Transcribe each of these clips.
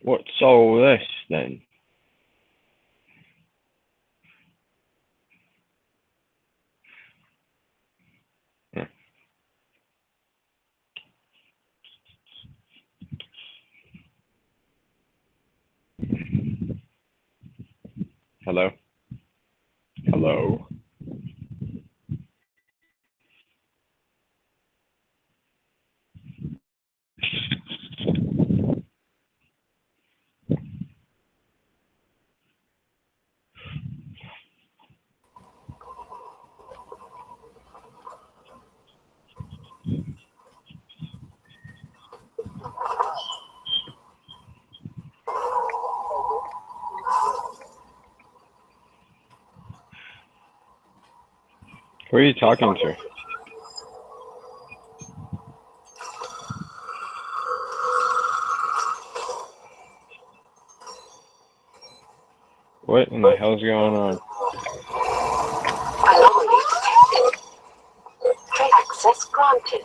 What's all this then? Hello? Hello? Who are you talking to? What in the hell's going on? Anomaly detected. Access granted.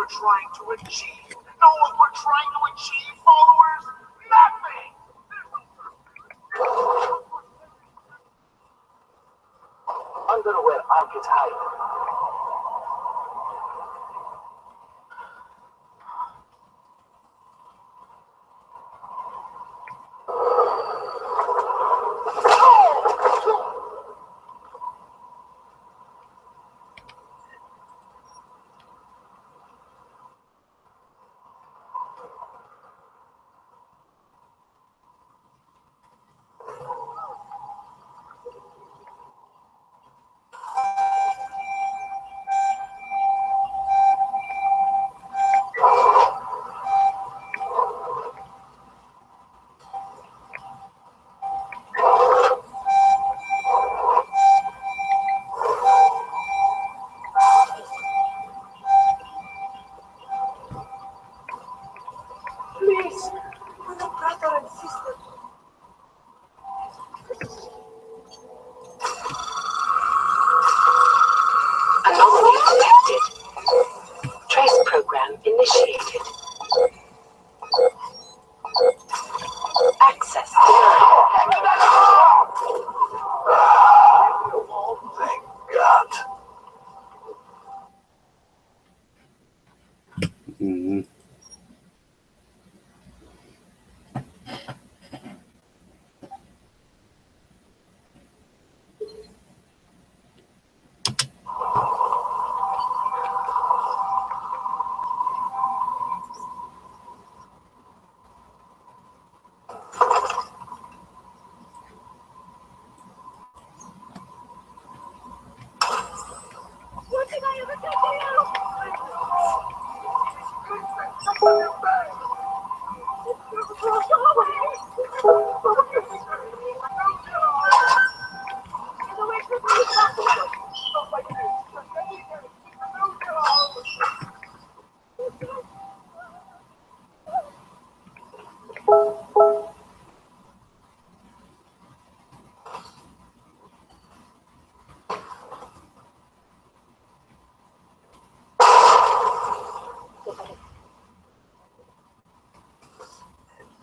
Trying to achieve. Know what we're trying to achieve, followers? Nothing! Underwear archetype. Anomaly detected. Trace program initiated. Access denied. Thank God. Mm-hmm. What did I ever do to you?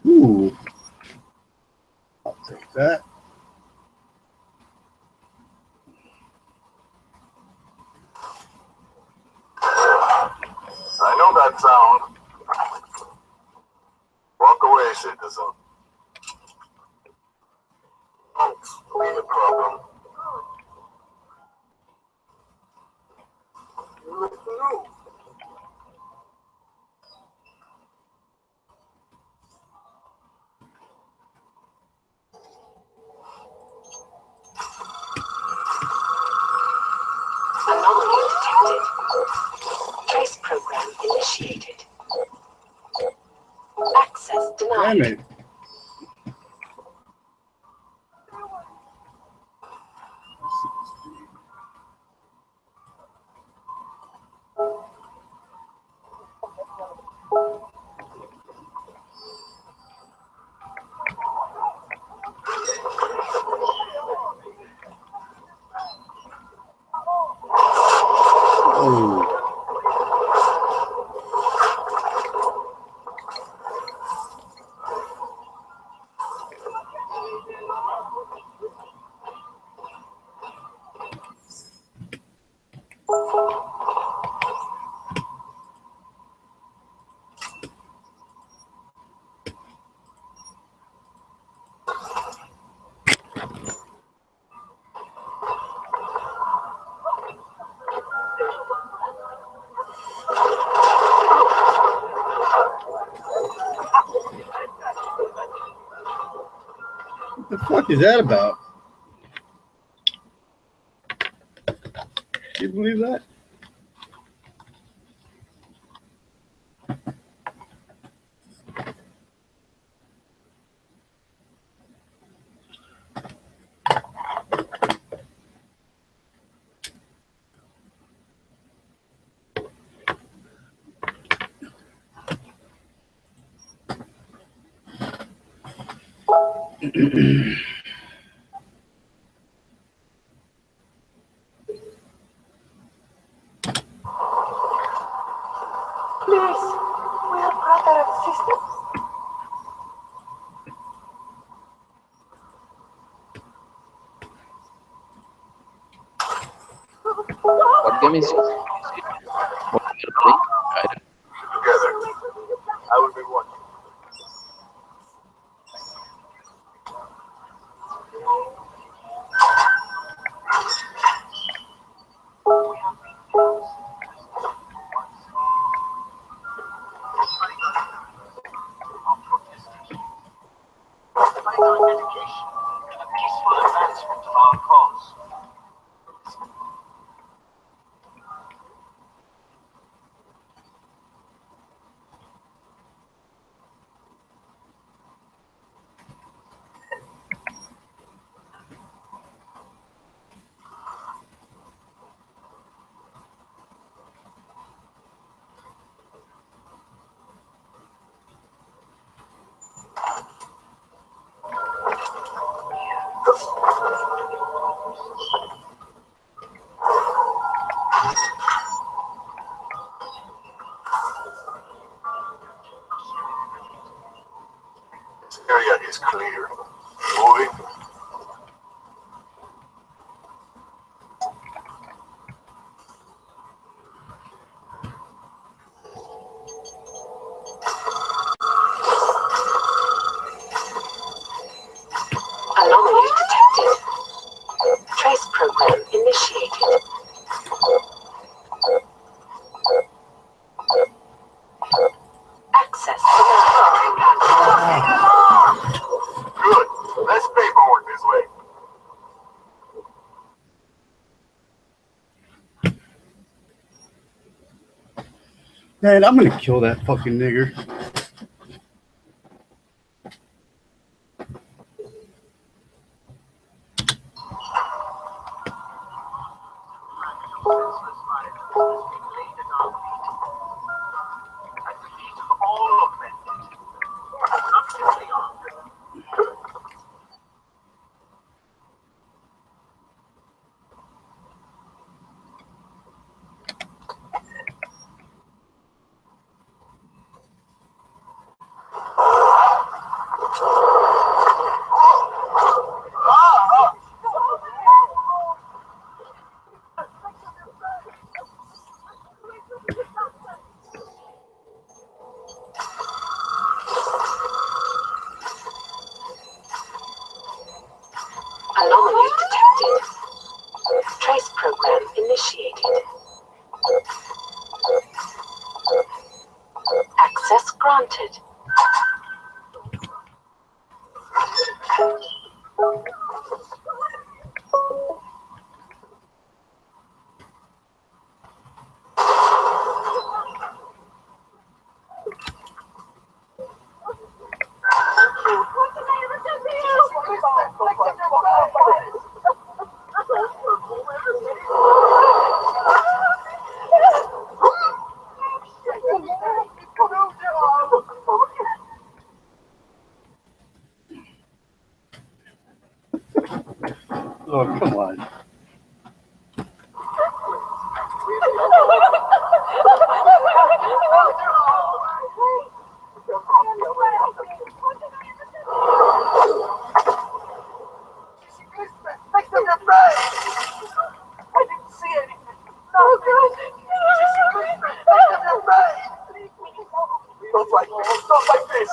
Ooh. I'll take that. I know that sound. Walk away, citizen. Folks, leave program initiated. Access Damn denied. it. Oh. What the fuck is that about? Can you believe that? Please, we are brother and sisters. What game is it? What are you playing? I don't Together. I will be watching. Fighting on dedication to the peaceful advancement of our cause. This area is clear. Moving. Anomaly detected. Trace program initiated. Access denied. Good. Less paperwork this way. Man, I'm gonna kill that fucking nigger. I defeated all of them. Not simply armed. Anomaly detected. Trace program initiated. Access granted. Oh, come on. I didn't see anything. Oh, God. Not like this. Not like this.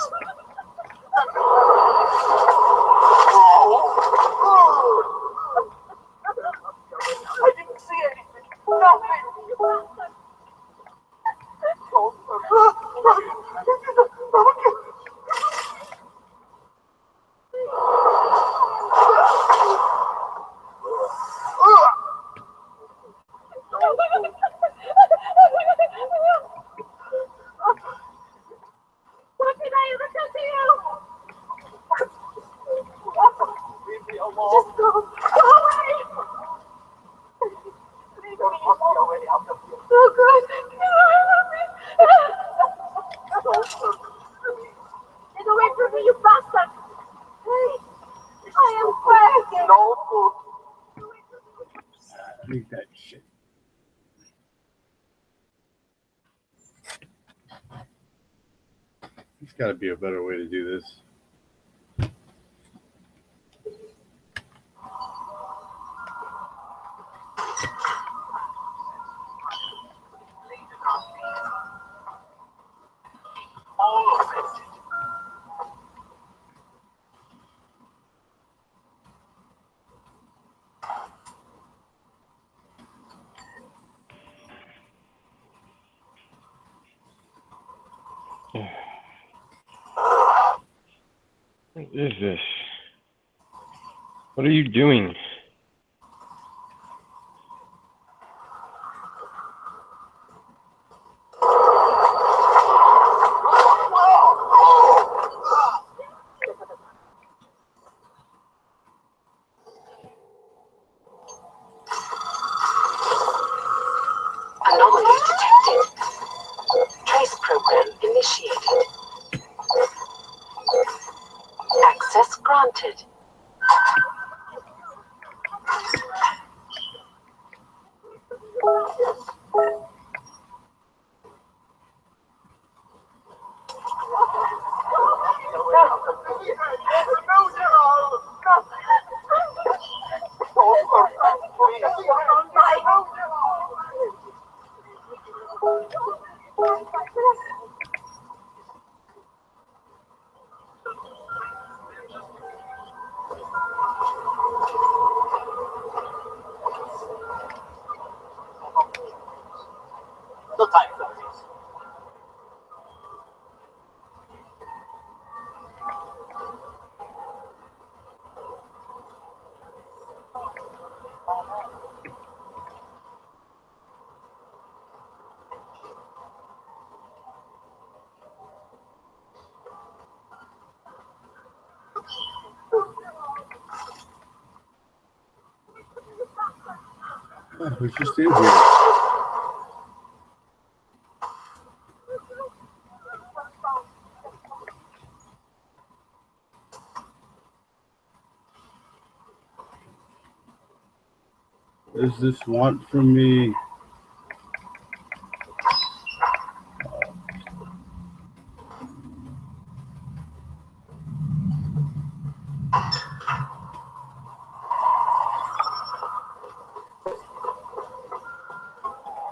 I didn't see anything. Nothing. What did I ever do to you? Leave me alone. Just go. Go away. Leave me alone. Oh, God. Get away from me, you bastard. Hey, I am begging. No. Leave that shit. There's got to be a better way to do this. All of it. What is this? What are you doing? Anomaly detected. Trace program initiated. Access granted. No time for this. Oh, who's just in here? What does this want from me?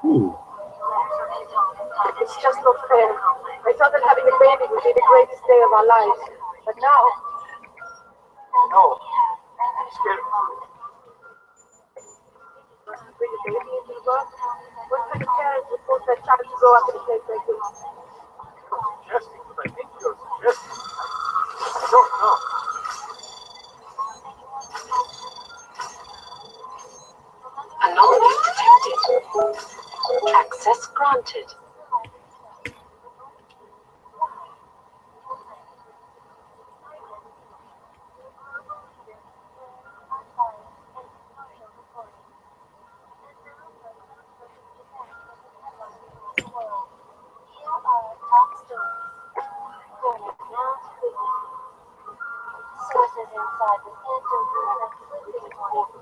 Ooh. It's just not fair. I thought that having a baby would be the greatest day of our lives. But now, No. I'm scared. to bring a baby into the world, what kind of parents would want their child to grow up in a place like this? Suggesting, but I think you're suggesting. I don't know. Anomaly detected. Access granted. Sources inside the center room and sleeping on it.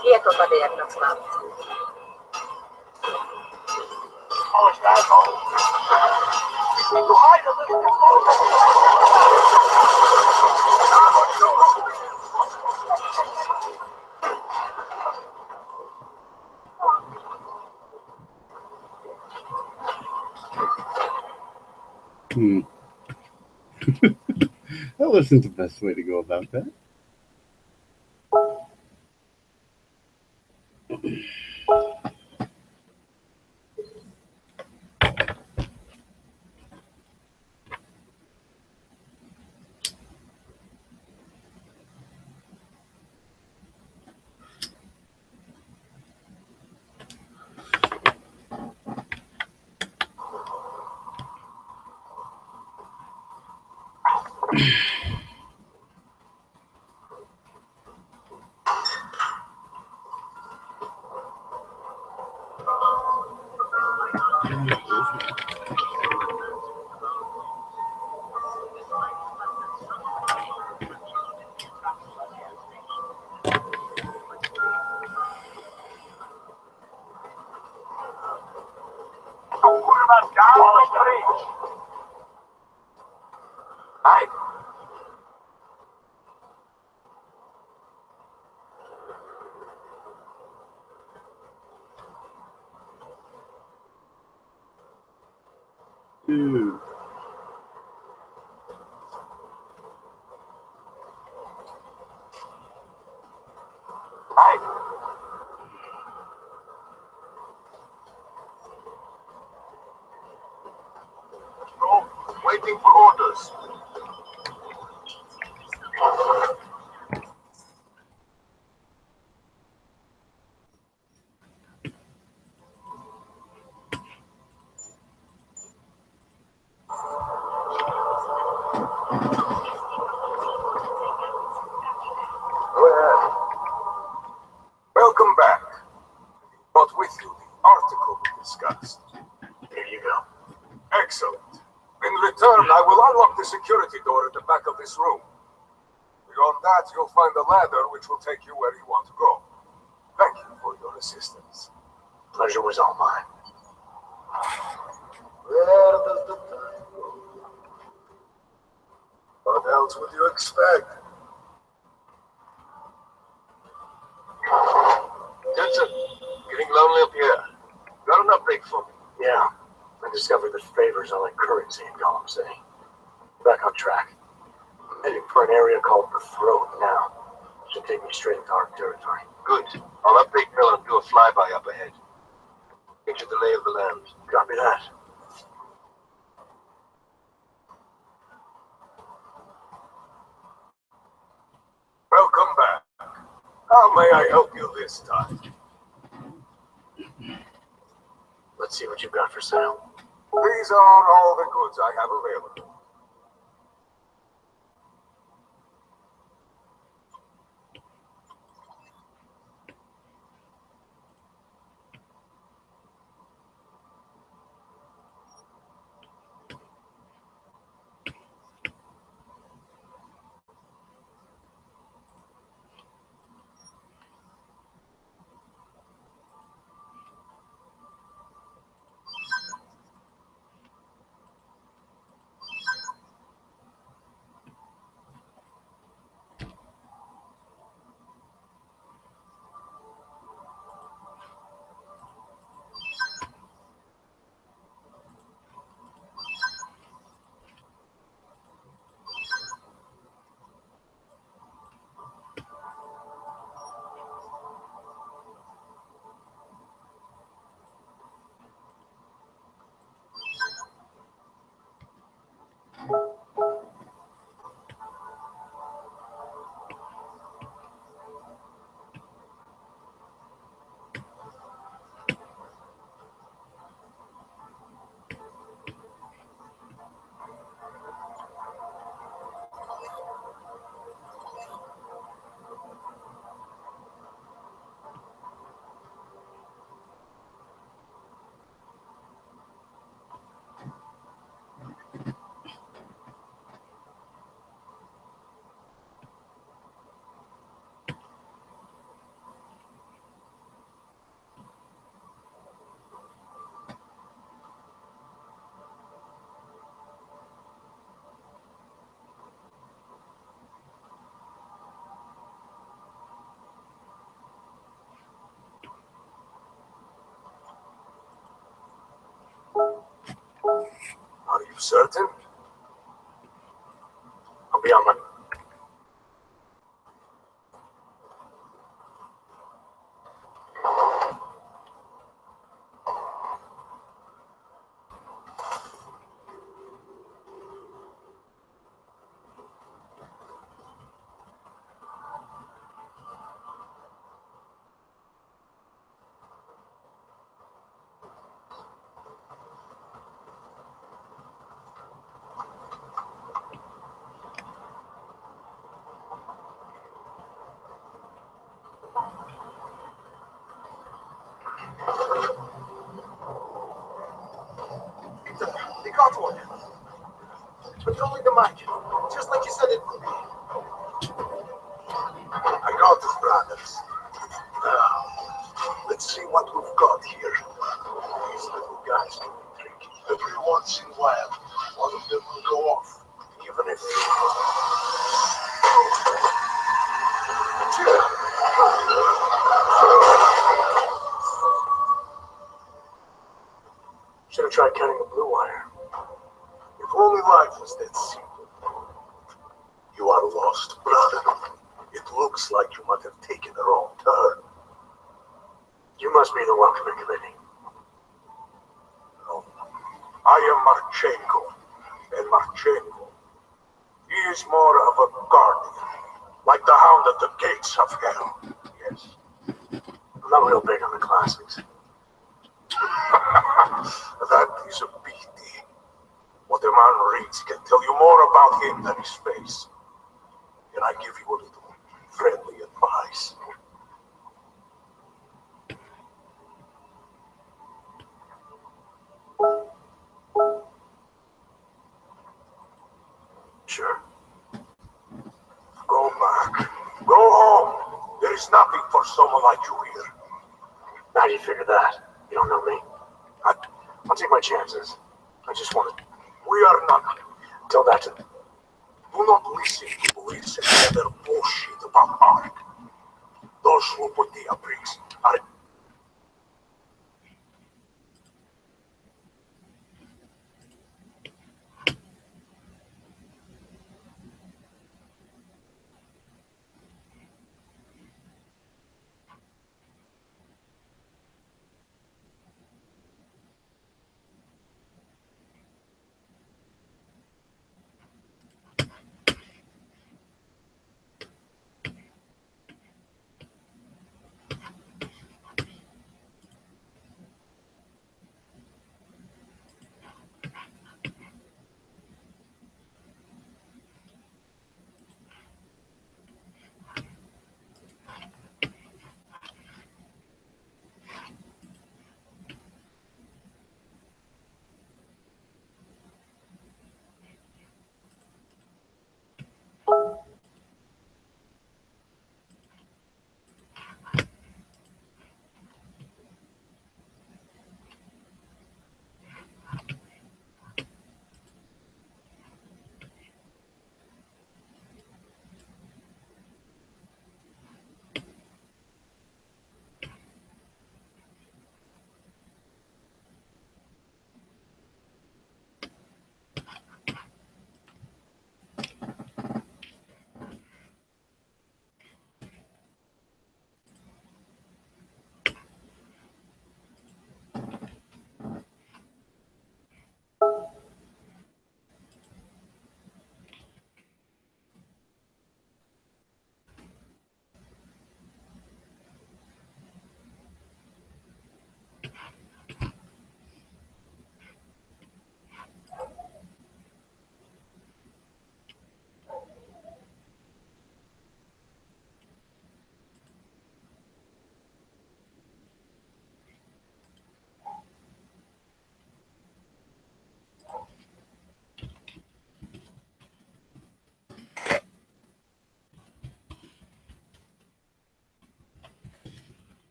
Quieto, taberna, snabbt. Oh, it's that hole. You hide a little bit That wasn't the best way to go about that. about down the street. Hi. Dude. Hi. No, waiting for orders. Welcome back. Brought with you the article we discussed. Here you go. Excellent. In return, I will unlock the security door at the back of this room. Beyond that, you'll find a ladder which will take you where you want to go. Thank you for your assistance. Pleasure was all mine. Where does the time go? What else would you expect? Jensen, getting lonely up here. Got an update for me? Yeah. I discovered that favors are like currency in Gollum City. Back on track. Heading for an area called the Throat now. Should take me straight into our territory. Good. I'll update Miller and do a flyby up ahead. Get you the lay of the land. Copy that. Welcome back. How may I help you this time? Let's see what you've got for sale. These are all the goods I have available. Are you certain? I'll be on my... They got one. Patrolling the mine, just like you said it would be. I got this, brothers. Now, let's see what we've got here. These little guys can be tricky. Every once in a while, one of them will go off, even if... Should have tried cutting the blue wire. If only life was that simple. You are lost, brother. It looks like you might have taken the wrong turn. You must be the welcoming committee. No. I am Marchenko. And Marchenko, he is more of a guardian, like the hound at the gates of hell. Yes. I'm not real big on the classics. That is a pity. What a man reads can tell you more about him than his face. And I give you a little friendly advice. Sure. Go back. Go home. There is nothing for someone like you here. How do you figure that? You don't know me. I'll take my chances. I just want to... We are not... Tell that to... Do not listen to police and their bullshit about art. Those who put the bricks are...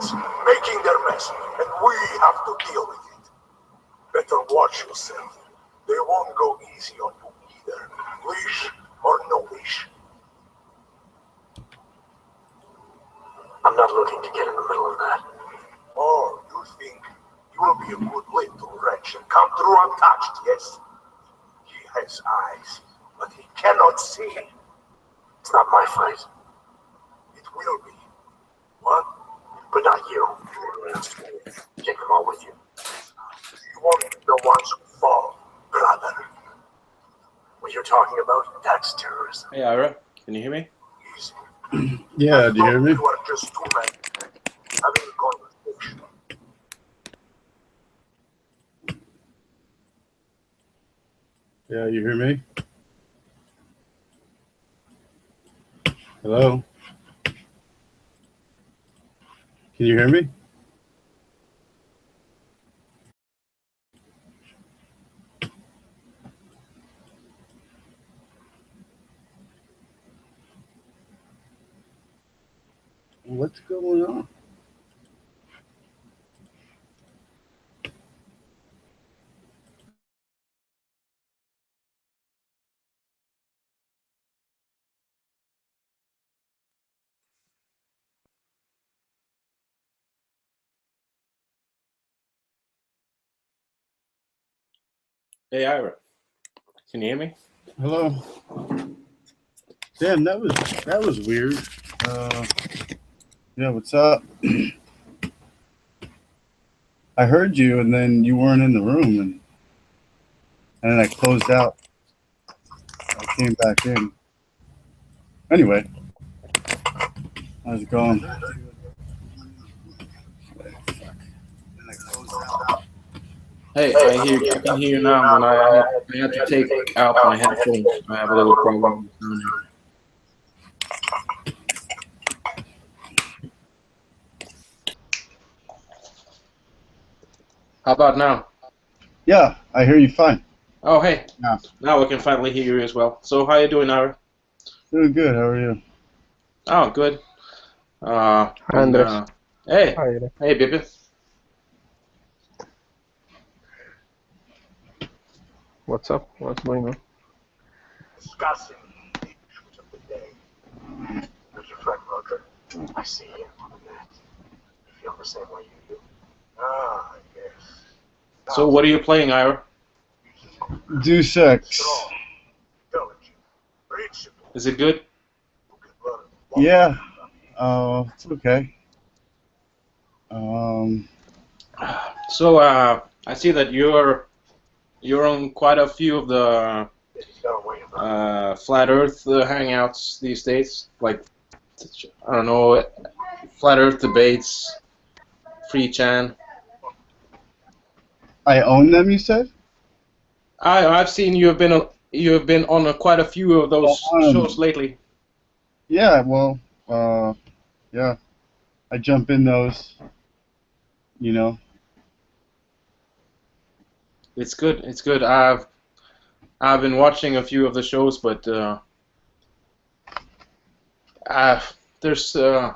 It's making their mess, and we have to deal with it. Better watch yourself. They won't go easy on you either. Leash or no leash. I'm not looking to get in the middle of that. Oh, you think you will be a good little wretch and come through untouched, yes? He has eyes, but he cannot see. It's not my fight. It will be. What? But not you. Take them all with you. You won't be the ones who fall, brother. What you're talking about, that's terrorism. Hey, Ira, can you hear me? Easy. Yeah, do you hear me? You are just two men having a conversation. Yeah, you hear me? Hello? Can you hear me? What's going on? Hey, Ira, can you hear me? Hello? Damn, that was weird. Yeah, what's up? I heard you, and then you weren't in the room, and then I closed out. I came back in. Anyway, how's it going? Hey, I can hear you now, but I had to take out my headphones. I have a little problem with sound here. How about now? Yeah, I hear you fine. Oh, hey, Yeah. now we can finally hear you as well. So, how you doing, Ira? Doing good. How are you? Oh, good. Hi, Andres. Hey, Hi. hey, Bibi. What's up? What's going on? Discussing the issues of the day. There's your friend Roger. I see him on the net. You feel the same way you do. Ah, yes. So, what are you playing, Ira? Deus Ex. Strong, intelligent, reachable. Is it good? You can learn Yeah. It's okay. So, I see that you're on quite a few of the Flat Earth hangouts these days. Like, I don't know, Flat Earth debates, Free Chan. I own them, you said? I've seen you have been on quite a few of those shows lately. Yeah, well, yeah. I jump in those, you know. It's good. It's good. I've been watching a few of the shows, but there's the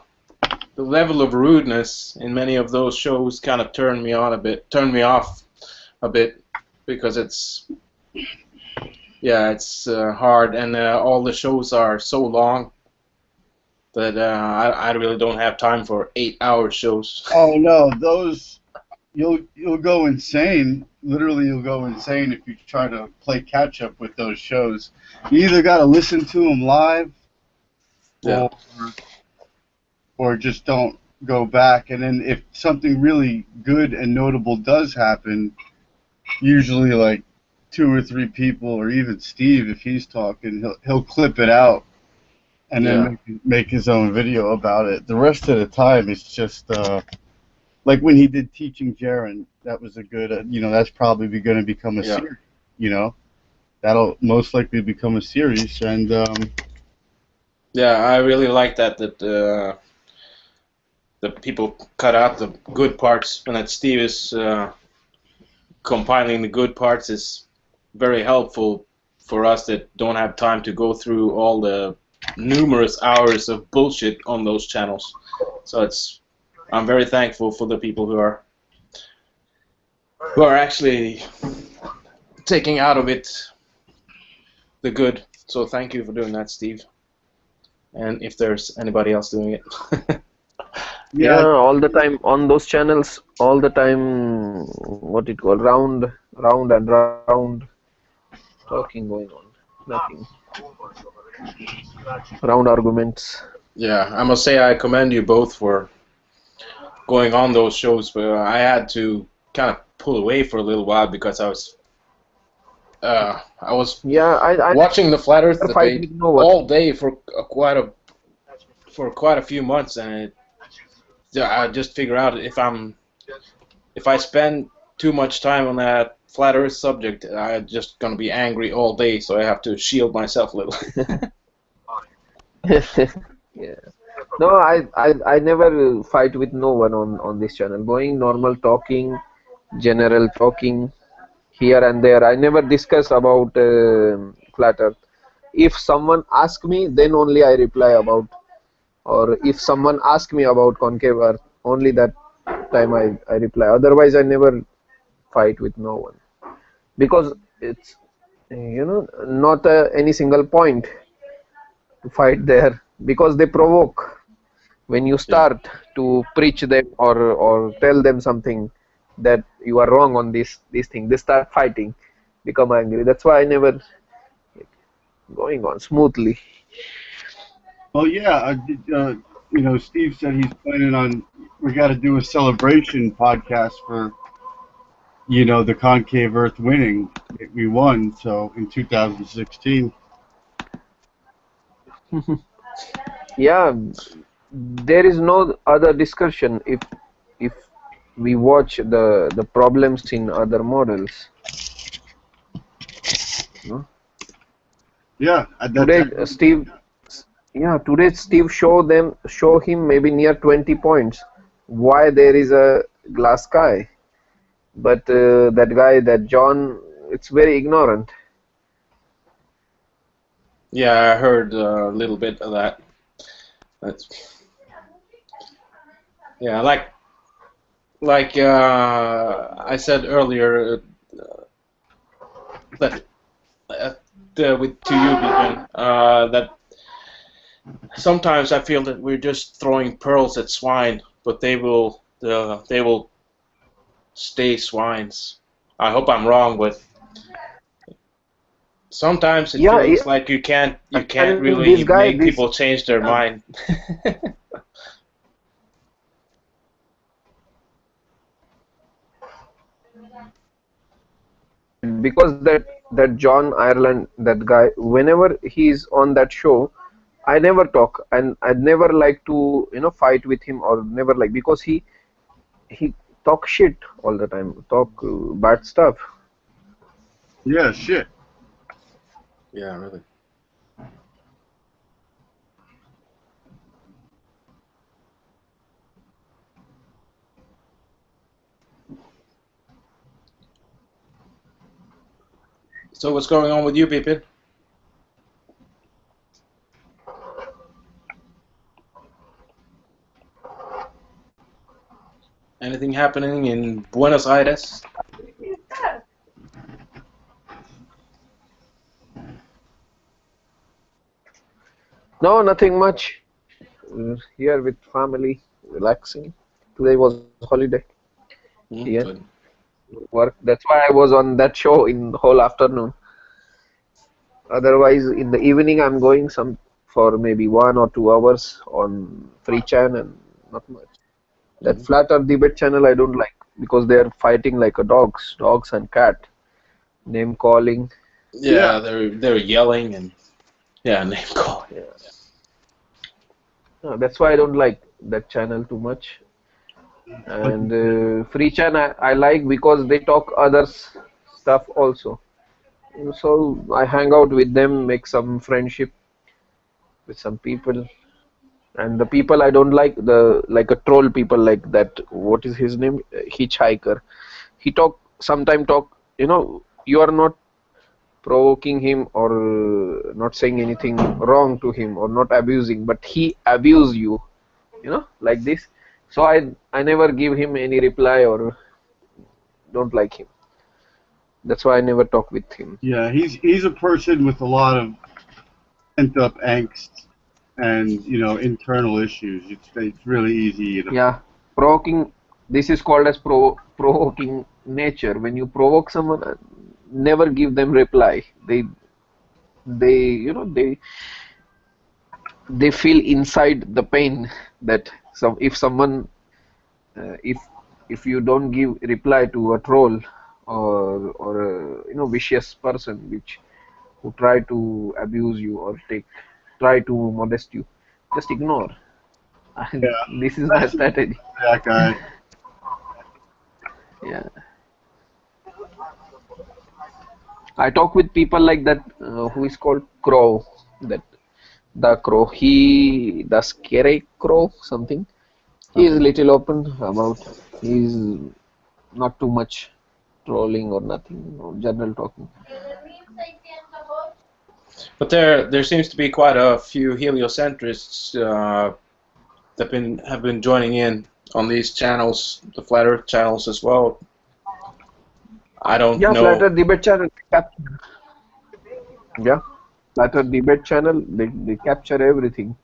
level of rudeness in many of those shows kind of turned me off a bit, because it's hard, and all the shows are so long that I really don't have time for 8-hour shows. Oh no, those you'll go insane. Literally, you'll go insane if you try to play catch up with those shows. You either got to listen to them live, Yeah. or just don't go back. And then if something really good and notable does happen, usually like 2 or 3 people, or even Steve, if he's talking, he'll clip it out and then make his own video about it. The rest of the time, it's just like when he did Teaching Jaren. That was a good, that's probably going to become a series. You know, that'll most likely become a series. And yeah, I really like that the people cut out the good parts, and that Steve is compiling the good parts is very helpful for us that don't have time to go through all the numerous hours of bullshit on those channels. So it's I'm very thankful for the people who are actually taking out of it the good. So thank you for doing that, Steve. And if there's anybody else doing it. Yeah, all the time on those channels, all the time, what it called, round and round, talking going on, nothing, round arguments. Yeah, I must say I commend you both for going on those shows, but I had to kind of pull away for a little while because I was Yeah, I watching the flat Earth never fight debate with no one. all day for quite a few months, and I just figure out if I spend too much time on that flat Earth subject, I'm just gonna be angry all day. So I have to shield myself a little. Yeah. No, I never fight with no one on this channel. Going normal talking, general talking here and there. I never discuss about flat Earth. If someone ask me, then only I reply about. Or if someone ask me about concave Earth, only that time I reply. Otherwise, I never fight with no one because it's not any single point to fight there because they provoke. When you start to preach them or tell them something that you are wrong on this thing, they start fighting, become angry. That's why I never going on smoothly. Well, yeah, Steve said he's planning on. We got to do a celebration podcast for the concave Earth winning. We won, so in 2016. Yeah, there is no other discussion if we watch the problems in other models. No? Yeah, Today Steve show him maybe near 20 points why there is a glass sky, but that guy, that John, it's very ignorant. Yeah, I heard a little bit of that. Yeah, like I said earlier, that to you, Beacon, that sometimes I feel that we're just throwing pearls at swine, but they will stay swines. I hope I'm wrong, but sometimes it feels like you can't really make people change their mind. Because that John Ireland, that guy, whenever he's on that show, I never talk and I never like to fight with him or never like, because he talk shit all the time, talk bad stuff. Yeah, shit. Yeah, really. So what's going on with you, Pippin? Anything happening in Buenos Aires? No, nothing much. Here with family, relaxing. Today was holiday. Yeah. Good. Work. That's why I was on that show in the whole afternoon. Otherwise, in the evening, I'm going for maybe 1 or 2 hours on free chan and not much. That flat earth debate channel I don't like because they are fighting like a dogs and cat, name calling. Yeah, they're yelling and name calling. Yeah. No, that's why I don't like that channel too much. And free chan I like because they talk others stuff also. So I hang out with them, make some friendship with some people. And the people I don't like, like a troll people like that. What is his name? Hitchhiker. He sometimes talk. You are not provoking him or not saying anything wrong to him or not abusing, but he abuse you. Like this. So I never give him any reply or don't like him. That's why I never talk with him. Yeah, he's a person with a lot of pent up angst and internal issues. It's really easy. Yeah, provoking. This is called as provoking nature. When you provoke someone, never give them reply. They feel inside the pain that if someone if you don't give reply to a troll or a vicious person which who try to abuse you or try to molest you, just ignore. Yeah, This is my especially strategy. that guy. Yeah, I talk with people like that who is called Crow. That the Crow, the scary Crow something. He is Okay. little open about. He's not too much trolling or nothing, general talking. But there seems to be quite a few heliocentrists that have been joining in on these channels, the Flat Earth channels as well. I don't Yeah, Flat know. Earth Debate Channel. Yeah, Flat Earth Debate Channel. They capture everything.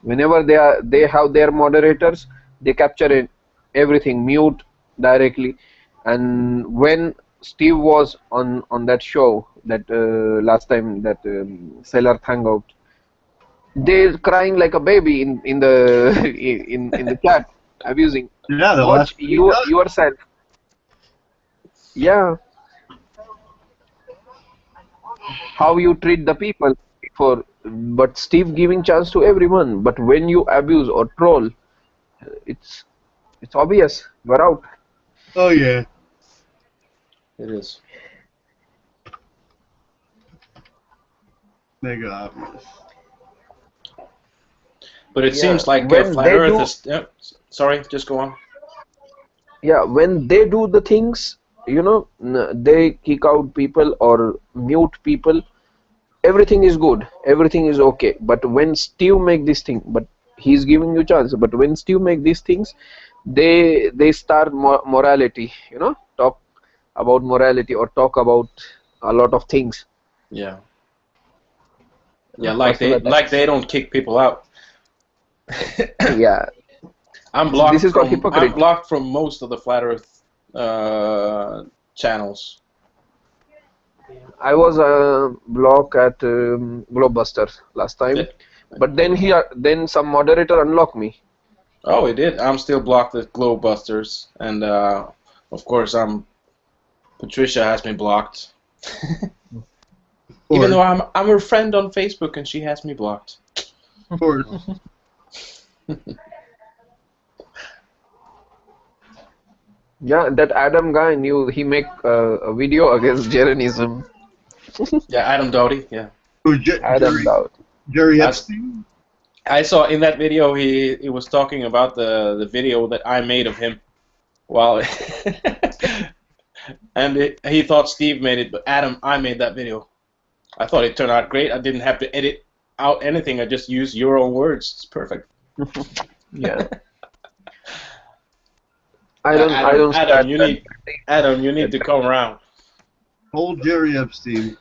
Whenever they have their moderators, they capture it, everything, mute directly. And when Steve was on that show that last time that Sailor Hangout, they're crying like a baby in the in the chat, abusing. Yeah, the Watch last thing he does. yourself. Yeah, how you treat the people for, but Steve giving chance to everyone. But when you abuse or troll, it's it's obvious. You're out. Oh yeah, It is. mega obvious. But it Yeah, seems like when Flat they Earth do, is. Sorry, just go on. yeah, when they do the things, they kick out people or mute people. Everything is good, everything is okay. But when Steve make this thing, but he's giving you chance. But when Steve make these things, they start morality. Talk about morality or talk about a lot of things. Yeah. Yeah, like Personal attacks. they don't kick people out. Yeah, I'm this blocked is called from hypocrite. most of the Flat Earth channels. I was a block at Globebuster last Yeah. time, but then some moderator unlocked me. Oh, it did. I'm still blocked at Glowbusters, and of course, Patricia has me blocked. Even though I'm her friend on Facebook, and she has me blocked. Of course. Yeah, that Adam guy knew he make a video against Jeranism. Yeah, Adam Doughty. Yeah, Oh, Adam Dowd. Jerry I, Epstein. I saw in that video he was talking about the video that I made of him. Well, and he thought Steve made it, but Adam, I made that video. I thought it turned out great. I didn't have to edit out anything. I just used your own words. It's perfect. Yeah. I don't Adam, stand you need to come around. Old Jerry Epstein.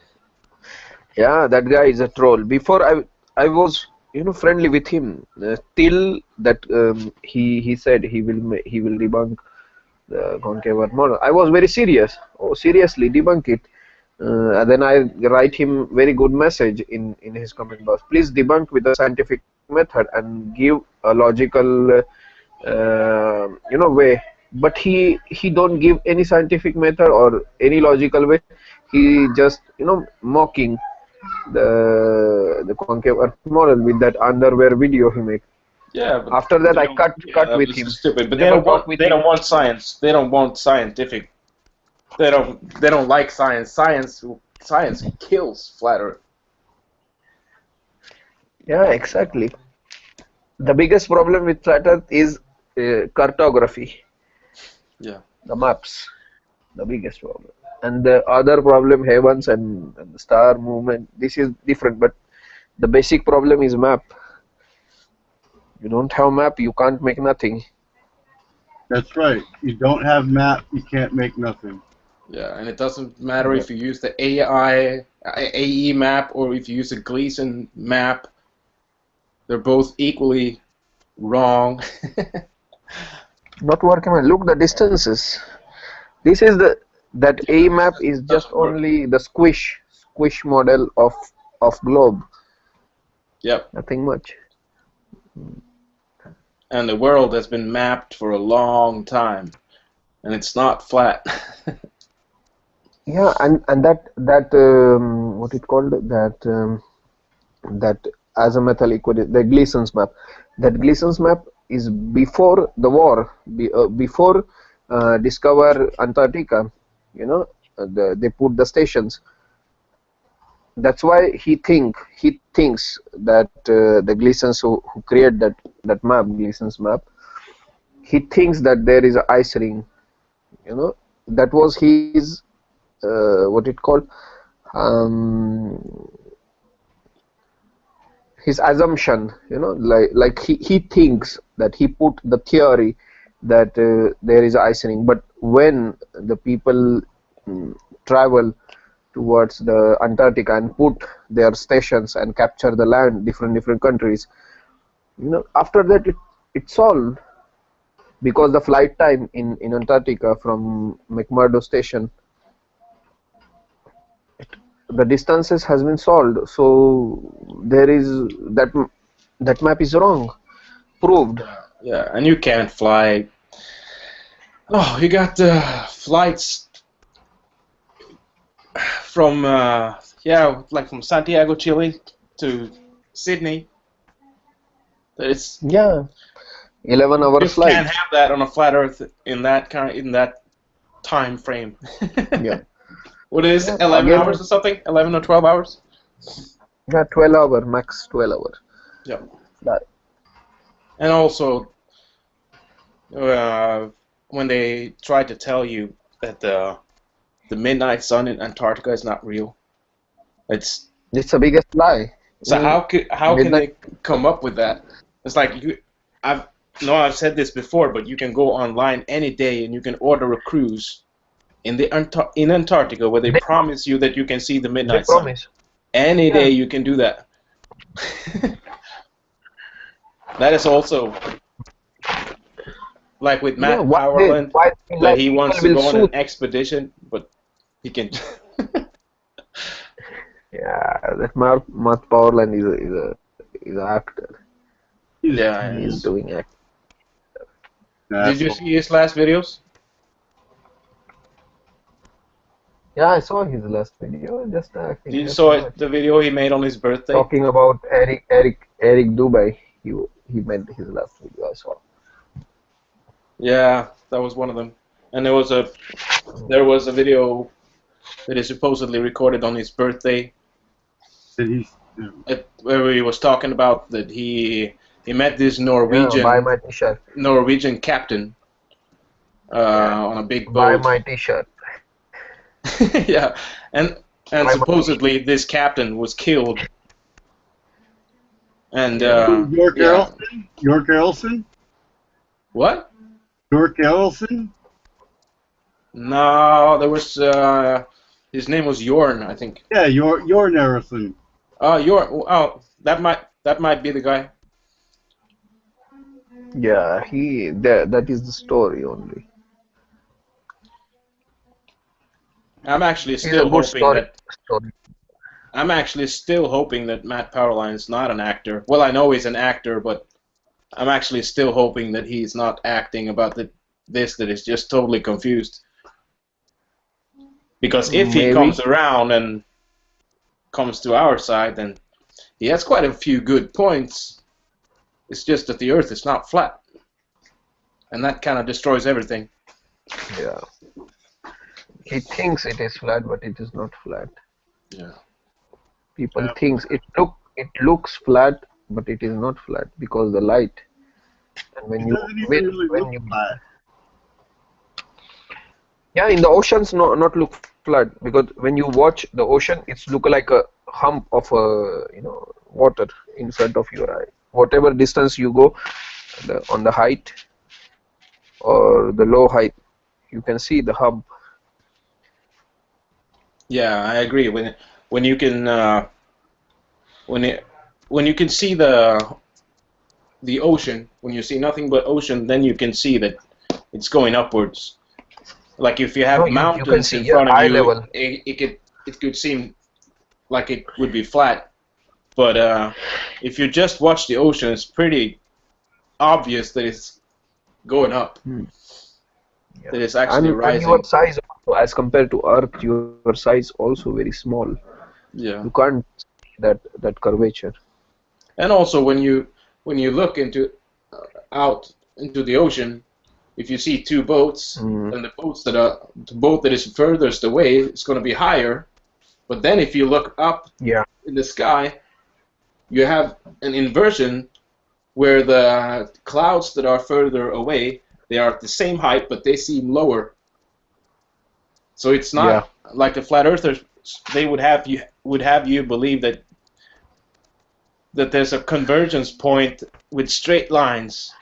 Yeah, that guy is a troll. Before I was friendly with him till that he said he will debunk the concave Earth model. I was very serious. Oh, seriously, debunk it. And then I write him very good message in his comment box. Please debunk with a scientific method and give a logical way. But he don't give any scientific method or any logical way. He just mocking the concave Earth model with that underwear video he made. Yeah, but After that, I cut that with was him. stupid. But Never talk with they him. don't want science. They don't want scientific. They don't like science. Science kills flat Earth. Yeah, exactly. The biggest problem with flat Earth is cartography. Yeah. The maps, the biggest problem. And the other problem, heavens and the star movement. This is different, but the basic problem is map. You don't have map, you can't make nothing. That's right. You don't have map, you can't make nothing. Yeah, and it doesn't matter if you use the AE map or if you use a Gleason map. They're both equally wrong. Not working. Look the distances. This is that A map is just only the squish model of globe. Yep. Nothing much. And the world has been mapped for a long time, and it's not flat. Yeah, and that what it called that azimuthal equation, the Gleason's map. That Gleason's map is before the war, before discover Antarctica. You know, they put the stations. That's why he thinks that the Gleasons who create that map, Gleason's map, he thinks that there is an ice ring. You know, that was his what it called his assumption. You know, like he thinks that he put the theory that there is ice ring, but when the people travel towards the Antarctica and put their stations and capture the land, different countries, you know, after that it's solved, because the flight time in Antarctica from McMurdo station, the distances has been solved, so there is that map is wrong, proved. Yeah, and you can't fly. Oh, you got flights from like from Santiago, Chile to Sydney. It's 11-hour you flight. can't have that on a flat Earth in that time frame. Yeah. What is it, 11 hours or something? 11 or 12 hours? Yeah, 12-hour, max 12 hours. Yeah. That. And also, when they try to tell you that the midnight sun in Antarctica is not real, it's the biggest lie. so how can they come up with that? It's like I've said this before, but you can go online any day and you can order a cruise in Antarctica where they promise you that you can see the midnight sun. Any day you can do that. That is also like with Matt Powerland, that he wants to go on an expedition, but he can. Yeah, that Matt Powerland is an actor. Yeah, he's doing acting. Did you see his last videos? Yeah, I saw his last video. Just acting. You saw the video he made on his birthday? Talking about Eric Dubai. He made his last video. I saw. Yeah, that was one of them. And there was a video that is supposedly recorded on his birthday. Where he was talking about that he met this Norwegian captain on a big boat. Buy my T-shirt. Yeah, and supposedly this captain was killed. And York Errolson? York Errolson? What? York Errolson? No, there was his name was Jorn, I think. Yeah, Jorn Errolson. Oh, that might be the guy. Yeah, that is the story only. I'm actually still hoping that Matt Powerline is not an actor. Well, I know he's an actor, but I'm actually still hoping that he's not acting about that is just totally confused. Because if he comes around and comes to our side, then he has quite a few good points. It's just that the Earth is not flat. And that kind of destroys everything. Yeah. He thinks it is flat, but it is not flat. Yeah. People thinks it looks flat, but it is not flat because the light. And when you yeah, in the oceans not look flat, because when you watch the ocean, it's look like a hump of water in front of your eye. Whatever distance you go on the height or the low height, you can see the hub. Yeah, I agree. When you can when you can see the ocean, when you see nothing but ocean, then you can see that it's going upwards. Like if you No, have you can mountains see, in yeah, front of eye you, level. it could seem like it would be flat. But if you just watch the ocean, it's pretty obvious that it's going up, Yeah. that it's actually And your rising. size also, as compared to Earth, your size also very small. Yeah. You can't see that curvature. And also when you look into out into the ocean, if you see two boats, then the boat that is furthest away is going to be higher. But then if you look up Yeah. in the sky, you have an inversion where the clouds that are further away, they are at the same height, but they seem lower. So it's Yeah. not like the flat earthers. They would have you believe that there's a convergence point with straight lines.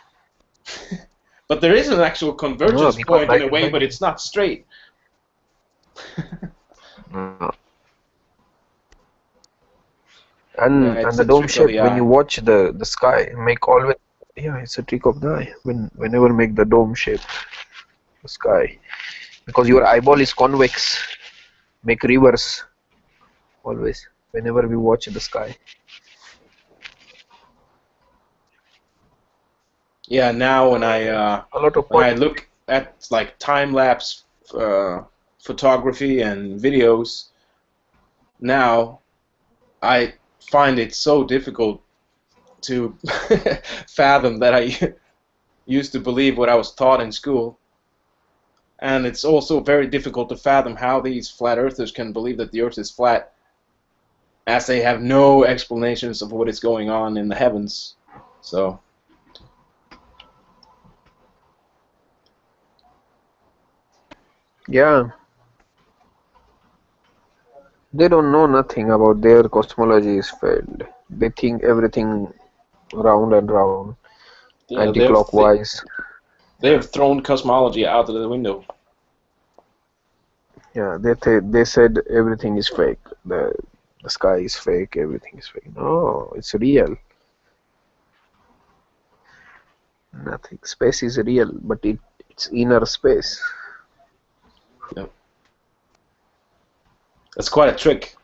But there is an actual No, convergence because point in light a is way, but bending. it's not straight. No. Yeah, And it's the a dome trick of shape, the when you eye. watch the sky, make always, yeah, it's a trick of the eye. Whenever make the dome shape, the sky, because your eyeball is convex, make reverse always whenever we watch the sky. Yeah, now A lot of when I point. look at like time lapse photography and videos, now I find it so difficult to fathom that I used to believe what I was taught in school. And it's also very difficult to fathom how these flat earthers can believe that the earth is flat, as they have no explanations of what is going on in the heavens. So, Yeah, they don't know nothing about their cosmology is failed. They think everything round and round, yeah, anti-clockwise. they have thrown cosmology out of the window. Yeah, they said everything is fake. The sky is fake. Everything is fake. No, it's real. Nothing. Space is real, but it's inner space. Yep. That's quite a trick.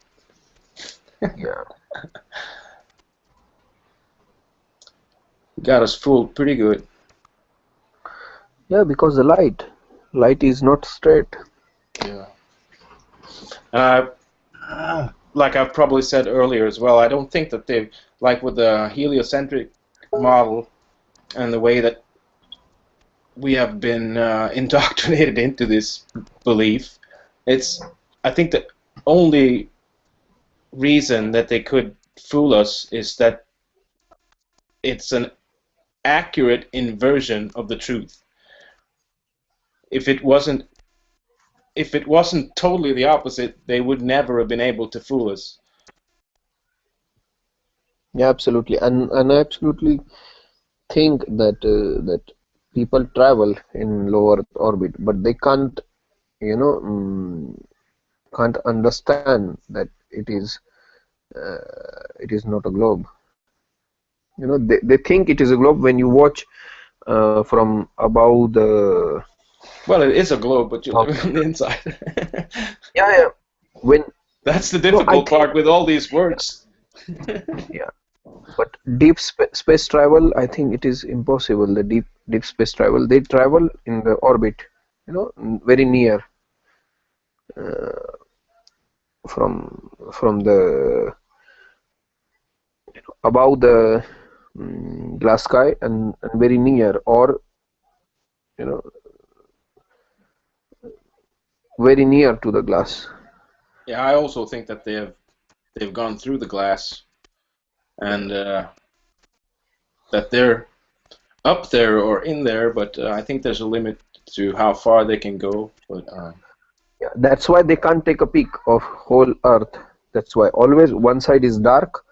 Yeah. Got us fooled pretty good. Yeah, because the light is not straight. Yeah. Like I've probably said earlier as well, I don't think that they, like with the heliocentric model and the way that we have been indoctrinated into this belief, I think the only reason that they could fool us is that it's an accurate inversion of the truth. If it wasn't totally the opposite, they would never have been able to fool us. Yeah, absolutely. And I absolutely think that people travel in low Earth orbit, but they can't, can't understand that it is not a globe. They think it is a globe when you watch from above the. Well, it is a globe, but you From, live on the inside. yeah. When That's the no, I difficult think part with all these words. yeah. But deep space travel, I think it is impossible. The deep space travel, they travel in the orbit, very near from the above the glass sky and very near, or you know very near to the glass. Yeah, I also think that they've gone through the glass, and that they're up there or in there, but I think there's a limit to how far they can go. But Yeah, that's why they can't take a peek of whole Earth. That's why always one side is dark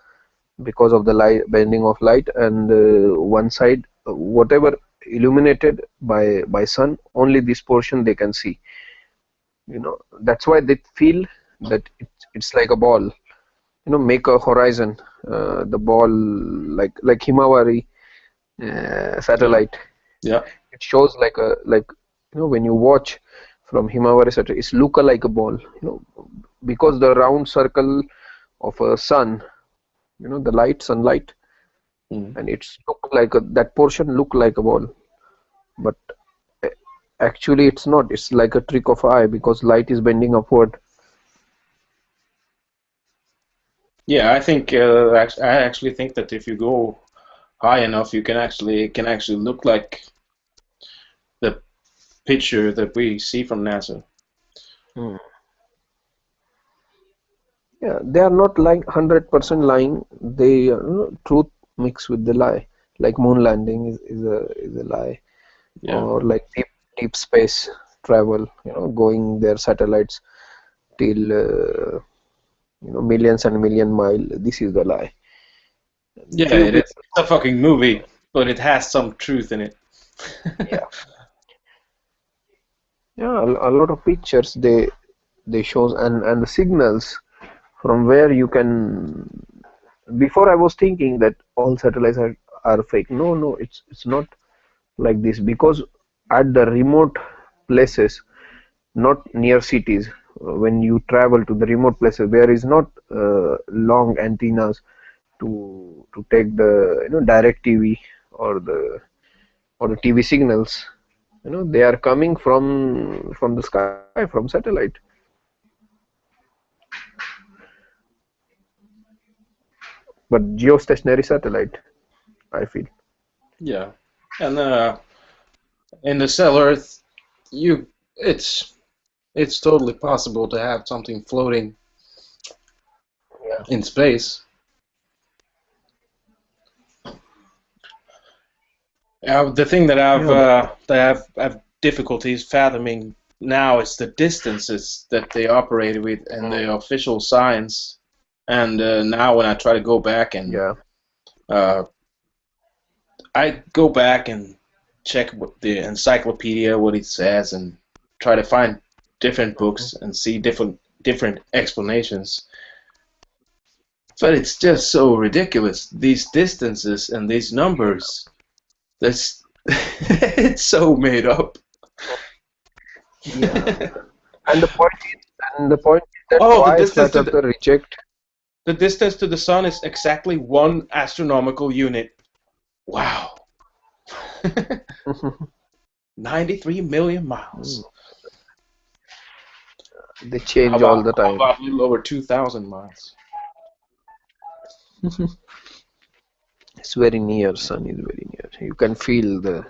because of the light bending of light, and one side, whatever illuminated by sun. Only this portion they can see. That's why they feel that it's like a ball. Make a horizon, the ball like Himawari satellite. Yeah. It shows when you watch from Himawari satellite, it's look like a ball. Because the round circle of a sun, the sunlight, and it's look like that portion look like a ball, but uh, actually it's not. It's like a trick of eye because light is bending upward. Yeah, I think I actually think that if you go high enough, you can actually look like the picture that we see from NASA. Hmm. Yeah, they are not lying 100% lying. They truth mixed with the lie. Like moon landing is a lie, Yeah. or like deep space travel. Going their satellites till millions and million mile. This is the lie. Yeah, Few it is. people. It's a fucking movie, but it has some truth in it. Yeah, yeah. A lot of pictures they shows and the signals from where you can. Before I was thinking that all satellites are fake. No, it's not like this because at the remote places, not near cities, when you travel to the remote places, there is not long antennas to take the direct TV or the TV signals. They are coming from the sky, from satellite. But geostationary satellite, I feel. Yeah, and in the cell Earth, you it's totally possible to have something floating Yeah. in space. The thing that Yeah, but I've difficulties fathoming now is the distances that they operate with and the official science. And now when I try to go back and yeah, I go back and check what the encyclopedia what it says and try to find different books and see different explanations. But it's just so ridiculous. These distances and these numbers. That's it's so made up. yeah. And the point is that Oh, why flat earther reject. the distance to the sun is exactly 1 astronomical unit. Wow. 93 million miles. They change all the How time. about a little over 2,000 miles? It's very near. Sun is very near. You can feel the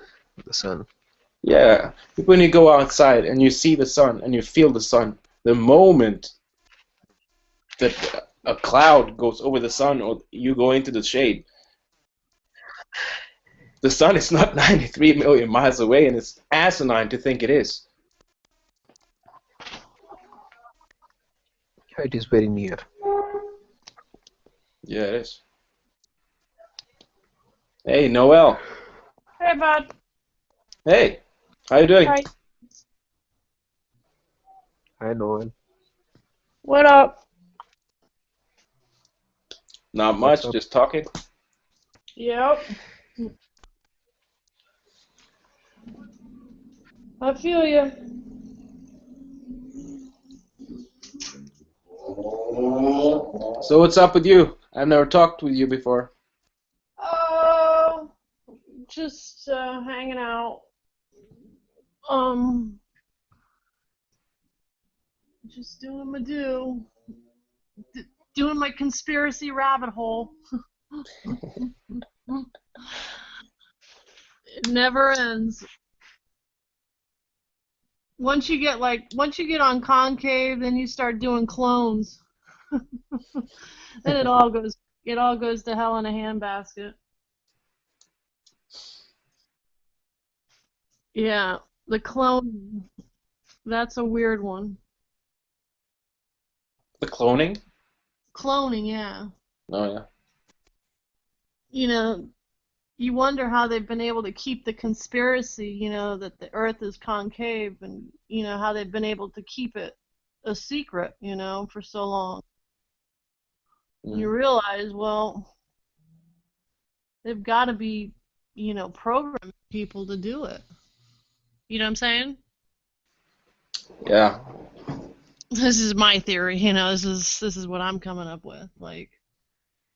sun. Yeah. When you go outside and you see the sun and you feel the sun, the moment that a cloud goes over the sun or you go into the shade, the sun is not 93 million miles away, and it's asinine to think it is. It is very near. Yeah, it is. Hey, Noel. Hey, bud. Hey, how you doing? Hi. I know. What up? Not What's much, up? just talking. Yep. I feel you. So what's up with you? I've never talked with you before. Just hanging out. Just doing my doing my conspiracy rabbit hole. It never ends. Once you get on concave, then you start doing clones. Then it all goes to hell in a handbasket. Yeah, the clone, that's a weird one. The cloning? Cloning, yeah. Oh yeah. You know, you wonder how they've been able to keep the conspiracy, you know, that the Earth is concave, and you know how they've been able to keep it a secret, you know, for so long. You realize, well, they've got to be, you know, programming people to do it. You know what I'm saying? Yeah. This is my theory, you know. This is what I'm coming up with. Like,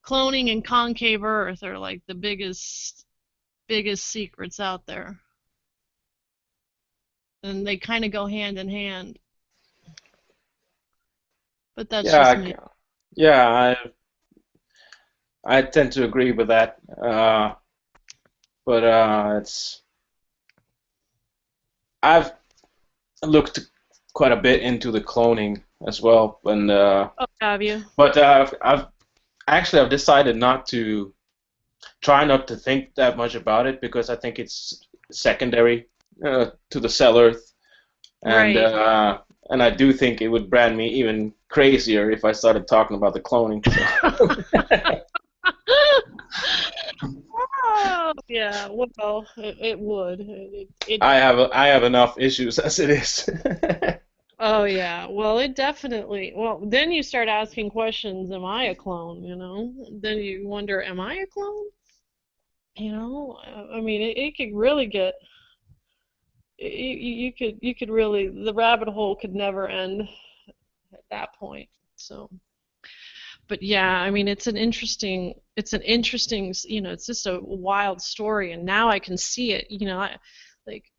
cloning and concave Earth are like the biggest secrets out there, and they kind of go hand in hand. But that's just me. Yeah, I tend to agree with that. But I've looked quite a bit into the cloning as well, and Oh, have you? but I've decided not to not to think that much about it, because I think it's secondary to the cell Earth, and Right. and I do think it would brand me even crazier if I started talking about the cloning. So. Oh, yeah. Well, it would. I have enough issues as it is. Oh, yeah. Well, it definitely. Well, then you start asking questions. Am I a clone? You know. Then you wonder, am I a clone? You know. I mean, it could really get. You could really, the rabbit hole could never end at that point. So. But yeah, I mean, it's an interesting, you know, it's just a wild story, and now I can see it. You know, I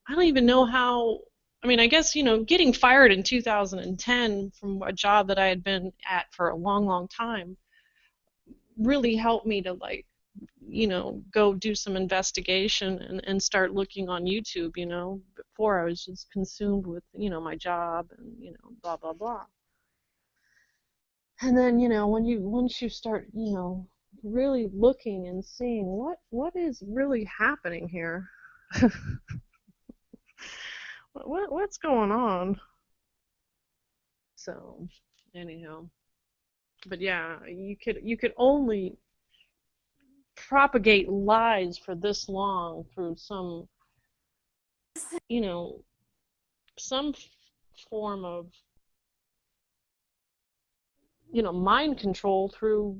don't even know how. I mean, I guess, you know, getting fired in 2010 from a job that I had been at for a long, long time really helped me to, like, you know, go do some investigation and start looking on YouTube. You know, before I was just consumed with, you know, my job and, you know, blah blah blah. And then, you know, once you start, you know, really looking and seeing what is really happening here. What's going on? So, anyhow, but yeah, you could only propagate lies for this long through some, you know, some form of, you know, mind control through,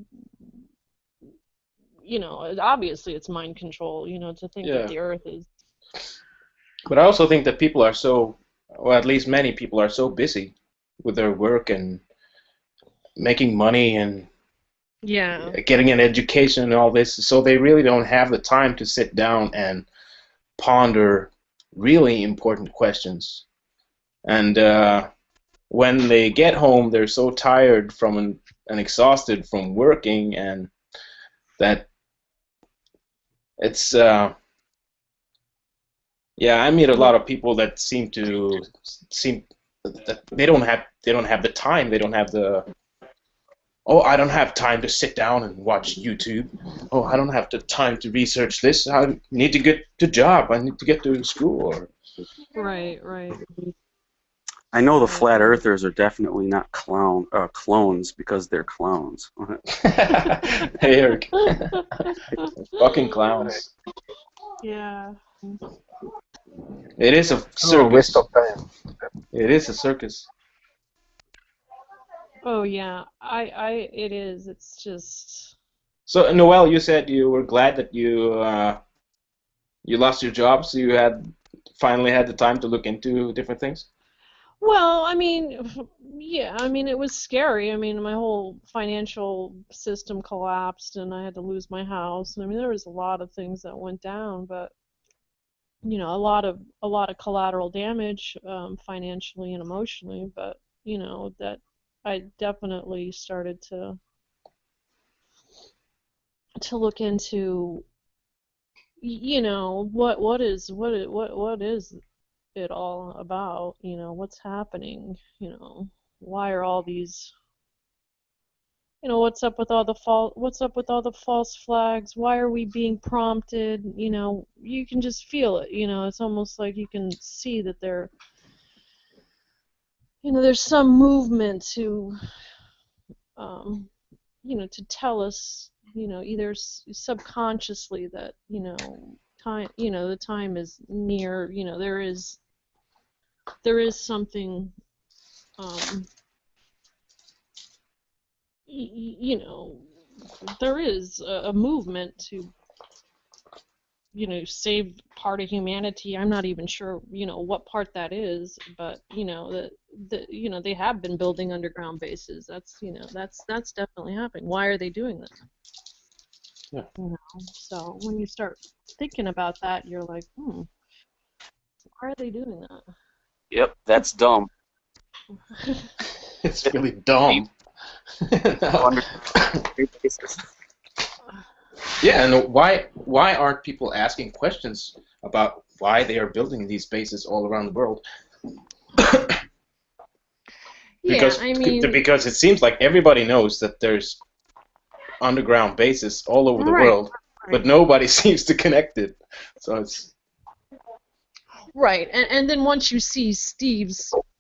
you know, obviously it's mind control, you know, to think that Yeah. the Earth is. But I also think that people are so, or at least many people are so busy with their work and making money and Yeah. getting an education and all this, so they really don't have the time to sit down and ponder really important questions. And when they get home, they're so tired from and exhausted from working, and that it's yeah, I meet a lot of people that seem that they don't have the time, they don't have the oh, I don't have time to sit down and watch YouTube. Oh, I don't have the time to research this. I need to get to job. I need to get to school. Or Right, right. I know the flat earthers are definitely not clones because they're clowns. Hey, Eric. Fucking clowns. Yeah. It is a Oh, waste circus. of time. It is a circus. Oh yeah. It is. It's just. So, Noel, you said you were glad that you lost your job, so you had finally had the time to look into different things. Well, I mean, yeah, I mean, it was scary. I mean, my whole financial system collapsed and I had to lose my house. And I mean, there was a lot of things that went down, but you know, a lot of collateral damage, financially and emotionally, but you know, that I definitely started to look into, you know, what is it all about? You know, what's happening? You know, why are all these, you know, what's up with all the false flags? Why are we being prompted? You know, you can just feel it. You know, it's almost like you can see that you know, there's some movement to, um, you know, to tell us either subconsciously that, time, the time is near, there is something, there is a movement to, save part of humanity. I'm not even sure, what part that is, but they have been building underground bases. That's definitely happening. Why are they doing this? Yeah. So when you start thinking about that, you're like, why are they doing that? Yep, that's dumb. It's really dumb. Yeah, and why aren't people asking questions about why they are building these bases all around the world? Because it seems like everybody knows that there's underground bases all over the world, but nobody seems to connect it. So it's right, and then once you see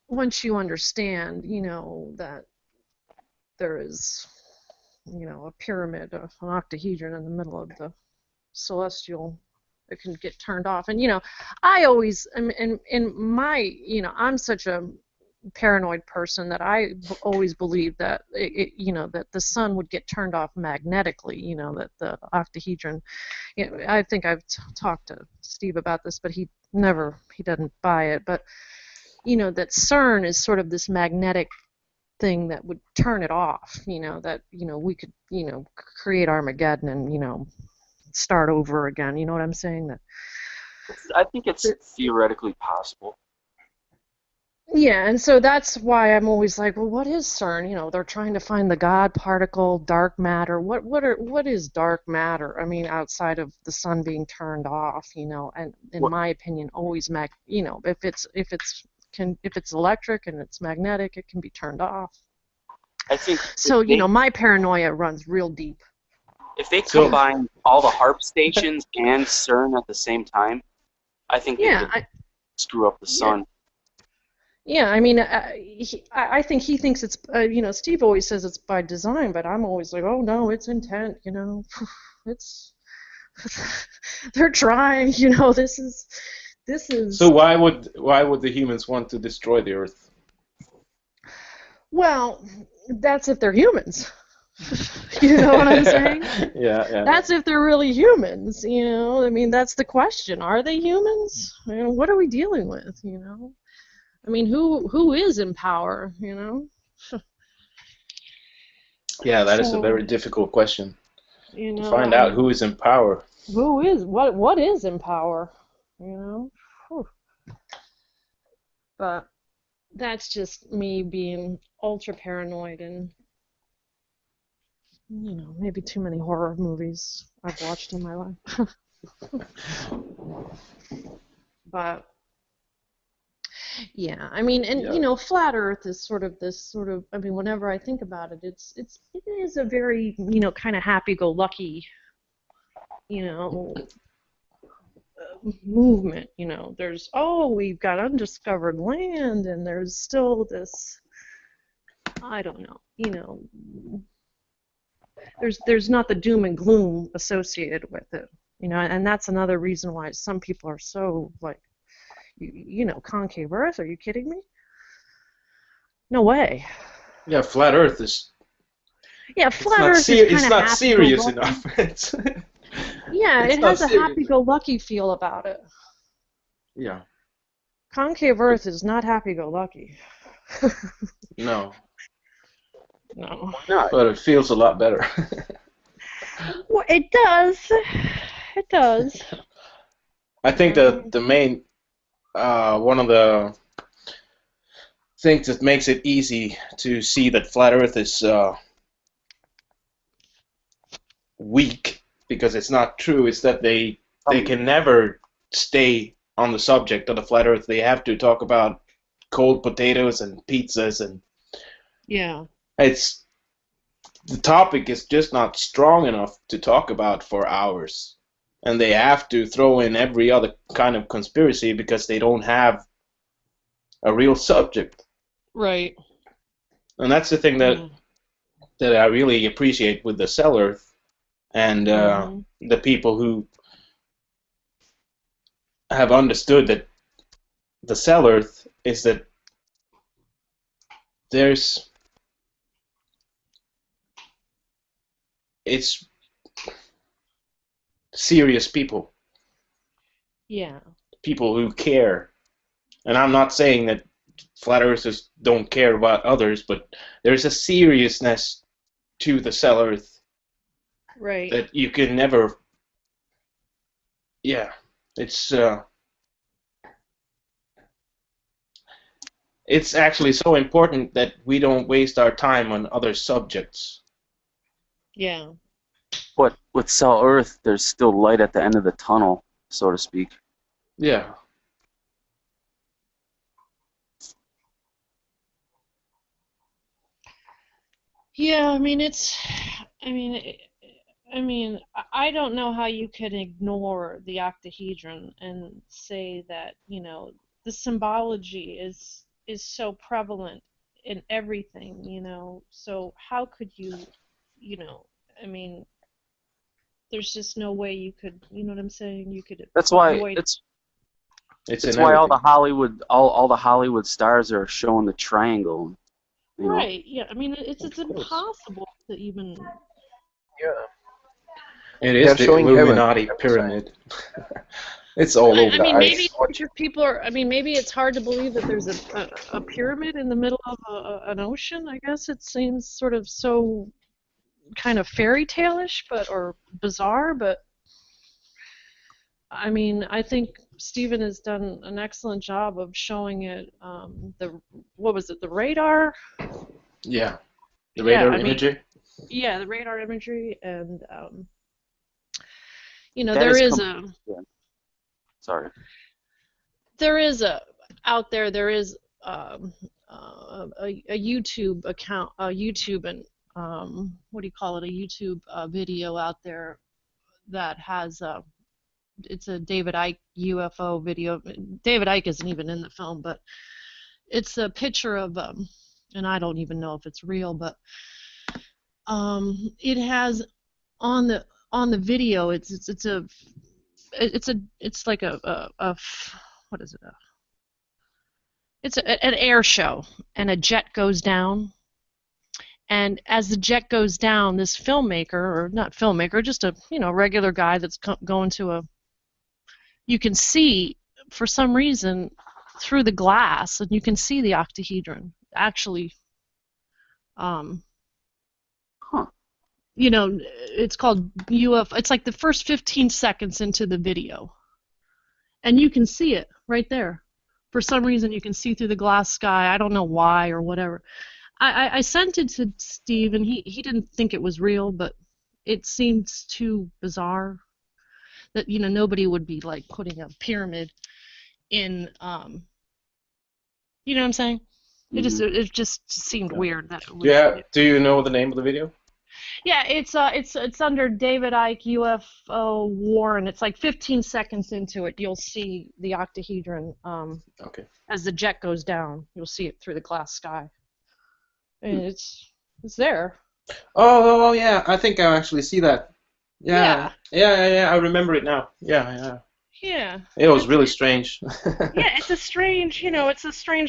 once you understand, that there is, a pyramid, an octahedron in the middle of the celestial, it can get turned off. And I always, in my, I'm such a paranoid person that I always believed that that the sun would get turned off magnetically, that the octahedron, I think I've talked to Steve about this, but he doesn't buy it, but that CERN is sort of this magnetic thing that would turn it off, that we could create Armageddon and start over again. You know what I'm saying? That I think it's theoretically possible. Yeah, and so that's why I'm always like, well, what is CERN? They're trying to find the God particle, dark matter. What is dark matter? I mean, outside of the sun being turned off, and in my opinion, always if it's electric and it's magnetic, it can be turned off. I think so. My paranoia runs real deep. If they combine all the HARP stations and CERN at the same time, I think they could screw up the sun. Yeah, I mean, I think he thinks it's, Steve always says it's by design, but I'm always like, oh no, it's intent, it's, they're trying, this is. So why would the humans want to destroy the Earth? Well, that's if they're humans. You know what I'm saying? Yeah. That's if they're really humans, I mean, that's the question. Are they humans? What are we dealing with, I mean, who is in power, Yeah, that is a very difficult question. To find out who is in power. What is in power, Whew. But that's just me being ultra paranoid and, maybe too many horror movies I've watched in my life. But yeah, I mean, and flat Earth is sort of this I mean, whenever I think about it, it is a very, kind of happy-go-lucky, movement. There's we've got undiscovered land, and there's still this, I don't know, there's not the doom and gloom associated with it, and that's another reason why some people are so like, concave Earth? Are you kidding me? No way. Yeah, flat Earth is. Yeah, flat Earth is kind of it's not serious enough. Yeah, it has a happy-go-lucky feel about it. Yeah. Concave Earth is not happy-go-lucky. No. No. But it feels a lot better. Well, it does. It does. I think that the main, one of the things that makes it easy to see that flat Earth is weak, because it's not true, is that they can never stay on the subject of the flat Earth. They have to talk about cold potatoes and pizzas, and the topic is just not strong enough to talk about for hours, and they have to throw in every other kind of conspiracy because they don't have a real subject. Right. And that's the thing that I really appreciate with the Cell Earth, and the people who have understood that the cell Earth is that it's serious people. Yeah. People who care. And I'm not saying that flat earthers don't care about others, but there's a seriousness to the cell Earth Right. that you can never. Yeah, it's actually so important that we don't waste our time on other subjects. Yeah. But with Cell Earth, there's still light at the end of the tunnel, so to speak. Yeah. Yeah, I mean I don't know how you could ignore the octahedron and say that, the symbology is so prevalent in everything, So how could you, I mean, there's just no way you could, you know what I'm saying? You could That's why avoid. It's why all the Hollywood stars are showing the triangle. Right. Yeah. I mean, it's impossible to even. Yeah. It is They're the showing Illuminati heaven. pyramid. It's all over. I mean, maybe Ice. because people are. I mean, maybe it's hard to believe that there's a pyramid in the middle of an ocean. I guess it seems sort of so kind of fairy tale-ish, or bizarre. But I mean, I think Stephen has done an excellent job of showing it. What was it? The radar. Yeah. The radar imagery. Yeah, the radar imagery, and That there is is Sorry. there is out there there is a YouTube account, YouTube and what do you call it? A YouTube video out there that has it's a David Icke UFO video. David Icke isn't even in the film, but it's a picture of and I don't even know if it's real, but it has on the video. It's like a what is it? It's an air show, and a jet goes down. And as the jet goes down, this filmmaker, or not filmmaker, just a regular guy that's going to a. You can see, for some reason, through the glass, and you can see the octahedron actually. It's called UFO. It's like the first 15 seconds into the video, and you can see it right there. For some reason, you can see through the glass sky. I don't know why or whatever. I sent it to Steve, and he didn't think it was real, but it seems too bizarre that nobody would be like putting a pyramid in. You know what I'm saying? It just seemed weird that it was. Yeah. Do you know the name of the video? Yeah, it's under David Icke UFO War, and it's like 15 seconds into it, you'll see the octahedron. Okay. As the jet goes down, you'll see it through the glass sky, and it's there. Oh yeah, I think I actually see that. Yeah. I remember it now. Yeah. Yeah. It was really strange. Yeah, it's a strange,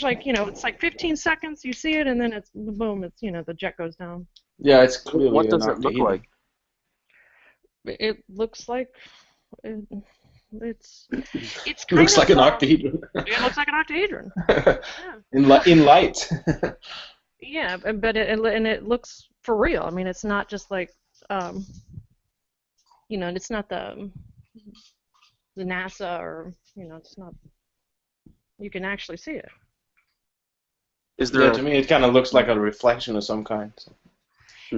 like, it's like 15 seconds, you see it, and then it's boom, it's the jet goes down. Yeah, it's clearly. What does it look like? It looks like it's kind looks of like an octahedron. It looks like an octahedron. Yeah. In light. Yeah, but it looks for real. I mean, it's not just like it's not the NASA or it's not. You can actually see it. Is there? Yeah, to me, it kind of looks like a reflection of some kind. So.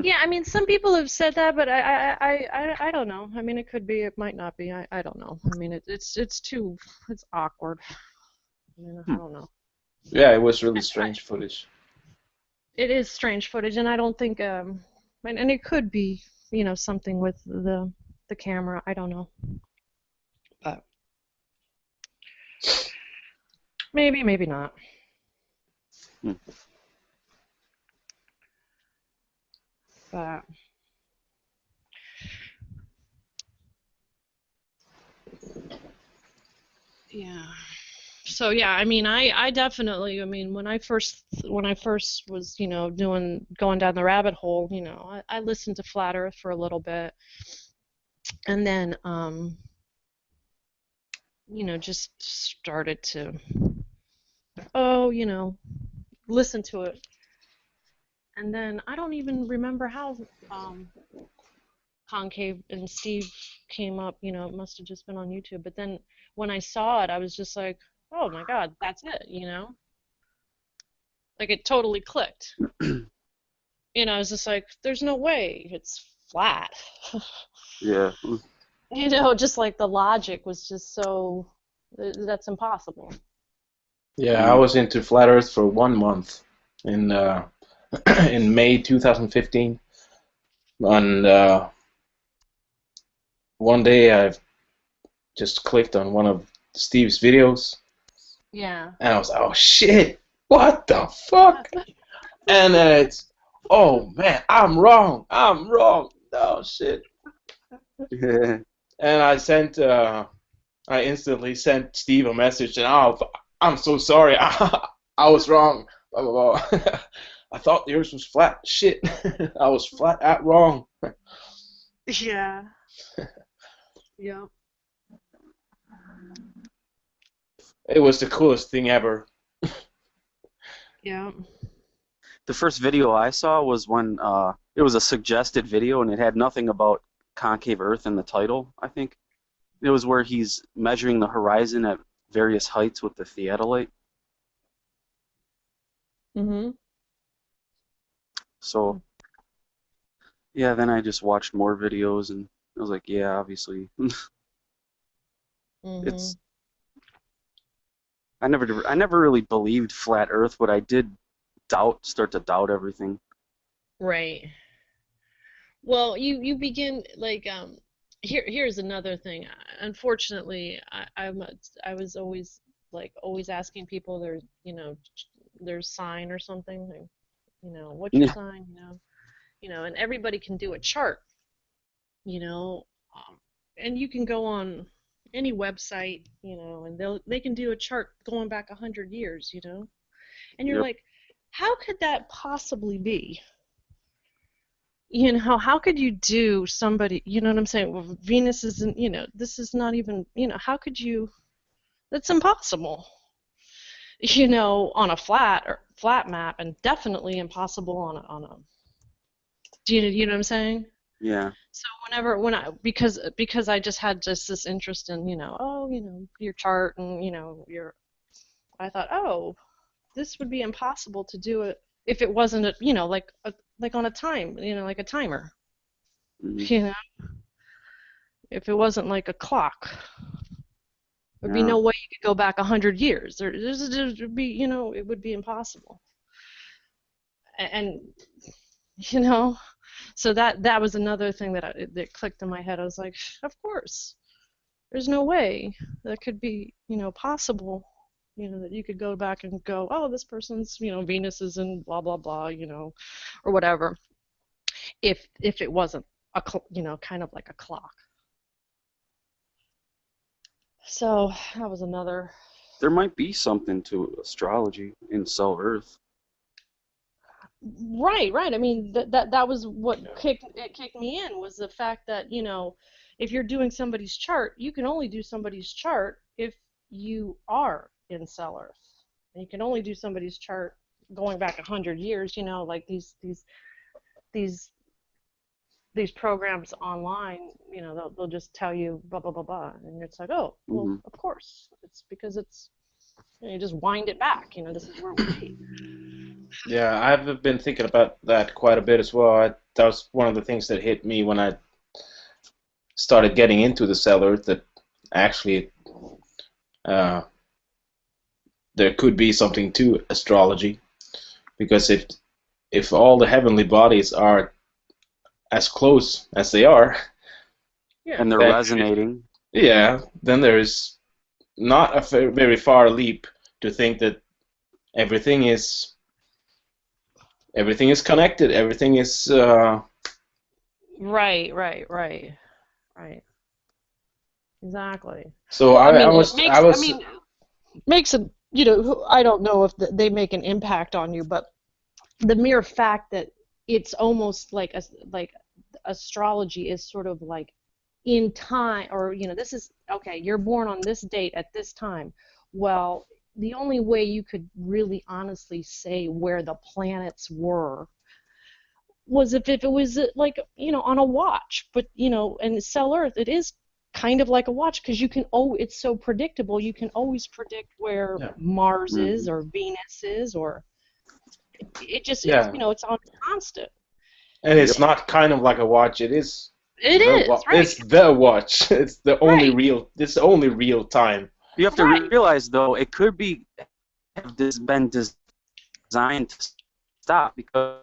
Yeah, I mean, some people have said that, but I don't know. I mean, it could be, it might not be. I don't know. I mean, it's awkward. I mean, I don't know. Yeah, it was really strange footage. It is strange footage, and I don't think and it could be something with the camera. I don't know, but maybe not. But Yeah. So yeah, I mean, I definitely, I mean, when I first was, going down the rabbit hole, I listened to Flat Earth for a little bit, and then just started to, listen to it, and then I don't even remember how Concave and Steve came up. It must have just been on YouTube. But then when I saw it, I was just like, oh my God, that's it. Like it totally clicked. I was just like, there's no way it's flat. Yeah. Just like the logic was just so, that's impossible. Yeah, I was into Flat Earth for 1 month in in May 2015, and one day I just clicked on one of Steve's videos, Yeah. and I was like, oh shit, what the fuck? And it's, oh man, I'm wrong, oh shit. Yeah. And I instantly sent Steve a message, and oh, I'm so sorry, I was wrong, blah blah blah. I thought yours was flat. Shit, I was flat out wrong. Yeah. Yep. It was the coolest thing ever. Yeah. The first video I saw was when it was a suggested video, and it had nothing about concave Earth in the title, I think. It was where he's measuring the horizon at various heights with the theodolite. Mm-hmm. So, yeah, then I just watched more videos, and I was like, yeah, obviously. It's I never really believed flat Earth, but I did start to doubt everything. Right. Well, you begin like here's another thing. Unfortunately, I was always always asking people their sign or something. Like, what's your Yeah. sign? And everybody can do a chart. You know, and you can go on any website, and they can do a chart going back 100 years. And you're Yep. like, how could that possibly be? How could you do somebody, you know what I'm saying? Well, Venus isn't, this is not even, how could you, that's impossible, on a flat map, and definitely impossible on a, do you know what I'm saying? Yeah. So because I just had this interest in, your chart and, I thought, oh, this would be impossible to do it if it wasn't like on a time, like a timer. Mm-hmm. If it wasn't like a clock, there'd be Yeah. no way you could go back 100 years. There would be, it would be impossible. And so that was another thing that clicked in my head. I was like, of course, there's no way that could be, possible. That you could go back and go, oh, this person's, Venus is in blah blah blah, or whatever. If it wasn't kind of like a clock. So that was another. There might be something to astrology in Cell Earth. Right. I mean, that was what kicked me in, was the fact that, if you're doing somebody's chart, you can only do somebody's chart if you are in Cell Earth. And you can only do somebody's chart going back 100 years, like these programs online, they'll just tell you blah blah blah blah, and it's like, oh, well, Mm-hmm. of course, it's because it's, you just wind it back, this is where it would be. Yeah, I've been thinking about that quite a bit as well. That was one of the things that hit me when I started getting into the Cell Earth, that actually there could be something to astrology, because if all the heavenly bodies are as close as they are, Yeah. And they're resonating. Yeah, then there is not a very far leap to think that everything is connected. Everything is. Right. Exactly. So Well, I mean, I was makes a, I don't know if they make an impact on you, but the mere fact that it's almost like astrology is sort of like in time, or this is okay, you're born on this date at this time. Well, the only way you could really honestly say where the planets were was if it was like on a watch, but and Cell Earth, it is kind of like a watch because it's so predictable, you can always predict where yeah Mars is or Venus is, or it just it's yeah, it's on constant. and it's Yep. not kind of like a watch. It is It is right. It's the watch. It's the only Right. real. It's the only real time. You have to Right. realize, though, it could have been designed to stop, because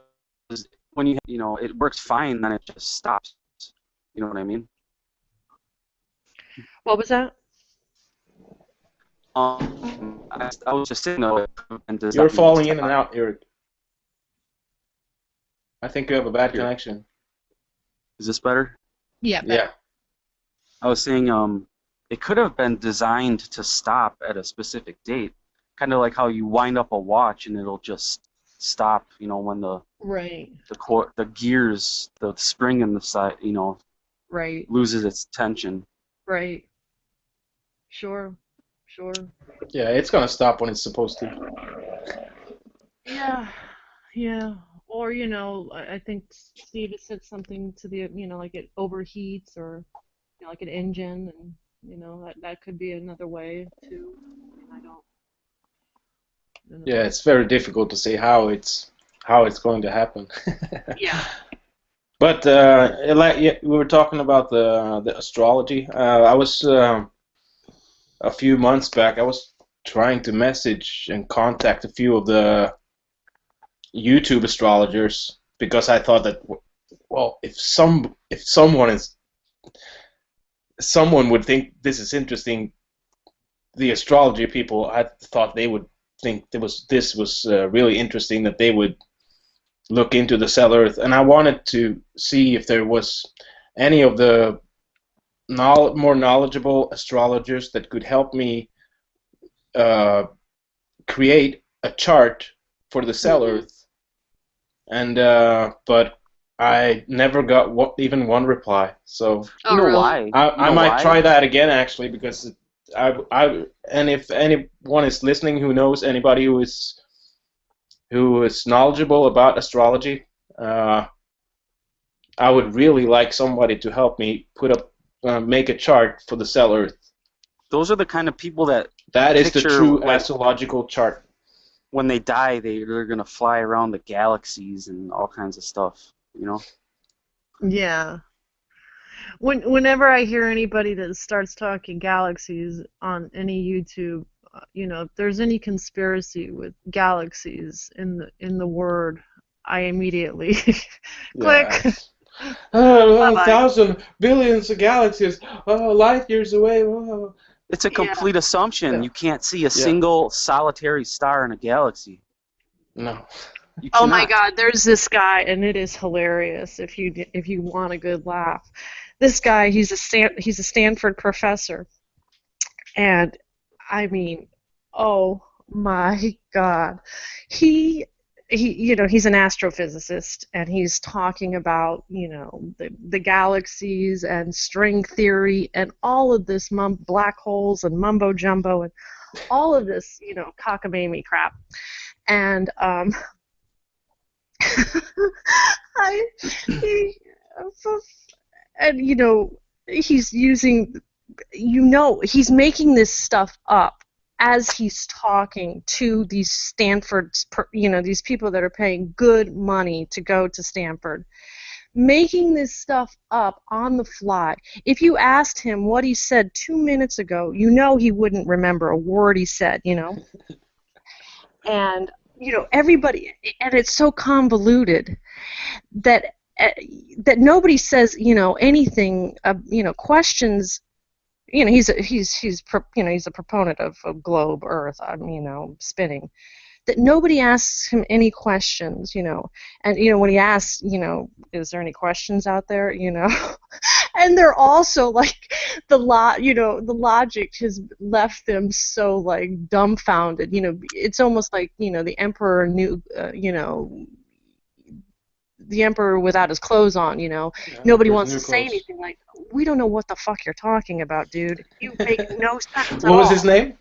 when it works fine, then it just stops. You know what I mean? What was that? I was just saying, though, it could have been You're designed to falling in and stop. out, Eric. I think you have a bad Here. connection. Is this better? Yeah. Yeah. I was saying, it could have been designed to stop at a specific date, kind of like how you wind up a watch and it'll just stop, when Right. the gears, the spring in the side, Right. loses its tension. Right. Sure. Yeah, it's gonna stop when it's supposed to. Yeah. Or I think Steve had said something to the like it overheats, or like an engine, and that could be another way too. I don't know. Yeah, it's very difficult to say how it's going to happen. Yeah. But we were talking about the astrology. I was a few months back. I was trying to message and contact a few of the YouTube astrologers because I thought that, well, if someone would think this is interesting, the astrology people, I thought they would think this was really interesting, that they would look into the Cell Earth, and I wanted to see if there was any of the more knowledgeable astrologers that could help me create a chart for the Cell Earth, and but I never got even one reply. So Oh, You know really? why? I might try that again, actually, because and if anyone is listening who knows anybody who is knowledgeable about astrology, I would really like somebody to help me make a chart for the Cell Earth. Those are the kind of people that is the picture, true like, astrological chart. when they die, they're gonna fly around the galaxies and all kinds of stuff. Yeah. Whenever I hear anybody that starts talking galaxies on any YouTube, if there's any conspiracy with galaxies in the word, I immediately click. Yes. Bye-bye. 1,000 billions of galaxies, light years away. Oh. It's a complete assumption. Yeah. You can't see a single solitary star in a galaxy. No. You Oh my cannot. God, there's this guy, and it is hilarious if you want a good laugh. This guy, he's a Stanford professor, and I mean, oh my God, he he's an astrophysicist, and he's talking about the galaxies and string theory and all of this black holes and mumbo jumbo and all of this cockamamie crap, and I he, and he's using he's making this stuff up as he's talking to these Stanford, these people that are paying good money to go to Stanford, making this stuff up on the fly. If you asked him what he said 2 minutes ago, he wouldn't remember a word he said, and everybody, and it's so convoluted that nobody says anything, questions. He's a proponent of globe Earth, spinning. That nobody asks him any questions, and when he asks, is there any questions out there, And they're also like the logic has left them so like dumbfounded. It's almost like the emperor knew. The emperor without his clothes on. Yeah, Nobody there's wants new to say clothes. anything. Like, we don't know what the fuck you're talking about, dude. You make no sense at What was all. his name?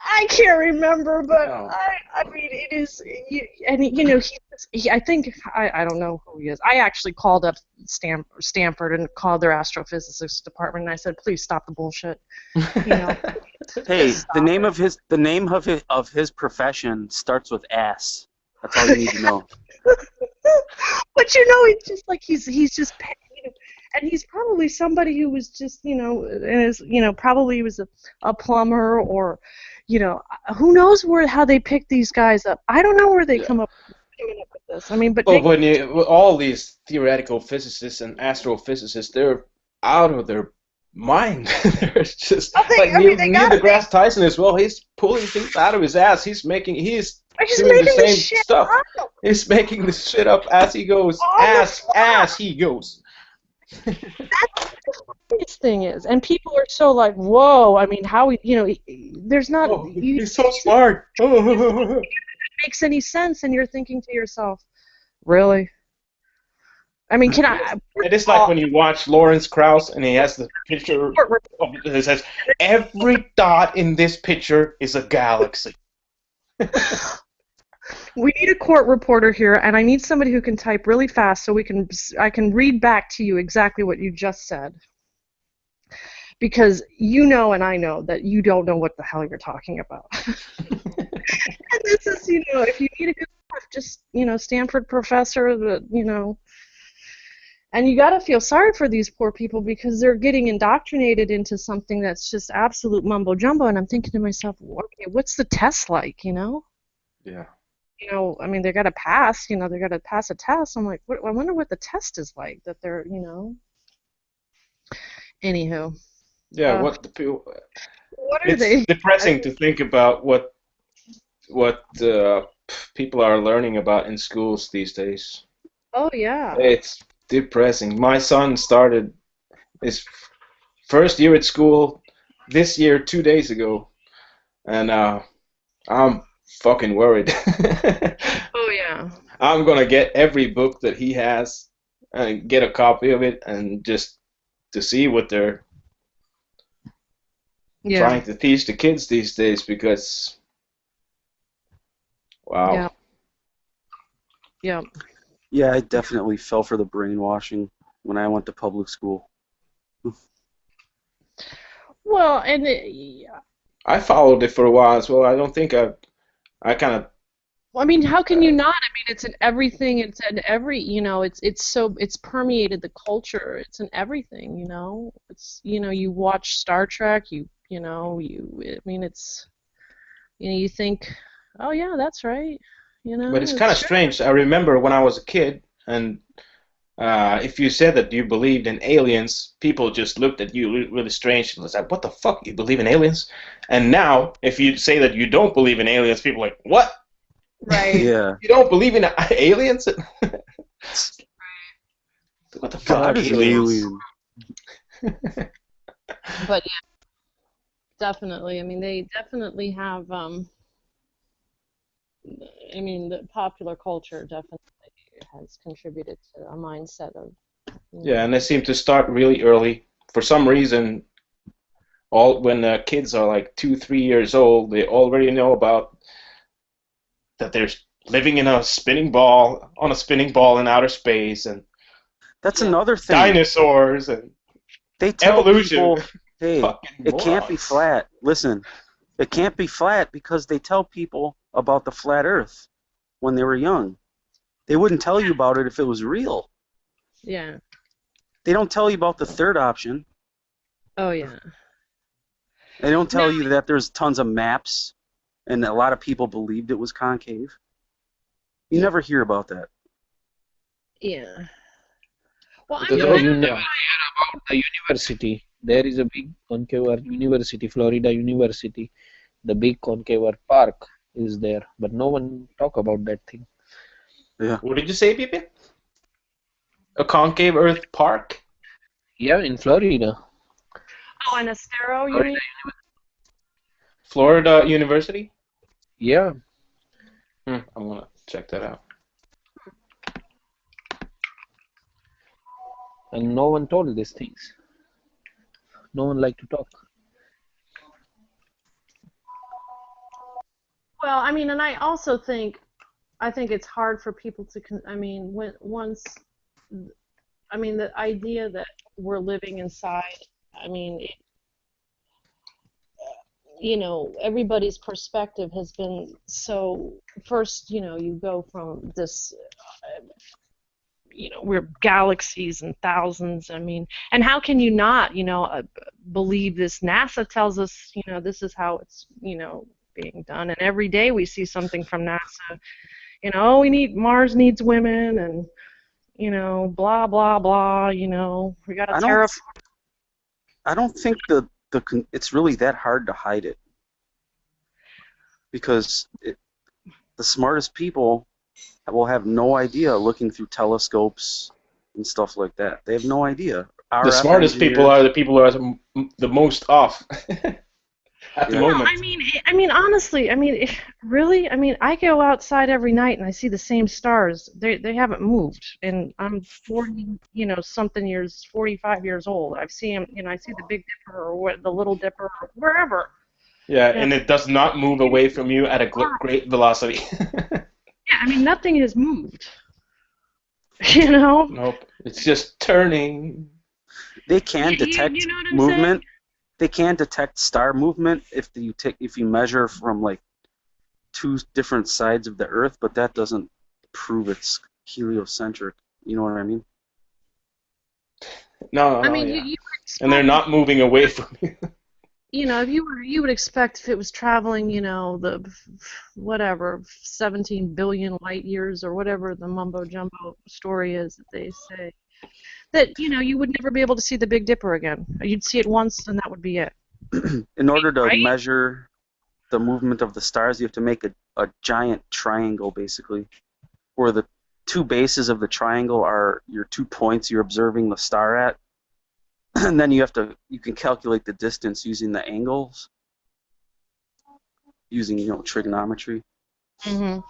I can't remember, but Oh. I mean, it is, and I think I don't know who he is. I actually called up Stanford and called their astrophysics department, and I said, please stop the bullshit. Hey, Stop the name it. of his profession starts with ass. That's all you need to know. But it's just like he's just and he's probably somebody who was just probably was a plumber or who knows how they pick these guys up. I don't know where they come up with this. I mean, but all these theoretical physicists and astrophysicists, they're out of their mind. They're just like Neil deGrasse Tyson as well. He's pulling things out of his ass. He's doing the same stuff. He's making the shit up as he goes. As he goes. That's what the funniest thing is, and people are so like, whoa. I mean, how there's not. Oh, he's so smart. It makes any sense, and you're thinking to yourself, really? I mean, It is like when you watch Lawrence Krauss and he has the picture it says every dot in this picture is a galaxy. We need a court reporter here, and I need somebody who can type really fast so I can read back to you exactly what you just said. Because and I know that you don't know what the hell you're talking about. And this is, if you need a good laugh, just, Stanford professor, and you got to feel sorry for these poor people because they're getting indoctrinated into something that's just absolute mumbo jumbo. And I'm thinking to myself, okay, what's the test like? Yeah. I mean, they got to pass. They got to pass a test. I'm like, I wonder what the test is like. That they're, Anywho. Yeah. What the people? What are they? It's depressing to think about what people are learning about in schools these days. Oh yeah. It's depressing. My son started his first year at school this year 2 days ago, and I'm fucking worried. Oh yeah. I'm gonna get every book that he has and get a copy of it and just to see what they're trying to teach the kids these days because wow. Yeah. Yeah. Yeah, I definitely fell for the brainwashing when I went to public school. Well, and I followed it for a while as well. I don't think I kind of. Well, I mean, how can you not? I mean, it's in everything. It's in every. It's permeated the culture. It's in everything. It's you watch Star Trek. I mean, it's. You think, oh yeah, that's right. But it's kind of strange. I remember when I was a kid, and if you said that you believed in aliens, people just looked at you really strange and was like, "What the fuck? You believe in aliens?" And now, if you say that you don't believe in aliens, people are like, "What? Right? Yeah. You don't believe in aliens?" What the fuck? God is an alien. But yeah, definitely. I mean, they definitely have. I mean, the popular culture definitely has contributed to a mindset of. Yeah, and they seem to start really early. For some reason, when kids are like 2, 3 years old, they already know about that they're living in a spinning ball in outer space, and that's another thing. Dinosaurs and they tell evolution. People, hey, it can't be flat. Listen, it can't be flat because they tell people about the flat Earth when they were young. They wouldn't tell you about it if it was real. Yeah. They don't tell you about the third option. Oh yeah. They don't tell you that there's tons of maps and a lot of people believed it was concave. You never hear about that. Yeah. Well, you never hear about the university. There is a big concave Earth university, Florida University. The big concave Earth park is there, but no one talk about that thing. Yeah. What did you say, Pippin? A concave Earth park? Yeah, in Florida. Oh, and Estero, you mean? Florida University? Yeah. I'm gonna check that out. And no one told these things. No one liked to talk. Well, I mean, and I also think, it's hard for people to, the idea that we're living inside, I mean, everybody's perspective has been so, first, you go from this, we're galaxies and thousands, I mean, and how can you not, believe this? NASA tells us, this is how it's, being done, and every day we see something from NASA, Mars needs women, and, blah, blah, blah, we got to terraform. I don't think it's really that hard to hide it, because the smartest people will have no idea looking through telescopes and stuff like that. They have no idea. The smartest people are the people who are the most off at the moment. I mean, honestly, really, I go outside every night and I see the same stars. They haven't moved, and I'm 40, something years, 45 years old. I've seen them, I see the Big Dipper or the Little Dipper or wherever. Yeah, and it does not move away from you at a great velocity. Yeah, nothing has moved. Nope, it's just turning. They can detect movement. They can detect star movement if you measure from like 2 different sides of the Earth, but that doesn't prove it's heliocentric. You know what I mean? No, yeah. And they're not moving away from you. If you would expect if it was traveling, the whatever 17 billion light years or whatever the mumbo jumbo story is that they say, that you would never be able to see the Big Dipper again. You'd see it once and that would be it. In order to measure the movement of the stars, you have to make a giant triangle, basically, where the 2 bases of the triangle are your 2 points you're observing the star at. And then you can calculate the distance using the angles, using trigonometry. Mm-hmm.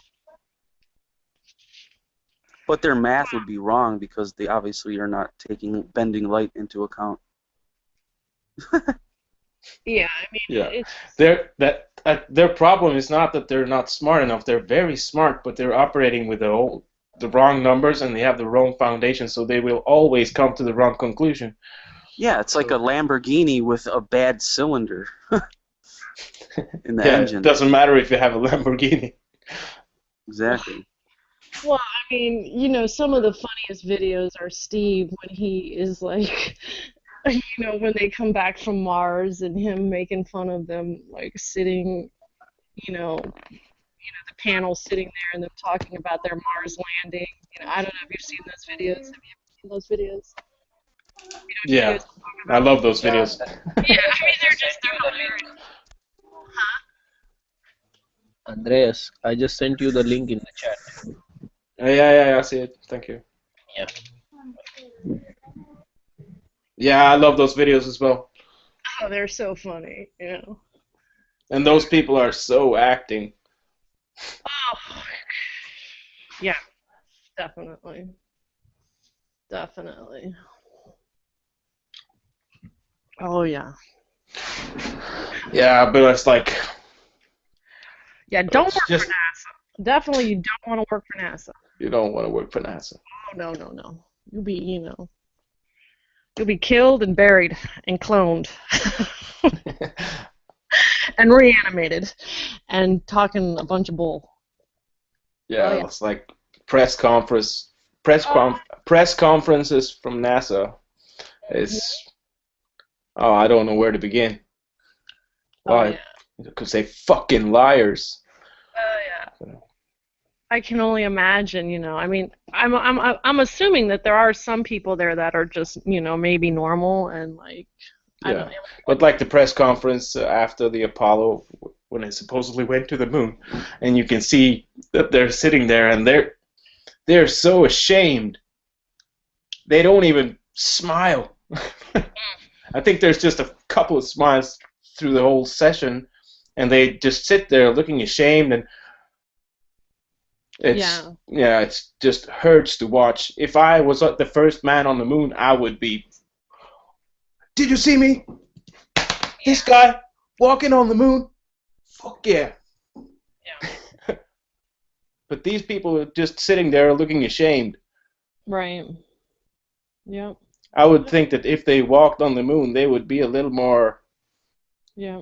But their math would be wrong because they obviously are not taking bending light into account. Yeah, their problem is not that they're not smart enough. They're very smart, but they're operating with the wrong numbers, and they have the wrong foundation, so they will always come to the wrong conclusion. Yeah, it's like a Lamborghini with a bad cylinder in the engine. It doesn't matter if you have a Lamborghini. Exactly. Well, some of the funniest videos are Steve when he is like, when they come back from Mars and him making fun of them, like sitting, the panel sitting there and them talking about their Mars landing. I don't know if you've seen those videos. Have you ever seen those videos? Yeah, I love those videos. Yeah, they're hilarious. Huh? Andreas, I just sent you the link in the chat. Yeah, I see it. Thank you. Yeah. Yeah, I love those videos as well. Oh, they're so funny, And those people are so acting. Oh, yeah, definitely. Definitely. Oh, yeah. Yeah, but it's like... Yeah, don't work for NASA. Definitely you don't want to work for NASA. You don't want to work for NASA. Oh, no. You'll be, you'll be killed and buried and cloned. And reanimated. And talking a bunch of bull. Yeah, it's like press conferences from NASA. I don't know where to begin. Why? Because they fucking liars. Yeah. I can only imagine, I'm assuming that there are some people there that are just, maybe normal and like, I don't know. But like the press conference after the Apollo, when it supposedly went to the moon, and you can see that they're sitting there and they're so ashamed. They don't even smile. I think there's just a couple of smiles through the whole session, and they just sit there looking ashamed, and it just hurts to watch. If I was the first man on the moon, I would be. Did you see me? This guy walking on the moon? Fuck yeah. Yeah. But these people are just sitting there looking ashamed. Right. Yep. I would think that if they walked on the moon, they would be a little more. Yeah.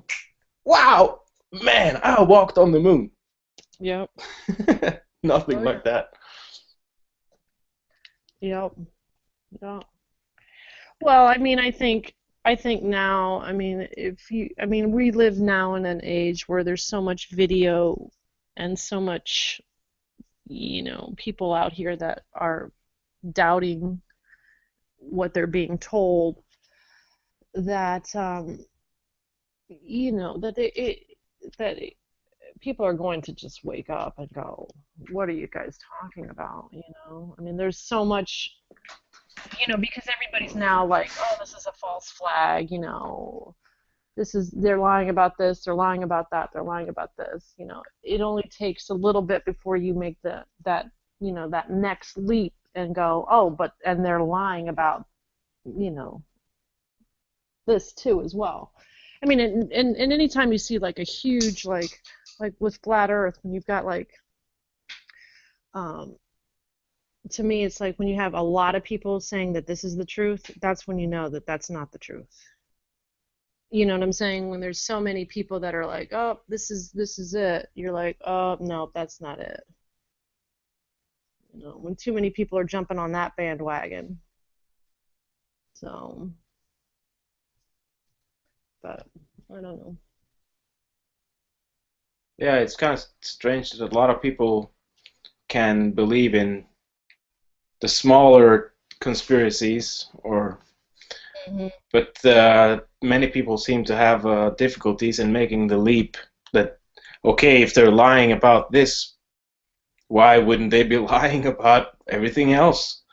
Wow, man, I walked on the moon. Yep. Nothing like that. Yep. Yeah. Well, I mean, I think now, I mean, we live now in an age where there's so much video and so much, people out here that are doubting what they're being told, that people are going to just wake up and go, what are you guys talking about? I mean, there's so much, because everybody's now like, oh, this is a false flag, they're lying about this, they're lying about that, they're lying about this. It only takes a little bit before you make that next leap and go, oh, and they're lying about, this too as well. I mean, and anytime you see like a huge, like with flat Earth, when you've got like, to me, it's like when you have a lot of people saying that this is the truth, that's when you know that that's not the truth. You know what I'm saying? When there's so many people that are like, oh, this is it, you're like, oh, no, that's not it. When too many people are jumping on that bandwagon. So, but I don't know. Yeah, it's kind of strange that a lot of people can believe in the smaller conspiracies, but many people seem to have difficulties in making the leap that, okay, if they're lying about this, why wouldn't they be lying about everything else?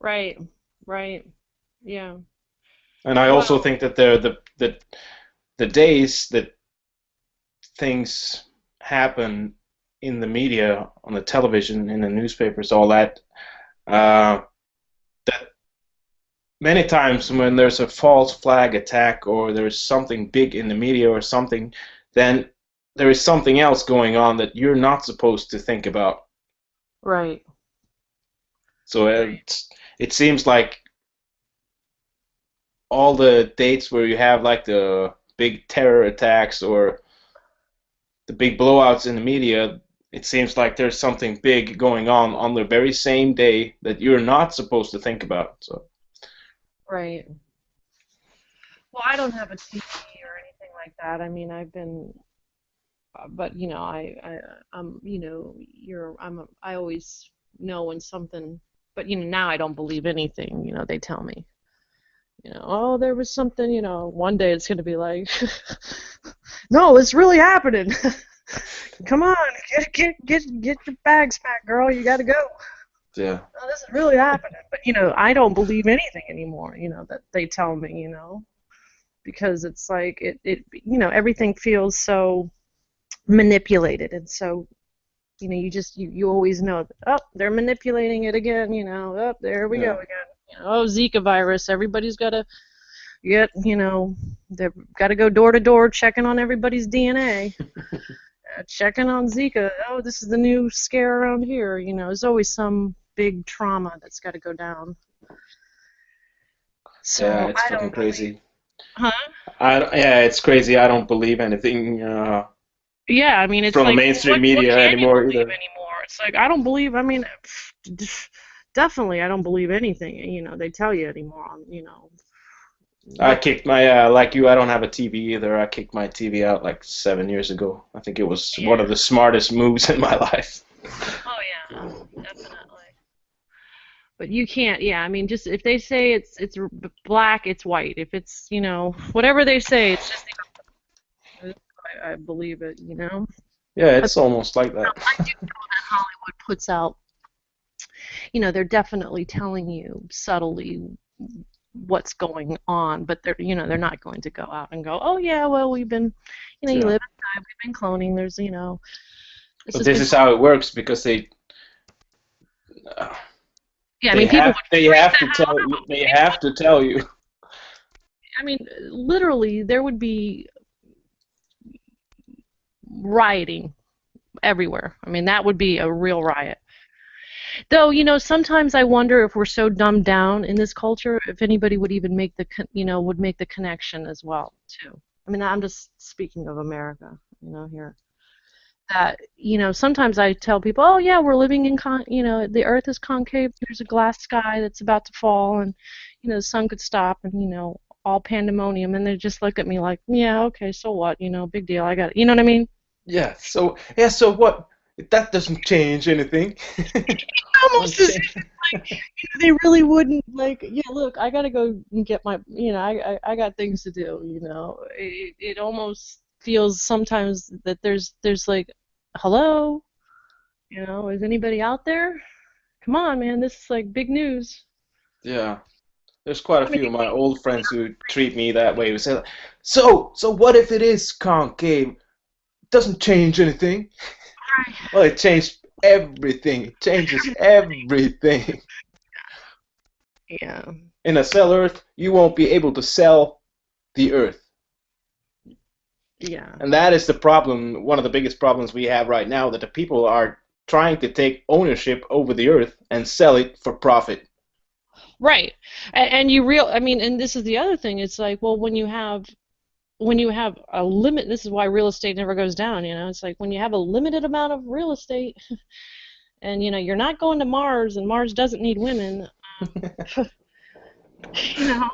Right, yeah. And I also think that the days that things happen in the media, on the television, in the newspapers, all that, that many times when there's a false flag attack or there's something big in the media or something, then there is something else going on that you're not supposed to think about. Right. So it seems like all the dates where you have like the big terror attacks or the big blowouts in the media, it seems like there's something big going on the very same day that you're not supposed to think about. So. Right. Well, I don't have a TV or anything like that. I mean, I've been, but I always know when something, but now I don't believe anything. They tell me. Oh, there was something. One day it's gonna be like, no, it's really happening. Come on, get your bags packed, girl. You gotta go. Yeah. Oh, this is really happening. But I don't believe anything anymore. That they tell me. Because it's like it everything feels so manipulated, and so you always know that, oh, they're manipulating it again. Oh, there we go again. Oh, Zika virus. Everybody's got to get. They've got to go door to door checking on everybody's DNA. Checking on Zika. Oh, this is the new scare around here. There's always some big trauma that's got to go down. So yeah, it's fucking crazy. Huh? It's crazy. I don't believe anything. Yeah, I mean, it's from like, the mainstream media what anymore either. either. It's like I don't believe. I mean, definitely, I don't believe anything. They tell you anymore. I kicked my like you. I don't have a TV either. I kicked my TV out like 7 years ago. I think it was one of the smartest moves in my life. Oh yeah, definitely. But you can't. Yeah, I mean, just if they say it's black, it's white. If it's whatever they say, it's just. I believe it. Yeah, it's almost like that. I do know that Hollywood puts out. They're definitely telling you subtly what's going on, but they're they're not going to go out and go, oh yeah, well we've been, you live inside, we've been cloning. There's This is how it works because they yeah, I mean people would they have to tell you. They have to tell you. I mean, literally, there would be rioting everywhere. I mean, that would be a real riot. Though, sometimes I wonder if we're so dumbed down in this culture, if anybody would even make the, would make the connection as well, too. I mean, I'm just speaking of America, here. That, sometimes I tell people, oh, yeah, we're living in, the Earth is concave, there's a glass sky that's about to fall, and, the sun could stop, and, all pandemonium, and they just look at me like, yeah, okay, so what, big deal, I got it. You know what I mean? Yeah, so what? That doesn't change anything. Almost as if like, they really wouldn't, like, yeah, look, I gotta go and get my, I got things to do, It almost feels sometimes that there's like, hello, is anybody out there? Come on, man, this is like big news. Yeah. There's quite a few of my old friends who treat me that way. Who say, so what if it is concave? It doesn't change anything. Well, it changed everything. It changes everything. Yeah. In a cell Earth, you won't be able to sell the Earth. Yeah. And that is the problem, one of the biggest problems we have right now, that the people are trying to take ownership over the Earth and sell it for profit. Right. And I mean, and this is the other thing, it's like, well, when you have a limit, this is why real estate never goes down, it's like when you have a limited amount of real estate and you're not going to Mars and Mars doesn't need women, yeah.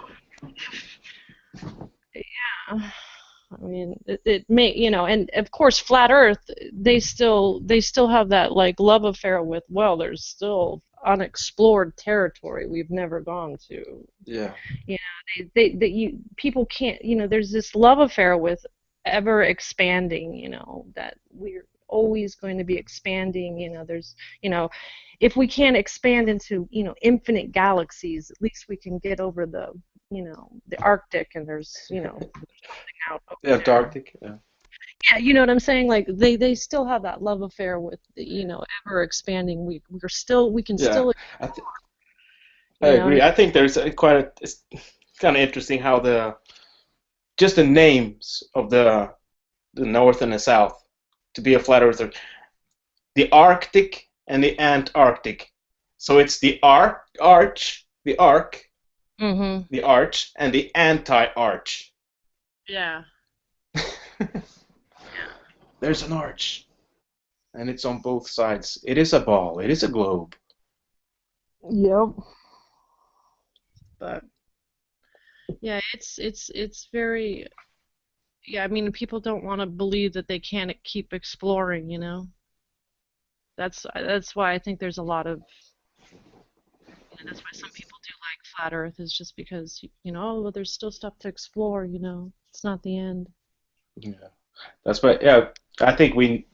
I mean, it may, and of course, flat Earth, they still have that like love affair with, well, there's still unexplored territory we've never gone to. Yeah. People can't, there's this love affair with ever expanding, that we're always going to be expanding, there's, if we can't expand into, infinite galaxies, at least we can get over the, the Arctic, and there's, something out over the Antarctic, yeah. Yeah, you know what I'm saying? Like they still have that love affair with, ever expanding. We can still. I agree. I think there's it's kind of interesting how just the names of the North and the South to be a flat earther, the Arctic and the Antarctic. So it's the arch, the arc, the arch, and the anti-arch. Yeah. There's an arch, and it's on both sides. It is a ball. It is a globe. Yep. But yeah, it's very, yeah. I mean, people don't want to believe that they can't keep exploring. That's why I think there's a lot of. That's why some people do like flat Earth, is just because oh, well, there's still stuff to explore. It's not the end. Yeah, that's why. Yeah, I think we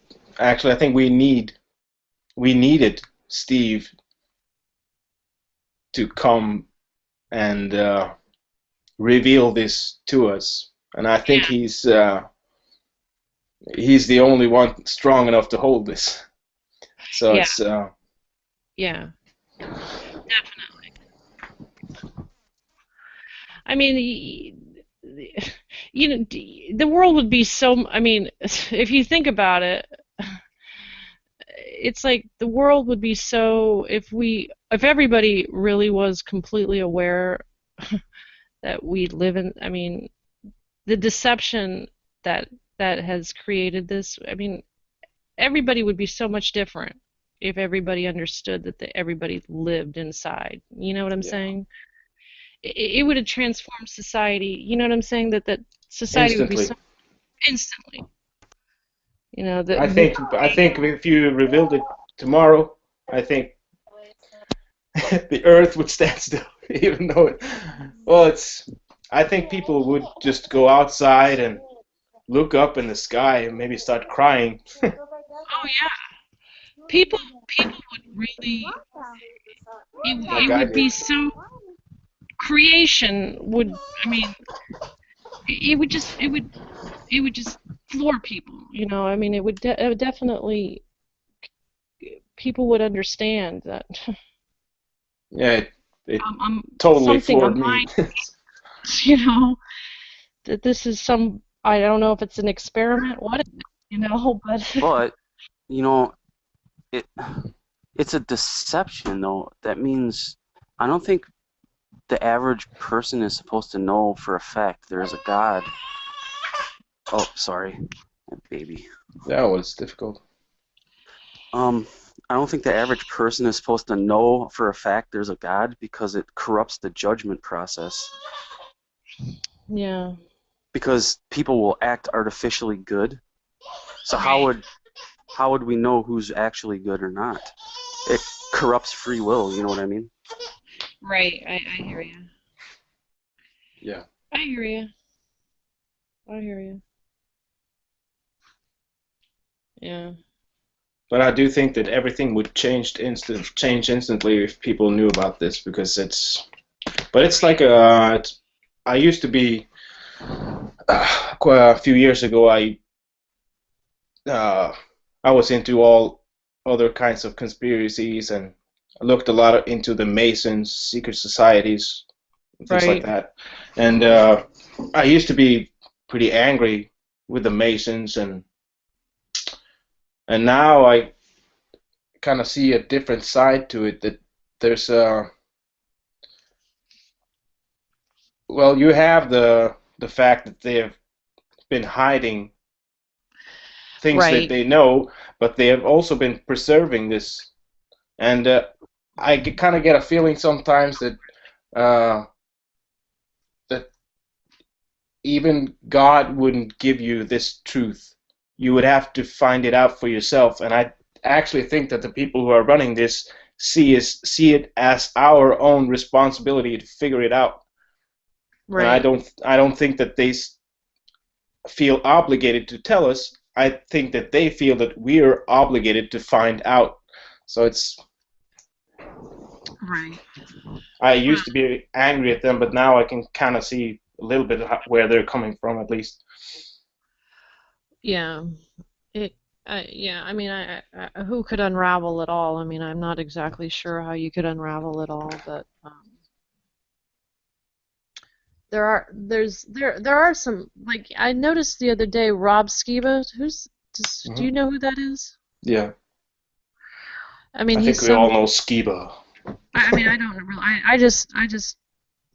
needed Steve to come and reveal this to us, and I think he's the only one strong enough to hold this. So yeah. it's yeah, definitely. I mean, the world would be so. I mean, if you think about it, it's like the world would be so, if everybody really was completely aware that we live in. I mean, the deception that has created this. I mean, everybody would be so much different if everybody understood that everybody lived inside. You know what I'm saying? It would have transformed society. You know what I'm saying? That society would be so instantly. I think if you revealed it tomorrow, I think the Earth would stand still, even though I think people would just go outside and look up in the sky and maybe start crying. Oh yeah, people would really. It would be so creation would, I mean, it would just floor people, you know. I mean, it would definitely, people would understand that. Yeah, it I'm totally something floored of me. mine, you know, that this is some, I don't know if it's an experiment, what is it, you know, but But, you know, it's a deception, though. That means I don't think the average person is supposed to know for a fact there is a God. Oh, sorry, baby. That was difficult. I don't think the average person is supposed to know for a fact there's a God because it corrupts the judgment process. yeah. Because people will act artificially good. So Right. how would we know who's actually good or not? It corrupts free will, you know what I mean? Right, I hear you. Yeah. I hear you. I hear you. Yeah. But I do think that everything would change instantly if people knew about this, because but it's like I used to be quite a few years ago. Uh, I was into all other kinds of conspiracies, and I looked a lot into the Masons, secret societies, and things like Right. that. And I used to be pretty angry with the Masons, and now I kind of see a different side to it. That there's well, you have the fact that they have been hiding things that Right. they know, but they have also been preserving this. And I kind of get a feeling sometimes that uh, that even God wouldn't give you this truth. You would have to find it out for yourself. And I actually think that the people who are running this see it as our own responsibility to figure it out. And Right. I don't think that they feel obligated to tell us. I think that they feel that we're obligated to find out. So it's Right. I used to be angry at them, but now I can kind of see a little bit of where they're coming from, at least. Yeah. It. Yeah. I mean, who could unravel it all? I mean, I'm not exactly sure how you could unravel it all, but there are some, like, I noticed the other day Rob Skiba. Do you know who that is? Yeah, I mean, I he's think we all some. know Skiba. I mean, I don't really. I just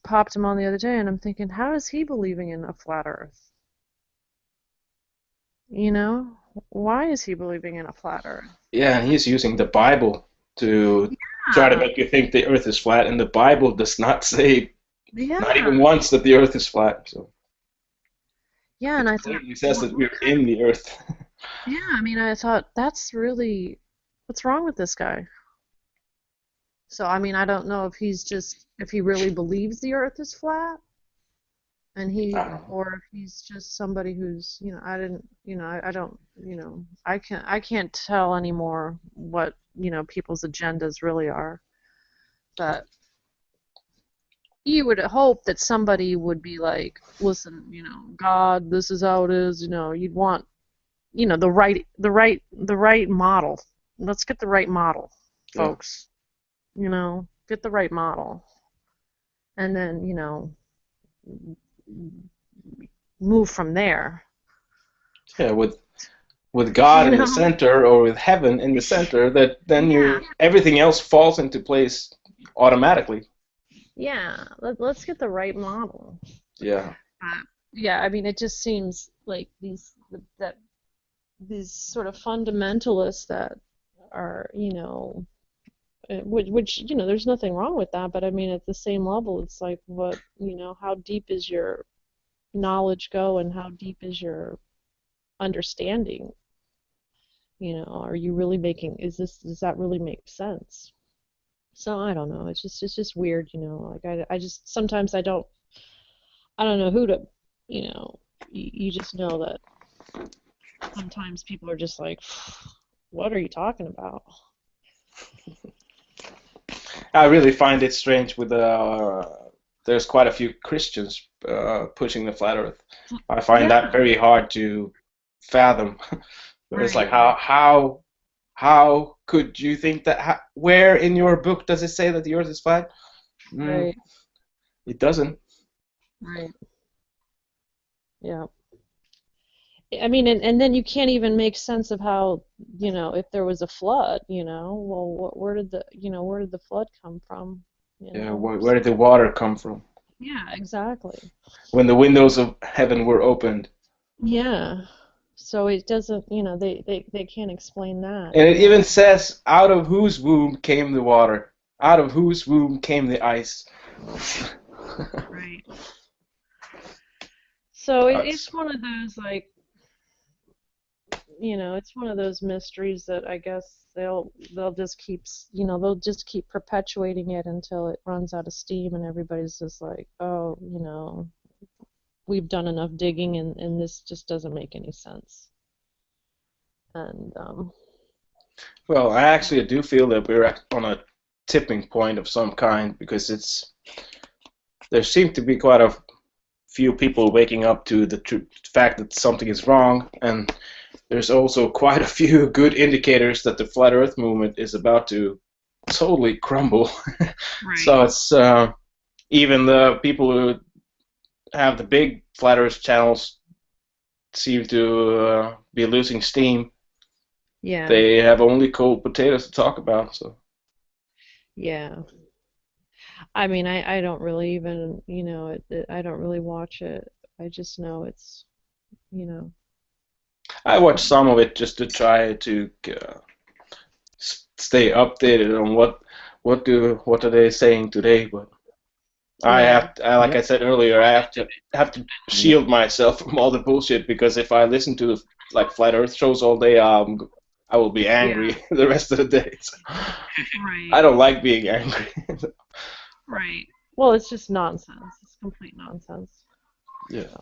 popped him on the other day, and I'm thinking, how is he believing in a flat Earth? You know, why is he believing in a flat Earth? Yeah, and he's using the Bible to try to Yeah, make you think the Earth is flat, and the Bible does not say, not yeah, even once, that the Earth is flat. So yeah. And it I thought, clearly says that we're in the Earth. yeah. I mean, I thought that's really what's wrong with this guy. So I mean, I don't know if he really believes the Earth is flat, and I don't know. or if he's just somebody who's, I didn't, I don't, I can't tell anymore what, people's agendas really are. But you would hope that somebody would be like, listen, God, this is how it is. You'd want, the right model. Let's get the right model, Yeah. folks. Get the right model, and then, move from there. Yeah, with God You in the know? center, or with heaven in the center, that then Yeah, everything else falls into place automatically. yeah. Let's get the right model. Yeah. Yeah, I mean, it just seems like these sort of fundamentalists that are, which, there's nothing wrong with that, but I mean, at the same level, it's like, how deep is your knowledge go, and how deep is your understanding? Are you really does that really make sense? So I don't know. It's just weird, Like I just sometimes I don't know who to, you just know that sometimes people are just like, what are you talking about? I really find it strange with there's quite a few Christians pushing the flat Earth. I find that very hard to fathom. It's like how could you think that? Where in your book does it say that the Earth is flat? Right. It doesn't. Right. Yeah. I mean, and then you can't even make sense of how, if there was a flood, well, where did the flood come from? Yeah, where did the water come from? Yeah, exactly. When the windows of heaven were opened. Yeah. So it doesn't, they can't explain that. And it even says, out of whose womb came the water? Out of whose womb came the ice? Right. So it's one of those, like, it's one of those mysteries that I guess they'll just keep perpetuating it until it runs out of steam and everybody's just like, oh, we've done enough digging and this just doesn't make any sense. And well, I actually do feel that we're on a tipping point of some kind, because there seem to be quite a few people waking up to the fact that something is wrong, and there's also quite a few good indicators that the flat Earth movement is about to totally crumble. Right. So it's even the people who have the big flat Earth channels seem to be losing steam. Yeah. They have only cold potatoes to talk about. So. Yeah. I mean, I don't really even, I don't really watch it. I just know it's, I watch some of it just to try to stay updated on what are they saying today. But like I said earlier, I have to shield myself from all the bullshit, because if I listen to like flat Earth shows all day, I will be angry the rest of the day. So. Right. I don't like being angry. Right. Well, it's just nonsense. It's complete nonsense. Yeah.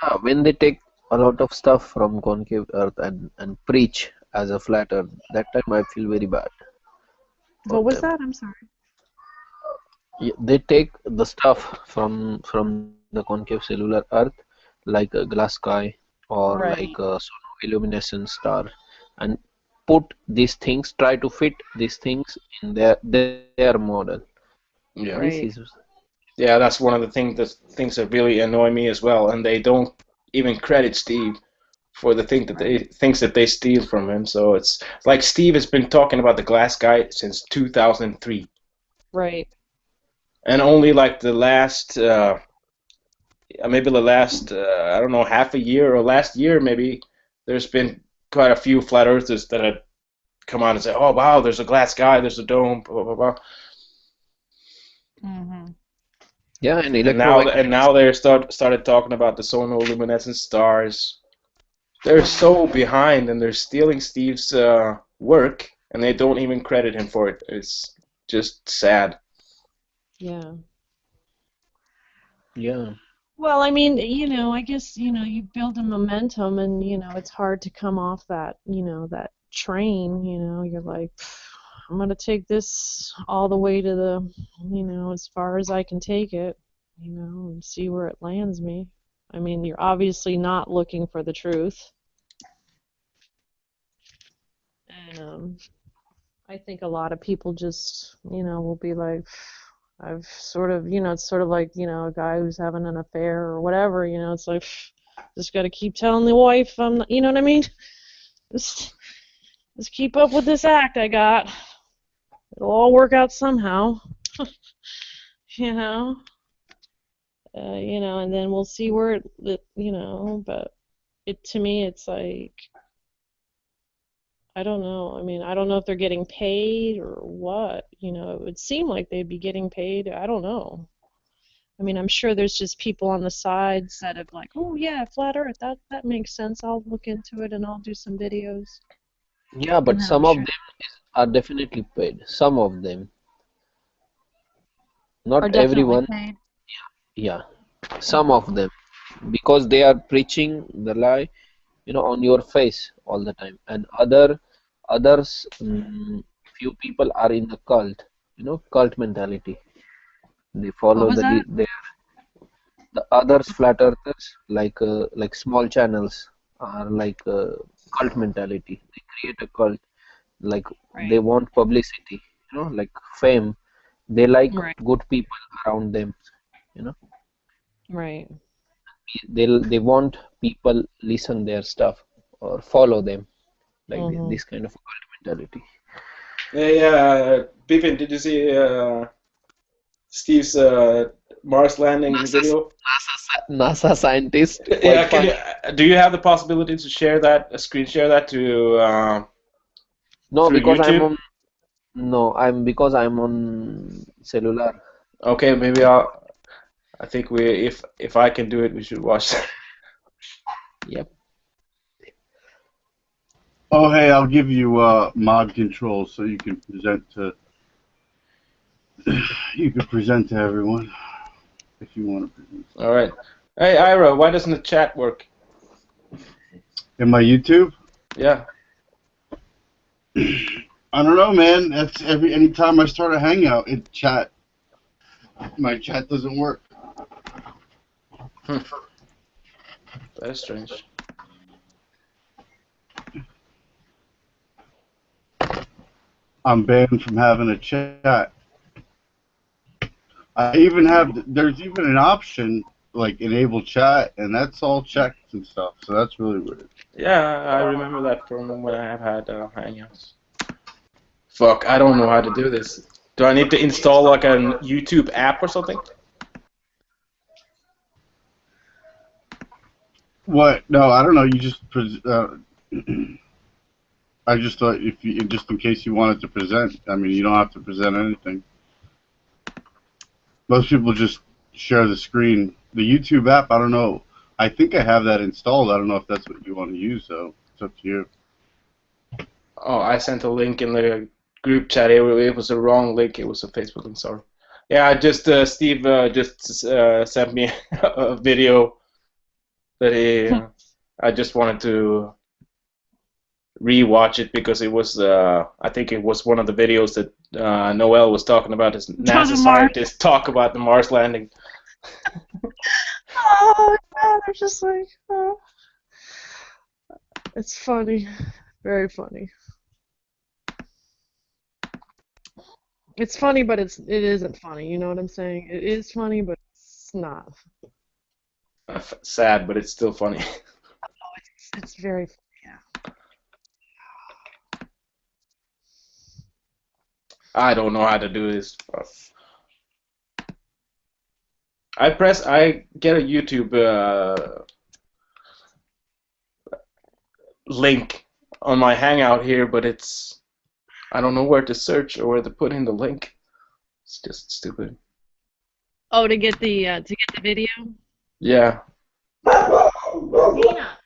Yeah, when they take a lot of stuff from concave Earth and preach as a flat Earth, that time I feel very bad. What was that? I'm sorry. Yeah, they take the stuff from the concave cellular Earth, like a glass sky or like a luminescent star, and put these things, try to fit these things in their model. Yeah. Right. Yeah, that's one of the things that really annoy me as well, and they don't even credit Steve for the things that they steal from him. So it's like Steve has been talking about the glass guy since 2003. Right. And only like the last maybe the last I don't know, half a year or last year maybe, there's been quite a few flat earthers that have come out and say, oh wow, there's a glass guy, there's a dome, blah blah blah. Mm-hmm. Yeah, and now they started talking about the sonoluminescent stars. They're so behind, and they're stealing Steve's work, and they don't even credit him for it. It's just sad. Yeah. Yeah. Well, I mean, I guess, you build a momentum and, it's hard to come off that, that train, you're like, I'm going to take this all the way to the, as far as I can take it, and see where it lands me. I mean, you're obviously not looking for the truth. And I think a lot of people just, will be like, I've sort of, it's sort of like, a guy who's having an affair or whatever, it's like, just got to keep telling the wife, I'm not, you know what I mean? Just keep up with this act I got. It'll all work out somehow. you know? And then we'll see where it, but to me, it's like, I don't know. I mean, I don't know if they're getting paid or what. It would seem like they'd be getting paid. I don't know. I mean, I'm sure there's just people on the sides that have like, oh yeah, flat Earth. That makes sense. I'll look into it and I'll do some videos. Yeah, but some of them are definitely paid. Some of them. Not everyone. Paid. Yeah, some of them, because they are preaching the lie, on your face all the time, and others, few people are in the cult, cult mentality. They What follow was that? the others flat earthers like small channels are like cult mentality. They create a cult, like they Right. want publicity, like fame. They like Right. good people around them, you know. Right. They want people listen their stuff or follow them, like Mm-hmm. this kind of cult mentality. Hey, Pippin, did you see Steve's Mars landing video? NASA scientist, quite Yeah, can funny. you do you have the possibility to share that, screen share that to No, through because I'm YouTube? on. No, I'm on cellular. Okay, maybe I'll. I think we, if I can do it, we should watch that. Yep. Oh, hey, I'll give you mod control so you can present to everyone if you want to present. All right. Hey, Ira, why doesn't the chat work? In my YouTube? Yeah. I don't know, man. That's anytime I start a hangout, my chat doesn't work. That is strange. I'm banned from having a chat. There's even an option like enable chat, and that's all checked and stuff. So that's really weird. Yeah, I remember that from when I have had Hangouts. Fuck, I don't know how to do this. Do I need to install like a YouTube app or something? What? No, I don't know. You just I just thought just in case you wanted to present. I mean, you don't have to present anything. Most people just share the screen. The YouTube app, I don't know. I think I have that installed. I don't know if that's what you want to use, though. It's up to you. Oh, I sent a link in the group chat. It was a wrong link. It was a Facebook link. Sorry. Yeah, Steve just sent me a video that he. I just wanted to rewatch it because it was. I think it was one of the videos that Noel was talking about. His NASA scientists talk about the Mars landing. Oh, yeah, they're just like, oh. It's funny. Very funny. It's funny, but it isn't funny. You know what I'm saying? It is funny, but it's not. Sad, but it's still funny. It's very funny. Yeah. I don't know how to do this. I get a YouTube link on my Hangout here, but I don't know where to search or where to put in the link. It's just stupid. Oh, to get the video? Yeah. Dina.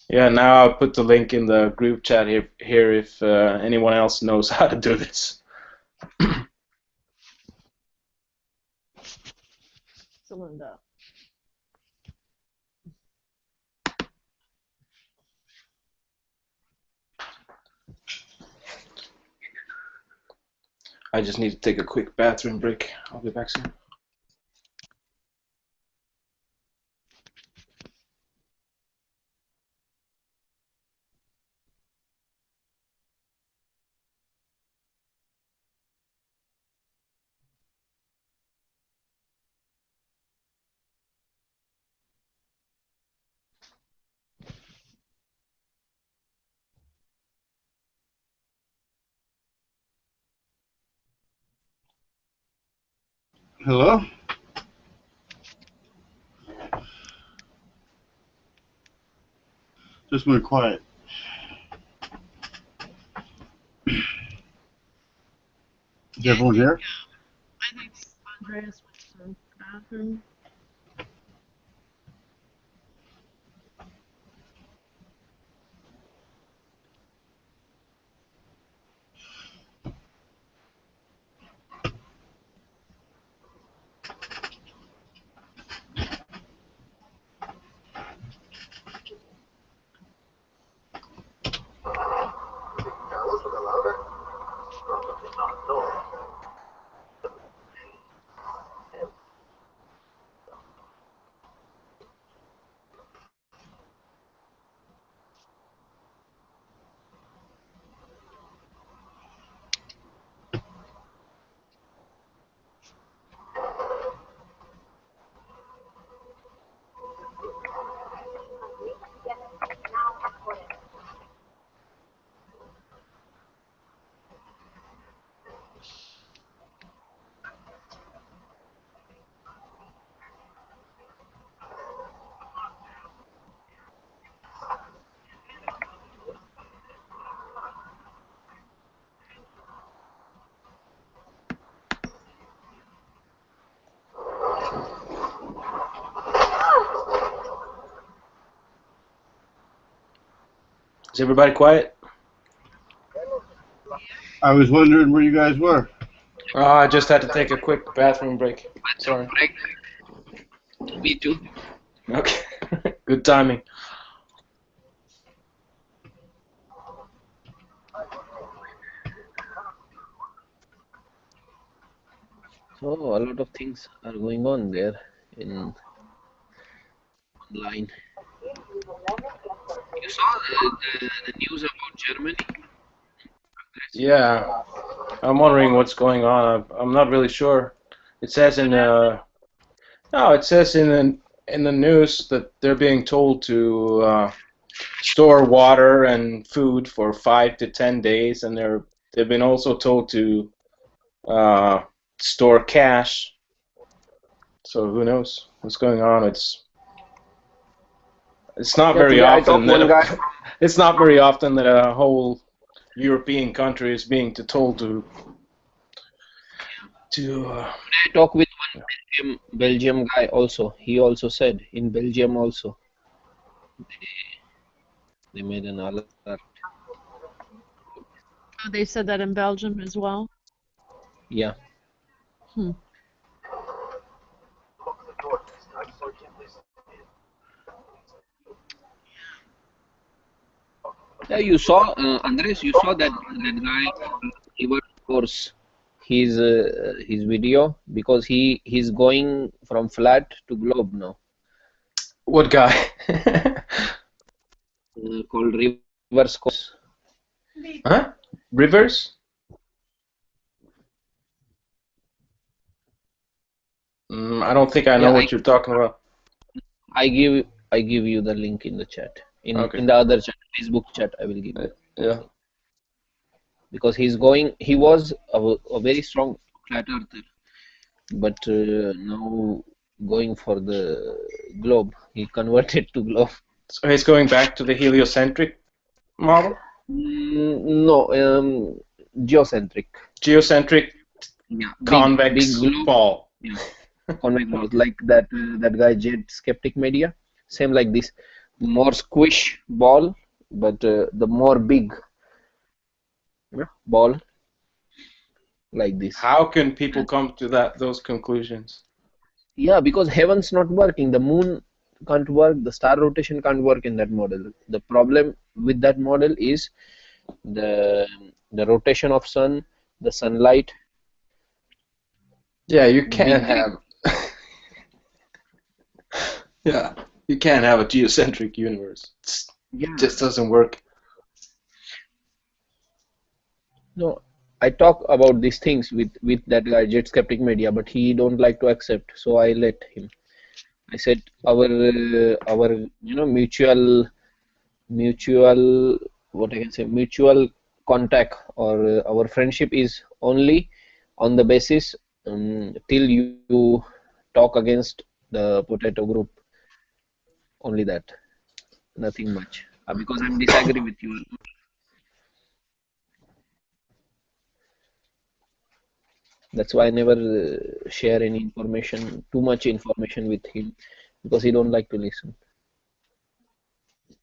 Yeah, now I'll put the link in the group chat here if anyone else knows how to do this. Celinda. I just need to take a quick bathroom break. I'll be back soon. Hello? Just went quiet. Is everyone here? I think Andreas went to the bathroom. Is everybody quiet? I was wondering where you guys were. I just had to take a quick bathroom break. Sorry. Me too. Okay. Good timing. So a lot of things are going on there in online. You saw the news about Germany? Yeah. I'm wondering what's going on. I'm not really sure. It says in it says in the news that they're being told to store water and food for 5 to 10 days, and they've been also told to store cash. So who knows what's going on? It's not very Today I often talked one guy. it's not very often that a whole European country is being told to. I talked with one Belgium guy also. He also said in Belgium also they made an alert. Oh, they said that in Belgium as well. Yeah. Yeah, you saw Andres. You saw that guy River course his video because he's going from flat to globe now. What guy? Called Rivers course. Huh? Rivers? I don't think I know Yeah, what you're talking about. I give you the link in the chat. Okay. In the other chat, Facebook chat, I will give you. Yeah. Because he was a very strong flat earther, but now going for the globe, he converted to globe. So he's going back to the heliocentric model? No, geocentric. Geocentric, Yeah, convex big globe. ball. Yeah, convex ball, like that guy Jet Skeptic Media. Same like this, more squish ball, but the more big ball like this. How can people come to those conclusions? Yeah, because heaven's not working. The moon can't work. The star rotation can't work in that model. The problem with that model is the rotation of sun, the sunlight. Yeah, you can't have. Yeah, you can't have a geocentric universe. It just doesn't work. No, I talk about these things with that guy Jet Skeptic Media, but he don't like to accept. So I let him. I said our mutual what I can say mutual contact or our friendship is only on the basis till you talk against the potato group. Only that, nothing much. Because I'm disagree with you. That's why I never share any information, too much information with him, because he don't like to listen.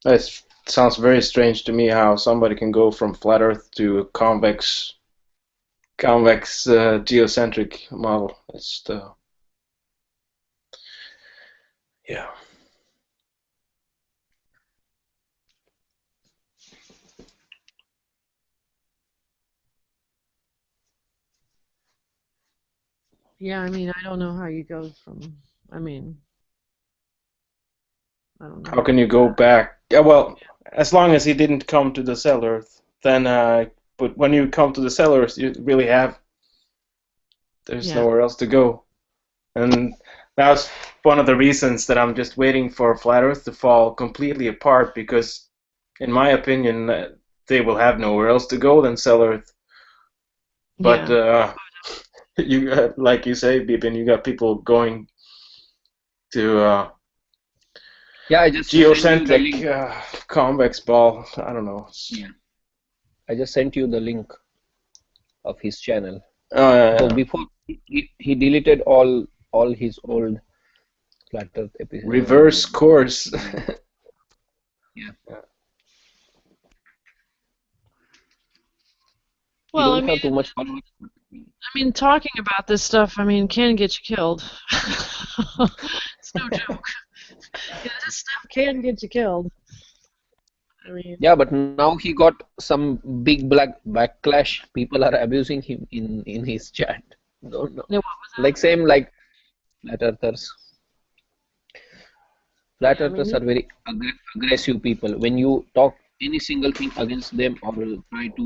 It sounds very strange to me how somebody can go from flat Earth to convex geocentric model. It's the yeah. Yeah, I mean, I don't know how you go from. I mean, I don't know. How can you go back? Yeah, well, as long as he didn't come to the cell Earth, then. But when you come to the cell Earth, you really have. There's Yeah. nowhere else to go, and that's one of the reasons that I'm just waiting for flat Earth to fall completely apart because, in my opinion, they will have nowhere else to go than cell Earth. But Yeah. you, like you say, Bipin, you got people going to Yeah, I just sent you the geocentric link. convex ball. I don't know. Yeah, I just sent you the link of his channel, Oh because yeah. before he deleted all his old Flat Earth Reverse course. yeah. He Well, I don't mean, have too much followers. talking about this stuff, I mean, can get you killed. It's no joke. Yeah, this stuff can get you killed. I mean, Yeah, but now he got some big black backlash. People are abusing him in his chat. Don't know. what was that? Like same like flat earthers. Flat Yeah, I earthers mean, are very aggressive people. When you talk any single thing against them or try to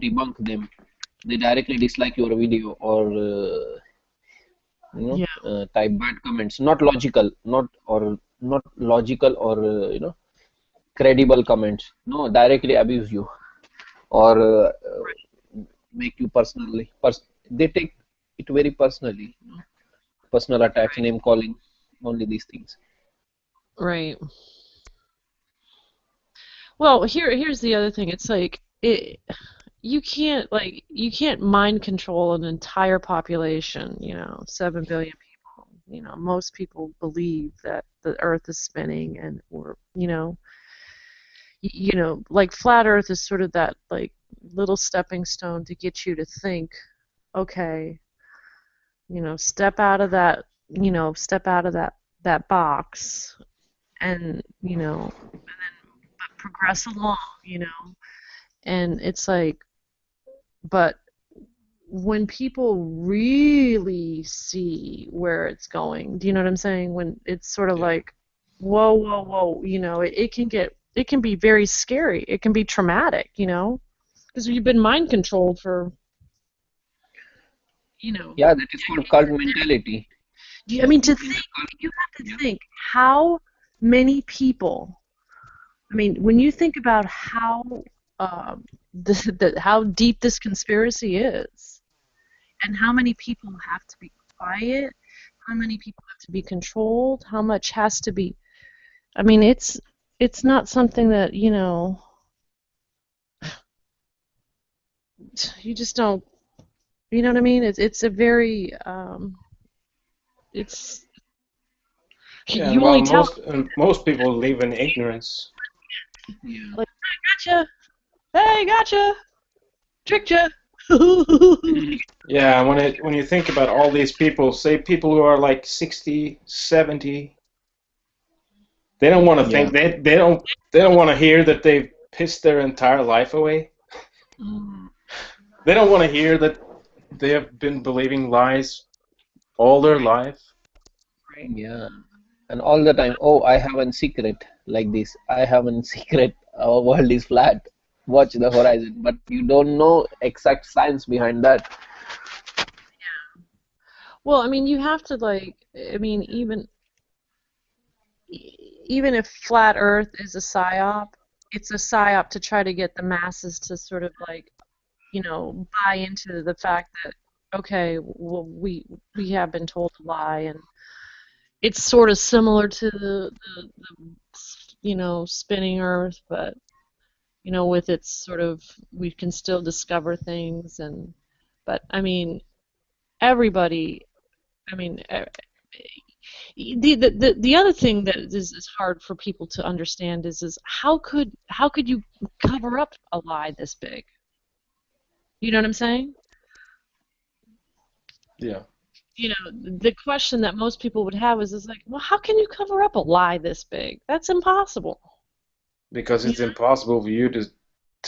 debunk them, they directly dislike your video or yeah, type bad comments. Not logical, not logical or credible comments. No, directly abuse you or make you personally. They take it very personally. Personal attacks, name calling, only these things. right. Well, here's the other thing. It's like you can't mind control an entire population, 7 billion people. Most people believe that the Earth is spinning and like flat Earth is sort of that like little stepping stone to get you to think, okay, step out of that box and, progress along, and it's like, but when people really see where it's going, do you know what I'm saying? When it's sort of like, whoa, whoa, whoa, it can be very scary. It can be traumatic, because you've been mind controlled for, Yeah, that is called cult mentality. I mean, you have to think how many people. I mean, when you think about how how deep this conspiracy is, and how many people have to be quiet, how many people have to be controlled, how much has to be. I mean, it's not something that you just don't. You know what I mean? It's a very it's Yeah, you and only while tell most people live in ignorance. Yeah. like, gotcha, hey, gotcha, tricked ya. Yeah, when you think about all these people, say people who are like 60, 70, they don't want to Yeah. think they don't want to hear that they've pissed their entire life away. They don't want to hear that they have been believing lies all their life. Yeah. And all the time, oh, I have a secret like this. I have a secret. Our world is flat. Watch the horizon. But you don't know exact science behind that. Well, I mean, you have to I mean, even if flat Earth is a psyop, it's a psyop to try to get the masses to sort of buy into the fact that okay, well, we have been told to lie, and it's sort of similar to the spinning Earth, but with its sort of we can still discover things, but I mean, everybody, I mean, the other thing that is hard for people to understand is how could you cover up a lie this big? You know what I'm saying? Yeah. You know, the question that most people would have is like, well, how can you cover up a lie this big? That's impossible. Because it's impossible for you to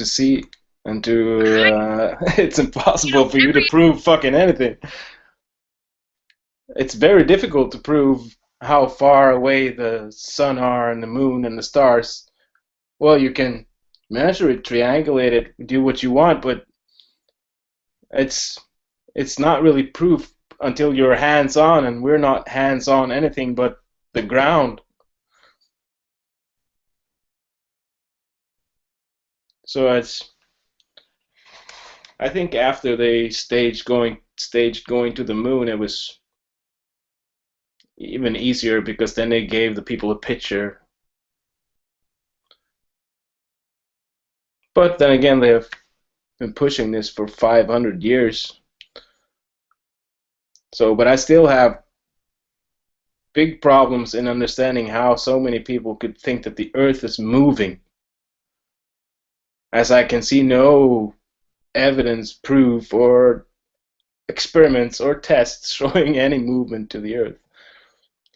see and to it's impossible for you to prove fucking anything. It's very difficult to prove how far away the sun are and the moon and the stars. Well, you can measure it, triangulate it, do what you want, but it's not really proof until you're hands-on, and we're not hands-on anything but the ground. So I think after they staged going to the moon, it was even easier because then they gave the people a picture. But then again, they have been pushing this for 500 years. So, but I still have big problems in understanding how so many people could think that the Earth is moving, as I can see no evidence, proof, or experiments or tests showing any movement to the Earth.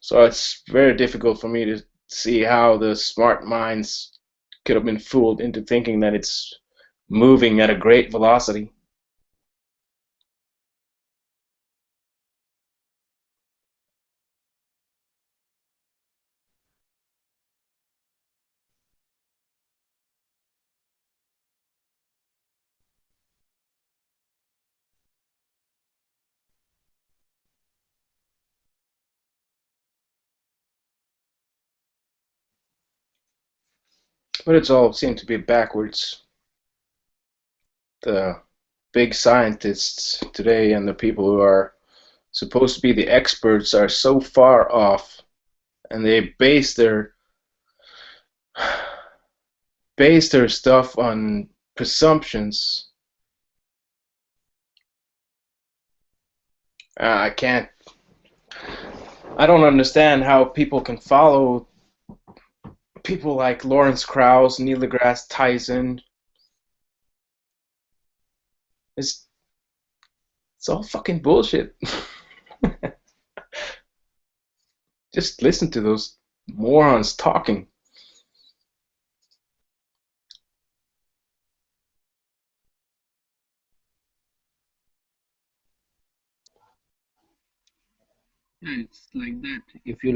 So it's very difficult for me to see how the smart minds could have been fooled into thinking that it's moving at a great velocity. But it's all seemed to be backwards. The big scientists today and the people who are supposed to be the experts are so far off, and they base their stuff on presumptions. I don't understand how people can follow people like Lawrence Krauss, Neil deGrasse Tyson. It's all fucking bullshit. Just listen to those morons talking. Yeah, it's like that. If you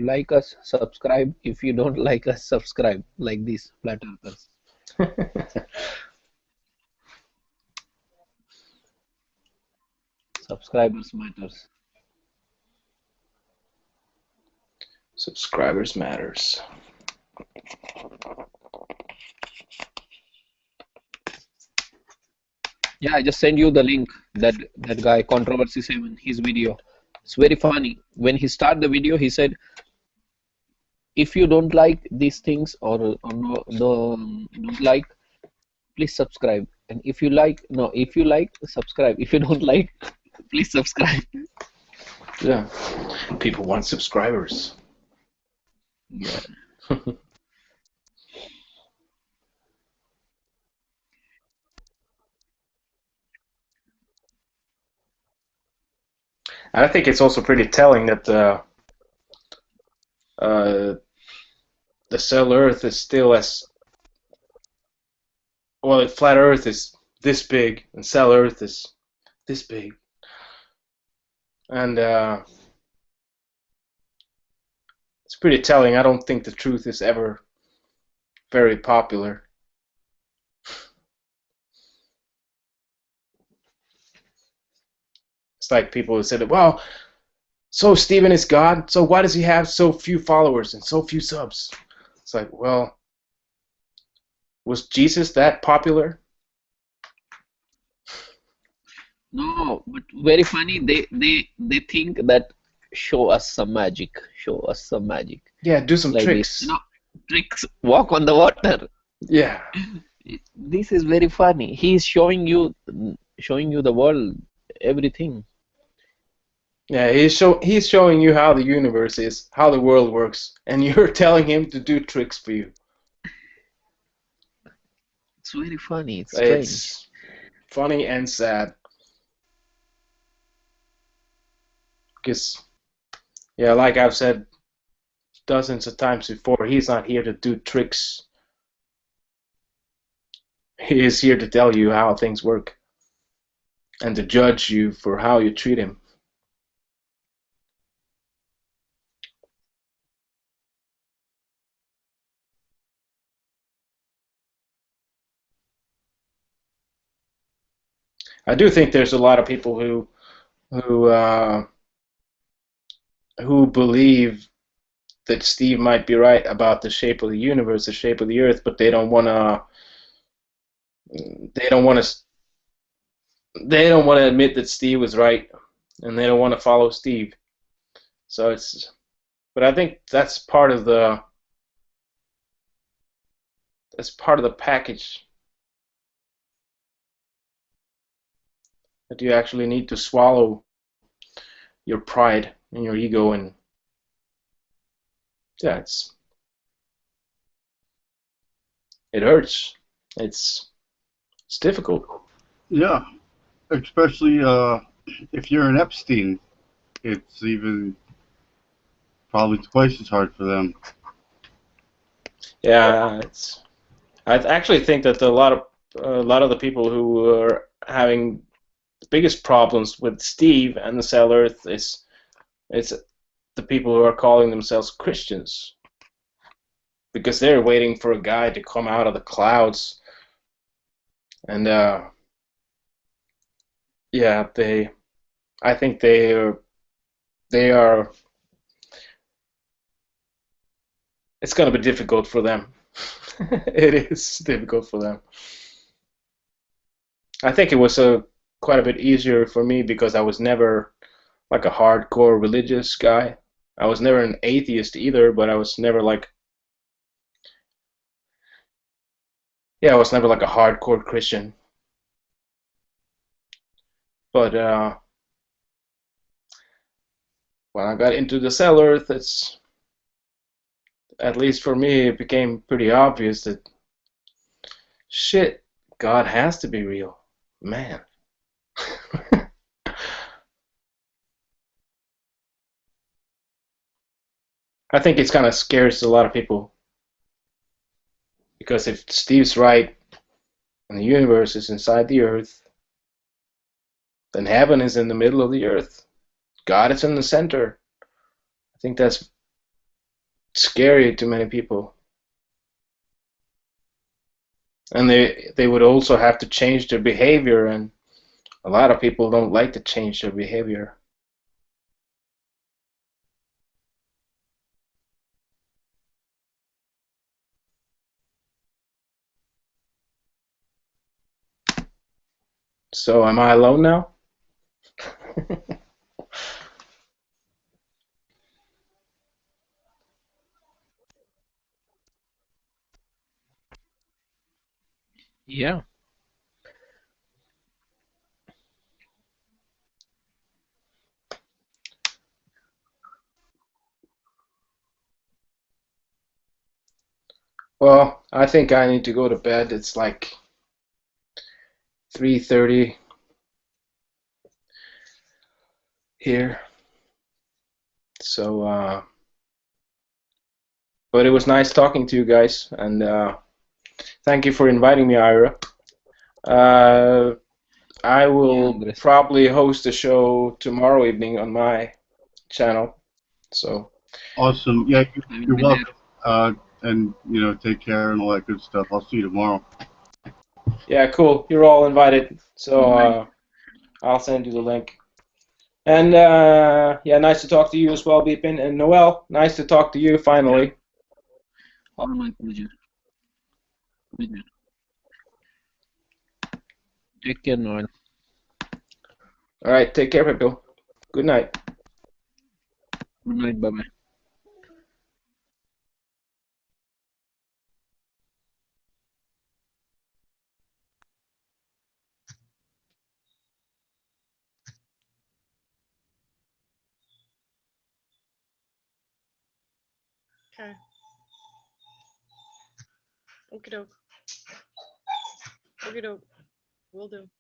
like us, subscribe. If you don't like us, subscribe. Like these flat earthers. Subscribers matters. Subscribers matters. Yeah, I just send you the link. That guy, Controversy 7, his video. It's very funny. When he started the video, he said, if you don't like these things or don't like, please subscribe. And if you like, no, if you like, subscribe. If you don't like, please subscribe. Yeah, people want subscribers. Yeah. And I think it's also pretty telling that the cell Earth is still as well. Flat Earth is this big, and cell Earth is this big, and it's pretty telling. I don't think the truth is ever very popular. It's like people who said, "Well, so Steven is God, so why does he have so few followers and so few subs?" It's like, well, was Jesus that popular? No, but very funny. They think that show us some magic. Show us some magic. Yeah, do some Like tricks. this. You know, tricks. Walk on the water. Yeah. This is very funny. He is showing you the world everything. Yeah, he's showing you how the universe is, how the world works, and you're telling him to do tricks for you. It's very funny. It's strange. It's funny and sad. Because, yeah, like I've said dozens of times before, he's not here to do tricks. He is here to tell you how things work and to judge you for how you treat him. I do think there's a lot of people who believe that Steve might be right about the shape of the universe, the shape of the Earth, but they don't want to. They don't want to. They don't want to admit that Steve was right, and they don't want to follow Steve. So it's. But I think that's part of the. That's part of the package that you actually need to swallow your pride and your ego, and yeah, it hurts. It's difficult. Yeah, especially if you're an Epstein, it's even probably twice as hard for them. Yeah, it's. I actually think that a lot of the people who are having the biggest problems with Steve and the Cell Earth is it's the people who are calling themselves Christians, because they're waiting for a guy to come out of the clouds, and yeah, I think they are. It's going to be difficult for them. It is difficult for them. I think it was quite a bit easier for me because I was never like a hardcore religious guy. I was never an atheist either, but I was never like, yeah, I was never like a hardcore Christian. But when I got into the Cell Earth, it's, at least for me, it became pretty obvious that shit, God has to be real, man. I think it's kind of scares a lot of people because if Steve's right and the universe is inside the Earth, then heaven is in the middle of the Earth. God is in the center. I think that's scary to many people. And they would also have to change their behavior, and a lot of people don't like to change their behavior. So am I alone now? Yeah. Well, I think I need to go to bed. It's like 3:30 here. So, but it was nice talking to you guys, and thank you for inviting me, Ira. I will probably host a show tomorrow evening on my channel. So Awesome. Yeah, you're welcome. And take care and all that good stuff. I'll see you tomorrow. yeah, cool. You're all invited. So I'll send you the link. And yeah, nice to talk to you as well, Beepin. And Noel, nice to talk to you finally. All my pleasure. Take care, Noel. All right, take care, people. Good night. Good night. Bye-bye. Okay. Okie doke. Okie doke. Will do.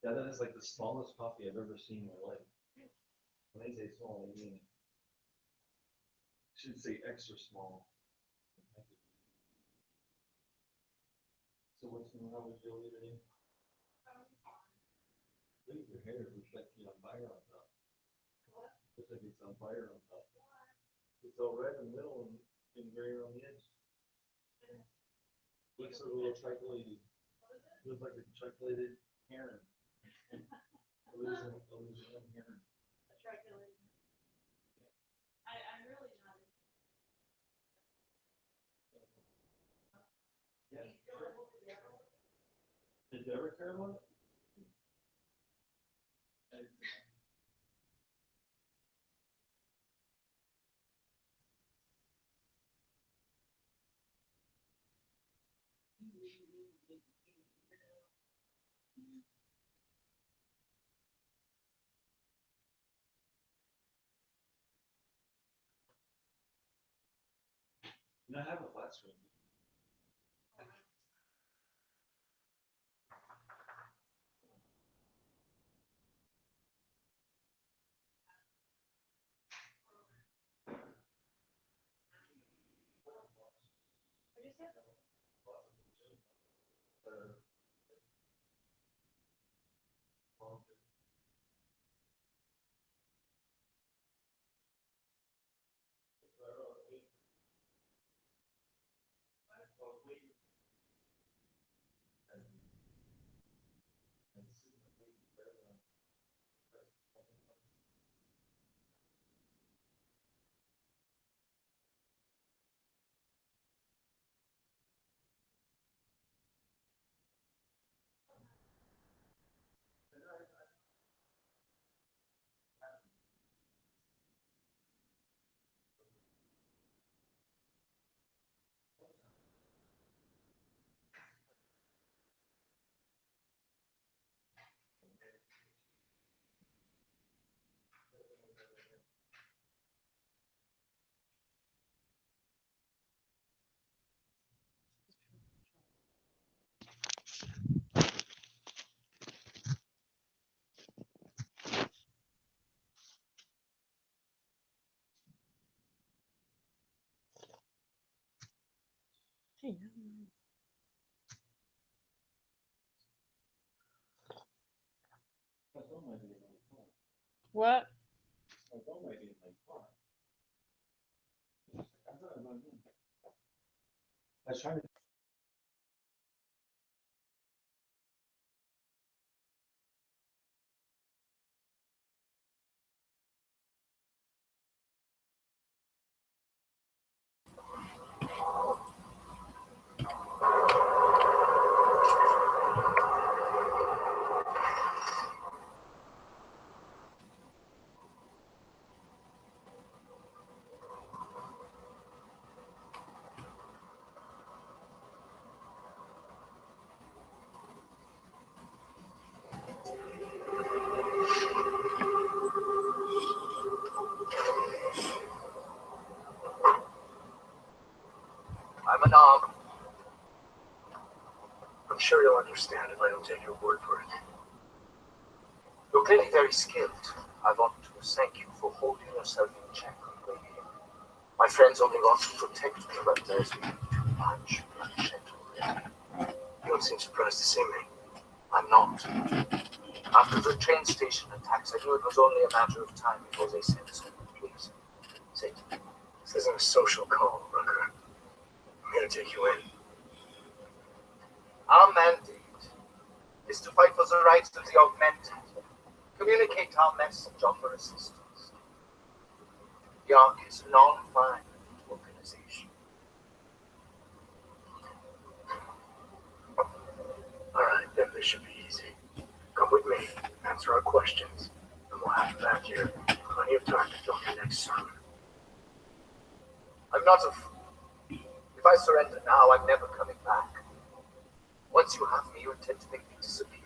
Yeah, that is like the smallest coffee I've ever seen in my life. When I say small, I mean, should say extra small. So what's going on with Joey today? Look at your hair, looks like you're on fire on top. Looks like it's on fire on top. It's all red in the middle and gray around the edge. Looks a little chocolated. Looks like a chocolated heron. Elysian heron. Yeah. Did you ever care one? And I have a flat screen. What? I was trying to. I'm an arm. I'm sure you'll understand if I don't take your word for it. You're clearly very skilled. I want to thank you for holding yourself in check on the way here. My friends only want to protect me, but there's been too much bloodshed already. You don't seem surprised to see me. I'm not. After the train station attacks, I knew it was only a matter of time before they sent someone. Please, sit. This isn't a social call, Rucker. I'm here to take you in. Our mandate is to fight for the rights of the augmented. Communicate our message, offer assistance. The Ark is a non-violent organization. Alright, then this should be easy. Come with me, answer our questions, and we'll have you back here. Plenty of time to film your next sermon. I'm not a fool. If I surrender now, I'm never coming back. Once you have me, you intend to make me disappear.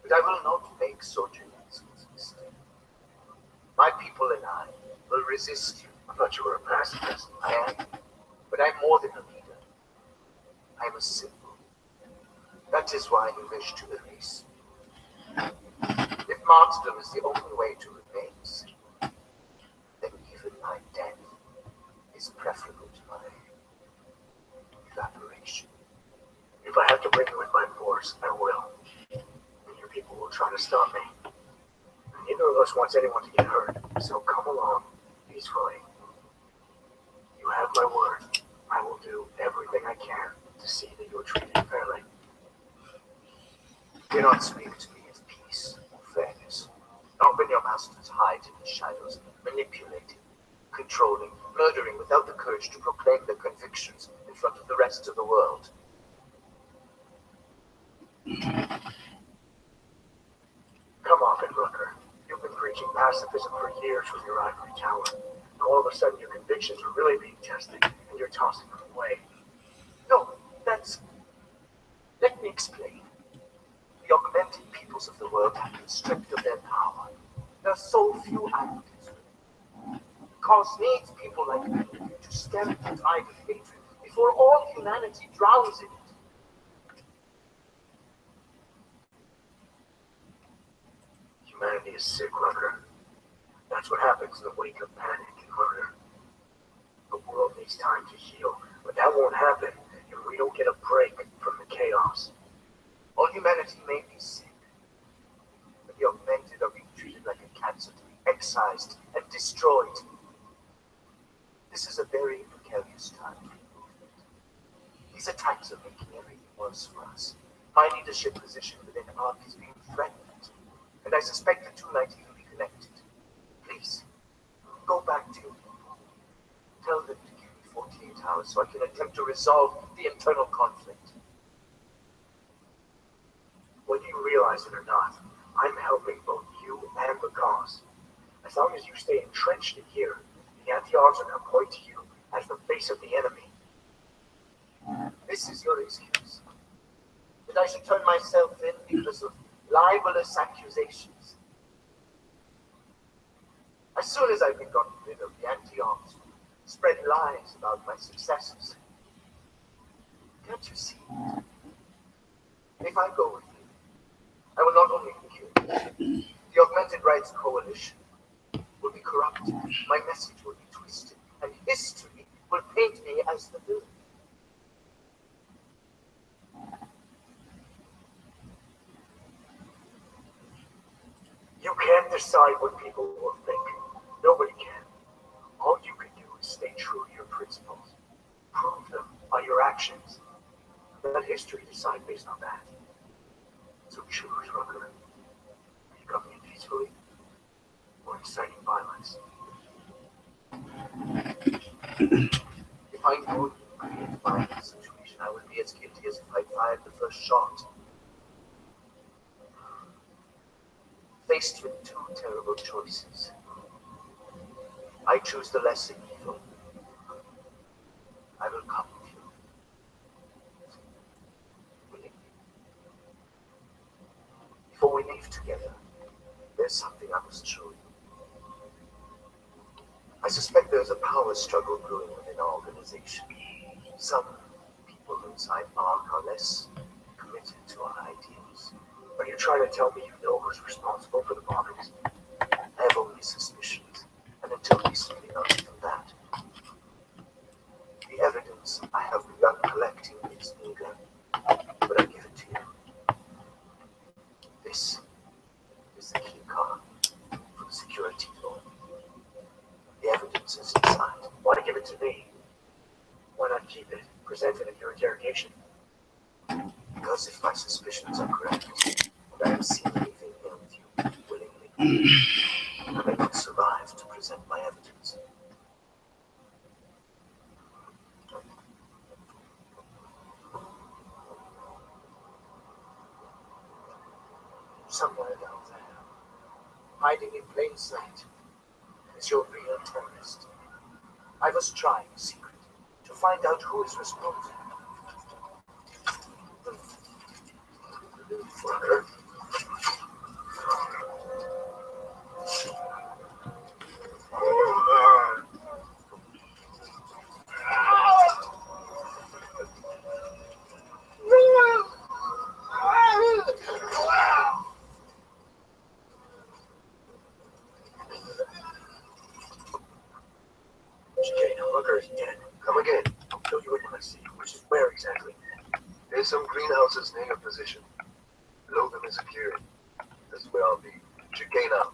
But I will not make Sojourn's mistake. My people and I will resist you. I thought you were a pacifist. I am, but I'm more than a leader. I'm a symbol. That is why you wish to erase me. If martyrdom is the only way to remain sane, then even my death is preferable to my evaporation. If I have to bring you with by force, I will. And your people will try to stop me. Neither of us wants anyone to get hurt, so come along peacefully. You have my word. I will do everything I can to see that you are treated fairly. Do not speak to me of peace or fairness. Not when your masters hide in the shadows, manipulating, controlling, murdering without the courage to proclaim their convictions in front of the rest of the world. Come off it, Rooker. You've been preaching pacifism for years with your ivory tower. All of a sudden, your convictions are really being tested, and you're tossing them away. No, that's Let me explain. The augmented peoples of the world have been stripped of their power. There are so few advocates. Cause needs people like me to stem the tide of hatred before all humanity drowns in it. Humanity is sick, Rucker. That's what happens in the wake of panic and murder. The world needs time to heal, but that won't happen if we don't get a break from the chaos. All humanity may be sick, but the augmented are being treated like a cancer to be excised and destroyed. This is a very precarious time for the movement. These attacks are making everything worse for us. My leadership position within ARC is being threatened, and I suspect the two might even be connected. Please, go back to your people. Tell them to give me 48 hours so I can attempt to resolve the internal conflict. Whether you realize it or not, I'm helping both you and the cause. As long as you stay entrenched in here, the anti-arms are going to point to you as the face of the enemy. This is your excuse. That I should turn myself in because of libelous accusations. As soon as I've been gotten rid of the anti-arms, spread lies about my successes. Can't you see? If I go with you, I will not only be killed, the Augmented Rights Coalition will be corrupted, my message will be twisted, and history will paint me as the villain. You can't decide what people will think. Nobody can. All you can do is stay true to your principles. Prove them by your actions. Let history decide based on that. So choose, Rucker. Are you coming in peacefully or inciting violence? If I know you create a violent situation, I would be as guilty as if I fired the first shot. Faced with two terrible choices, I choose the lesser evil. I will come with you. Willingly. Before we leave together, there's something I must show you. I suspect there's a power struggle brewing within our organization. Some people inside ARC are less committed to our ideals. Are you trying to tell me you know who's responsible for the bombings? I have only suspicions, and until recently not even that. The evidence I have begun collecting is meager, but I give it to you. This is the key card for the security door. The evidence is inside. Why give it to me? Why not keep it? Present it at your interrogation? Because if my suspicions are correct, and I am seeing anything here with you willingly, I may not survive to present my evidence. Somewhere down there, hiding in plain sight, is your real terrorist. I must try in secret to find out who is responsible. Rucker. Rucker is dead. Come again. I'll kill you when I see you. Which is where exactly? There's some greenhouses near your position. Below them is a clearing. That's where I'll be. Chicane out.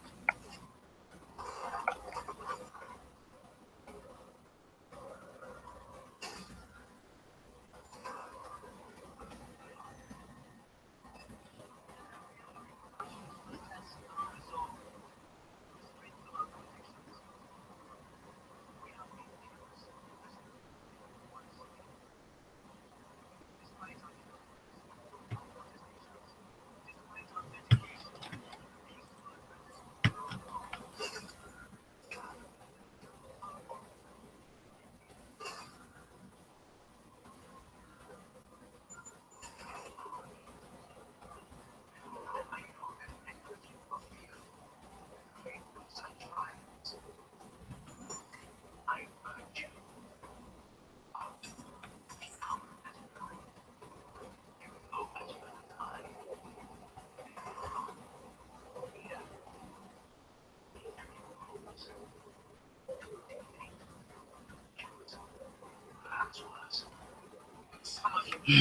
All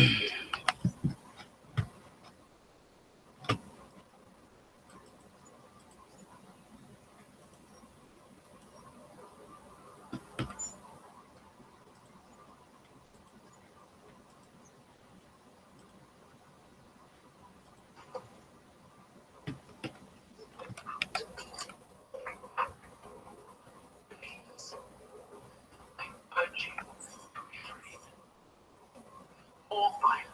violence.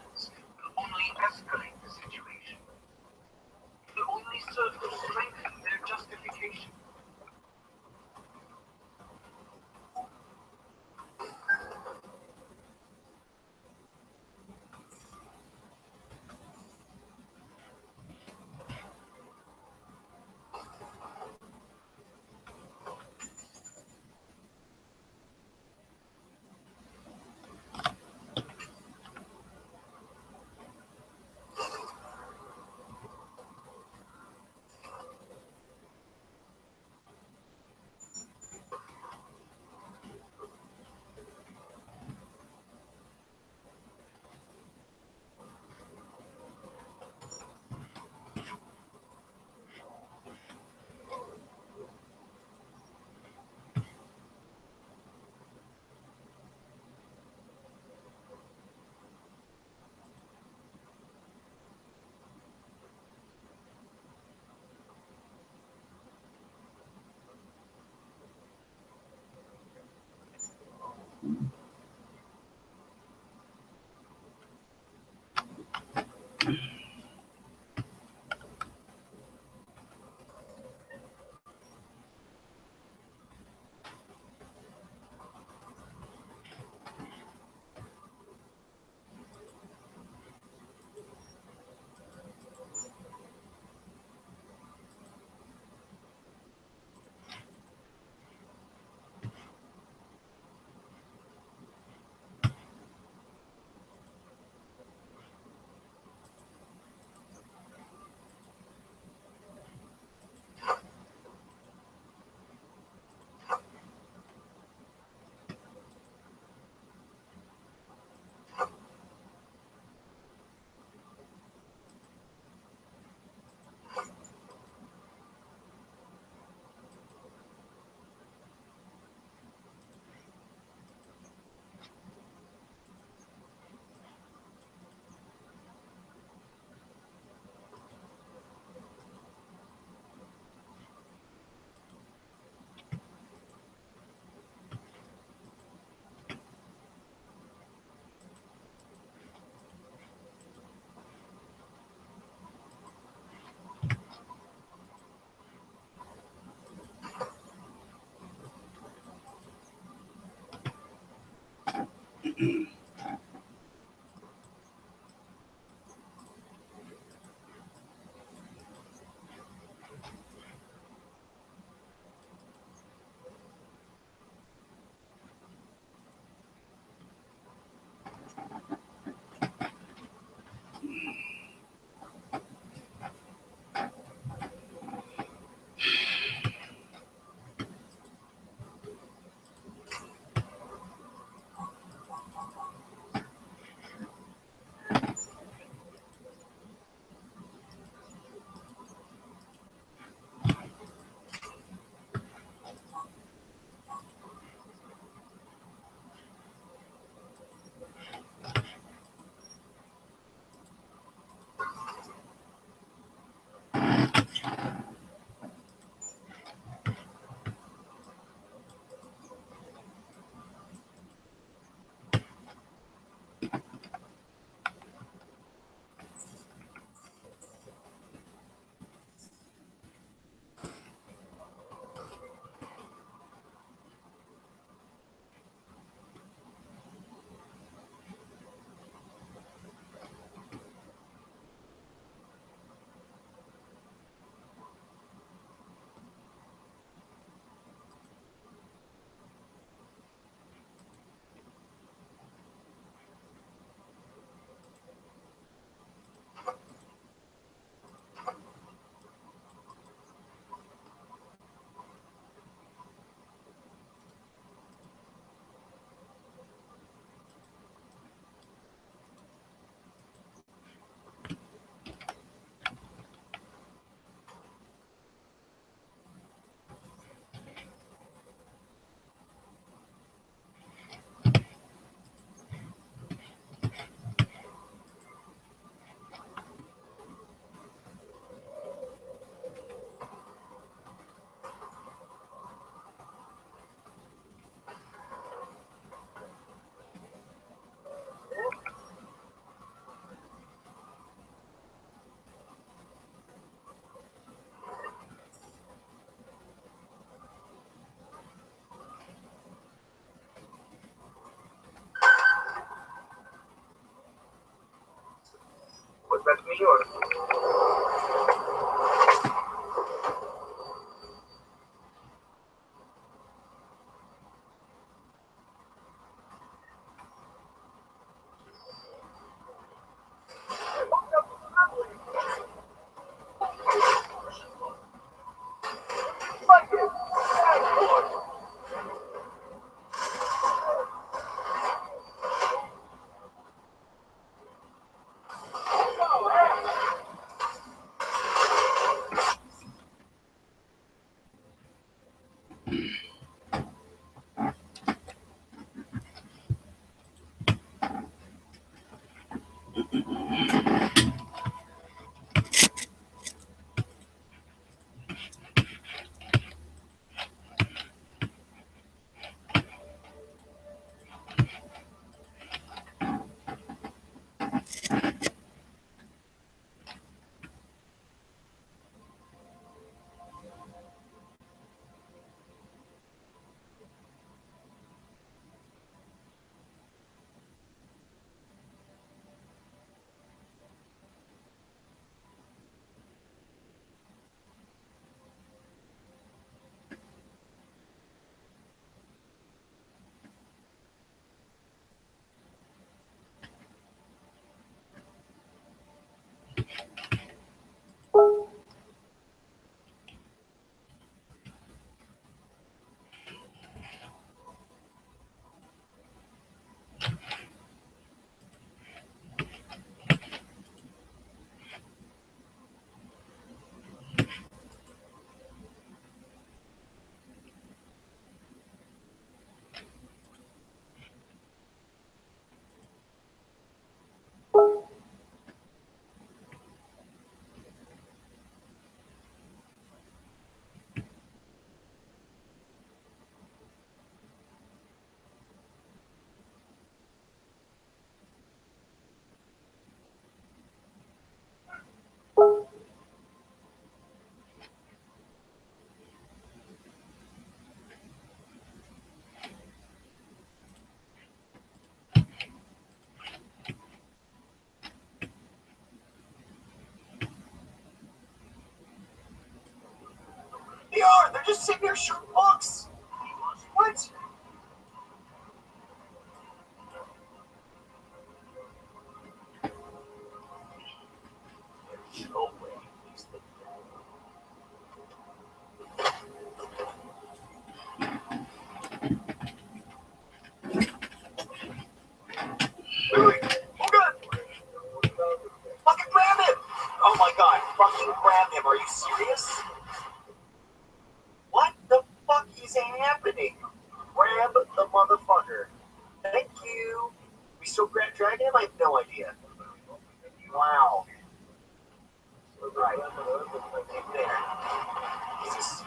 That's me or they are. They're just sitting there shooting books. What? No way. Wait. Oh god. Fucking grab him. Oh my god. Fucking grab him. Are you serious? What the fuck is happening? Grab the motherfucker. Thank you. We still drag him? I have no idea. Wow. Right. There. Jesus.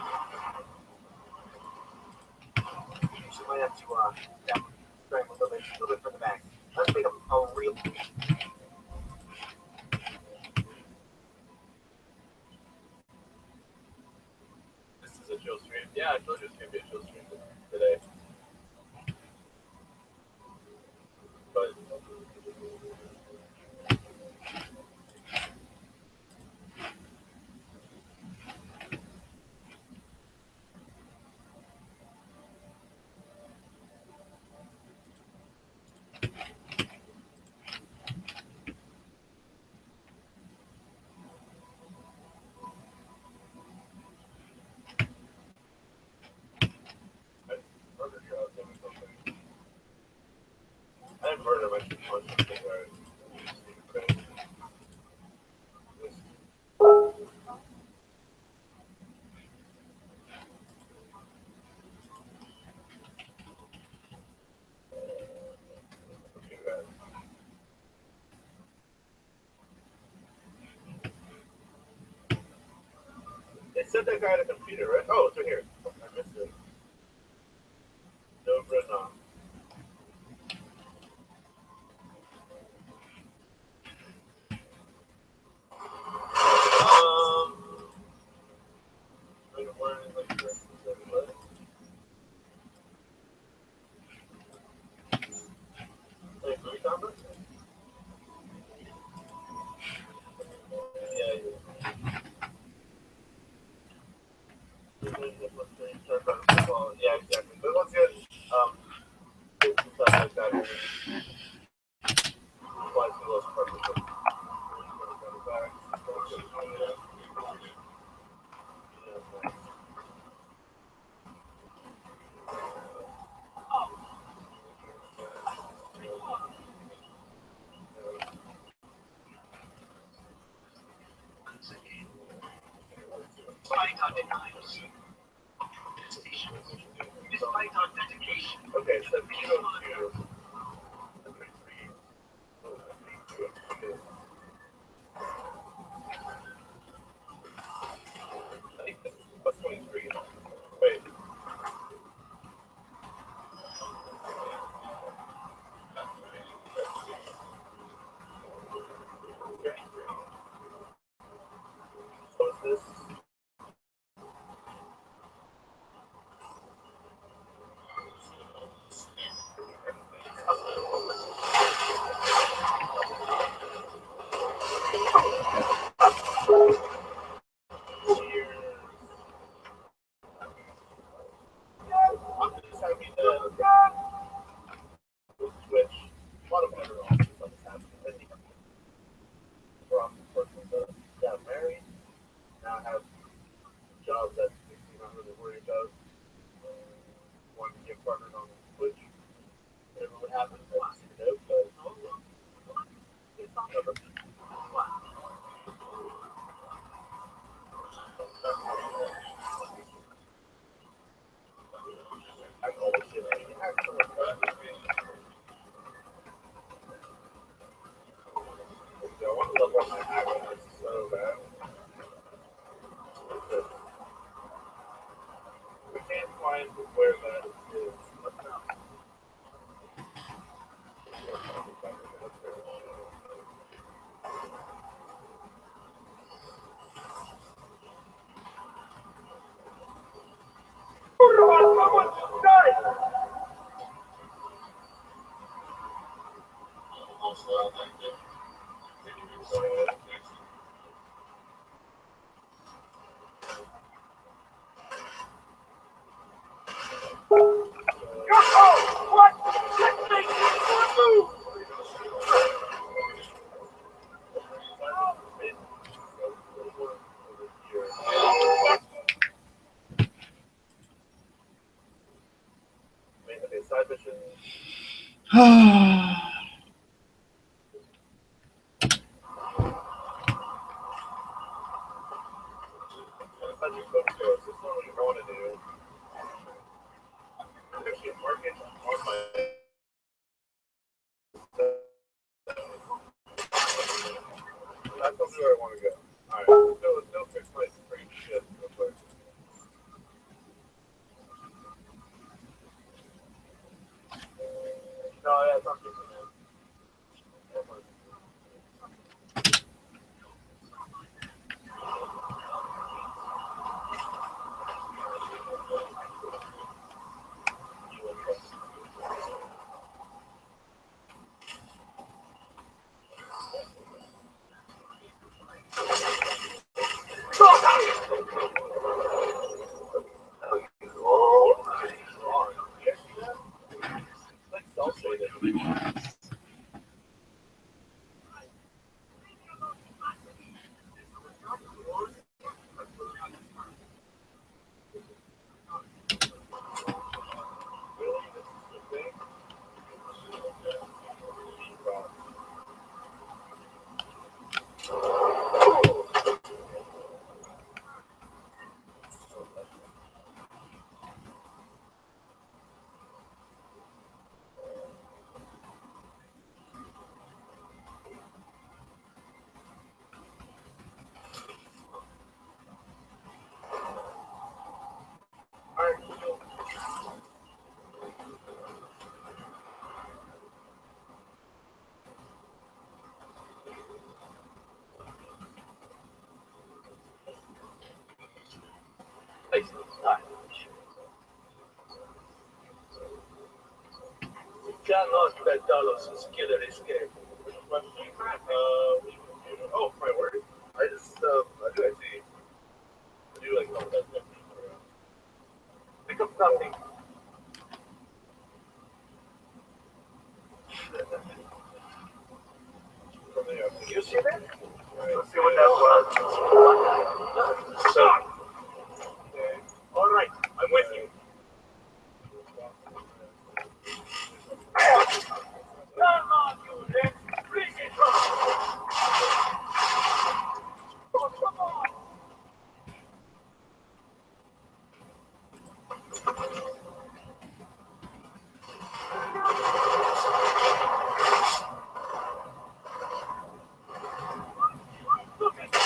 She might have to, drag him a little bit from the back. Let's make a real... This is a chill stream. Yeah, I told you it's gonna be a chill stream today. But I've heard of it once before. They said that guy had a computer, right? Oh, it's right here. I missed it. No, Brennan. Yeah, exactly. But once again, stuff like that. Applies to those purposes. Okay, so if you go to I think this is plus 23. Wait. So is this? Switch. A lot of other options on this app. From the person that got married. Now I have jobs that you're not really worried about. One to get partnered on Switch. Whatever would happen, I just figured out, but whatever. I always get anything actually. I want to look up my accent so bad. We can't find where that is. Side mission. Budget bookstores. This is what you want to do. Actually, market on my. That's where I want to go. Alright, no fixed place for shit real quick. No, yeah, it's not fixed, man. Ya no espectador sus killers que. Oh, my word. I just, I do like all that stuff. nothing. You see that? Let's see what that was. Stop! All right, I'm with you. Come on, you then. Bring it on. Oh, come on. Look at that.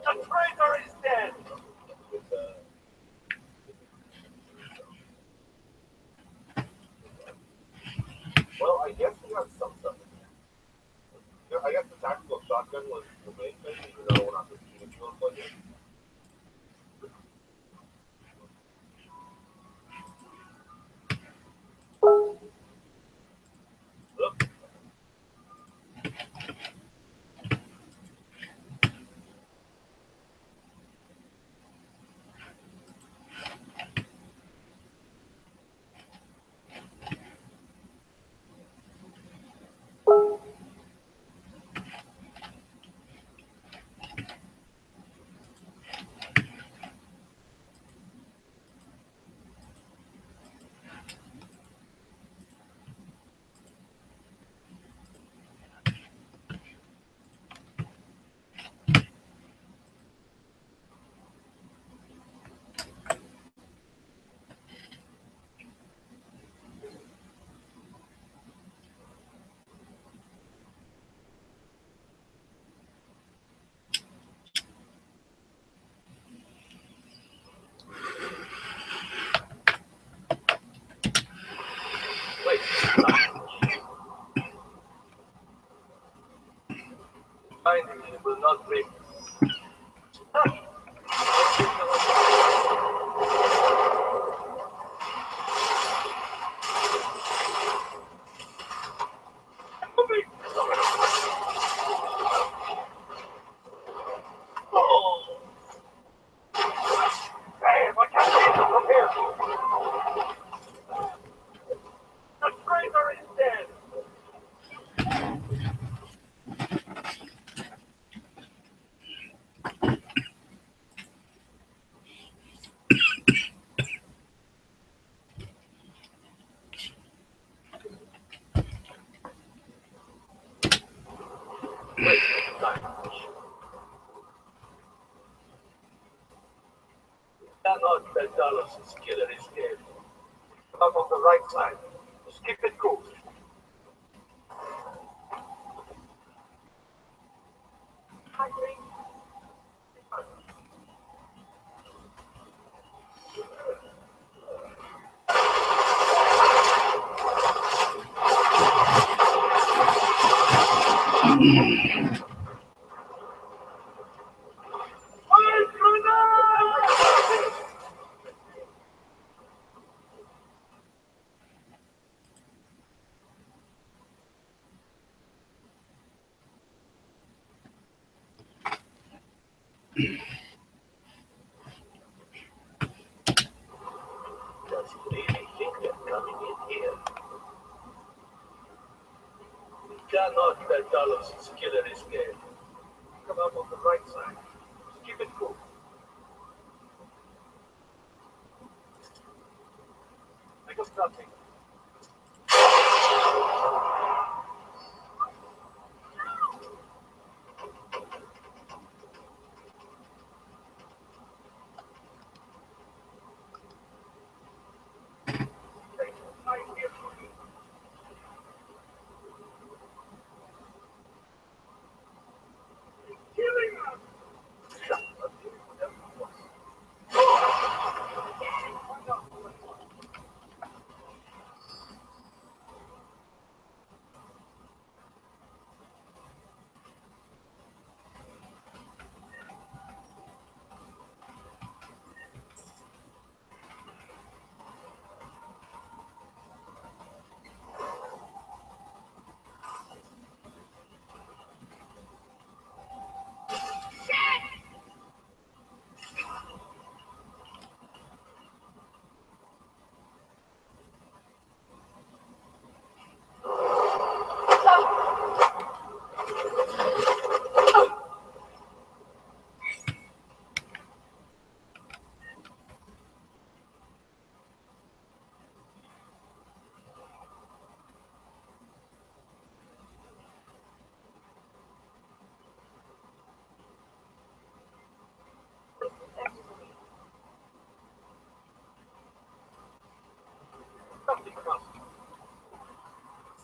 The traitor is dead. Well, I guess we got some stuff in there. I guess the tactical shotgun was the main thing, even though we're not the fuel plug in. Look. Wait. Finding it will not break. The traitor is dead. Cannot let Dallas's killer is dead. Come on the right side. Just keep it cool. Does he really think they're coming in here? Cannot let Talos' killer escape. Come out on the right side. Keep it cool. I got nothing.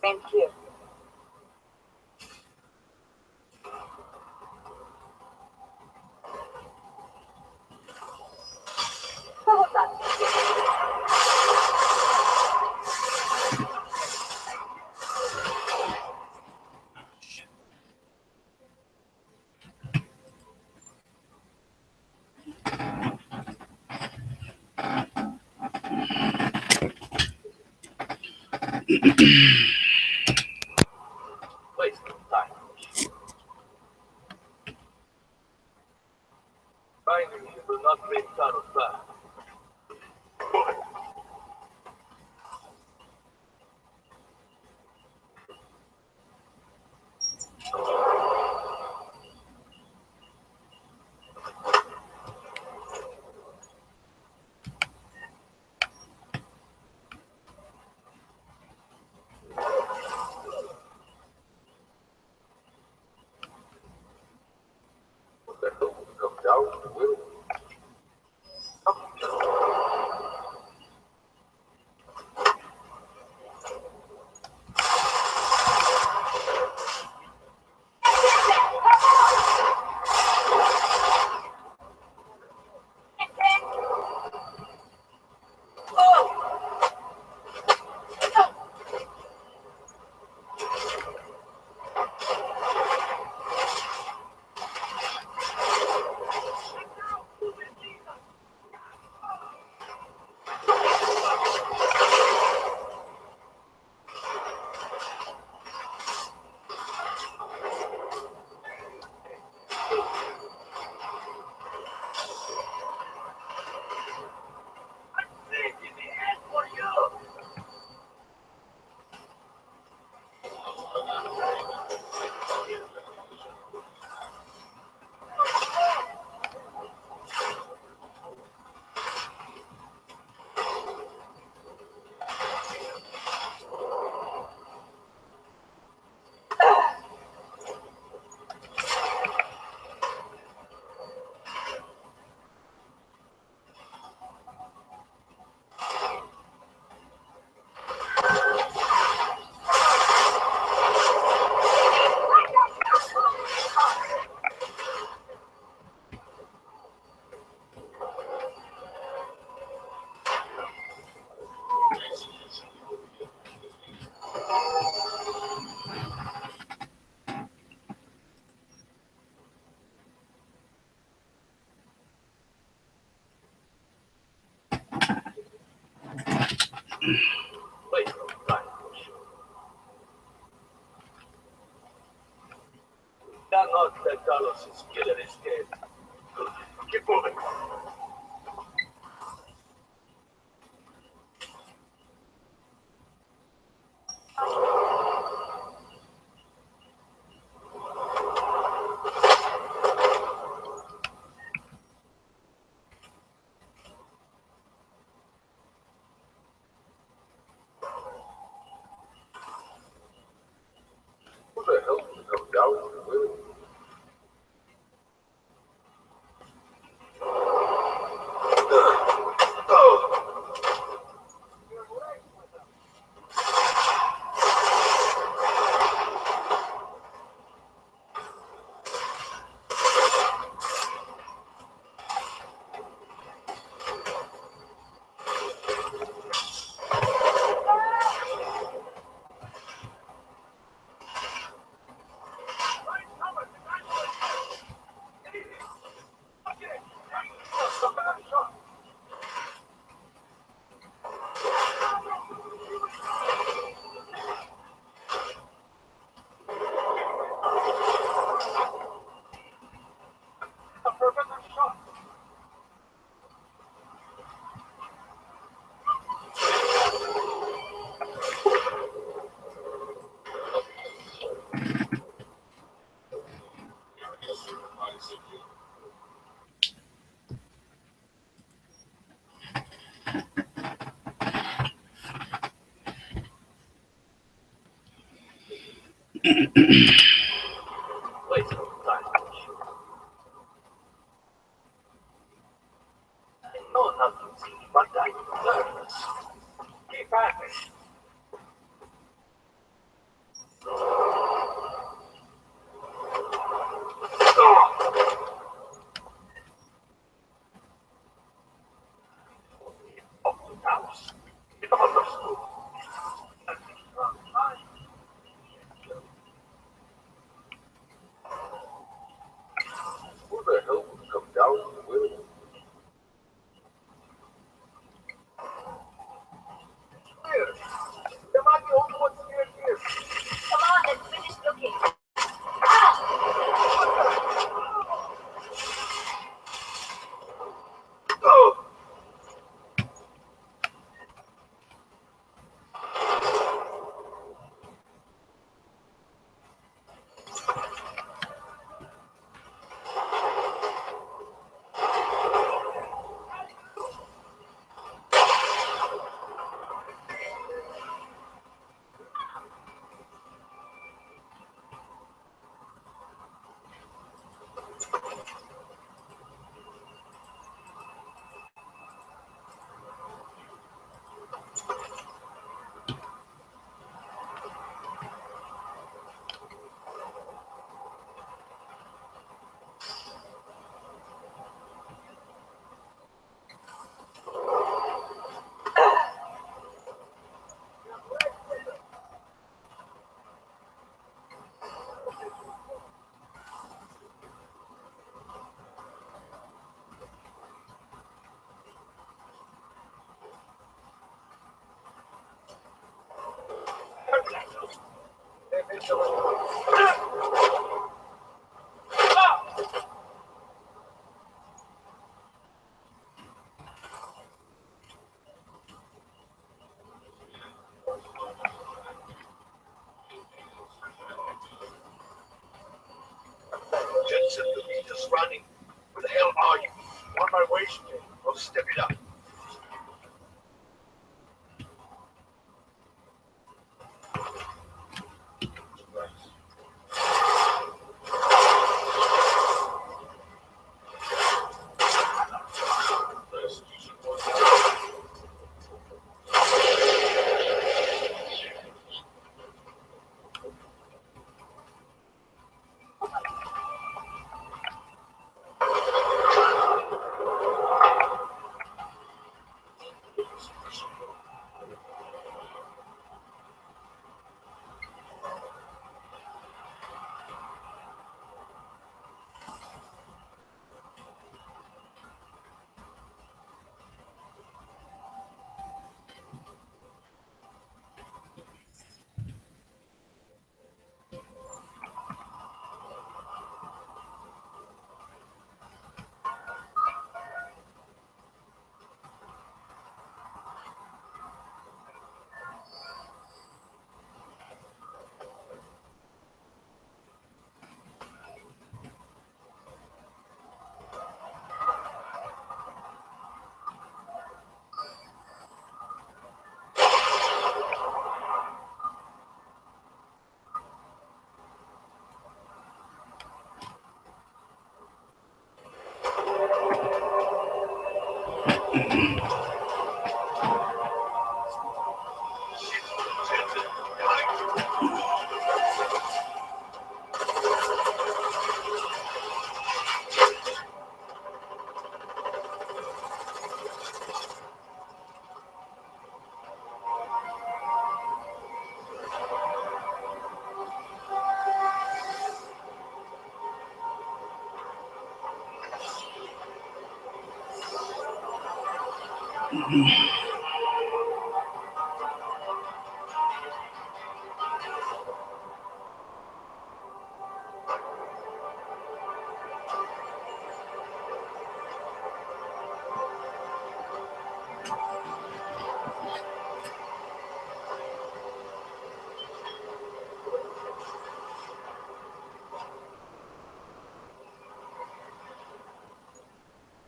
Same here. Waste no time. Finding you will not bring Talos back. Let the moon come down, will waste no time. Cannot let Talos' killer escape. Keep moving. Wait till time. I know nothing, but I learn. Keep at it. Who the hell would come down with it? Here. Am I the only one scared here? Come on, let's finish looking. Oh! Jensen, the meter's running. Where the hell are you? On my way, Shane. I'll step it up.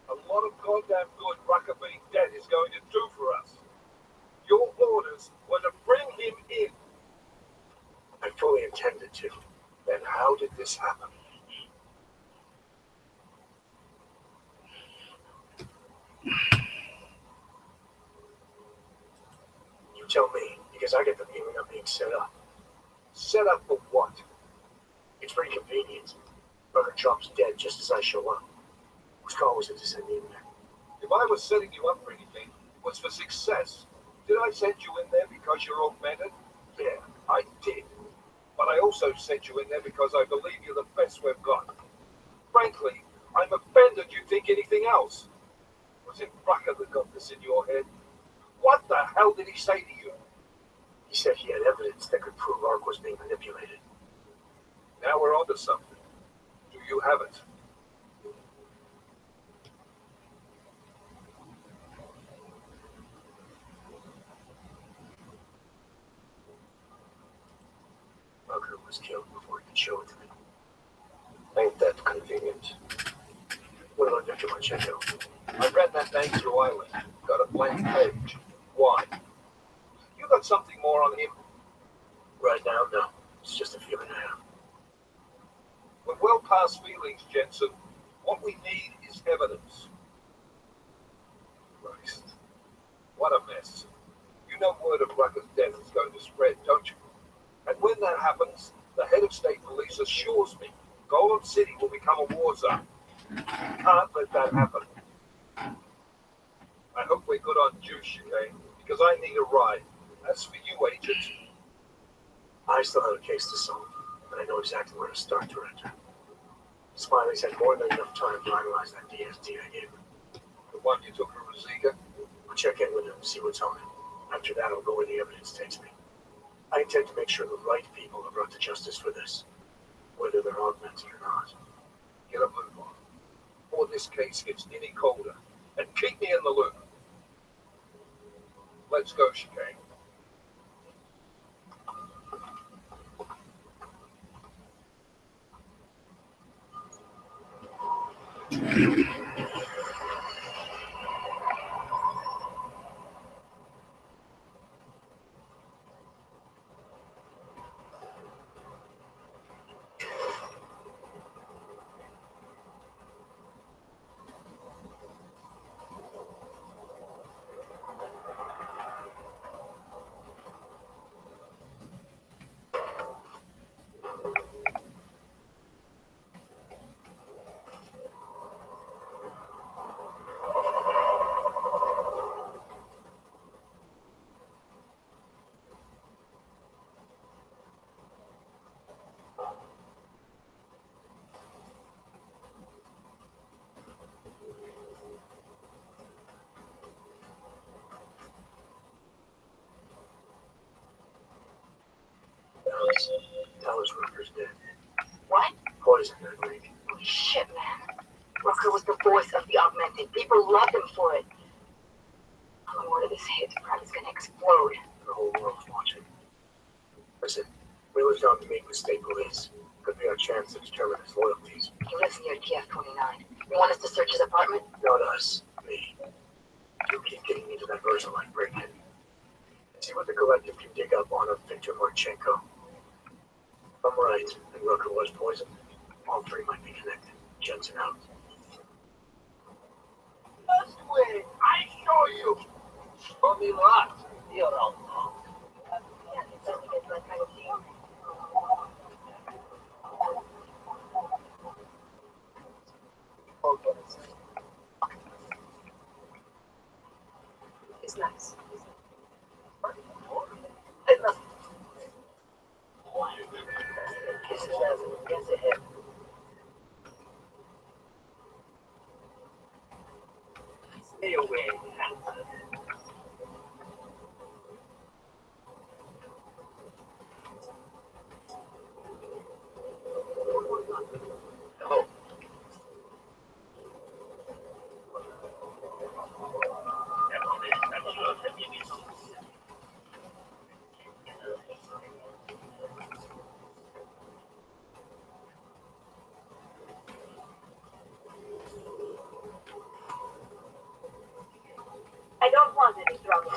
A lot of goddamn good Rucker being dead is going to do for us. Your orders were to bring him in. I fully intended to. Then how did this happen? You tell me, because I get the feeling I'm being set up. Set up for what? It's pretty convenient. Brother drops dead just as I show up. Whose call was it to send me in there? If I was setting you up for anything, it was for success. Did I send you in there because you're augmented? Yeah, I did. But I also sent you in there because I believe you're the best we've got. Frankly, I'm offended you think anything else. Was it Rucker that got this in your head? What the hell did he say to you? He said he had evidence that could prove Ark was being manipulated. Now we're onto something. Do you have it? Rucker was killed before he could show it to me. Ain't that convenient? What about Dr. Pacheco? I read that name through Island. Got a blank page. Why? You got something more on him? Right now, no. It's just a feeling I have. We're well past feelings, Jensen. What we need is evidence. Christ. What a mess. You know word of Rucker's death is going to spread, don't you? And when that happens, the head of state police assures me Golem City will become a war zone. Can't let that happen. I hope we're good on juice, okay? Because I need a ride. As for you, Agent. I still have a case to solve, and I know exactly where to start, Director. Smiley's had more than enough time to analyze that DST I gave him. The one you took from Rosiga? I'll check in with him and see what's on it. After that, I'll go where the evidence takes me. I intend to make sure the right people are brought to justice for this, whether they're augmented or not. Get a move on. Before this case gets any colder. And keep me in the loop. Let's go, Chicane. Dallas Rucker's dead. What? Poison, I believe. Holy shit, man. Rucker was the voice of the augmented. People loved him for it. The more of this hit, Pratt is gonna explode. The whole world's watching. Listen, Wheeler's gone to meet with state police. Could be our chance to determine his loyalties. He lives near TF-29. You want us to search his apartment? Not us. Me. You keep getting into that version like break-in. See what the collective can dig up on Victor Marchenko. If I'm right, and Rucker was poisoned, all three might be connected. Jensen out. Just wait. I show you. Show me lots. You're all wrong. Yeah, it sounds like that kind of thing. It's nice. Kisses as it gets ahead. Stay away. Hello. I don't want any trouble.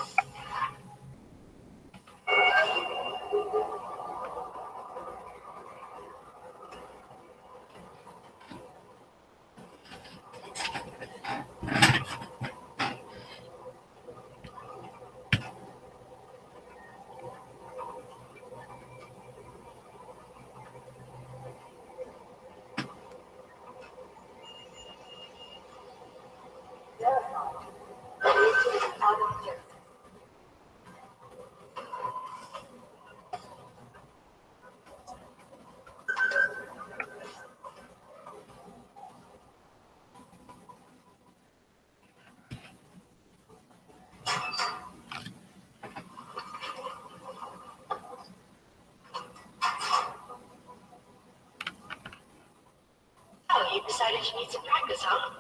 Decided you need some practice, huh?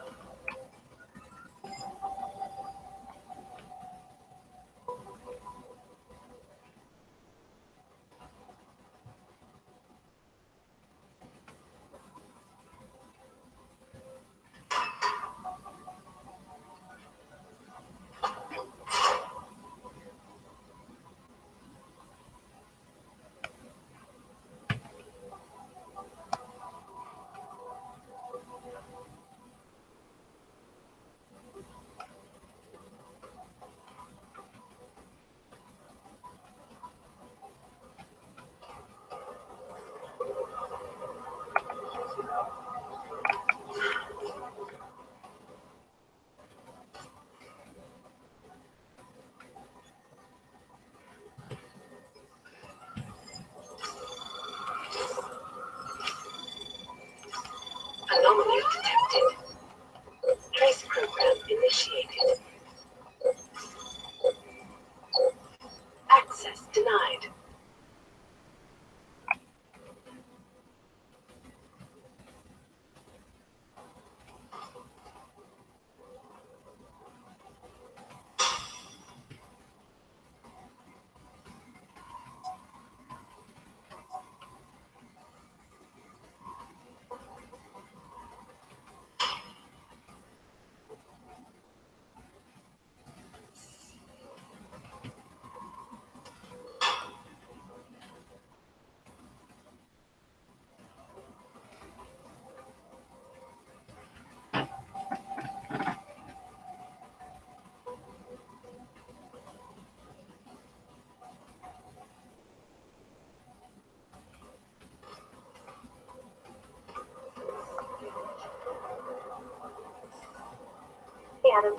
Anomaly detected. Trace program initiated. Access denied. Hey, Adam.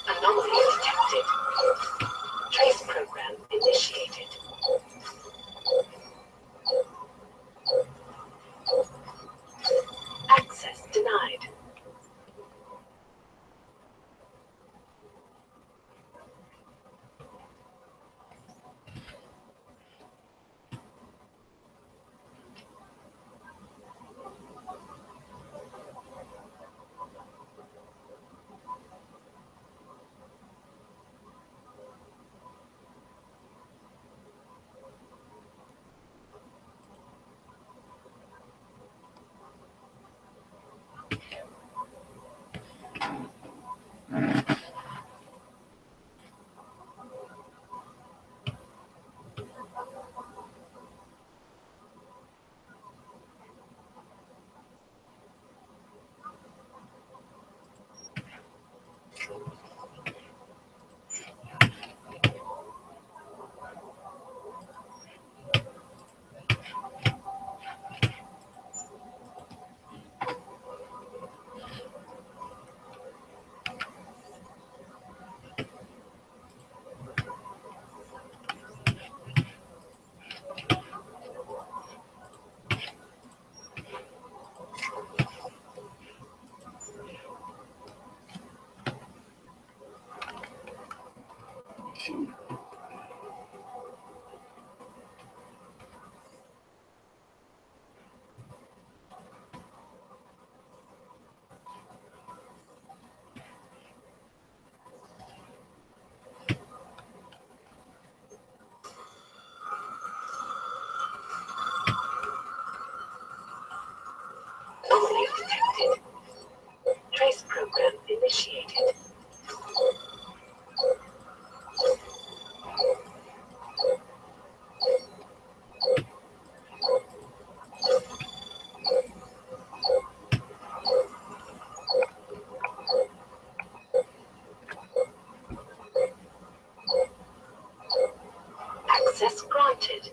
Anomaly detected. Trace program initiated. Access denied. Anomaly detected. Trace program initiated. Access granted.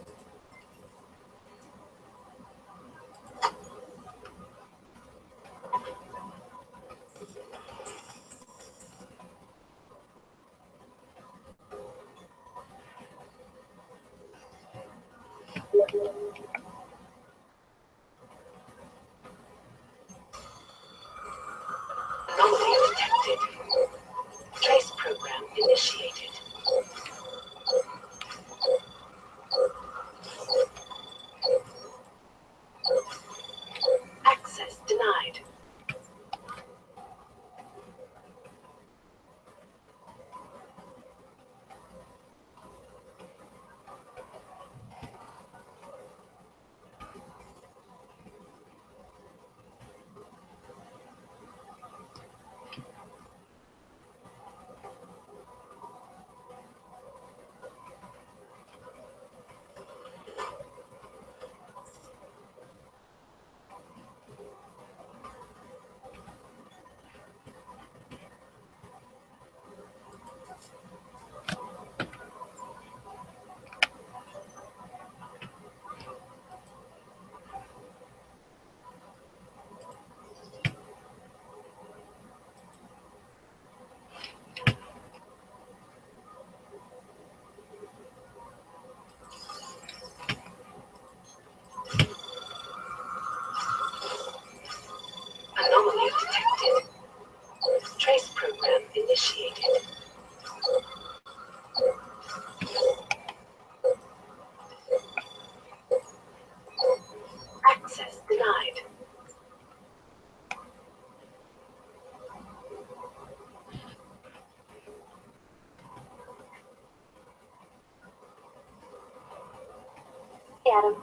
Adam.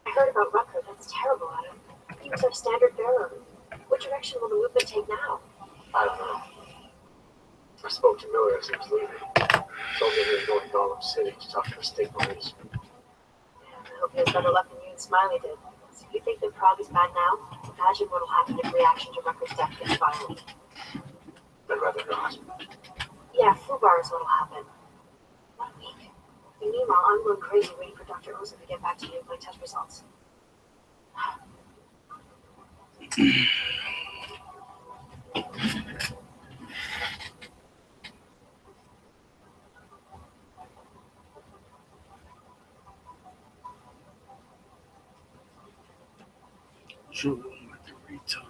I heard about Rucker. That's terrible, Adam. He was our standard bearer. What direction will the movement take now? I don't know. I spoke to Miller as he was leaving. Told him he was going to Gotham City to talk to the state police. I hope he has better luck than you and Smiley did. So if you think that Prague is bad now, imagine what will happen if reaction to Rucker's death gets violent. I'd rather not. Yeah, FUBAR is what will happen. 1 week. And meanwhile, I'm going crazy waiting for Dr. Oza to get back to you with my test results. With the retard.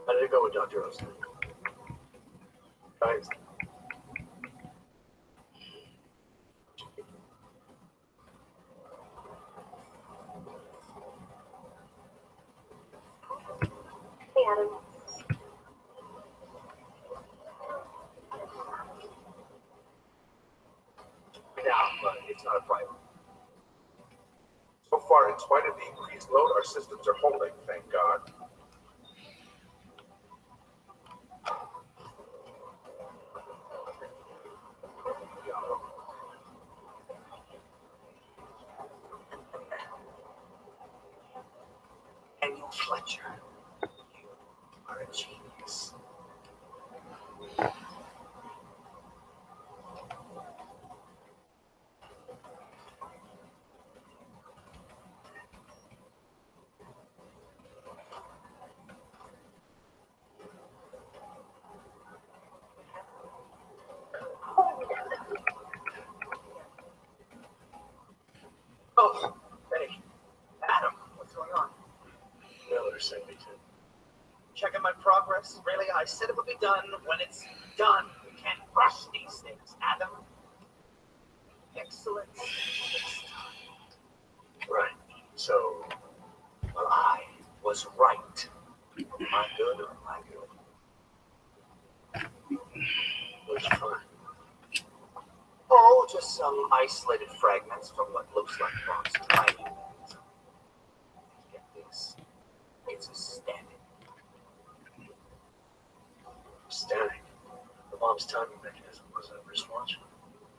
How did it go with Dr. Oza? Thanks. Hey, Adam. Now, but it's not a priority. So far, in spite of the increased load, our systems are holding, thank God. And you, Fletcher, you are a genius. Oh, hey, Adam, what's going on? Miller sent me to. Checking my progress? Really? I said it would be done when it's done. We can't rush some isolated fragments from what looks like Mom's tiny mechanism. Get this. It's a static. Static. The Mom's timing mechanism was a wristwatch.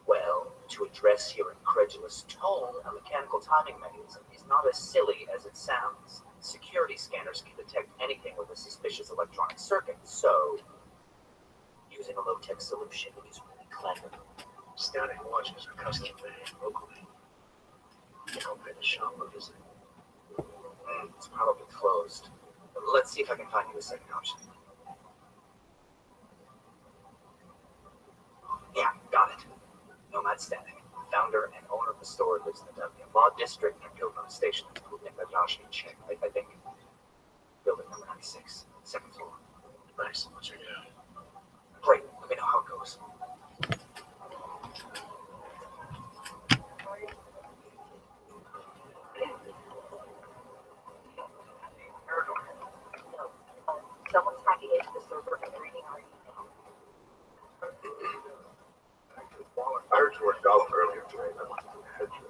Well, to address your incredulous tone, a mechanical timing mechanism is not as silly as it sounds. Security scanners can detect anything with a suspicious electronic circuit, so using a low-tech solution is really clever. Static watches are custom made locally. I'll pay the shop a visit. It's probably closed. Let's see if I can find you a second option. Yeah, got it. Nomad Static. Founder and owner of the store lives in the Law District near Pilgrim Station. Check. I think. Building number 96, second floor. Nice. I'll check it out. Great. Let me know how it goes. Someone's hacking into the server and reading our email. I heard you were golf earlier today. I wanted to head you.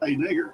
Hey, nigger.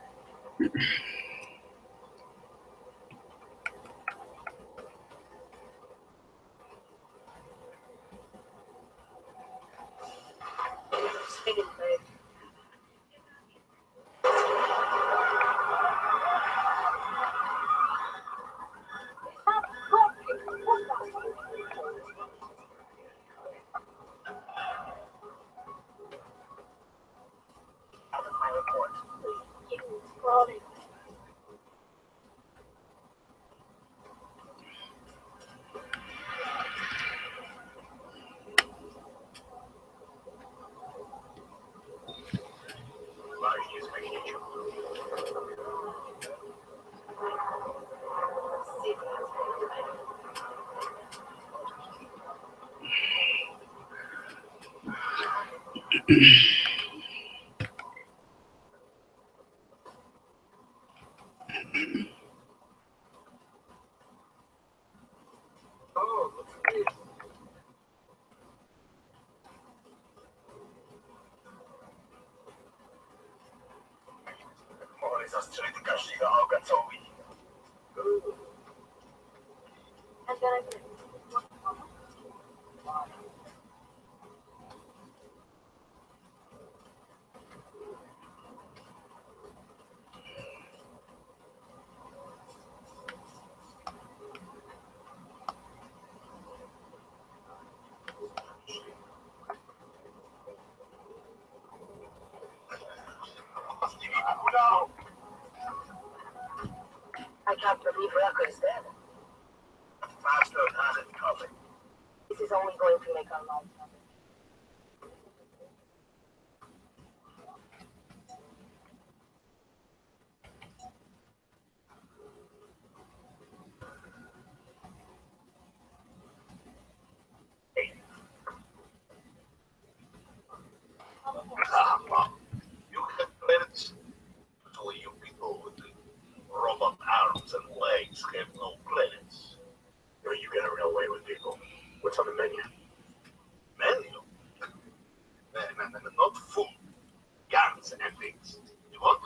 I can't believe Rucker is dead. Master had it covered. This is only going to make our lives better. You have planets. Only you people with the robot arms and legs have no planets. Are you getting away with people? What's on the menu? Menu? Not food. Guns and things. You want?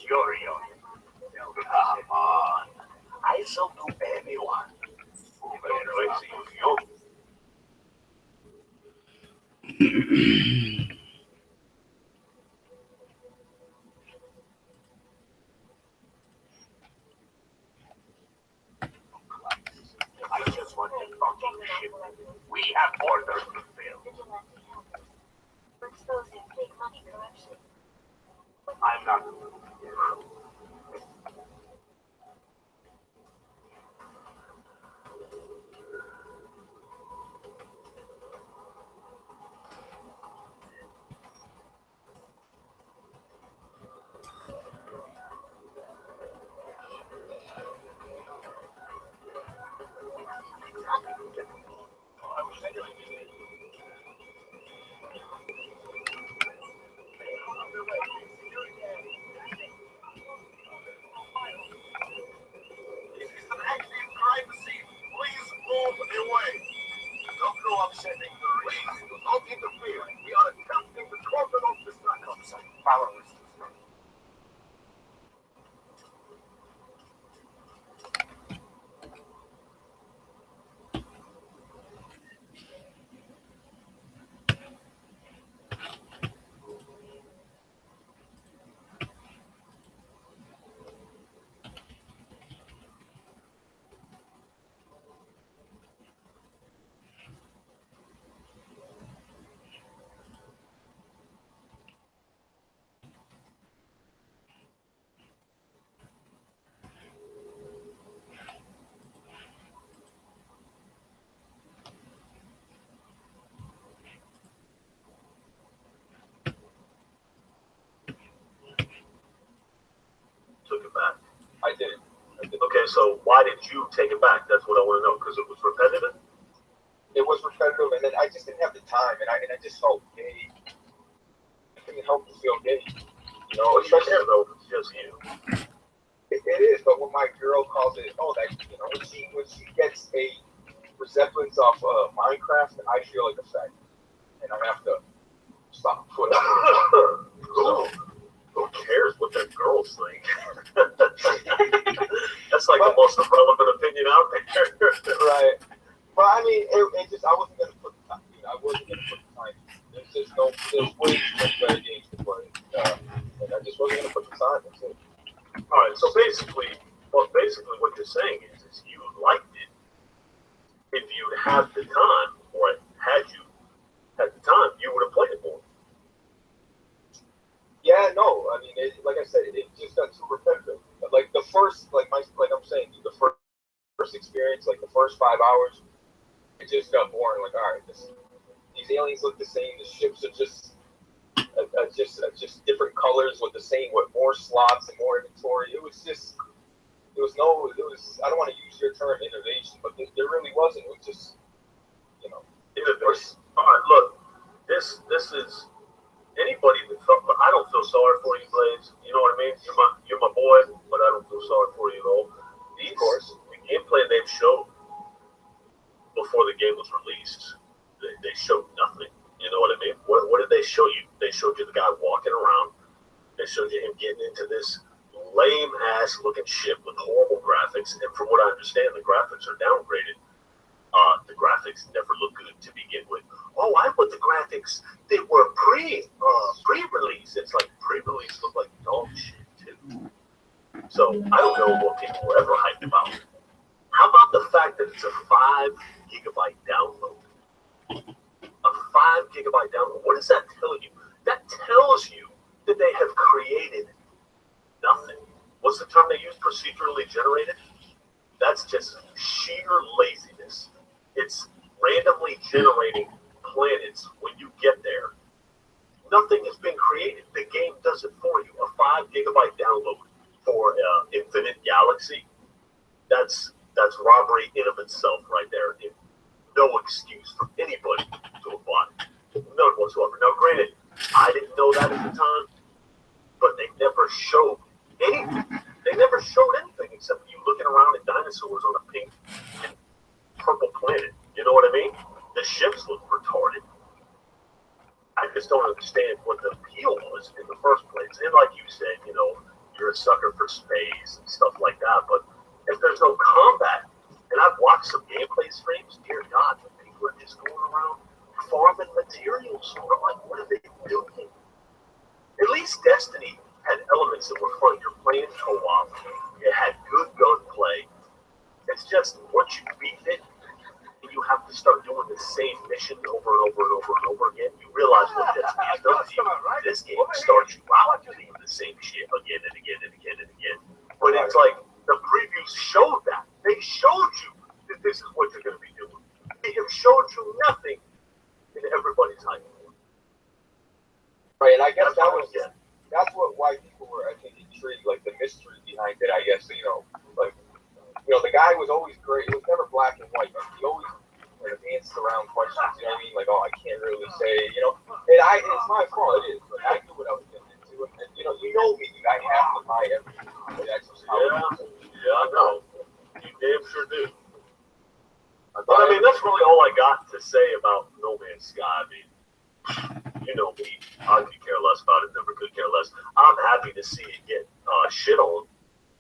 You're young. Come on. I shall do anyone. Even anyway, see you. I just want to fucking ship. We have orders to fill. We're exposing fake money corruption. I'm not. Took it back. I did. Okay, so why did you take it back? That's what I want to know. Because it was repetitive? It was repetitive, and then I just didn't have the time, and I just felt gay. I couldn't help but feel gay. You know, Well, you can't know if it's just you. it is, but when my girl calls it, oh, that, you know, when she gets a resemblance of Minecraft, I feel like a fag, and I have to stop. So, who cares what that girl's think? That's like the most irrelevant opinion out there. Right. But I mean, it just, I wasn't gonna put the time. I wasn't gonna put the time. There's just no, there's way too much better games to play, and I just wasn't gonna put the time. That's it. All right. So basically what you're saying is you liked it if you'd had the time, or had you had the time, you would have played it more. Yeah, no, I mean, like I said, it just got too repetitive. Like the first, like I'm saying, the first experience, like the first 5 hours, it just got boring. Like, all right, these aliens look the same. The ships are just different colors with more slots and more inventory. It was I don't want to use your term innovation, but there really wasn't. It was just, you know. Innovation. All right, look, this is. Anybody that felt, but I don't feel sorry for you, Blaze. You know what I mean? You're my boy, but I don't feel sorry for you at all. Of course, the gameplay they've showed before the game was released, they showed nothing. You know what I mean? What did they show you? They showed you the guy walking around. They showed you him getting into this lame ass looking ship with horrible graphics. And from what I understand, the graphics are downgraded. The graphics never look good to begin with. Oh, I put the graphics. They were pre-release. It's like pre-release look like dog shit too. So I don't know what people were ever hyped about. How about the fact that it's a 5 gigabyte download? A 5 gigabyte download. What does that tell you? That tells you that they have created nothing. What's the term they use? Procedurally generated? That's just sheer laziness. It's randomly generating planets when you get there. Nothing has been created. The game does it for you. A 5 gigabyte download for Infinite Galaxy. That's robbery in of itself right there. No excuse for anybody to apply. None whatsoever. Now, granted, I didn't know that at the time, but they never showed anything. They never showed anything except you looking around at dinosaurs on a pink and purple planet. You know what I mean? The ships look retarded. I just don't understand what the appeal was in the first place. And like you said, you know, you're a sucker for space and stuff like that. But if there's no combat, and I've watched some gameplay streams, dear God, when people are just going around farming materials. I'm like, what are they doing? At least Destiny had elements that were fun. You're playing co-op. It had good gunplay. It's just once you beat it, you have to start doing the same mission over and over and over and over again. You realize what Destiny has done to you. This game starts you out doing the same shit again and again and again and again. But it's like the previews showed that. They showed you that this is what you're going to be doing. They have showed you nothing in everybody's hype. Right, and I guess that's why people were, I think, intrigued, like the mystery behind it. I guess the guy was always great. It was never black and white. Like, he always danced around questions. You know what I mean? Like, oh, I can't really say. And it's my fault. It is. Like, I knew what I was getting into, and you know me. I have to buy everything. That's just how it is. Yeah, I know. You damn sure do. But I mean, that's really all I got to say about No Man's Sky. I mean, you know me. I could care less about it. Never could care less. I'm happy to see it get shit on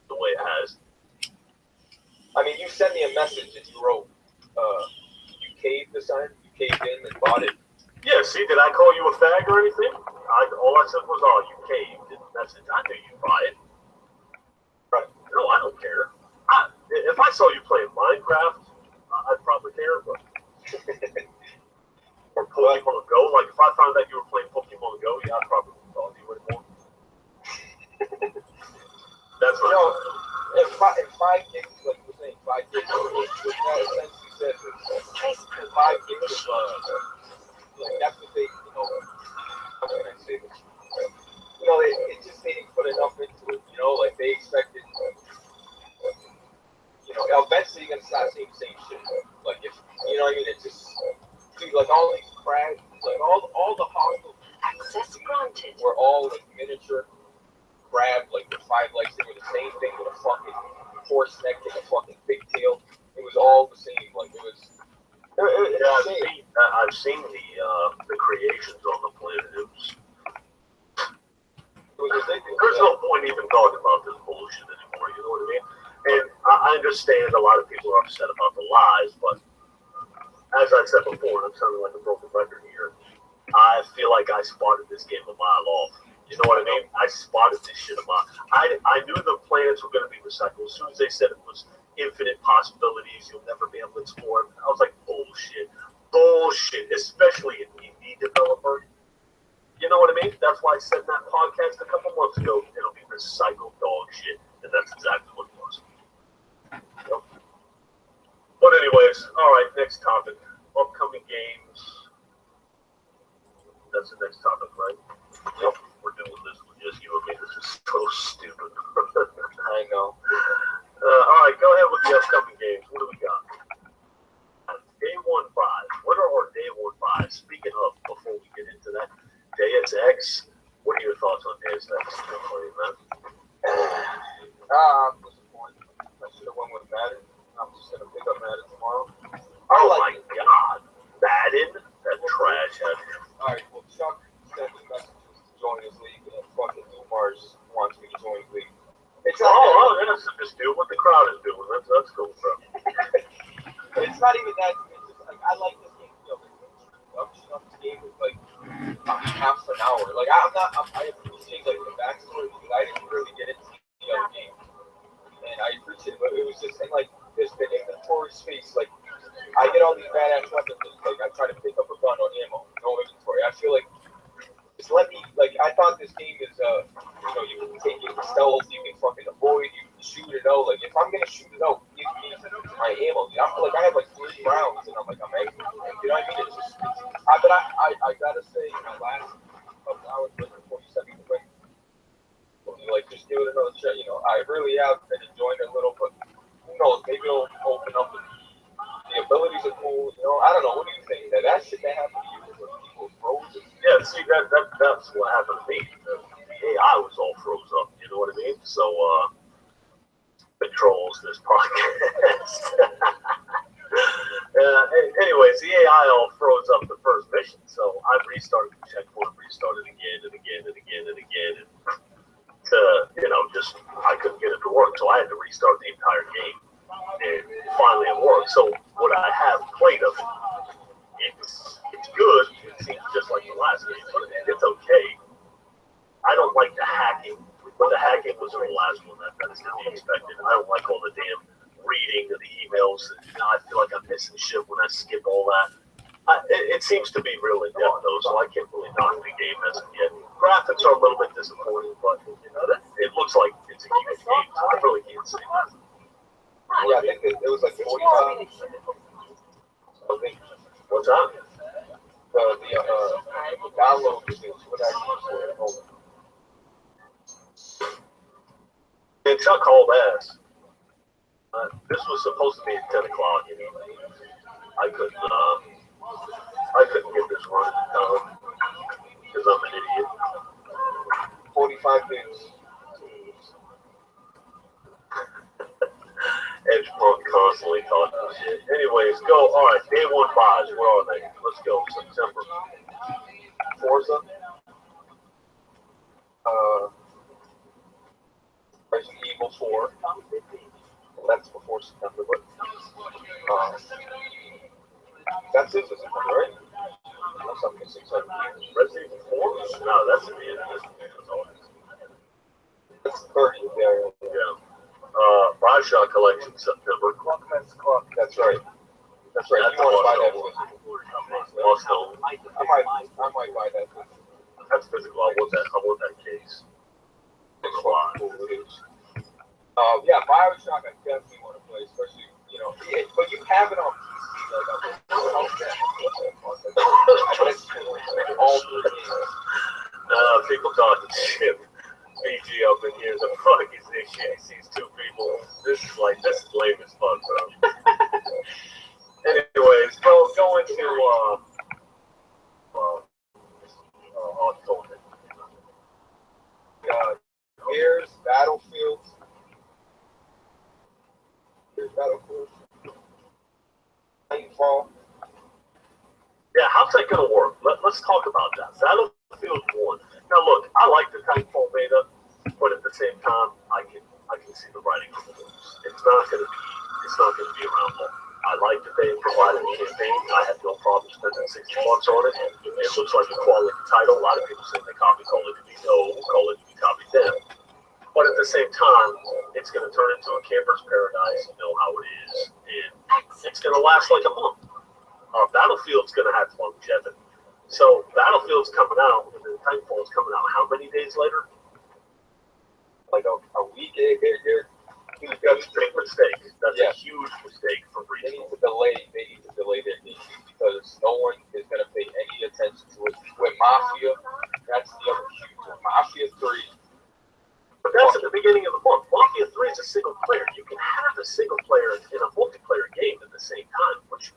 the way it has. I mean, you sent me a message that you wrote. You caved this time. You caved in and bought it. Yeah. See, did I call you a fag or anything? All I said was, "Oh, you caved." That's it. I knew you'd buy it. Right. No, I don't care. If I saw you playing Minecraft, I'd probably care. But or Pokemon Go. Like if I found out you were playing Pokemon Go, yeah, I'd probably talk to you anymore. That's what. If 5 gigs, like you were saying, 5 gigs, which that essentially says that 5 gigs of, that's what they, how can I say this? It just they didn't put enough into it, like they expected, eventually you're going to start seeing the same shit. Like if, you know what I mean? It's just, dude, like all these crabs, like all the hostile Access granted. were all like miniature crab, like the 5 legs. They were the same thing with a fucking horse neck and a fucking pigtail. It was all the same. Like it was. I've seen the creations on the planet. There's no point even talking about this bullshit anymore. You know what I mean? And I understand a lot of people are upset about the lies, but as I said before, and I'm sounding like a broken record here, I feel like I spotted this game a mile off. You know what I mean? I spotted this shit a mile. I knew the planets were going to be recycled. As soon as they said it was infinite possibilities, you'll never be able to explore them, I was like, bullshit. Bullshit. Especially an indie developer. You know what I mean? That's why I said in that podcast a couple months ago, it'll be recycled dog shit. And that's exactly what it was. Yep. But anyways, alright, next topic. Upcoming games. That's the next topic, right? Yep. We're doing this with just you and me. This is so stupid. I know. Alright, go ahead with the upcoming games. What do we got? Day 1 buys. What are our Day 1 buys? Speaking of, before we get into that, Deus Ex. What are your thoughts on Deus Ex? I'm disappointed. I should have went with Madden. I'm just going to pick up Madden tomorrow. Oh my god. Madden? That trash. Alright, well, Chuck sent me messages to join his league, and fucking Umars wants me to join his league. It's that's just do what the crowd is doing. That's cool stuff. It's not even that. It's just, like, I like this game. The introduction of this game is like half an hour. Like I appreciate like the backstory because I didn't really get into the other game, and I appreciate it. But it was just like this the inventory space. Like I get all these badass weapons. And, like I try to pick up a gun or ammo, no inventory. I feel like just let me. Like I thought this game is you can take it stealth, you can fucking avoid, you can shoot it out. Like if I'm gonna shoot it out, give me my ammo. I feel like I have like 3 rounds and I'm angry. You know what I mean? It's just but I gotta say my last couple hours before you sent me the link, like just give it another check. I really have been enjoying it a little, but who knows? Maybe it'll open up. The abilities are cool. I don't know. What do you think? That shit that happened to you when people froze. Yeah, see that's what happened to me. The AI was all froze up. You know what I mean? So controls this podcast. Anyways, the AI all froze up the first mission, so I restarted the checkpoint, restarted again and again and again and again, and to just I couldn't get it to work, so I had to restart the entire game. And finally it worked. So what I have played of it, it's good. It seems just like the last game, but it's okay. I don't like the hacking, but the hacking was in the last one. That is to be expected. I don't like all the damn reading of the emails. I feel like I'm missing shit when I skip all that. It seems to be real in depth though, so I can't really knock the game as of yet. Graphics are a little bit disappointing, but it looks like it's a huge game, so I really can't say that. Yeah, I think it was like 45. What's that? The download is what I use. And Chuck called ass. This was supposed to be at 10 o'clock. I couldn't get this running because I'm an idiot. 45 days. Edge Punk constantly talking shit. Anyways, go. All right, day one buys. Where are they? Let's go. September. Forza. Resident Evil 4. Well, that's before September, but that's it for September, right? Unless I'm missing something. Resident Evil 4? No, that's at the end of this year. That's 30th, yeah. Bioshock Collection, September. That's right. That's right. That's you want to buy that Lost Home. I might buy that. That's physical. I want that case. Yeah, Bioshock I definitely want to play, especially, but you have it on PC, people talking shit. BG up in here, the fuck is this shit? He sees two people. This is lame as fuck, bro. Anyways, go into October. Gears, Battlefield. Nightfall. Yeah, how's that gonna work? Let's talk about that. Battlefield 1. Now look, I like the Titanfall beta, but at the same time, I can see the writing on the walls. It's not gonna be around long. I like that they provided a campaign. I have no problem spending $60 on it. It looks like a quality title. A lot of people say they copy Call of Duty. No, Call of Duty copied them. But at the same time, it's going to turn into a camper's paradise. You know how it is. And it's going to last like a month. Battlefield's going to have longevity. So Battlefield's coming out, and then Titanfall's coming out how many days later? Like a week here. That's a big mistake. That's a huge mistake for They Respawn. need to delay their game because no one is going to pay any attention to it. With Mafia, that's the other huge one. Mafia 3. But that's at the beginning of the month. Mafia 3 is a single player. You can have a single player and a multiplayer game at the same time, which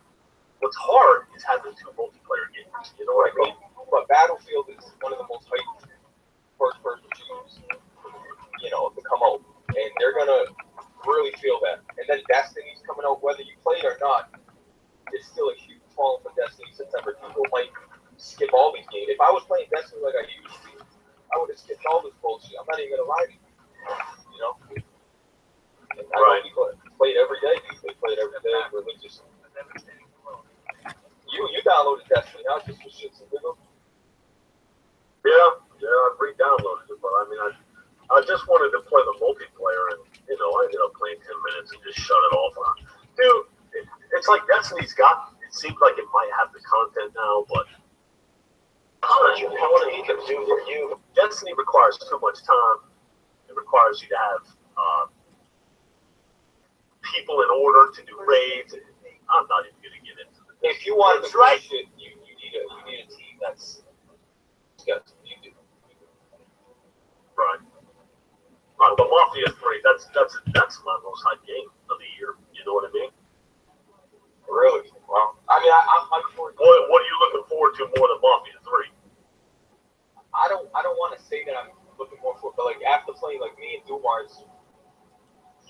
what's hard is having two multiplayer games. You know what I mean? But Battlefield is one of the most hyped first-person shooters, to come out. And they're going to really feel that. And then Destiny's coming out, whether you play it or not, it's still a huge fall for Destiny September. People might skip all these games. If I was playing Destiny like I used to, I would have skipped all this bullshit. I'm not even going to lie to you. And I know people play it every day. They play it every day religiously. You downloaded Destiny, huh? Just for shits and giggles? Yeah, I re-downloaded it, but I mean, I just wanted to play the multiplayer, and I ended up playing 10 minutes and just shut it off. Dude, it's like Destiny's got. It seems like it might have the content now, but how would it even do for you? Destiny requires too much time. It requires you to have people in order to do raids. I'm not even going to get into it. If you want to do shit, you need a team that's you do. Right. But Mafia 3, that's my most hyped game of the year. You know what I mean? Really? Wow. I mean, I'm for. What are you looking forward to more than Mafia 3? I don't want to say that I'm looking more for, but like after playing like me and Dumar's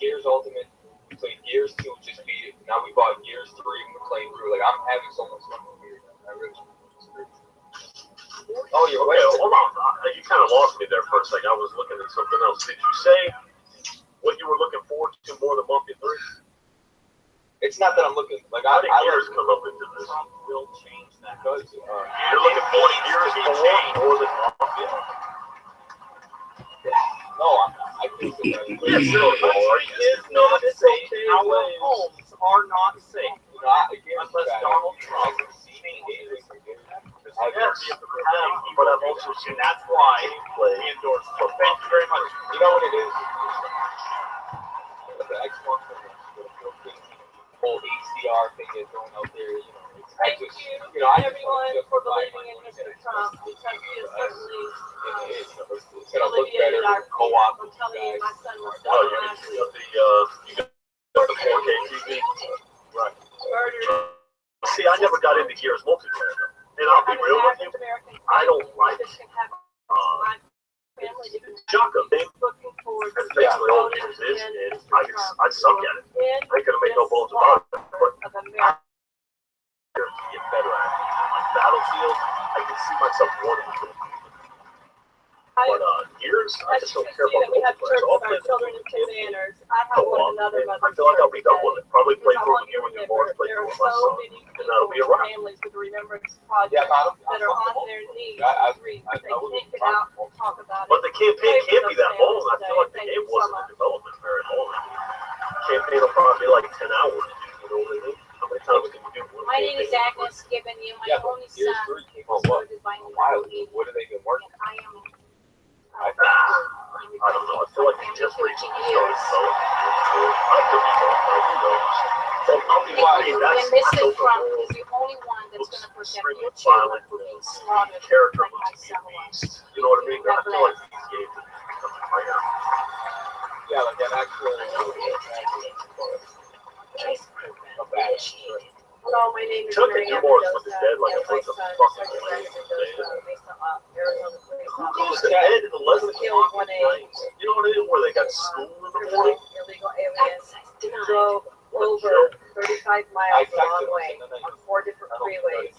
Gears Ultimate, we played Gears 2, just beat it. Now we bought Gears 3 and we're playing through. Like I'm having so much fun with Gears. I really. Oh, you're okay. Hold on. You kind of lost me there for a second. I was looking at something else. Did you say what you were looking forward to more than Mafia 3? It's not that I'm looking like How did Gears come up into this? Trump will change that because You're looking forward to Gears more than Mafia. No, I'm not. I think that the Yes, country is not safe. Our homes are not safe. Unless Donald Trump changes. But I've also seen That's why play. he endorsed Trump. Thank you very much. You know what it is? The Xbox One, the whole HDR thing is going out there. You know, Thank you, everyone, for believing in Mr. Trump, because he is certainly alleviated our fear. I'm telling you, my son was Oh, done you last week. got the 4K TV? Right. Murdered. See, I never got into Gears multiplayer, though. And I'll be real with you, I don't like shotgun thing. That's basically all Gears is, and I suck at it. I ain't gonna make no bones about it, but I get better at it. Like Battlefield, I can see myself wanting to. But Gears, I just don't care about we have multiplayer. So I'll play children in two manners. I have one another mother. I feel like I'll be done with it. Probably play through with you and your boys, play there through are with my so son, many and that'll be a wrap. families with the Remembrance Project that are on their knees and grief. They can't get out and talk about it. But the campaign can't be that long. I feel like the game wasn't in development very long. Campaign will probably be like 10 hours. You know what I mean? How many times can you do one? My name is Agnes Gibbon. You, my only son, was murdered by an what have they been working? I am. I don't know. I feel like you just reached the start. So I could be wrong. I don't know. So I'll be lying. And Mr. Trump is the only one that's going to protect your children from being slaughtered character like looks to myself. be beast. You know what I mean? I feel like these games have become rare. Yeah, like an actual. Hello, my name is Chuck Mary and Ann Morris was Mendoza. dead like a And my bunch of son, fucking Sergeant slaves. Mendoza, based on Arizona police Who goes to officer. bed at 11 Was killed o'clock one at day. night? You know what I mean? Where they got school in the morning? Illegal aliens drove over 35 miles a long way on 4 different freeways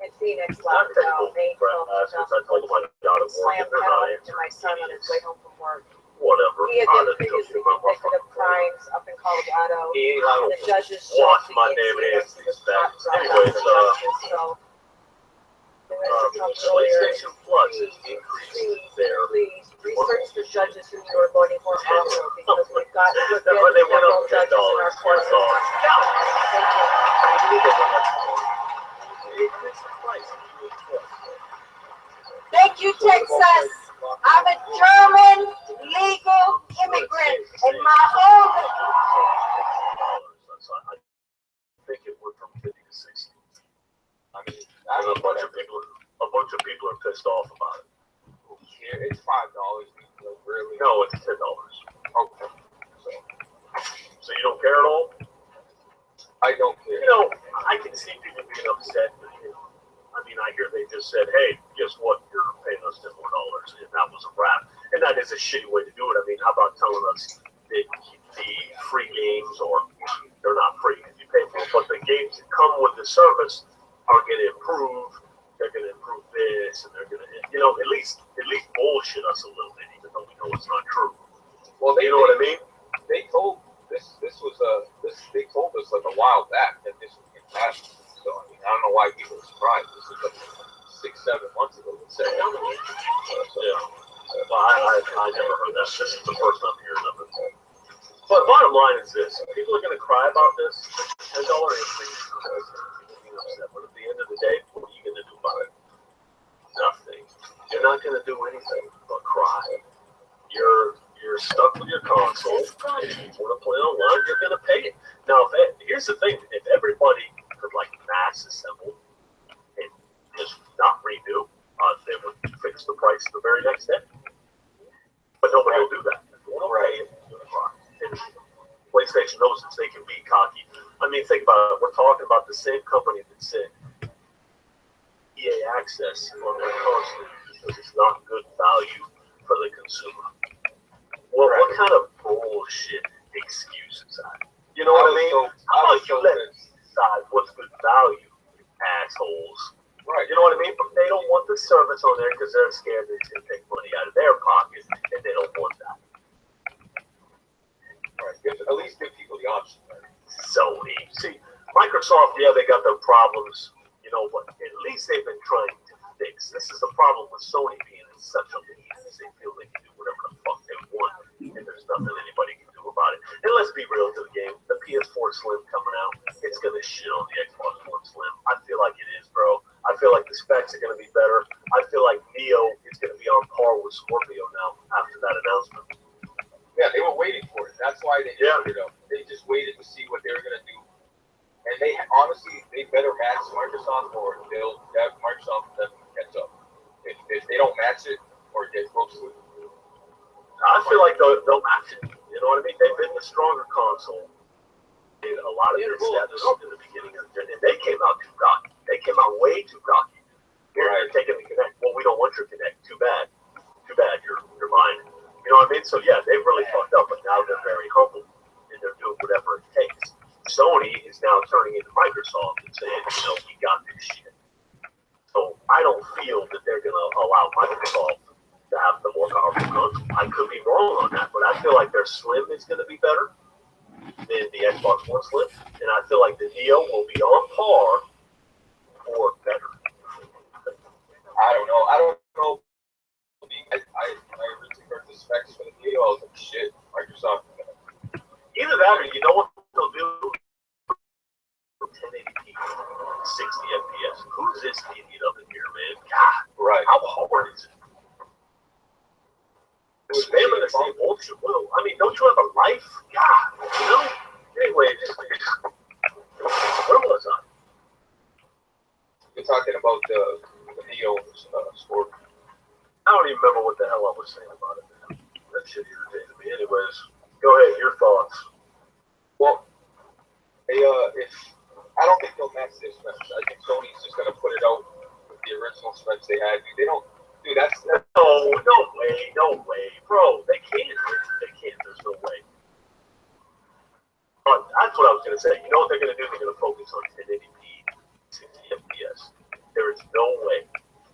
in Phoenix last May 12, I told him I got it slammed working. They're not head into my son on his way home from work. Whatever. He had been previously convicted of crimes up in Colorado. The judges Watch my name is that. Anyways, so PlayStation Plus is increased there. please research the judges who you are voting for also, because we've got That's why they went several up judges in our $10. court system. Thank you, Texas. I'm a German legal immigrant, and my own. I think it went from 50 to 60. I mean, a bunch of people are pissed off about it. It's $5. Really? No, it's $10. Okay. So you don't care at all? I don't care. You know, I can see people being upset. I mean, I hear they just said, hey, guess what? You're paying us $10 more, and that was a wrap. And that is a shitty way to do it. I mean, how about telling us that the free games, or they're not free if you pay for it, but the games that come with the service are going to improve. They're going to improve this, and they're going to, you know, at least bullshit us a little bit, even though we know it's not true. Well, you know what I mean? They told they told us like a while back that this would get passed. So I mean, I don't know why people are surprised. This was like 6-7 months ago. Let's say. Yeah. Well, I never heard that. This is the first I'm hearing of it. But bottom line is this: people are going to cry about this $10 increase. But at the end of the day, what are you going to do about it? Nothing. You're not going to do anything but cry. You're stuck with your console. If you want to play online, you're going to pay it. Now, here's the thing: if everybody could like mass assemble and just not redo, they would fix the price the very next day. But nobody will do that. If you want to pay it, you're going to cry. And PlayStation knows that they can be cocky. I mean, think about it. We're talking about the same company that said EA Access on their console because it's not good value for the consumer. Well, what kind of bullshit excuse is that? You know what I mean? How about you let them decide what's good value, assholes? Right. You know what I mean? But they don't want the service on there because they're scared that it's going to take money out of their pocket, and they don't want that. at least give people the option. Right? Sony. See, Microsoft, yeah, they got their problems, you know, but at least they've been trying to fix. This is the problem with Sony being in such a lead. They feel they can do whatever the fuck they want, and there's nothing anybody can do about it. And let's be real to the game. The PS4 Slim coming out, it's going to shit on the Xbox One Slim. I feel like it is, bro. I feel like the specs are going to be better. I feel like Neo is going to be on par with Scorpio now after that announcement. Yeah, they were waiting for it. That's why they just it up. They just waited to see what they were gonna do, and they honestly they better match Microsoft, or they'll have Microsoft that catch up. If they don't match it or get close to it, I feel like they'll match it. You know what I mean? They've been the stronger console in a lot of their steps in the beginning of the gen, and they came out too cocky. They came out way too cocky. You're taking the Kinect. Well, we don't want your Kinect. Too bad. Too bad. You're buying it. You know what I mean? So yeah, they've really fucked up, but now they're very humble and they're doing whatever it takes. Sony is now turning into Microsoft and saying, you know, we got this shit. So I don't feel that they're gonna allow Microsoft to have the more powerful console. I could be wrong on that, but I feel like their Slim is gonna be better than the Xbox One Slim, and I feel like the Neo will be on par or better. I don't know. I originally heard the specs for the video. I was like, shit, Microsoft. Either that, or you know what they'll do? 1080p, 60 FPS. Who's this idiot up in here, man? God, right? How hard is it? Spamming the same bullshit. Well, I mean, don't you have a life? God, you know. Anyway, where was I? You're talking about the Neo score. I don't even remember what the hell I was saying about it, man. That shit irritated me. Anyways, go ahead, your thoughts. Well, if I don't think they'll match their specs. I think Sony's just gonna put it out with the original specs they had. They don't, dude. That's no way, bro. They can't. There's no way. That's what I was gonna say. You know what they're gonna do? They're gonna focus on 1080p, 60 FPS. There is no way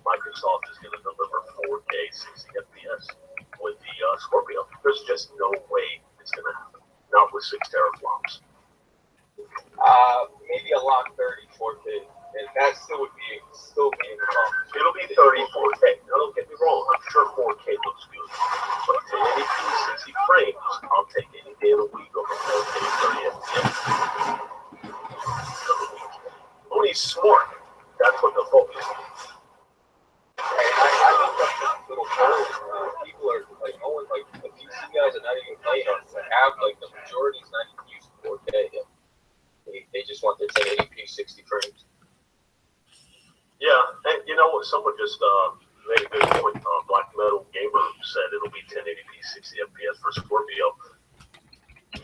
Microsoft is going to deliver 4K 60 FPS with the Scorpio. There's just no way it's going to happen. Not with 6 teraflops. Maybe a lock 30 4K, and that still would be It'll be 30 4K. Now don't get me wrong. I'm sure 4K looks good, but 1080p 60 frames, I'll take any day of the week over 4K 30 FPS. Only smart. That's what the focus is. I looked up this little poll. People are like, no one, like the PC guys are not even playing on it. Like the majority is not even using 4K. They just want their 1080p 60 frames. Yeah, and you know what? Someone just made a good point. Black Metal Gamer said it'll be 1080p 60 FPS for Scorpio.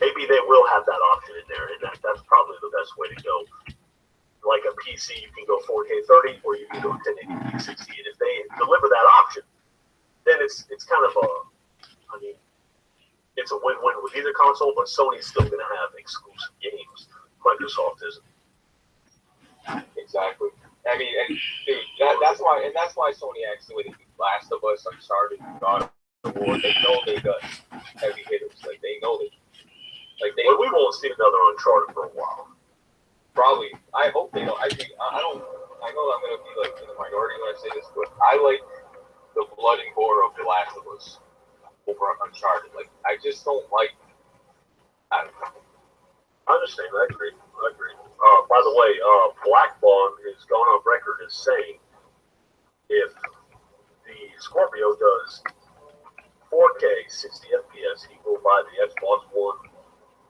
Maybe they will have that option in there, and that's probably the best way to go. Like a PC, you can go 4K 30, or you can go 1080p 60. And if they deliver that option, then it's kind of it's a win-win with either console. But Sony's still going to have exclusive games. Microsoft isn't. Exactly. I mean, and dude, that's why Sony actually Last of Us, Uncharted, God of War. They know they got heavy hitters. Like they know they. Well, we won't see another Uncharted for a while. Probably. I hope they don't. I know I'm gonna be like in the minority when I say this, but I like the blood and gore of The Last of Us over Uncharted. Like I just don't like. I don't know. I understand. I agree. By the way, Black Bond is going on record as saying if the Scorpio does 4K 60 FPS, he will buy the Xbox One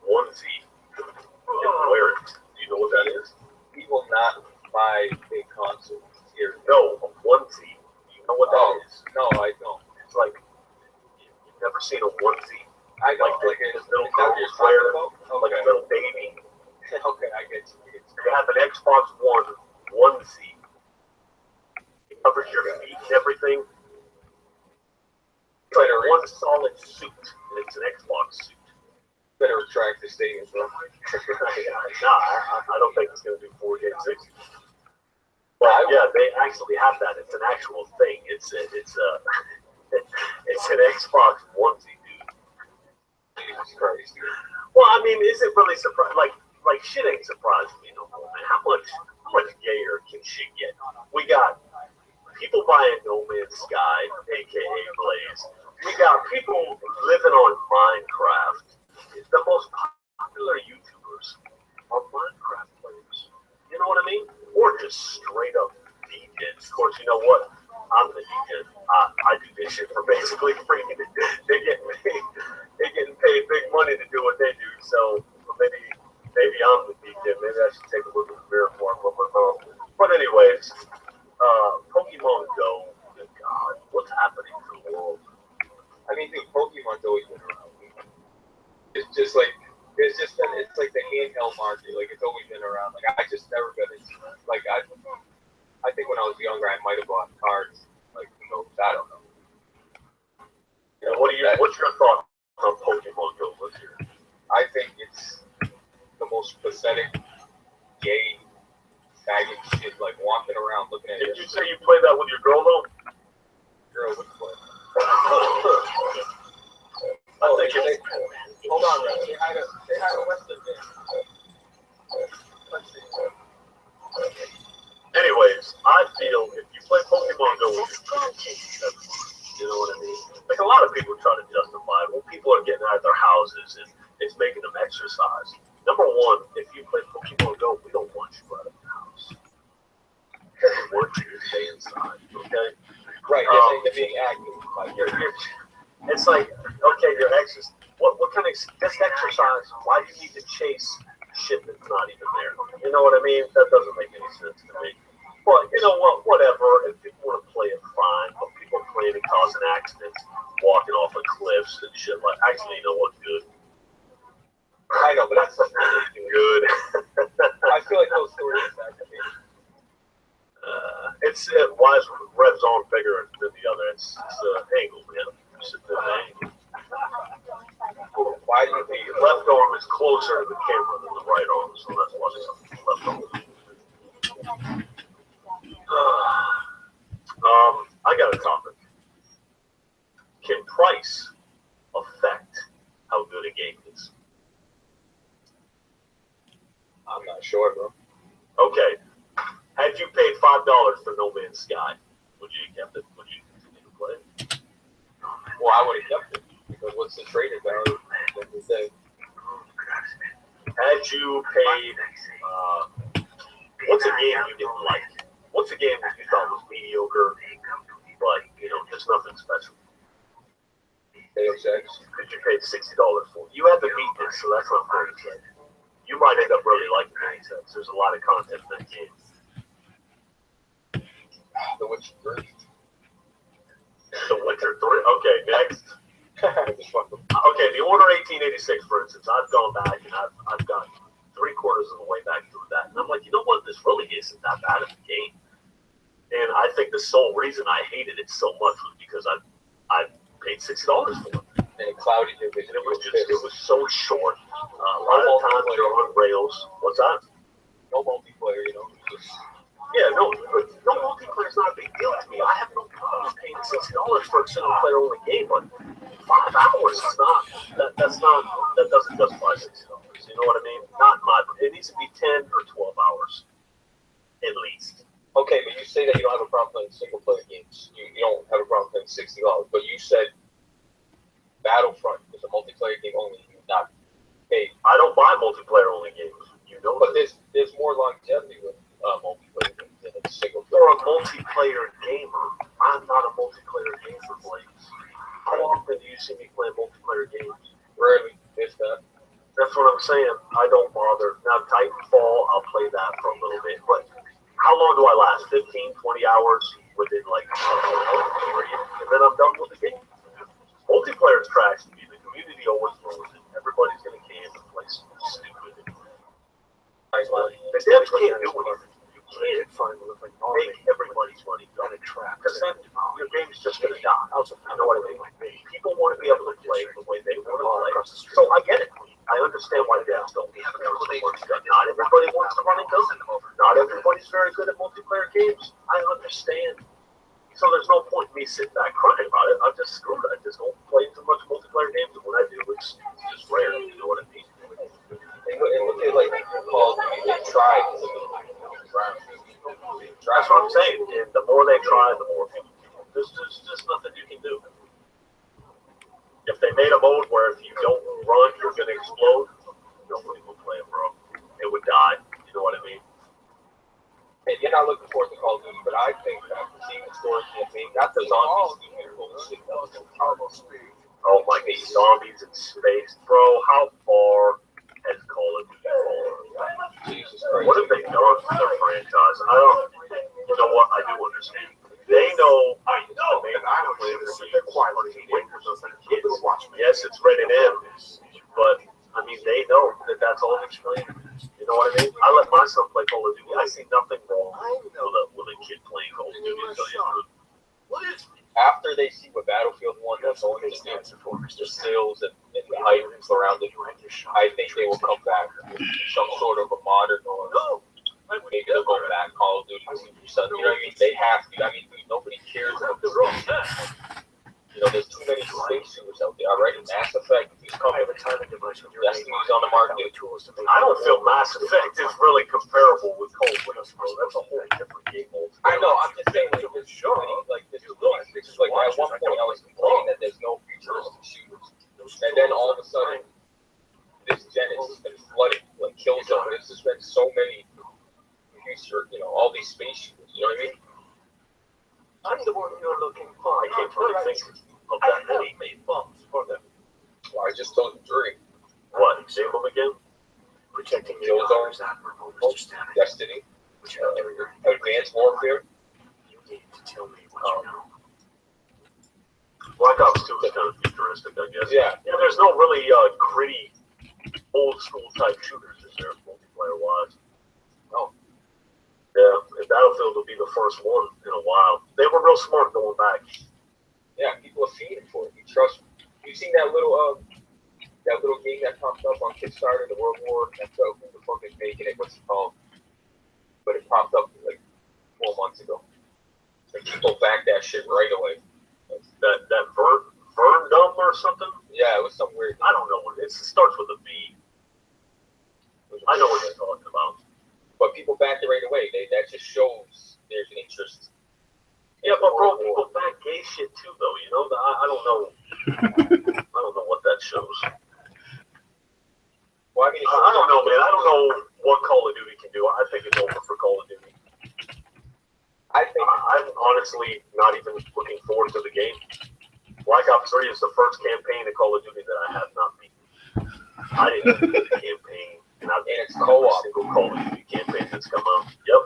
onesie and wear it. Do you know what that is? He will not buy a console here. No, a onesie. Do you know what that is? No, I don't. It's like you've never seen a onesie. I know, like this little girl wear, like a little baby. Okay, I get you. They have an Xbox One onesie. It covers your feet and everything. It's like one solid suit, and it's an Xbox suit. Better retract the statement, bro. I don't think it's going to do 4K 60. But yeah, they actually have that. It's an actual thing. It's an Xbox onesie, dude. Jesus Christ, dude. Well, I mean, is it really surprising? Like shit ain't surprising me no more, man. How much gayer can shit get? We got people buying No Man's Sky, aka Blaze. We got people living on Minecraft. The most popular YouTubers are Minecraft players. You know what I mean? Or just straight up DJs. Of course, you know what? I'm the DJ. I do this shit for basically free. They're getting paid big money to do what they do. So maybe I'm the DJ. Maybe I should take a look at the mirror for him. But anyways, Pokemon Go. Good God, what's happening to the world? I mean, dude, Pokemon's always been around. It's just like it's like the handheld market. Like it's always been around. Like I just never got into it. Like I think when I was younger, I might have bought cards. Like I don't know. Yeah, what's your thought on Pokemon Go? Let's hear it. I think it's the most pathetic, gay, faggot shit. Like walking around looking at. Did you say you play that with your girl though? Girl, which one? I think it's. Hold on, man. Say hi to Weston. Let's see. Anyways, I feel if you play Pokemon Go with your girl, you know what I mean? Like a lot of people try to justify it. Well, people are getting out of their houses and it's making them exercise. Number one, if you play Pokemon Go, we don't want you out of the house. We want you to stay inside, okay? Right, you're being active. Like it's like, okay, you're exercise. What kind of just exercise? Why do you need to chase shit that's not even there? You know what I mean? That doesn't make any sense to me. But you know what? Whatever. If people want to play it, fine. But people playing and causing accidents, walking off of cliffs and shit like. Actually, you know what's good? I know, but that's good. I feel like those stories are it's why is Rev's arm bigger than the other? It's angle, man. It's an angle. Why do you think the left arm is closer to the camera than the right arm? So that's why the left arm. I got a topic. Can price affect how good a game is? I'm not sure, bro. Okay. Had you paid $5 for No Man's Sky, would you have kept it? Would you continue to play it? Well, I would have kept it. Because what's the trading value? Like they say. Had you paid, what's a game you didn't like? What's a game that you thought was mediocre, but, just nothing special? Deus Ex. That you paid $60 for. You had to beat this, so that's not fair to say. You might end up really liking Deus Ex. There's a lot of content in that game. The Witcher 3. The Witcher 3. Okay, next. Okay, the Order 1886, for instance, I've gone back and I've got 3/4 of the way back through that, and I'm like, you know what? This really isn't that bad of a game. And I think the sole reason I hated it so much was because I paid $60 for it. And it clouded your vision. And it was so short. A lot of times you're on rails. What's that? No multiplayer, Yeah, no multiplayer is not a big deal to me. I have no problem paying $60 for a single player only game, but 5 hours is not. That doesn't justify $60. You know what I mean? Not my. It needs to be 10 or 12 hours, at least. Okay, but you say that you don't have a problem playing single player games. You don't have a problem paying $60, but you said Battlefront is a multiplayer game only. You not pay. I don't buy multiplayer only games. But there's more longevity with multiplayer games than a single player. You're a multiplayer gamer. I'm not a multiplayer gamer, Blaze. How often do you see me playing multiplayer games? Rarely, if that. That's what I'm saying. I don't bother. Now, Titanfall, I'll play that for a little bit. But how long do I last? 15, 20 hours within, like, and then I'm done with the game. Multiplayer is trash to me. The community always knows it. Everybody's going to camp and play stupid. The devs can't do anything. You can't make everybody's money go. Because then your game's just going to die. You know what I mean? People want to be able to play the way they want to play. So I get it. I understand why devs don't have Not everybody wants to run and gun. Not everybody's very good at multiplayer games. I understand. So there's no point in me sitting back crying about it. I'm just screwed. I just don't play too much multiplayer games. And when I do, it's just rare. You know what I mean? how far has Call of Duty fallen? Jesus Christ. What have they done to their franchise? I don't. You know what? I do understand. They know. I know. I don't believe this. They're quietly winkers of their kids. Yes, it's rated M, but I mean they know that that's all explained. You know what I mean? I let my son play Call of Duty. I see nothing wrong with a kid playing Call of Duty. What is? After they see what Battlefield 1 is going to do, the sales and the hype around it, I think they will come back with some sort of a modern or maybe they'll go back Call of Duty or something. You know what I mean? They have to. I mean, don't nobody cares about this. You know, there's too many space shooters out there already. Mass Effect is coming. Destiny's on the market. I don't feel Mass Effect is really comparable with Cold War. That's a whole different game. I know. I'm just saying, like, there's so many, like, this is like at one point I was complaining that there's no futuristic shooters, and then all of a sudden this gen has been flooded, like Killzone. There's just been so many future, you know, all these space shooters. You know what I mean? I'm the one you're looking for. I can't really think of that many made bombs for them. Well, I just told you three. What? Say them again? Protecting Killzone, Destiny, Advanced Warfare. You need to tell me what you know. Black Ops 2 is kind of futuristic, I guess. Yeah. Yeah, there's no really gritty, old school type shooters, is there, multiplayer wise? No. Yeah, and Battlefield will be the first one in a while. They were real smart going back. Yeah, people are fiending for it. You trust me. You seen that little game that popped up on Kickstarter, the World War? That's who the fuck is making it? What's it called? But it popped up like 4 months ago. And people backed that shit right away. That Verndum or something? Yeah, it was some weird. I don't know what it is. It starts with a V. I know what you're talking about. But people backed it right away. That just shows there's an interest. Yeah, but bro, people back gay shit too, though. You know, I don't know. I don't know what that shows. Well, I mean, I don't know, man. I don't know what Call of Duty can do. I think it's over for Call of Duty. I'm honestly not even looking forward to the game. Black Ops 3 is the first campaign of Call of Duty that I have not beaten. I didn't beat the campaign. And it's co-op. Single Call of Duty campaign that's come out. Yep.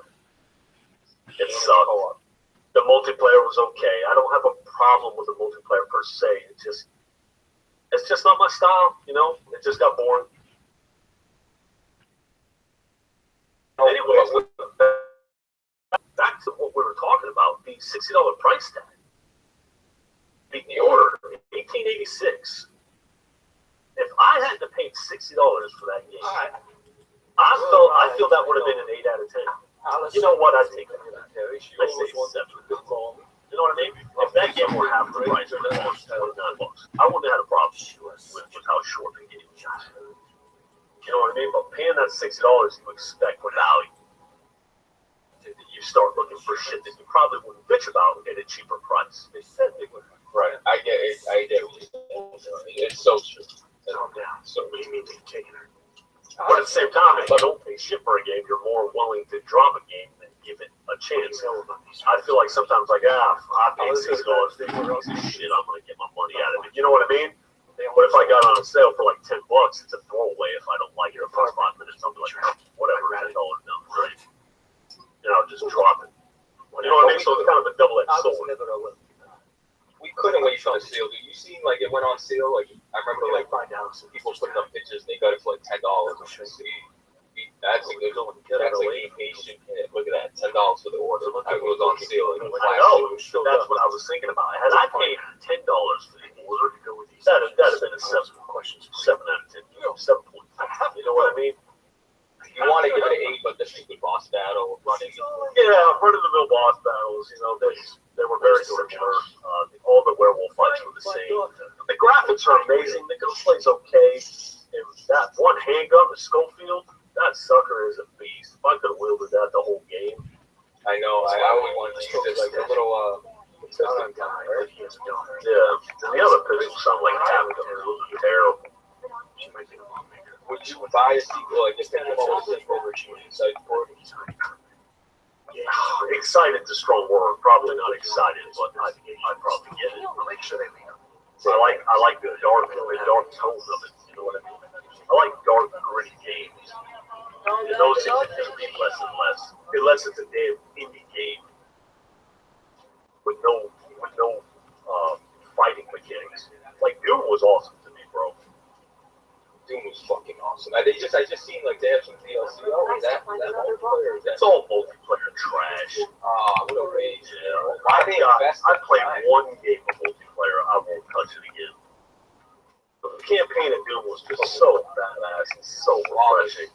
It sucked. The multiplayer was okay. I don't have a problem with the multiplayer per se. It's just not my style. You know, it just got boring. Anyways, back to what we were talking about, the $60 price tag. The order in 1886. If I had to pay $60 for that game, I feel that would have been an 8 out of 10. You know what? I'd take that. I say 7. You know what I mean? If that game were half the price of $29, I wouldn't have had a problem with how short the game was. You know what I mean? But paying that $60, you expect value. You start looking for shit that you probably wouldn't bitch about at a cheaper price. They said they would. Right. I get it. It's so true. So what do you mean they've taken her? But at the same time, if you don't pay shit for a game, you're more willing to drop a game than give it a chance. I feel like sometimes, like, I paid $6 for shit, I'm gonna get my money out of it. You know what I mean? But if I got on a sale for like $10, it's a throwaway. If I don't like it the first 5 minutes, I'll be like, whatever, $10 down the drain. And I'll just drop it. You know what I mean? So it's kind of a double-edged sword. We couldn't wait for the sale, dude. You seen like it went on sale? Like I remember, like people putting up pictures. They got it for like $10. That's a good one. That's like being patient. Yeah, look at that, $10 for the order. I was on sale. I know. That's what I was thinking about. Had I paid $10 for the order, that'd have been a 7 out of 10. 7 points. You know what I mean? You want to give it an 8, but the stupid boss battle running. Yeah, run-of-the-mill boss battles. You know, they were very similar. All the werewolf fights were the same. The graphics are amazing. The gunplay's okay. And that one handgun, the Schofield, that sucker is a beast. If I could have wielded that the whole game. I know. I always wanted to use it like a little pistol gun, right? Yeah. The other pistols sound like tap guns. Those are terrible. Would you buy a sequel? Like, if they came out with a sequel, would you be excited for it? Yeah, excited is a strong word. Probably not excited, but I'd probably get it. I'll make sure they leave. I like the dark tone of it. You know what I mean? unless it's a damn indie game with no fighting mechanics. Like Doom was awesome to me, bro. Doom was fucking awesome. I just seen like they have some DLC. Oh, is that multiplayer? It's all multiplayer trash. What a rage. Yeah. I played one game of multiplayer. I won't touch it again. The campaign of Doom was just so badass and so refreshing.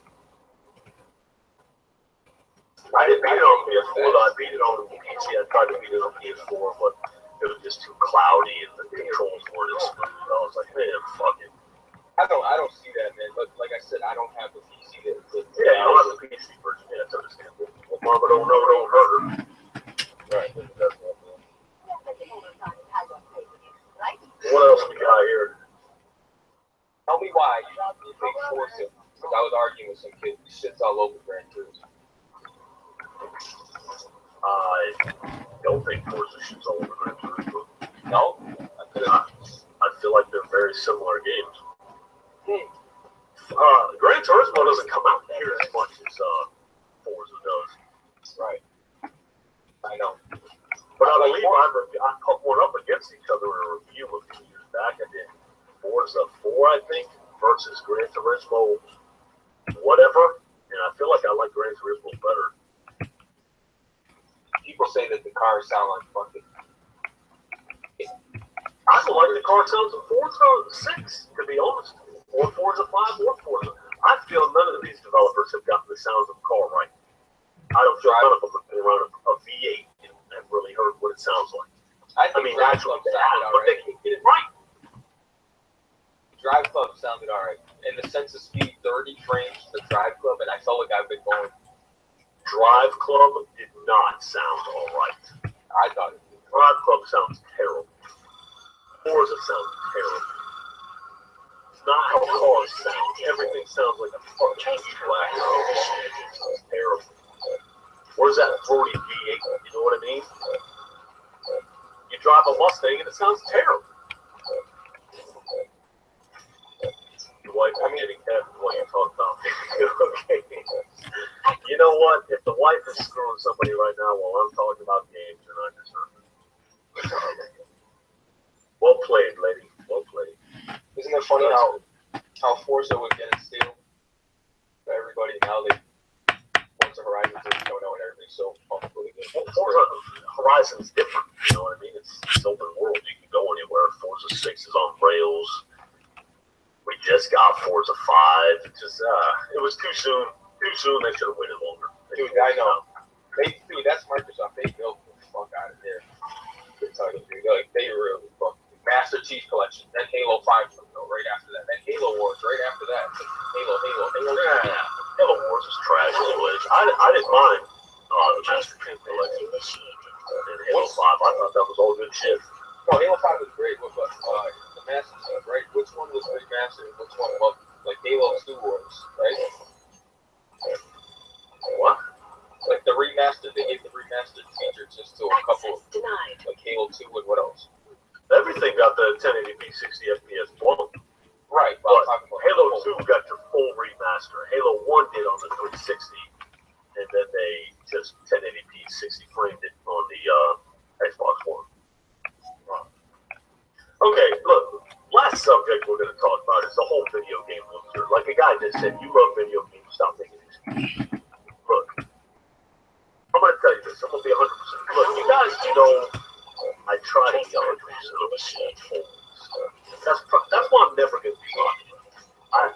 I didn't beat it on PS4, though. I beat it on PC. I tried to beat it on PS4, but it was just too cloudy and the controls weren't as smooth. I was like, man, fuck it. I don't see that, man. But like I said, I don't have the PC to yeah, you don't have the PC version. Yeah, it's understandable. Well, mama don't know, don't hurt her. Right. That's what I'm doing. What else we got here? Tell me why you think Forza, because I was arguing with some kid, shit's all over Gran Turismo. I don't think Forza shit's all over Gran Turismo. No? I feel like they're very similar games. Gran Turismo doesn't come out here as much as Forza does. Right. I know. But I believe I put one up against each other in a review a few years back. I did Forza 4, I think, versus Gran Turismo whatever. And I feel like I like Gran Turismo better. People say that the cars sound like fucking. I don't like the car sounds of Forza 6, to be honest. Or Forza 5 or Forza. I feel none of these developers have gotten the sounds of the car right. I don't feel none of them have been around a V8 and really heard what it sounds like. I mean, naturally they have, but they can't get it right. Drive Club sounded alright. In the sense of speed, 30 frames for Drive Club, and I felt like I've been going. Drive Club did not sound alright. I thought it did. Drive Club sounds terrible. Forza sounds terrible. It's not how cars sound. Everything sounds like a fucking black. It sounds terrible. Where's that 40 V8? You know what I mean? You drive a Mustang and it sounds terrible. Your wife is getting careful what you talk about. Okay. You know what? If the wife is screwing somebody right now while I'm talking about games, then I deserve it. Well played, lady. Well played. Isn't it funny how Forza would get its deal for everybody? Now they Forza Horizon 3 going out and everything's so really good. Well, Forza Horizon's different. You know what I mean? It's open world. You can go anywhere. Forza 6 is on rails. We just got Forza 5. It just it was too soon. Too soon. They should have waited longer. Dude, I know. Dude, that's Microsoft. They built the fuck out of there. Good title, dude. Like, they really fucked. Master Chief Collection. Then Halo 5 would go right after that. Then Halo Wars right after that. Halo. Yeah. Halo Wars is trash anyways. I didn't mind the Master Chief Collection. And Halo 5, I thought that was all good shit. No, Halo 5 was great, but the Master Chief, right? Which one was Big Master and which one was, like, Halo 2 was, right? What? Like, the remastered, they gave the remastered features just to a couple of, like, Halo 2 and what else? Everything got the 1080p 60 FPS 12. Right, but Halo 2 got your full remaster. Halo 1 did on the 360, and then they just 1080p 60 framed it on the Xbox One. Okay, look, last subject we're going to talk about is the whole video game loser. Like a guy just said, you love video games, stop making excuses. Look, I'm going to tell you this, I'm going to be 100%. Look, you guys know I try to be 100%. That's why I'm never going to be popular.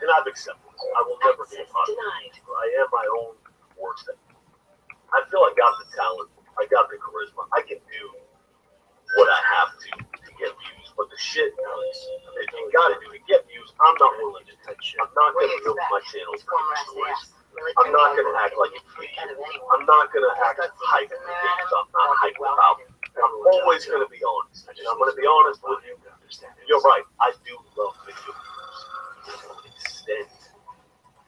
And I've accepted it. I will never be popular. I am my own worst enemy. I feel I got the talent. I got the charisma. I can do what I have to get views. But the shit, that you got to do to get views, I'm not willing to touch it. I'm not going to build my channel for stories. I'm not going to act like it's free. I'm not going to act hype for things I'm not hype about. I'm always going to be honest. And I'm going to be honest with you. You're right. I do love video games to an extent.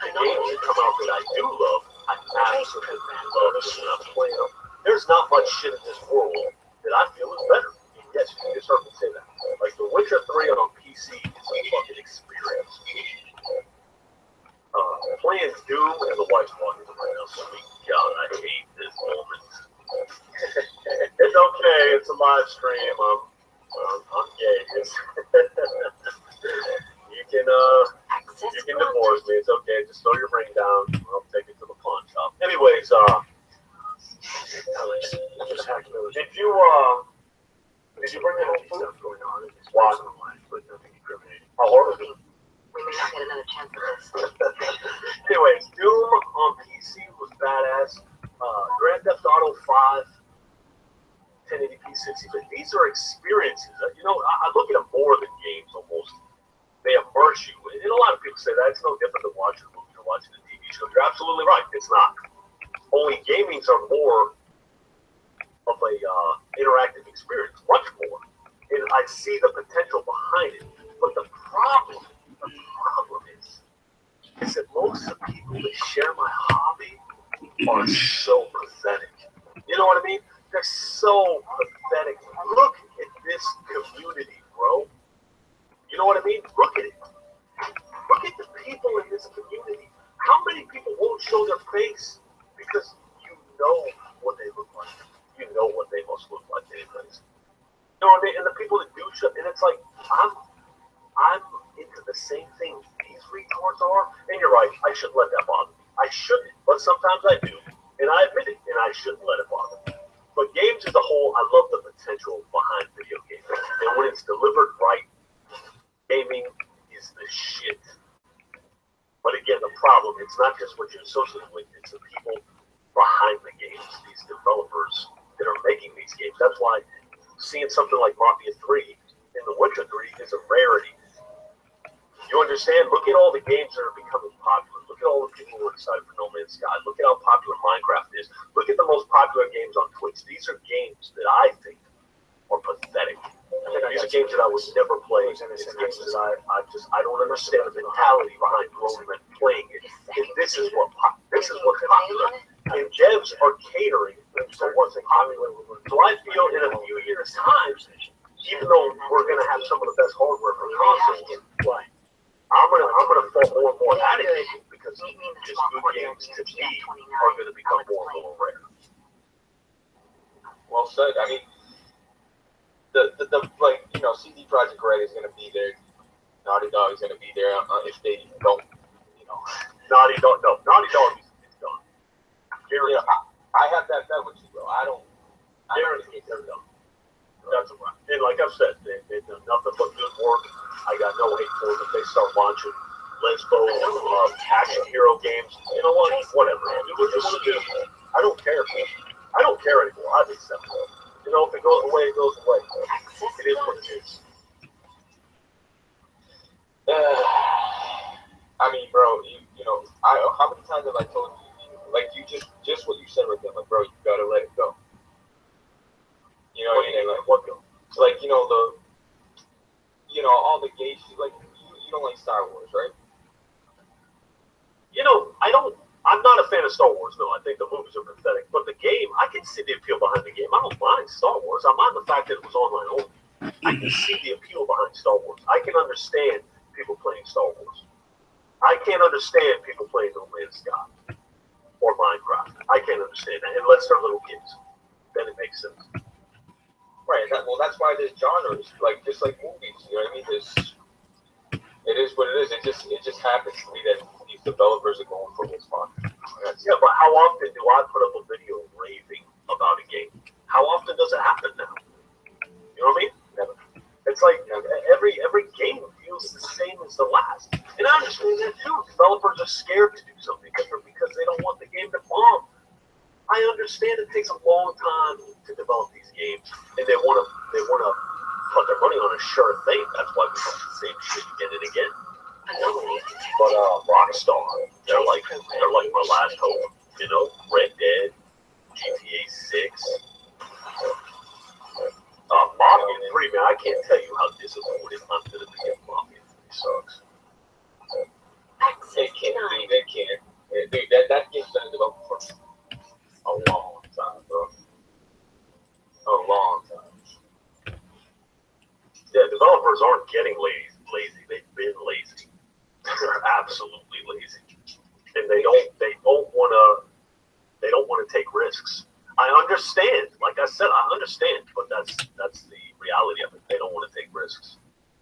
The games that come out that I do love, I absolutely love it when I'm playing them. There's not much shit in this world that I feel is better. Yes, you can certainly say that. Like The Witcher 3 on PC is a fucking experience. Playing Doom and the wife's walking right now. Sweet God, I hate this live stream. I'm gay. You can divorce me. It's okay. Just throw your ring down. I'll take it to the pawn shop. Anyways, Alex, did you bring your home food? stuff going on in his Why? personal life, but nothing incriminating. How hard is it? We may not get another chance at this. Anyways, Doom on PC was badass. Grand Theft Auto 5, 1080p 60. But these are experiences. You know, I look at them more than games almost. They immerse you. And a lot of people say that it's no different than watching a movie or watching a TV show. You're absolutely right. It's not. Only gamings are more of a interactive experience, much more. And I see the potential behind it. But the problem is that most of the people that share my hobby are so pathetic. You know what I mean? They're so pathetic. Look at this community, bro. You know what I mean? Look at it. Look at the people in this community. How many people won't show their face because you know what they look like? You know what they must look like anyways. You know what I mean? And the people that do shit, and it's like, I'm into the same thing these retards are. And you're right, I shouldn't let that bother me. I shouldn't, but sometimes I do. And I admit it, and I shouldn't let it bother me. But games as a whole, I love the potential behind video games. And when it's delivered right, gaming is the shit. But again, the problem, it's not just what you associate with, it's the people behind the games, these developers that are making these games. That's why seeing something like Mafia 3 and The Witcher 3 is a rarity. You understand? Look at all the games that are becoming popular. Look at all the people who are excited for No Man's Sky. Look at how popular Minecraft is. Look at the most popular games on Twitch. These are games that I think are pathetic. These are games that I would never play. It's games that I don't understand the mentality behind growing and playing it. And this is what's popular. And devs are catering to what's popular. So I feel in a few years' time, even though we're going to have some of the best hardware for consoles, I'm gonna fall more and more at it because just good games to me are going to become more and more rare. Well said. I mean, the like, you know, CD Projekt Red is going to be there. Naughty Dog is going to be there if they don't, you know. Naughty Dog is done. You know, I have that bet with you, bro. I don't think they're done. That's right. And like I've said, they've done nothing but good work. I got no hate for them if they start launching Lesbo action hero games. You know what? Whatever. Do what you want to do. I don't care. I don't care anymore. I've accepted it. You know, if it goes away, it goes away. It is what it is. I mean, bro, you know, how many times have I told you, like, you just what you said right there, like, bro, you gotta let it go. You know what I mean? Like, what go? Like, you know, all the gay shit, like, you don't like Star Wars, right? You know, I'm not a fan of Star Wars, no. I think the movies are pathetic. But the game, I can see the appeal behind the game. I don't mind Star Wars. I mind the fact that it was online only. I can see the appeal behind Star Wars. I can understand people playing Star Wars. I can't understand people playing No Man's Sky or Minecraft. I can't understand that unless they're little kids. Then it makes sense. Right. That's why there's genres, like, just like movies. You know what I mean? It is what it is. It just happens to be that these developers are going for what's fun. Yeah, but how often do I put up a video raving about a game? How often does it happen now? You know what I mean? Never. It's like every game feels the same as the last. And I understand that too. Developers are scared to do something different because they don't want the game to bomb. I understand it takes a long time to develop these games, and they want to put their money on a sure thing. That's why we want the same shit again and again. But Rockstar, they're like my last hope. You know, Red Dead, GTA 6, Mafia 3. Man, I can't tell you how disappointed I'm gonna be if Mafia 3 sucks. They can't. Dude, that game's been developed for a long time, bro. A long time. Yeah, developers aren't getting lazy. They've been lazy. They're absolutely lazy, and they don't want to take risks. I understand. Like I said, I understand, but that's the reality of it. They don't want to take risks.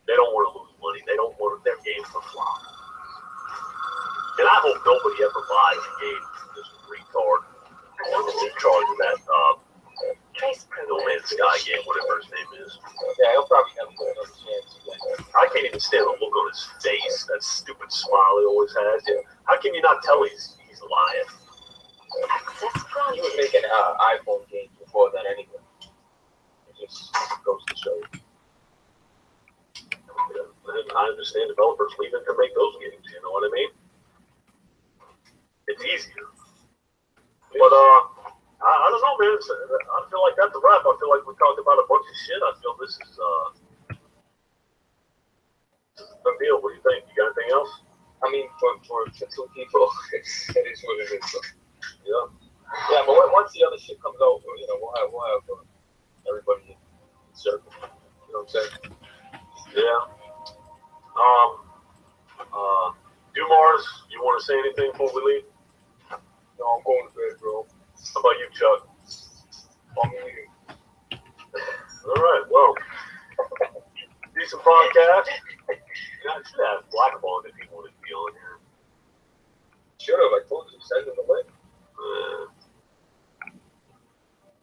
They don't want to lose money. They don't want their game to flop. And I hope nobody ever buys a game from this retard in charge of that No Man's Sky game, whatever his name is. Yeah, he'll probably have another chance again. I can't even stand the look on his face, that stupid smile he always has. How can you not tell he's lying? He was making iPhone games before that anyway. It just goes to show you. I understand developers leaving to make those games, you know what I mean? It's easier. But, I don't know, man. I feel like that's a wrap. I feel like we talked about a bunch of shit. I feel this is a big deal. What do you think? You got anything else? I mean, for two people, it is what it is. Yeah. Yeah, but once the other shit comes over, you know, we'll have everybody in circle. You know what I'm saying? Yeah. Dumars, you want to say anything before we leave? No, I'm going to bed, bro. How about you, Chuck? I'm leaving. All right, well, decent podcast. Yeah, I should have Blackball if people want to be on here. Should have, I told you, send them away. I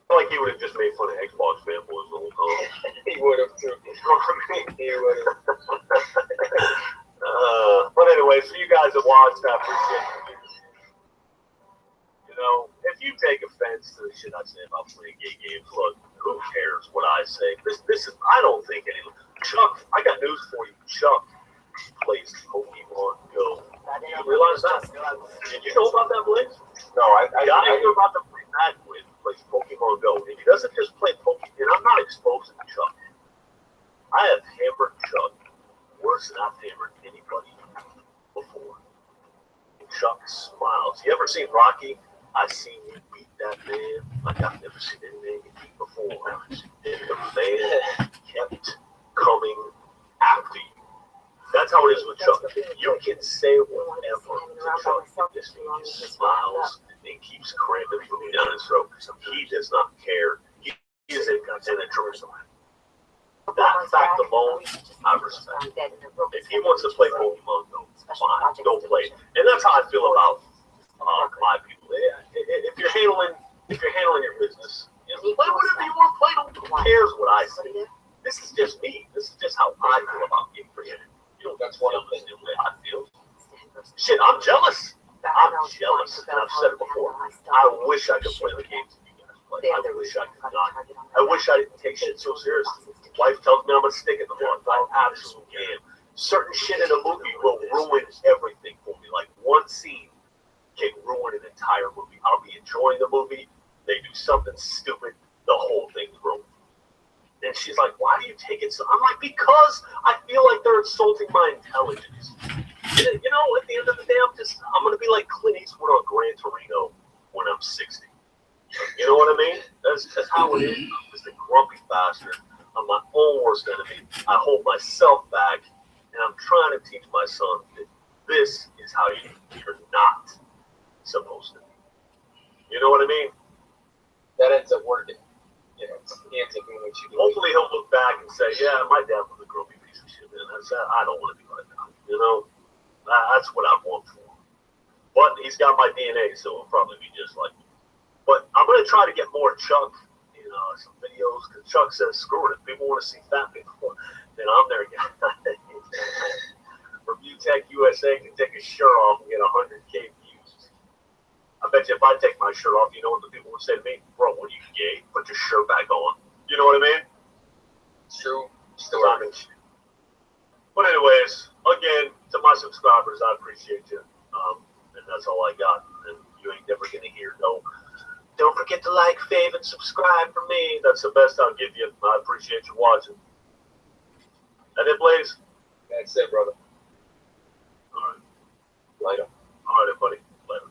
feel like he would have just made fun of Xbox fanboys the whole time. He would have, too. He would have. But anyway, so you guys have watched, I appreciate it. You know, if you take offense to the shit I say about playing gay games, look, who cares what I say? This is, I don't think anyone. Chuck, I got news for you. Chuck plays Pokemon Go. You realize that? Did you know about that, Blaze? No, I you're about to play that with plays Pokemon Go. And he doesn't just play Pokemon, and I'm not exposing Chuck. I have hammered Chuck worse than I've hammered anybody before. And Chuck smiles. You ever seen Rocky? I've seen you beat that man like I've never seen any man get beat before. And the man kept coming after you. That's how it is with Chuck. You can say whatever to Chuck. This man just smiles and keeps cramping food down his throat. He does not care. He is in Jerusalem. That fact alone, I respect. If he wants to play Pokemon Go, fine, don't play. And that's how I feel about my people. If you're handling your business, you know, play whatever you want to play. Who cares what I say? This is just me. This is just how I feel about getting creative. You don't that's one of the way I feel. Shit, I'm jealous. I'm jealous, and I've said it before. I wish I could play the games that you guys play. I wish I could not. I wish I didn't take shit so seriously. Wife tells me I'm a stick in the mud. I absolutely am. Certain shit in a movie will ruin everything for me. Like one scene can ruin an entire movie. I'll be enjoying the movie. They do something stupid. The whole thing's ruined. And she's like, why do you take it so? I'm like, because I feel like they're insulting my intelligence. You know, at the end of the day, I'm going to be like Clint Eastwood on Gran Torino when I'm 60. You know what I mean? That's how it is. I'm just a grumpy bastard. I'm my own worst enemy. I hold myself back, and I'm trying to teach my son that this is how you're not supposed to be. You know what I mean? That ends up working. You know, he ends up doing what you do. Hopefully he'll look back and say, yeah, my dad was a grumpy piece of shit, man. I don't want to be like that. You know? That's what I want for him. But he's got my DNA, so it'll probably be just like me. But I'm going to try to get more Chuck in some videos, because Chuck says, screw it, if people want to see fat people, then I'm their guy. Review Tech USA can take his shirt off and get 100K views. I bet you if I take my shirt off, you know what the people would say to me? Bro, what are you, gay? Put your shirt back on. You know what I mean? True. But anyways, again, to my subscribers, I appreciate you. And that's all I got. And you ain't never going to hear no, don't forget to like, fave, and subscribe for me. That's the best I'll give you. I appreciate you watching. That it, Blaze? That's it, brother. All right. Later. All right, buddy. Later.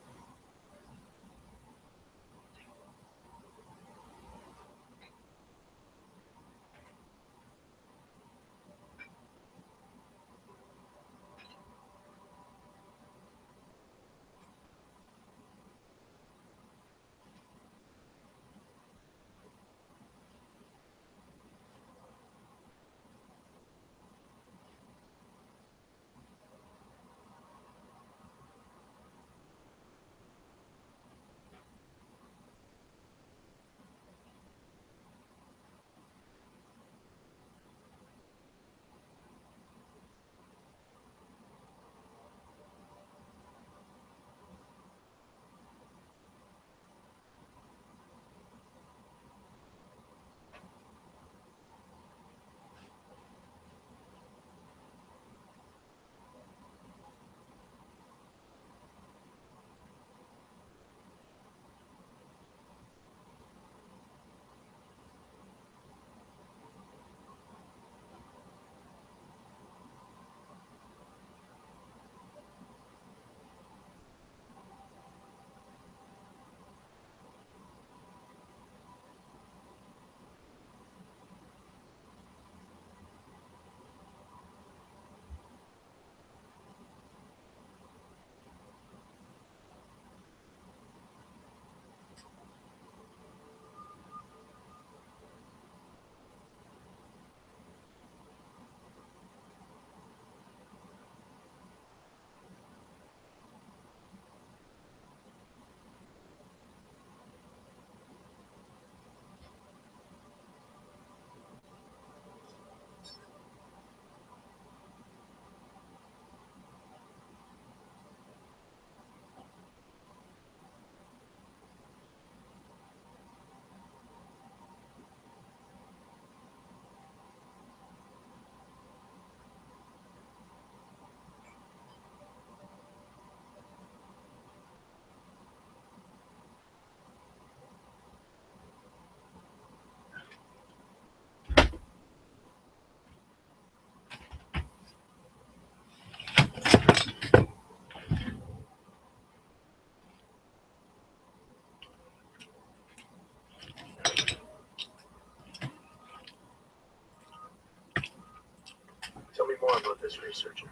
this researcher?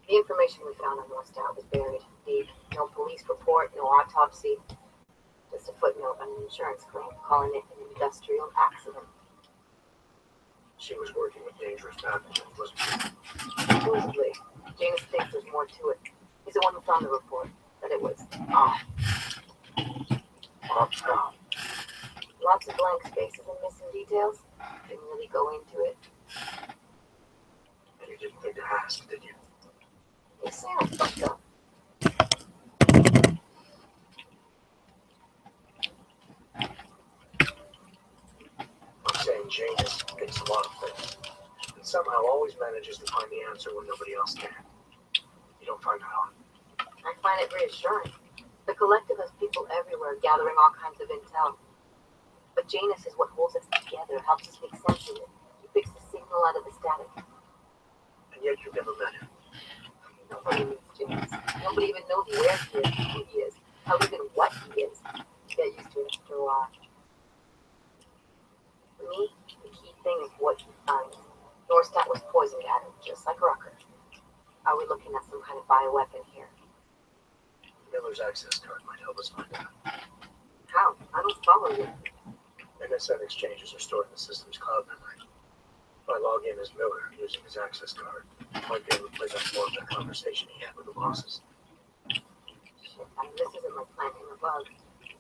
The information we found on Northstar was buried deep. No police report, no autopsy. Just a footnote on an insurance claim calling it an industrial accident. She was working with dangerous pathogens, wasn't she? Supposedly. James thinks there's more to it. He's the one who found the report. That it was off. Off. Lots of blank spaces and missing details. Didn't really go into it. And you didn't think to ask, did you? You sound fucked up. I'm saying Janus thinks a lot of things. And somehow always manages to find the answer when nobody else can. You don't find that odd? I find it reassuring. The collective has people everywhere gathering all kinds of intel. But Janus is what holds us together, helps us make sense of it. He picks the signal out of the static. And yet you've never met him. Nobody meets Janus. Nobody even knows where he is, who he is, how even what he is. You get used to it after a while. For me, the key thing is what he finds. Norstat was poisoned at him, just like Rucker. Are we looking at some kind of bioweapon here? Miller's access card might help us find out. How? I don't follow you. NSN exchanges are stored in the system's cloud memory. If I log in as Miller using his access card, I might be able to play back more of that conversation he had with the bosses. Shit, I mean, this isn't like planting a bug.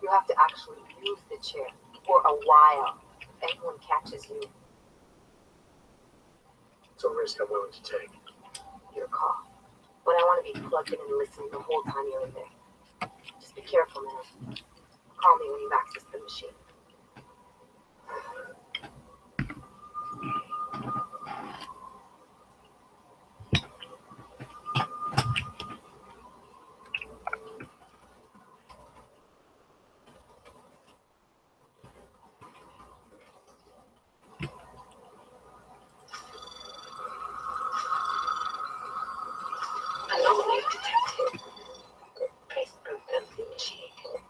You have to actually use the chair for a while. If anyone catches you, It's a risk I'm willing to take. your call. But I want to be plugged in and listening the whole time you're in there. Just be careful, man. Call me when you've accessed the machine. Anomaly detected. Facebook empty machine.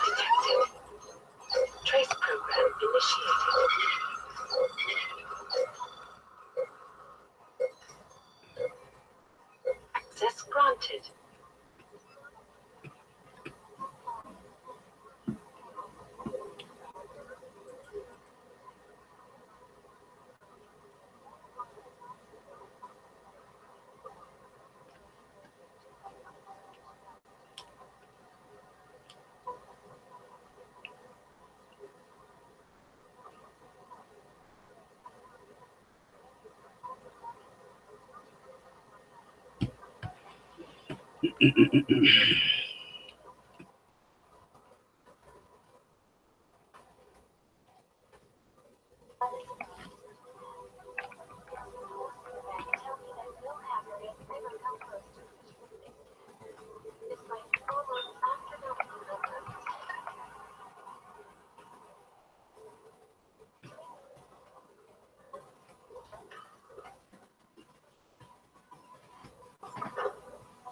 Detected. Trace program initiated. Access granted.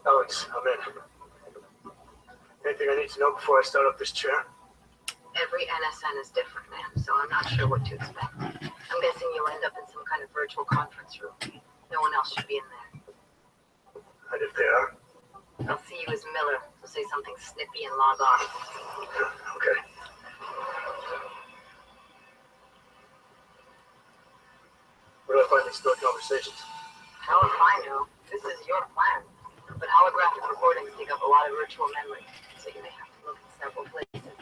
Alex, I'm in. Anything I need to know before I start up this chair? Every NSN is different, man, so I'm not sure what to expect. I'm guessing you'll end up in some kind of virtual conference room. No one else should be in there. And if they are? They'll see you as Miller, so say something snippy and log off. Okay. Where do I find these stored conversations? How if I know? This is your plan. But holographic recordings take up a lot of virtual memory, so you may have to look in several places.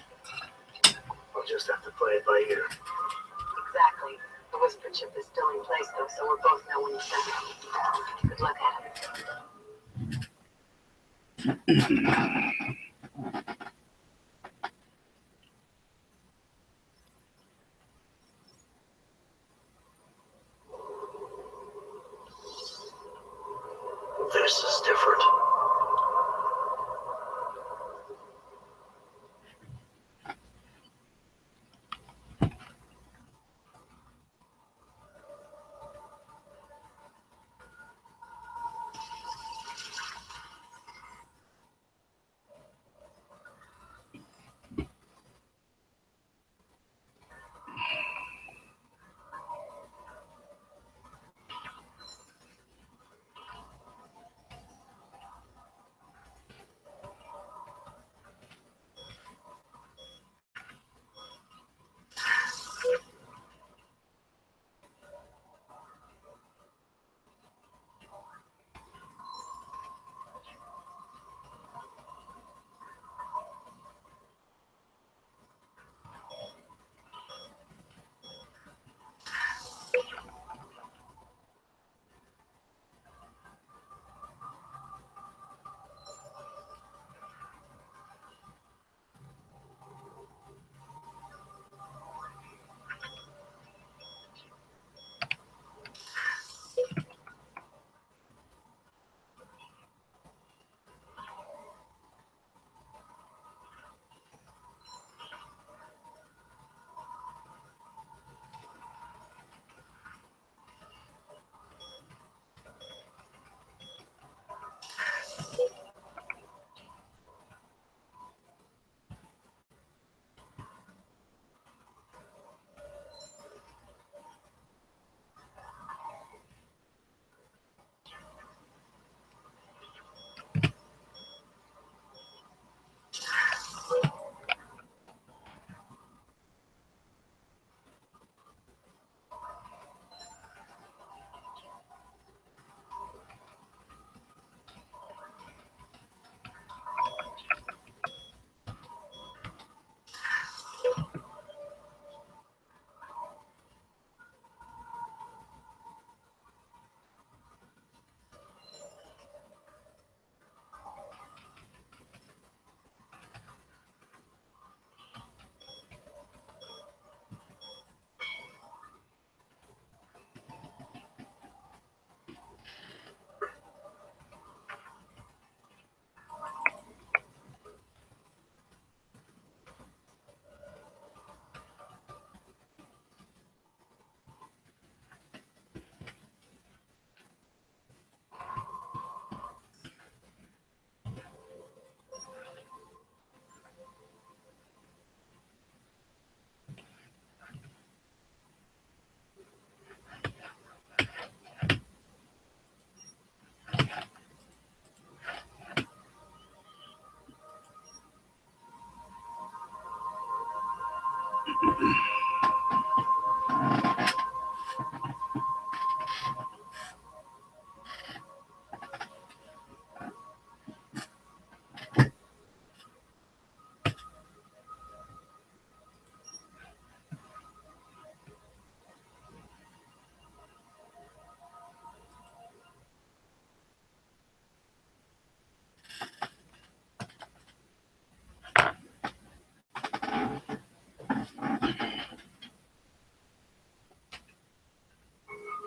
I'll just have to play it by ear. Exactly. The whisper chip is still in place, though, so we'll both know when you send it. Good luck at it. This is different.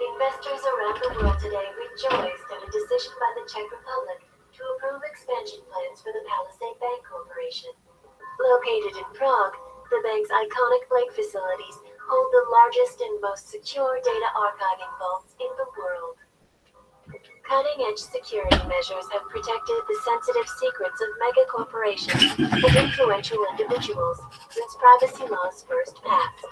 Investors around the world today rejoiced at a decision by the Czech Republic to approve expansion plans for the Palisade Bank Corporation. Located in Prague, the bank's iconic Blake facilities hold the largest and most secure data archiving vaults in the world. Cutting-edge security measures have protected the sensitive secrets of mega corporations and influential individuals since privacy laws first passed.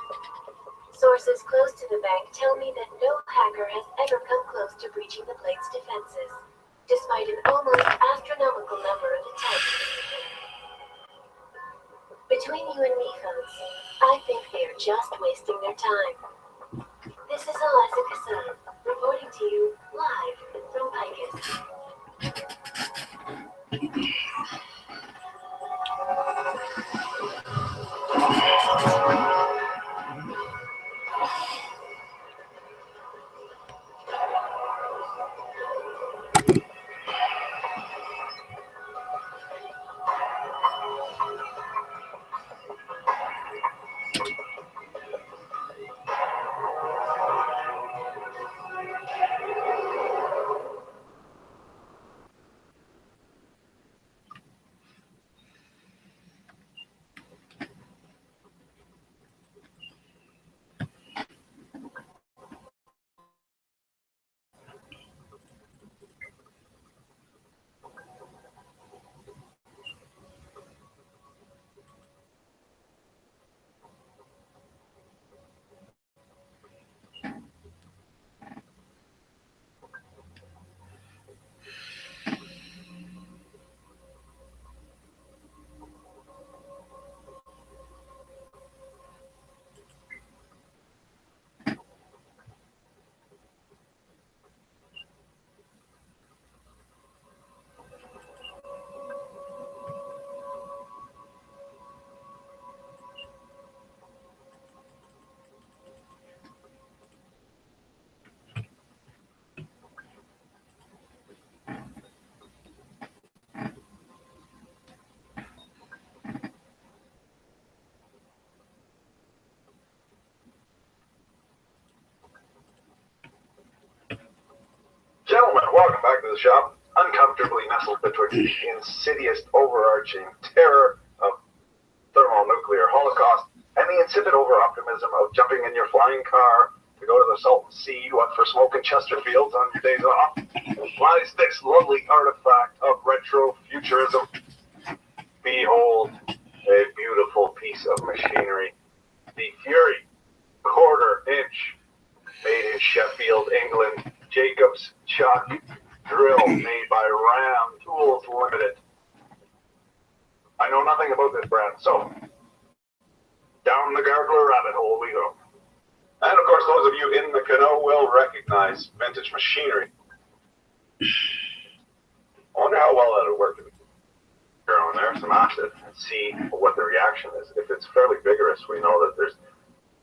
Sources close to the bank tell me that no hacker has ever come close to breaching the Blake's defenses, despite an almost astronomical number of attempts. Between you and me, folks, I think they are just wasting their time. This is Alessa Kassan, reporting to you live from Picus. Gentlemen, welcome back to the shop. Uncomfortably nestled between the insidious overarching terror of thermonuclear holocaust and the insipid over-optimism of jumping in your flying car to go to the Salton Sea, what for smoking Chesterfields on your days off, lies this lovely artifact of retro-futurism. Behold, a beautiful piece of machinery. The Fury, quarter-inch, made in Sheffield, England, Jacobs Chuck drill made by Ram Tools Limited. I know nothing about this brand, so down the Gardler rabbit hole we go. And of course, those of you in the canoe will recognize vintage machinery. I wonder how well that would work if we throw on there some acid and see what the reaction is. If it's fairly vigorous, we know that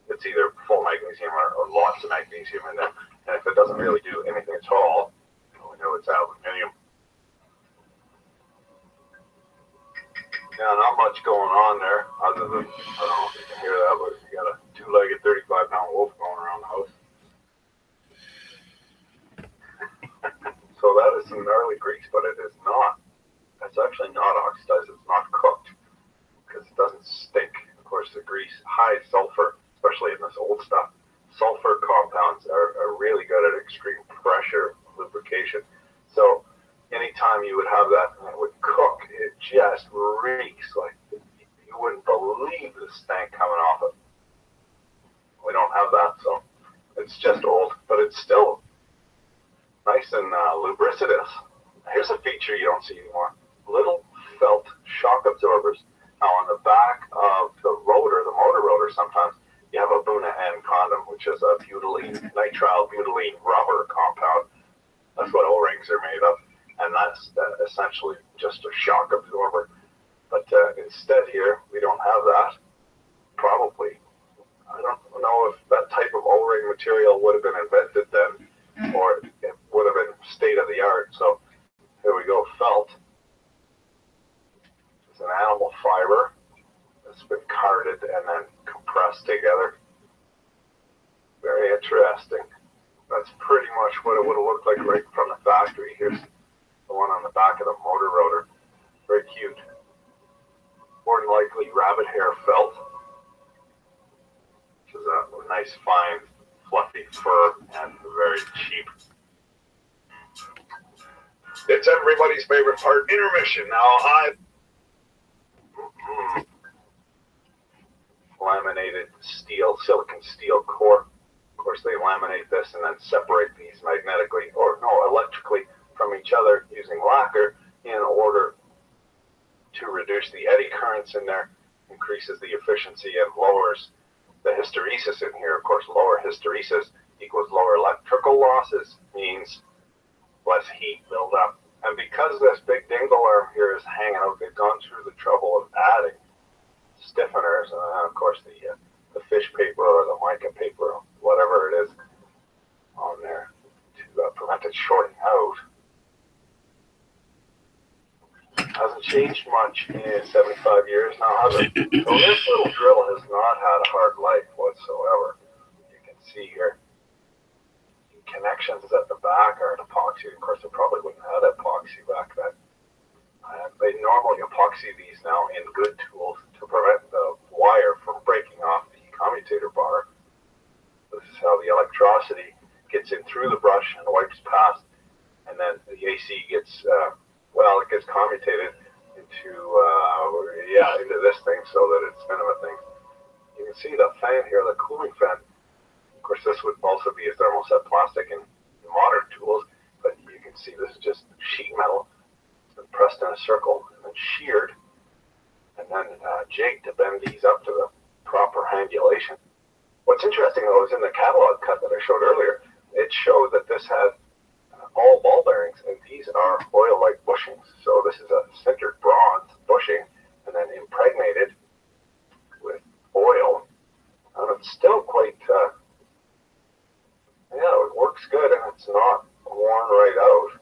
it's either full magnesium or lots of magnesium in there. And if it doesn't really do anything at all, we know it's aluminium. Yeah, not much going on there, other than, I don't know if you can hear that, but you got a two-legged 35-pound wolf going around the house. So that is some gnarly grease, but it is not. It's actually not oxidized, it's not cooked, because it doesn't stink. Of course, the grease, high sulfur, especially in this old stuff. Sulfur compounds are really good at extreme pressure lubrication. So anytime you would have that and it would cook, it just reeks like you wouldn't believe the stank coming off it. We don't have that, so it's just old, but it's still nice and lubricitous. Here's a feature you don't see anymore. Little felt shock absorbers. Now on the back of the rotor, the motor rotor sometimes, nitrile-butylene rubber compound. That's what O-rings are made of. And that's essentially just a shock absorber. But instead here, we don't have that. Probably. I don't know if that type of O-ring material would have been invented then, or it would have been state-of-the-art. So here we go, felt. It's an animal fiber that's been carded and then compressed together. Very interesting. That's pretty much what it would have looked like right from the factory. Here's the one on the back of the motor rotor. Very cute. More than likely rabbit hair felt, which is a nice, fine, fluffy fur and very cheap. It's everybody's favorite part, intermission. Now, laminated steel, silicon steel core. Of course, they laminate this and then separate these magnetically, or no, electrically from each other using lacquer in order to reduce the eddy currents in there, increases the efficiency and lowers the hysteresis in here. Of course, lower hysteresis equals lower electrical losses, means less heat buildup. And because this big dingle arm here is hanging out, they've gone through the trouble of adding stiffeners, and of course the fish paper or the mica paper, whatever it is, on there to prevent it shorting out. Hasn't changed much in 75 years now, has it? So this little drill has not had a hard life whatsoever. You can see here, the connections at the back are epoxy. Of course, they probably wouldn't have had epoxy back then. They normally epoxy these now in good tools to prevent the wire from breaking off the commutator bar. This is how the electricity gets in through the brush and wipes past, and then the AC gets, it gets commutated into this thing so that it's cinema thing. You can see the fan here, the cooling fan. Of course, this would also be a thermoset plastic in modern tools, but you can see this is just sheet metal. Pressed in a circle and then sheared and then jigged to bend these up to the proper angulation. What's interesting though is in the catalog cut that I showed earlier, it showed that this had all ball bearings, and these are oil-like bushings. So this is a sintered bronze bushing and then impregnated with oil. And it's still quite, it works good and it's not worn right out.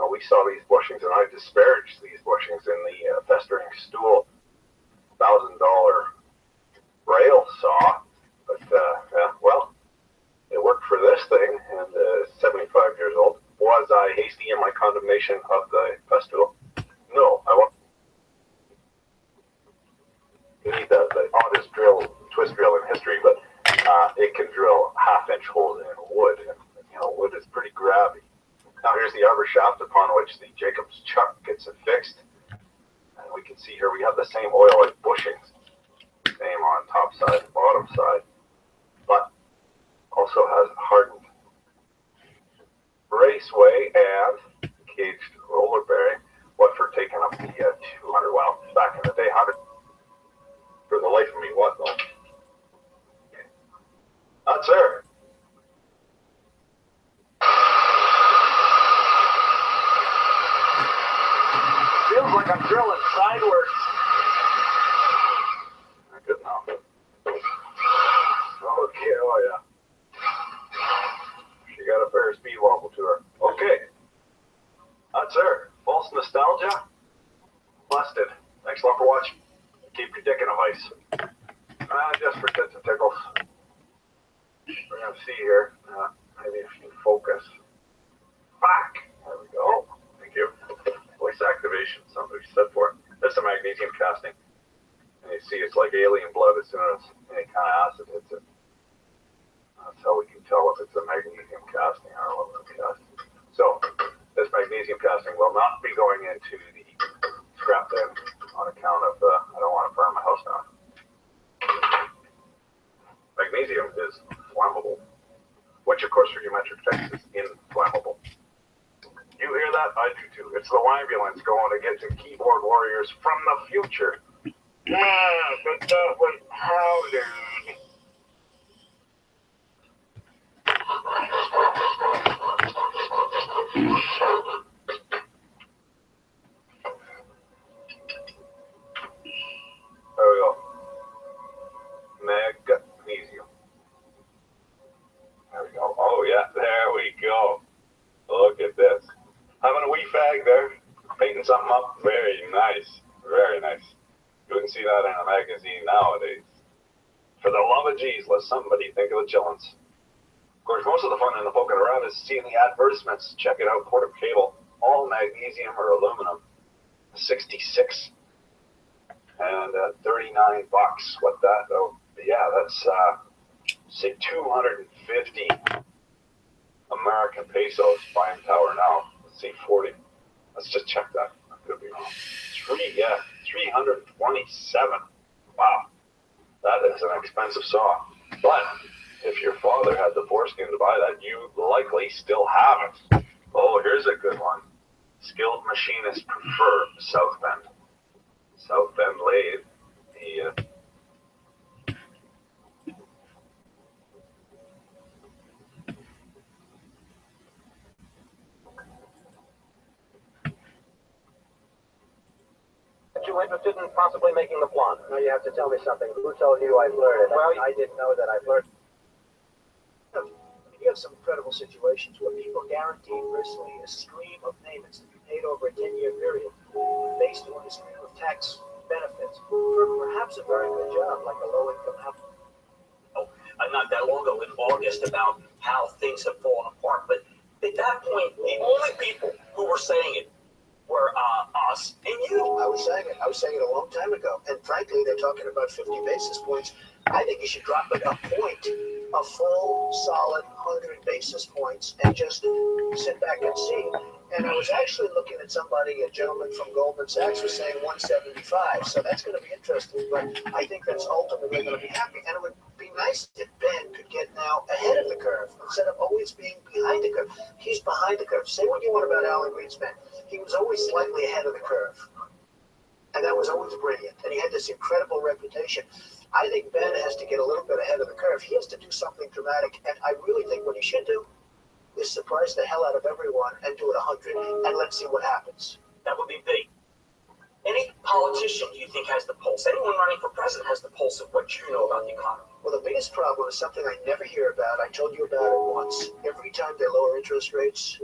We saw these bushings, and I disparaged these bushings in the festering stool $1,000 rail saw. But, it worked for this thing, and 75 years old. Was I hasty in my condemnation of the festool? No, I won't. You need the oddest twist drill in history, but it can drill half-inch holes in wood, and wood is pretty grabby. Now here's the arbor shaft upon which the Jacob's chuck gets affixed. And we can see here we have the same oil-like bushings. Same on top side and bottom side. But also has hardened raceway and caged roller bearing. What for taking up the 200, well, back in the day, 100. For the life of me, what though? That's there. Feels like I'm drilling sideways. Good enough. Okay, oh yeah. She got a Ferris speed wobble to her. Okay. That's her. False nostalgia. Busted. Thanks a lot for watching. Keep your dick in a vice. Just for tits and tickles. We're going to see here. Maybe if you focus. Back. There we go. Thank you. Voice activation, somebody said for it. That's a magnesium casting. And you see it's like alien blood as soon as any kind of acid hits it. That's how we can tell if it's a magnesium casting or a aluminum casting. So, this magnesium casting will not be going into the scrap bin on account of, I don't want to burn my house down. Magnesium is flammable, which of course for geometric text is inflammable. You hear that? I do too. It's the ambulance going to get to keyboard warriors from the future. But that was how, dude? There we go. Magnesium. There we go. Oh yeah, there we go. Look at this. Having a wee fag there. Painting something up. Very nice. Very nice. You wouldn't see that in a magazine nowadays. For the love of jeez, let somebody think of the chillins. Of course, most of the fun in the poking around is seeing the advertisements. Check it out, Port of Cable. All magnesium or aluminum. 66 and $39. What that? Oh, yeah, that's say 250 American pesos buying power now. Let's see, 40. Let's just check that. I could be wrong. 327. Wow, that is an expensive saw. But if your father had the foreskin to buy that, you likely still have it. Oh, here's a good one. Skilled machinists prefer South Bend. South Bend lathe. The You interested in possibly making the plot? Now you have to tell me something. Who told you I flirted? Well, I didn't know that I flirted. You have some incredible situations where people guarantee virtually a stream of payments to be paid over a 10-year period based on a stream of tax benefits for perhaps a very good job, like a low-income house. Not that long ago in August about how things have fallen apart, but at that point, the only people who were saying it were us and you. I was saying it a long time ago, and frankly, they're talking about 50 basis points. I think you should drop it a point, a full, solid 100 basis points, and just sit back and see. And I was actually looking at somebody, a gentleman from Goldman Sachs was saying 175, so that's going to be interesting, but I think that's ultimately going to be happy, and it would be nice if Ben could get now ahead of the curve instead of always being behind the curve. He's behind the curve. Say what you want about Alan Greenspan. He was always slightly ahead of the curve, and that was always brilliant, and he had this incredible reputation. I think Ben has to get a little bit ahead of the curve. He has to do something dramatic, and I really think what he should do is surprise the hell out of everyone and do it 100, and let's see what happens. That would be big. Any politician do you think has the pulse? Anyone running for president has the pulse of what you know about the economy? Well, the biggest problem is something I never hear about. I told you about it once. Every time they lower interest rates,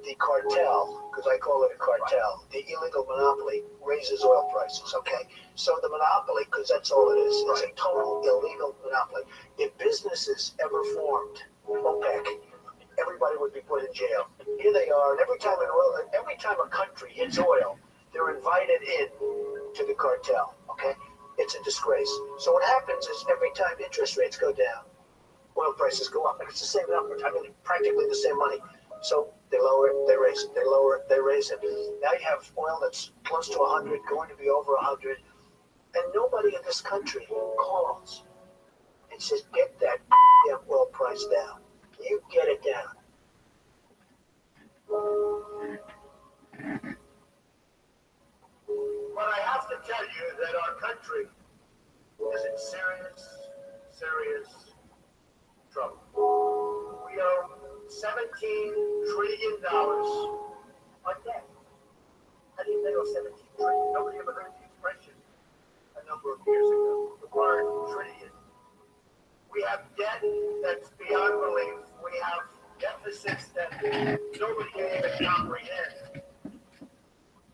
the cartel, because I call it a cartel, the illegal monopoly raises oil prices, okay? So the monopoly, because that's all it is a total illegal monopoly. If businesses ever formed OPEC, everybody would be put in jail. Here they are, and every time a country hits oil, they're invited in to the cartel, okay? It's a disgrace. So what happens is every time interest rates go down, oil prices go up. And it's the same number. I mean, practically the same money. So they lower it, they raise it. They lower it, they raise it. Now you have oil that's close to 100, going to be over 100. And nobody in this country calls and says, get that damn oil price down. You get it down. But I have to tell you that our country is in serious trouble. We owe $17 trillion on debt. How do you know 17 trillion? Nobody ever heard the expression a number of years ago. The word trillion. We have debt that's beyond belief. We have deficits that nobody can even comprehend.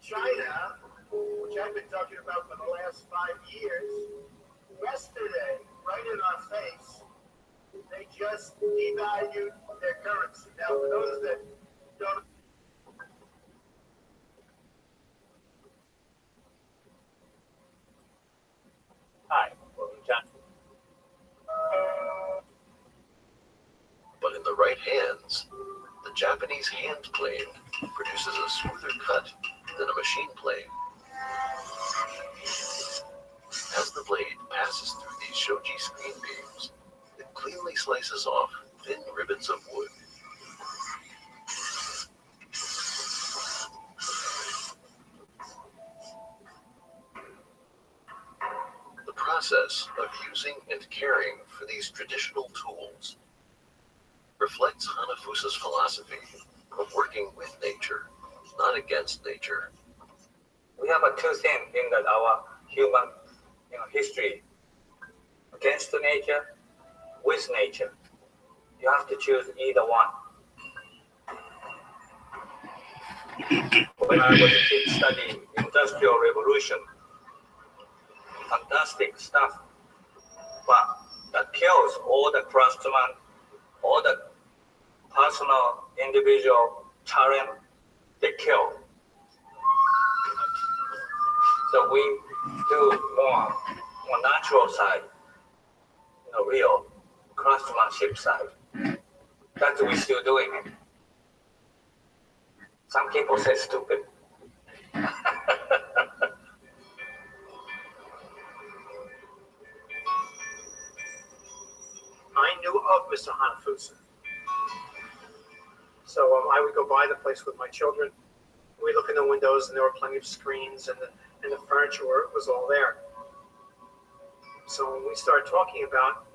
China, which I've been talking about for the last 5 years, yesterday, right in our face, they just devalued their currency. Now, for those that don't... Hi, welcome to John. But in the right hands, the Japanese hand plane produces a smoother cut than a machine plane. As the blade passes through these shoji screen beams, it cleanly slices off thin ribbons of wood. The process of using and caring for these traditional tools reflects Hanafusa's philosophy but working with nature, not against nature. We have a two things in that our human history: against nature, with nature. You have to choose either one. When I was a kid studying Industrial Revolution, fantastic stuff, but that kills all the craftsmen, all the personal, individual talent, they kill. So we do more natural side, real craftsmanship side. That's what we're still doing it. Some people say stupid. I knew of Mr. Hanafusa. So I would go by the place with my children. We'd look in the windows, and there were plenty of screens, and the furniture was all there. So when we started talking about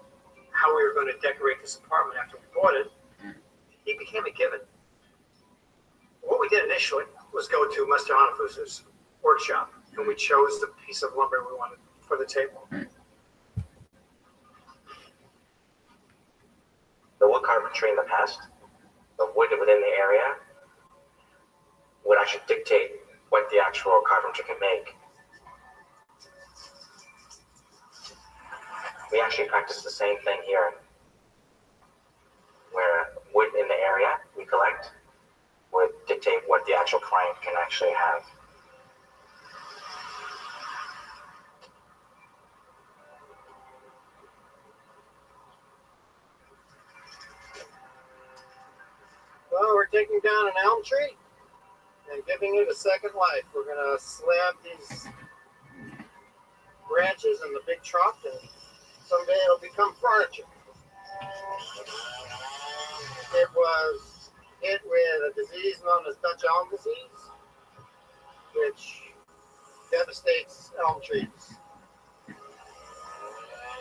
how we were going to decorate this apartment after we bought it, he became a given. What we did initially was go to Mr. Hanafusa's workshop, and we chose the piece of lumber we wanted for the table. The wood carpentry in the past, the wood within the area, would actually dictate what the actual carpenter can make. We actually practice the same thing here, where wood in the area we collect would dictate what the actual client can actually have. Well, we're taking down an elm tree and giving it a second life. We're going to slab these branches in the big trunk, and someday it'll become furniture. It was hit with a disease known as Dutch elm disease, which devastates elm trees.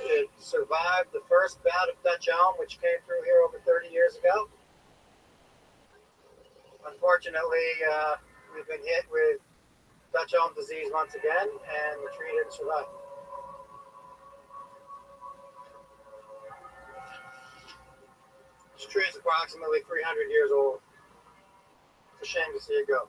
It survived the first bout of Dutch elm, which came through here over 30 years ago. Unfortunately, we've been hit with Dutch elm disease once again, and the tree didn't survive. This tree is approximately 300 years old. It's a shame to see it go.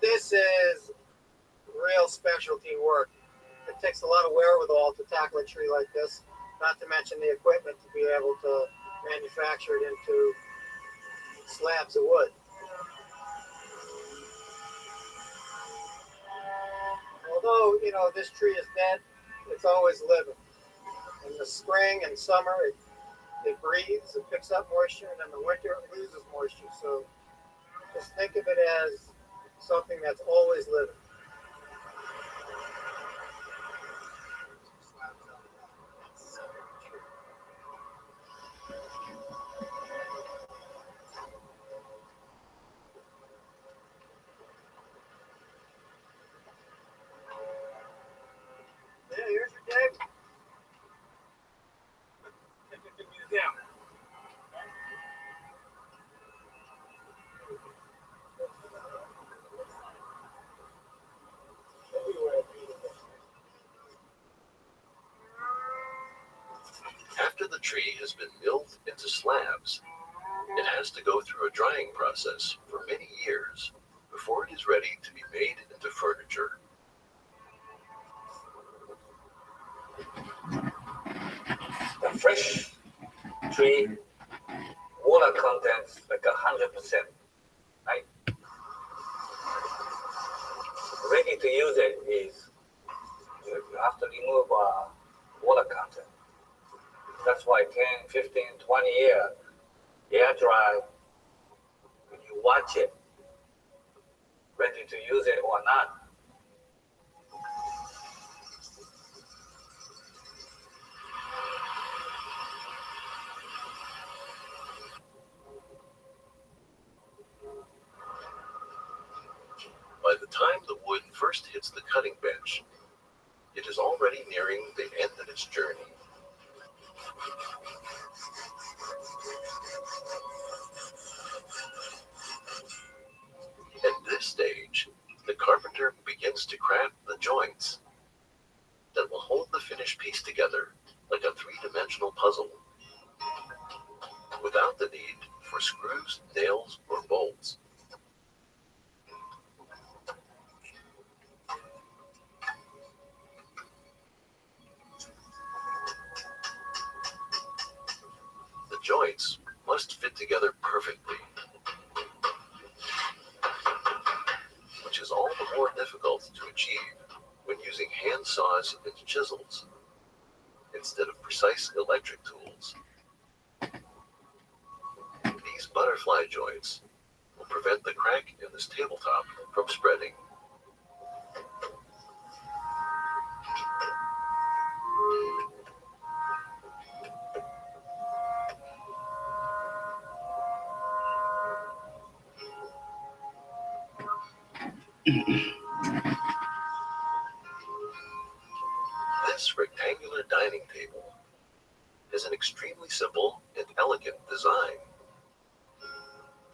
This is real specialty work. It takes a lot of wherewithal to tackle a tree like this, not to mention the equipment to be able to manufacture it into slabs of wood. Although, this tree is dead, it's always living. In the spring and summer, it breathes, it picks up moisture, and in the winter, it loses moisture. So just think of it as something that's always living. Yeah, here's your dig. Take it to the museum. After the tree has been milled into slabs, it has to go through a drying process for many years before it is ready to be made into furniture. The fresh tree, water content like 100%, right? to use it is you have to remove water content. That's why 10, 15, 20 year air dry, when you watch it, ready to use it or not. By the time the wood first hits the cutting bench, it is already nearing the end of its journey. At this stage, the carpenter begins to craft the joints that will hold the finished piece together like a three-dimensional puzzle, without the need for screws, nails, or bolts. The joints must fit together perfectly, which is all the more difficult to achieve when using hand saws and chisels instead of precise electric tools. These butterfly joints will prevent the crack in this tabletop from spreading. This rectangular dining table is an extremely simple and elegant design.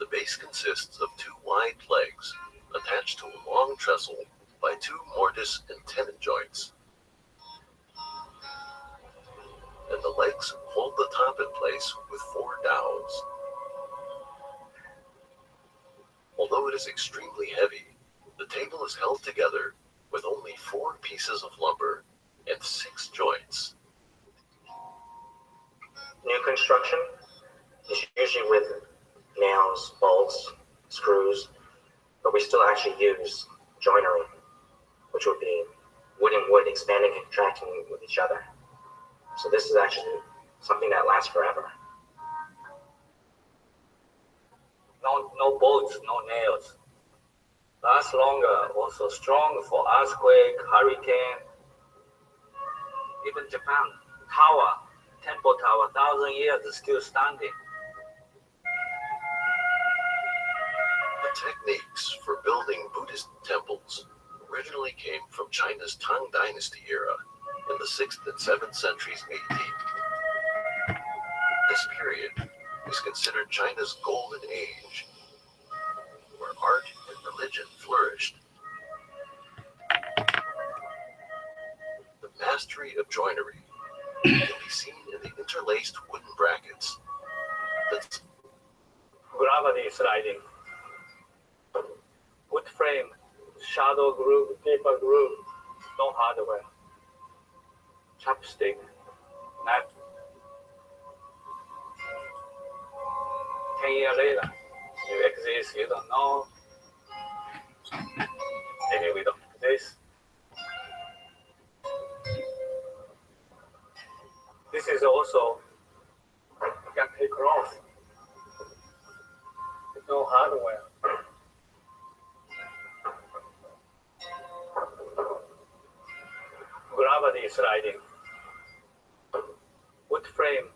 The base consists of two wide legs attached to a long trestle by two mortise and tenon joints. And the legs hold the top in place with four dowels. Although it is extremely heavy, the table is held together with only 4 pieces of lumber and 6 joints. New construction is usually with nails, bolts, screws, but we still actually use joinery, which would be wood and wood expanding and contracting with each other. So this is actually something that lasts forever. No bolts, no nails. Lasts longer, also strong for earthquake, hurricane. Even Japan, tower, temple tower, 1,000 years is still standing. The techniques for building Buddhist temples originally came from China's Tang Dynasty era in the 6th and 7th centuries AD. This period is considered China's golden age, where art and religion flourished. The mastery of joinery can be seen in the interlaced wooden brackets. That's Gravity sliding. Wood frame, shadow groove, paper groove, no hardware. Chopstick, knife. 10 years later, you exist, you don't know. Maybe we don't exist. This is also, you can take off. No hardware. Gravity sliding. Wood frame,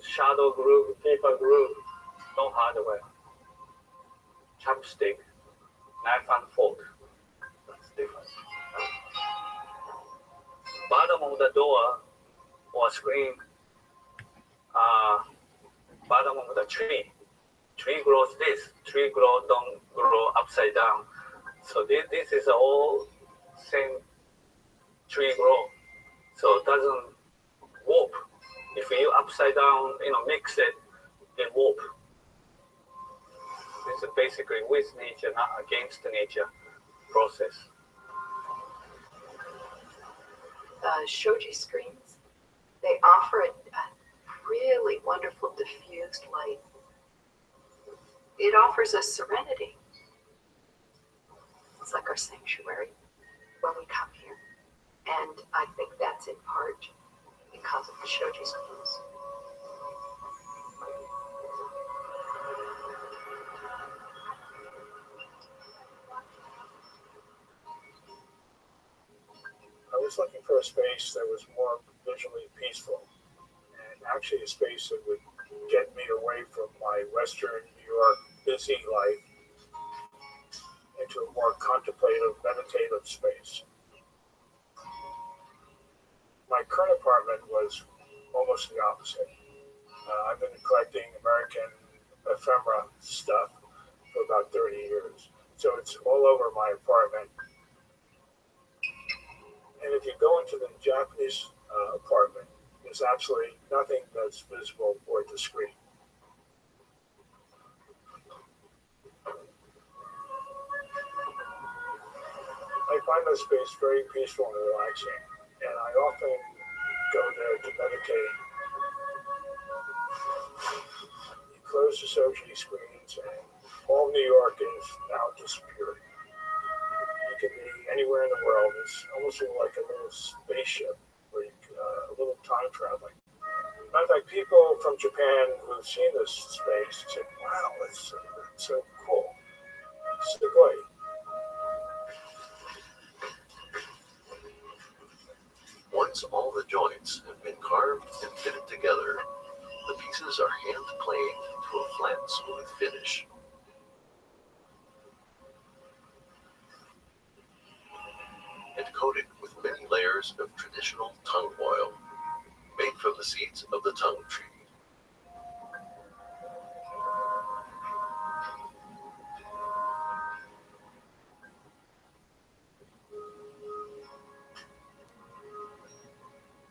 shadow groove, paper groove, no hardware. Chopstick, knife and fork. That's different. Bottom of the door or screen, bottom of the tree. Tree grows this, tree don't grow upside down. So this is all same tree grow. So it doesn't warp. If you upside down, mix it, it warp. This is basically with nature, not against nature process. The shoji screens, they offer a really wonderful diffused light. It offers us serenity. It's like our sanctuary. when we come here. And I think that's in part because of the shoji screens. I was looking for a space that was more visually peaceful, and actually a space that would get me away from my Western New York busy life into a more contemplative, meditative space. My current apartment was almost the opposite. I've been collecting American ephemera stuff for about 30 years, so it's all over my apartment. And if you go into the Japanese apartment, there's absolutely nothing that's visible or discrete. I find that space very peaceful and relaxing, and I often go there to meditate. You close the shoji screens, and all New York is now disappeared. You can be anywhere in the world. It's almost like a little spaceship, where you a little time traveling. Matter of fact, people from Japan who've seen this space say, "Wow, it's so cool." Sugoi. Once all the joints have been carved and fitted together, the pieces are hand-planed to a flat, smooth finish. And coated with many layers of traditional tongue oil, made from the seeds of the tongue tree.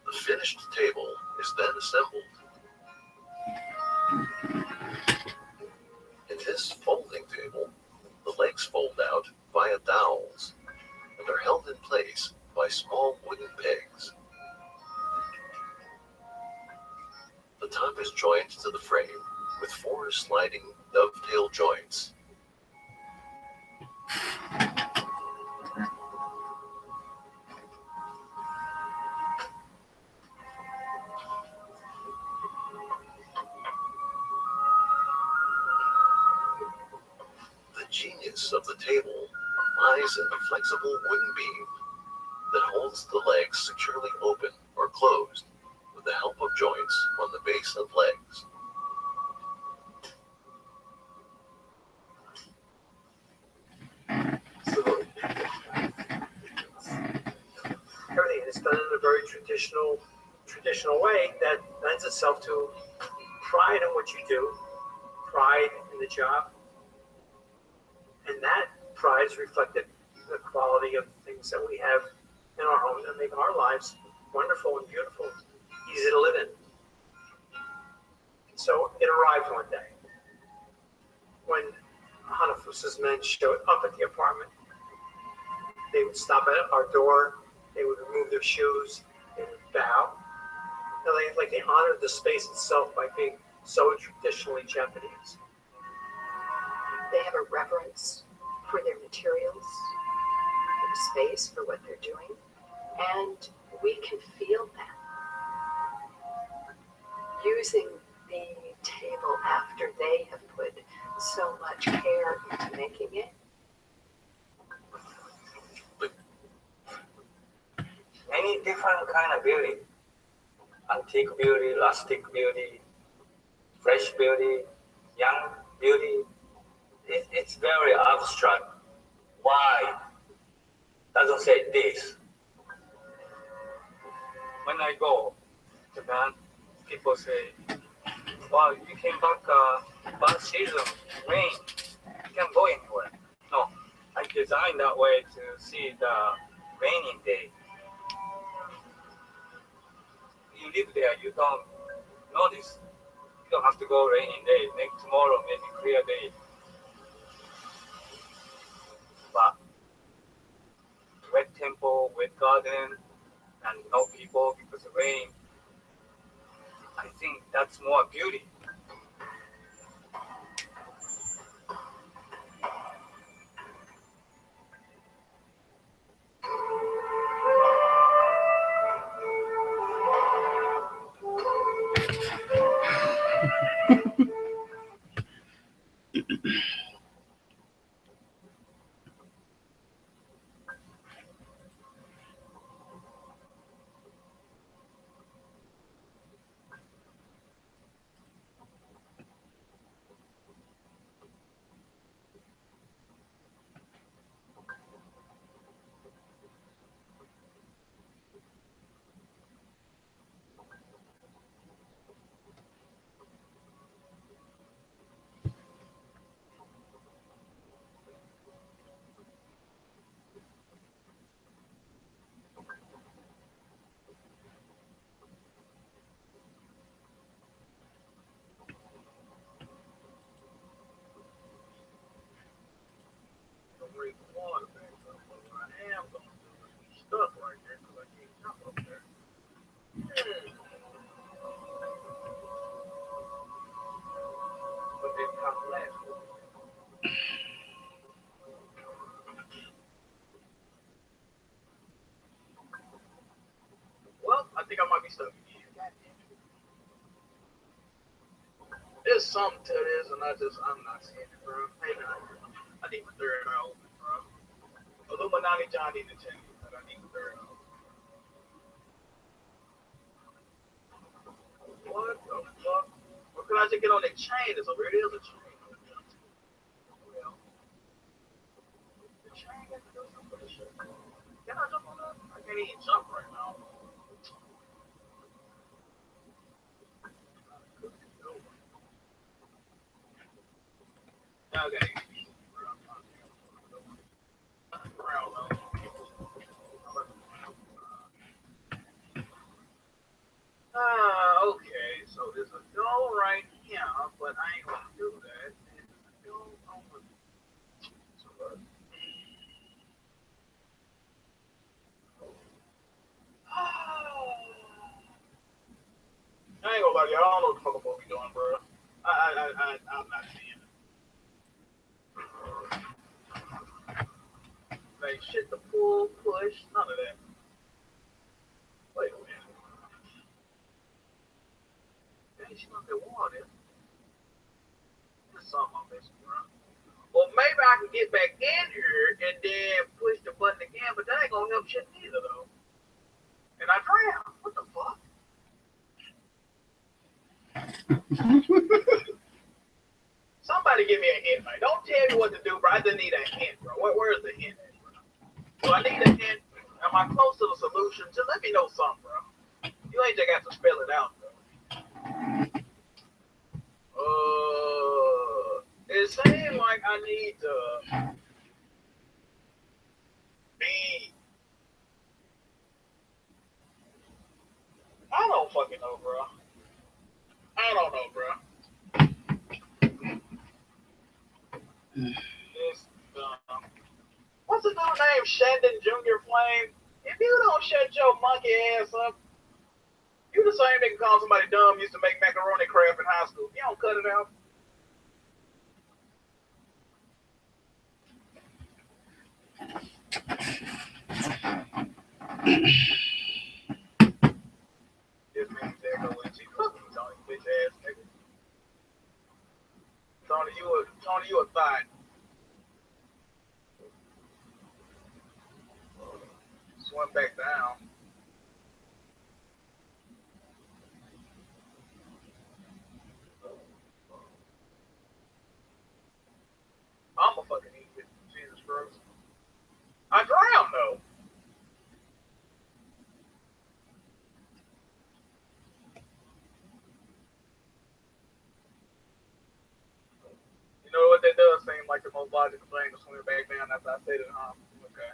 The finished table is then assembled. In this folding table, the legs fold out via dowels and are held in place by small wooden pegs. The top is joined to the frame with 4 sliding dovetail joints. The genius of the table lies in the flexible wooden beam that holds the legs securely open or closed with the help of joints on the base of legs. Everything is done in a very traditional way that lends itself to pride in what you do, pride in the job, and that pride is reflected in the quality of things that we have in our home that make our lives wonderful and beautiful, easy to live in. So it arrived one day when Hanafusa's men showed up at the apartment. They would stop at our door, they would remove their shoes, they would bow. They honored the space itself by being so traditionally Japanese. They have a reverence for their materials, for the space, for what they're doing, and we can feel that. Using the table after they have put so much care into making it. Many different kind of beauty. Antique beauty, rustic beauty, fresh beauty, young beauty. It's very abstract. Why? Doesn't say this. When I go to Japan, people say, "Wow, you came back bad season, rain. You can't go anywhere." No, I designed that way to see the raining day. You live there, you don't notice. You don't have to go raining day. Next tomorrow, maybe clear day. But wet temple, wet garden, and no people because of rain. I think that's more beauty. Well, I think I might be stuck again. There's something to this, and I'm not seeing it, bro. Maybe I need my third eye open, bro. Illuminati John need to tell you that I need my third eye open. What the fuck? Or could I just get on that chain? It's over. It is a chain. Well, the chain got to do something for this shit. Can I jump on that? I can't even jump right now. Okay. Okay, so there's a door right here, but I ain't gonna do that. And there's a door over there. I ain't gonna lie to you, I don't know what the fuck I'm supposed to be doing, bro. I'm not seeing it. Like, shit, the pull, push, none of that. Wait a minute. Dang, she not that water. There's something I'm missing, bro. Well, maybe I can get back in here and then push the button again, but that ain't gonna help shit neither, though. And I drown. What the fuck? Somebody give me a hint, man. Don't tell me what to do, bro. I just need a hint, bro. Where's the hint at, bro? Do I need a hint? Am I close to the solution? Just let me know something, bro. You ain't just got to spell it out, bro. It seems like I need to be. I don't fucking know, bro. I don't know, bro. It's, what's the dude name? Shandon Jr. Flame? If you don't shut your monkey ass up, you the same nigga call somebody dumb used to make macaroni craft in high school. You don't cut it out. This man there go and she cooking Tony, bitch ass nigga. Tony, you a thought. Swim back down. I'm a fucking idiot. Jesus Christ. I drowned though. You know what, that does seem like the most logical thing to swim back down after I said it, huh? Okay.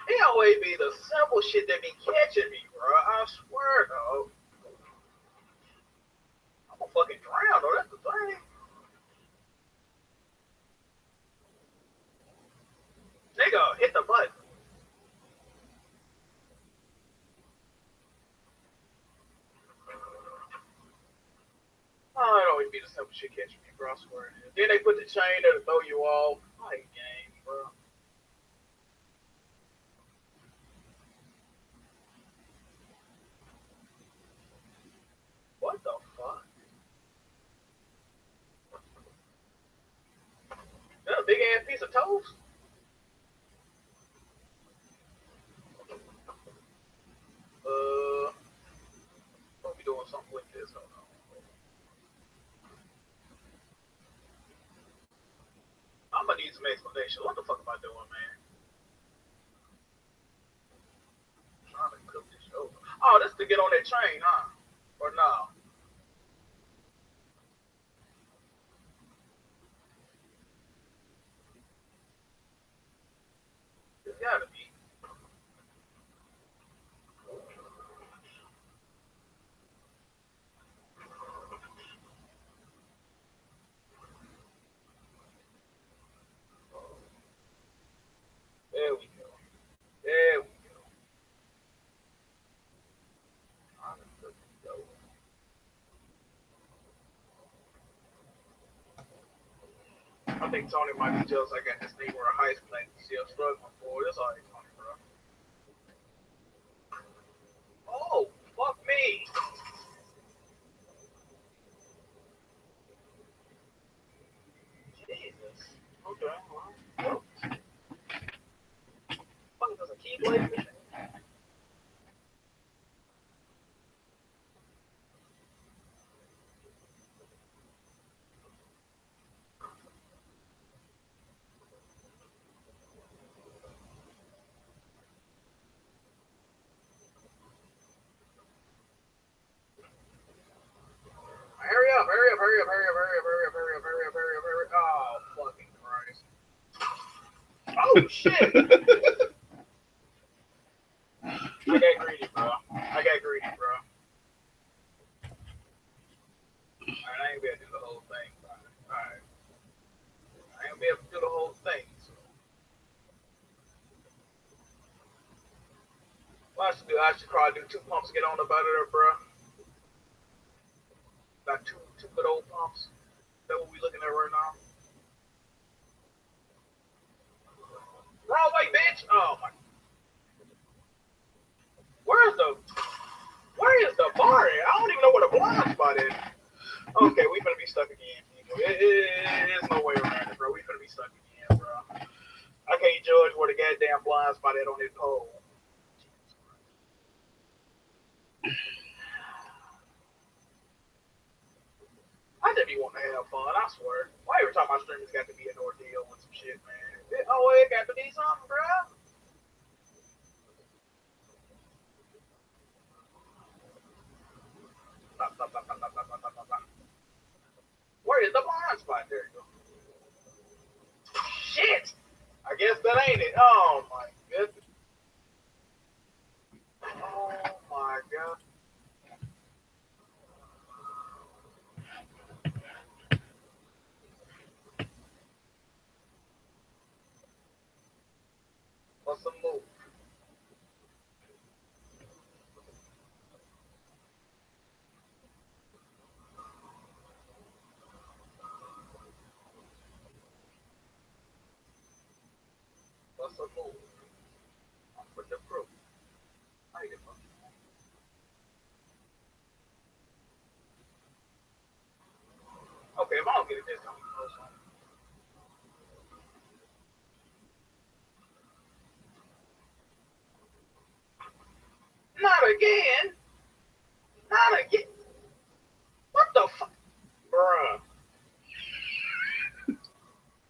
It always be the simple shit that be catching me, bro. I swear, dog. I'm a fucking drown, though. That's the thing. Nigga, hit the button. Oh, it always be the simple shit catching me, bro. I swear it is. Then they put the chain there to throw you off. I hate games, bro. ass piece of toast. We'll be doing something with this. Hold on. I'm gonna need some explanation. What the fuck am I doing, man? I'm trying to cook this show. Oh, this to get on that train, huh? Or no? It's gotta be. There we go. There we go. Trying to cook this show. I think Tony might be jealous I got this thing where a heist plan still struggling for. That's all right, Tony, bro. Oh, fuck me. Jesus. Okay, well. Fuck, does a keyblade mission? Hurry up, hurry up, hurry up, hurry up, hurry up, hurry up, hurry up, hurry up, hurry up, hurry up. Oh, fucking Christ. Oh, shit. I got greedy, bro. I got greedy, bro. Alright, I ain't gonna be able to do the whole thing. Alright. I ain't gonna be able to do the whole thing. So. What I should do? I should probably do 2 pumps to get on the butter, bro. Got two good old pumps. That's what we looking at right now. Wrong way, bitch! Oh my. Where is the bar at? I don't even know where the blind spot is. Okay, we finna be stuck again, people. There's no way around it, bro. We finna be stuck again, bro. I can't judge where the goddamn blind spot is on this pole. I just be wanting to have fun, I swear. Why every time I stream it's got to be an ordeal with some shit, man? It got to be something, bro. Where is the blind spot? There you go. Shit! I guess that ain't it. Oh my goodness. Oh my god. What's the move? What's the move? I'm with the proof. I get fucking. Okay, if I don't get it this time, not again! Not again! What the fuck? Bruh.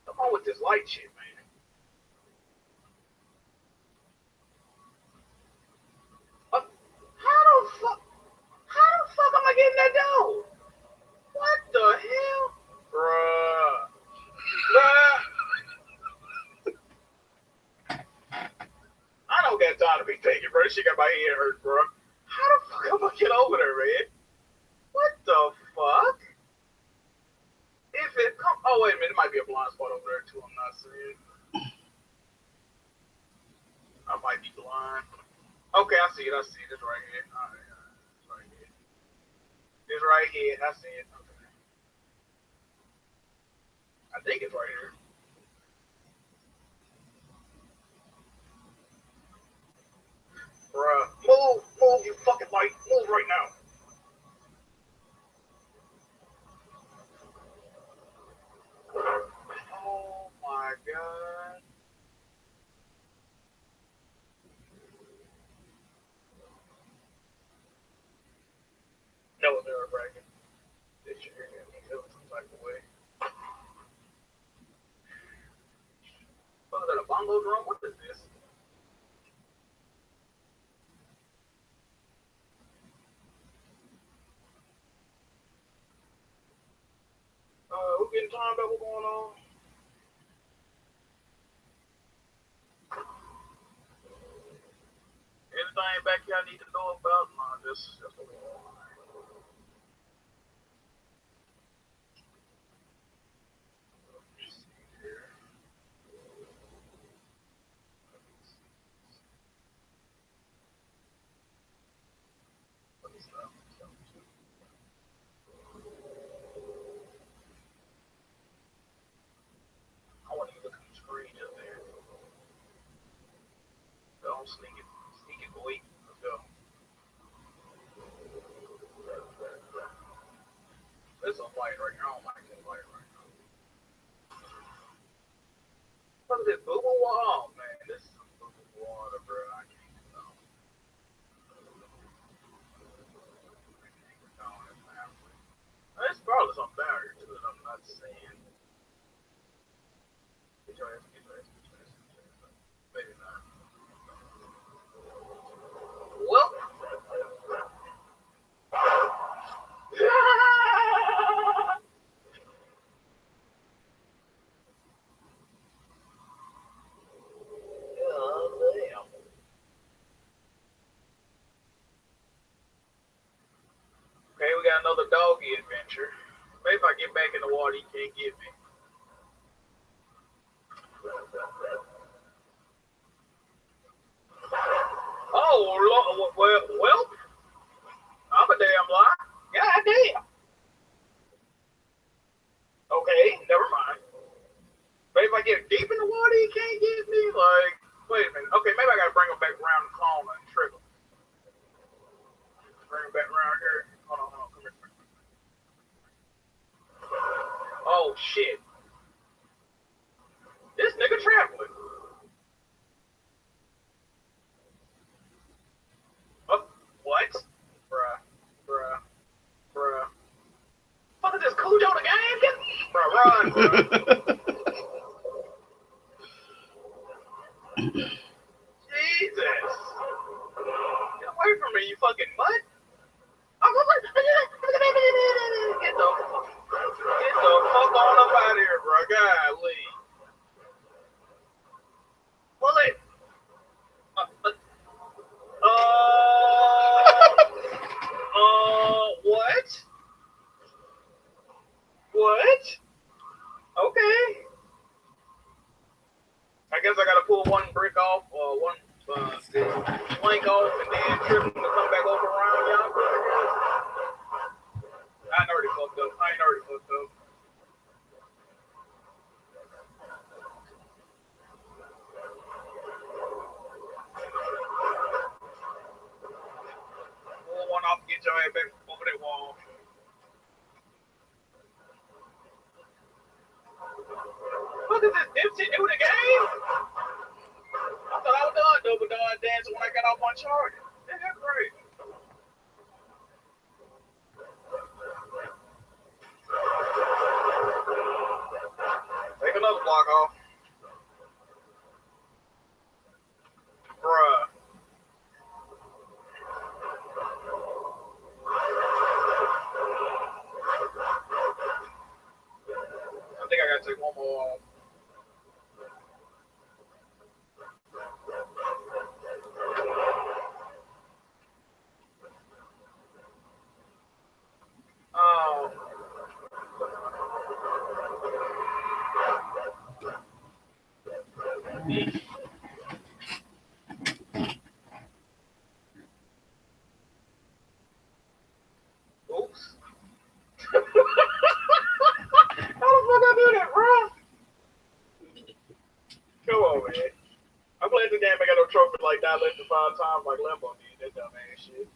Come on with this light shit, man. How the fuck am I getting that dough? What the hell? Bruh. I don't got time to be thinking, bro. This shit got my head hurt, bro. How the fuck am I get over there, man? What the fuck? If it come, oh wait a minute, it might be a blind spot over there too. I'm not seeing. I might be blind. Okay, I see it. I see it. It's right here. All right, it's right here. It's right here. I see it. Okay. I think it's right here. Bruh, move, you fucking light. Move right now. Oh my god. is this? Who getting timed up? What's going on? Anything back here I need to know about? No, just I want to look at the screen just there. Don't sneak it, boy. Let's go. There's a light right here. I don't like that light right now. What is this? Boo boo wall, man. This is some boo boo water, bro. I can't know. There's probably something down here too that I'm not seeing. Get your ass. Maybe not. Well. Okay, we got another doggy adventure. Maybe if I get back in the water, he can't get me. Oh, well, I'm a damn lie. God damn. Okay, never mind. Maybe if I get deep in the water, he can't get me. Like, wait a minute. Okay, maybe I gotta bring him back around the corner and trip him. Bring him back around here. Hold on, come here. Oh shit. This nigga traveling. What? Bruh. Fuck is this Cujo the game? Bruh, run, bruh. Jesus. Get away from me, you fucking mutt. Get the fuck on up out of here, bro. Golly. Bullet. What? What? Okay. I guess I gotta pull one brick off, or one plank off, and then trip him to come back over around y'all. I ain't already fucked up. Pull one off and get your ass back over that wall. What is this dipshit new the game? I thought I was done double dancing when I got off my charger. That's great. Take another block off. Bruh. I think I gotta take one more off. Oops. How the fuck I do that, bro? Come on, man. I'm playing the game. I got no trophy like that less than 5 times like Limbo did. That dumb ass shit.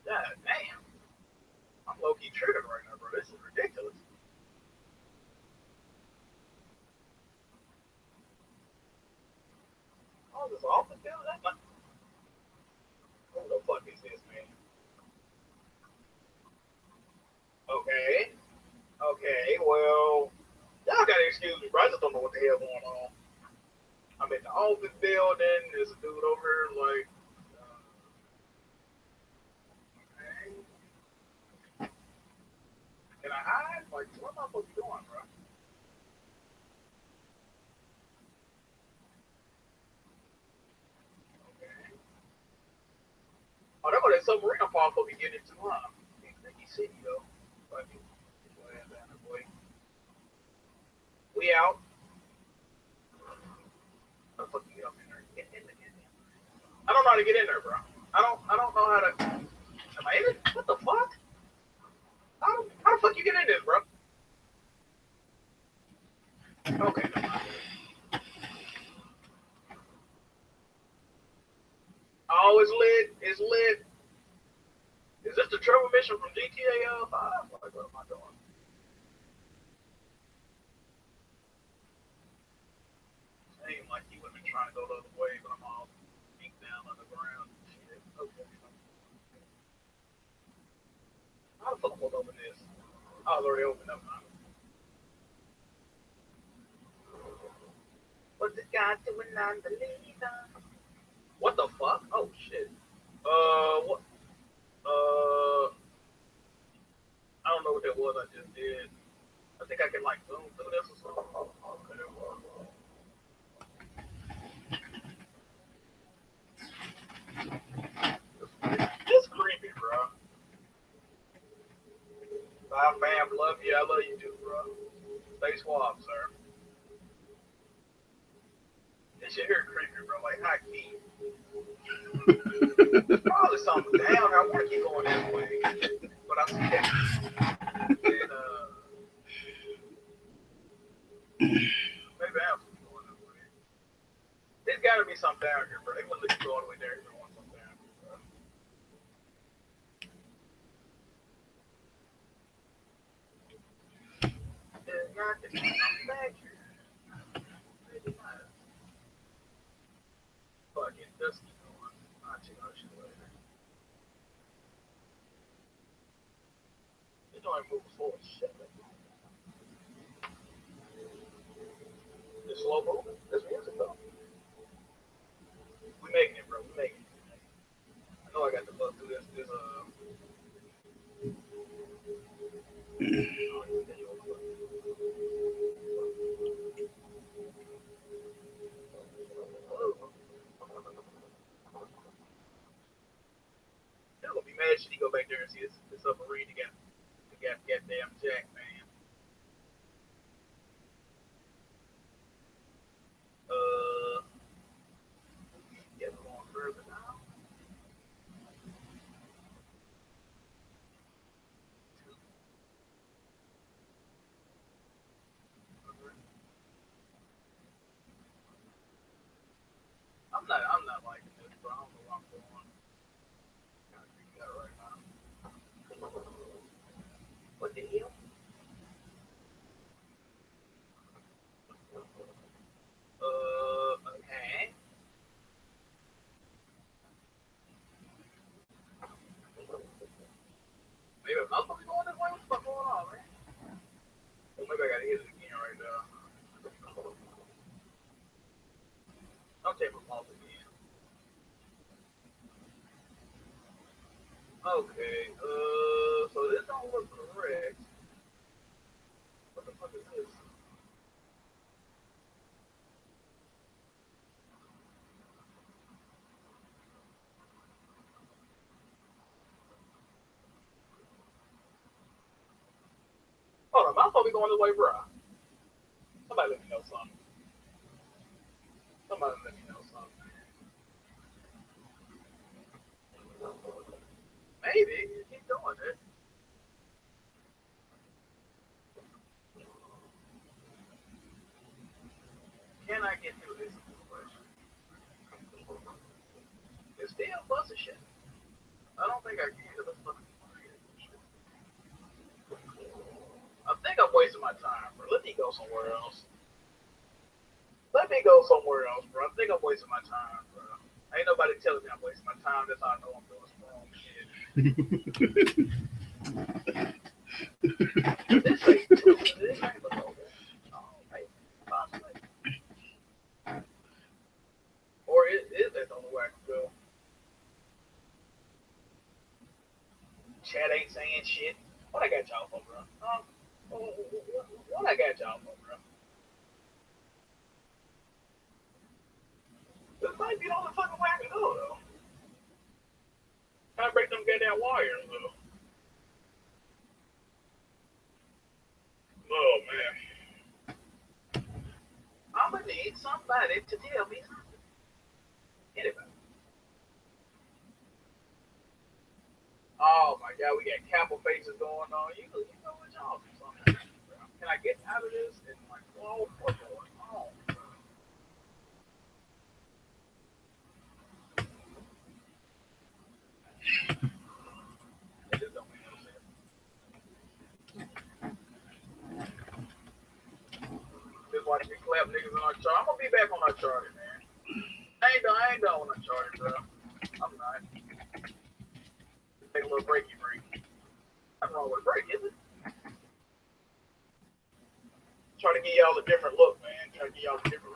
God damn. I'm low-key triggered right now, bro. This is ridiculous. Oh, this off the field? That's not... What the fuck is this, man? don't know what the hell going on. I'm in the office building. There's a dude over here like, okay. Can I hide? Like, what am I supposed to be doing, bro? Okay. Oh, that's what that submarine I'm supposed to be getting into, huh? He see you, though. But we out. How the fuck you get up in there? Get in there. I don't know how to get in there, bro. I don't know how to. Am I in it? What the fuck? How the fuck you get in this, bro? Okay. Oh, it's lit. It's lit. Is this the travel mission from GTA 5? Like, what am I doing? Seems like he would have been trying to go the other way, but I'm all deep down on the ground. Shit. Okay. How the fuck am I open this? I was already opened up now. What's this guy doing? Non-believer. What the fuck? Oh shit. What? I don't know what that was I just did. I think I can like zoom through this or something. Okay. It's creepy, bro. Bye, fam. Love you. I love you too, bro. Stay suave, sir. This shit here creepy, bro. Like high key. Probably something down. I want to keep going that way, but I see that. And maybe I have to keep going that way. There's got to be something down here, bro. They wouldn't let you go all the way there if they want something down here, bro. There's got to be something back here. Maybe not. Fuck it, just keep going. I'll check out shit later. It don't even move forward. Shit. It's slow moving. This music though. We making it, bro. We making it. I know I got the bug through this. They're gonna be mad shit. He go back there and see this submarine again. Got goddamn Jack, man. Yeah, we're going further now. I'm not liking this, bro. I don't know what I'm doing. Kind of freaked out right now. What the hell? Okay. Maybe I'm not supposed to be going this way. What's the fuck going on, man? Well, maybe I gotta hit it again right now. Okay, we're pause again. Okay, so this don't look correct. What the fuck is this? Hold on, am I supposed to be going this way, bro? Somebody let me know something. Somebody let me know something. Maybe. Keep doing it. Can I get through this? It's still busting shit. I don't think I can. I think I'm wasting my time, bro. Let me go somewhere else. Let me go somewhere else, bro. I think I'm wasting my time, bro. Ain't nobody telling me I'm wasting my time. That's how I know I'm doing some wrong shit. This ain't too. This ain't but okay. Oh, hey, possibly. chat ain't saying shit. What I got y'all for, bro? What I got y'all for, bro? This might be the only fucking way I can go, though. Trying to break them goddamn wires, though. Oh, man. I'm gonna need somebody to tell me something. Anybody. Oh, my God, we got Kappa faces going on. You know what y'all do something. Can I get out of this? And like, whoa, what's going on? It just don't make no sense. Just watch me clap niggas on Uncharted. I'm gonna be back on Uncharted, man. I ain't done with Uncharted, bro. I'm not. Just take a little breaky break. Nothing wrong with a break, is it? Try to give y'all a different look, man. Try to give y'all a different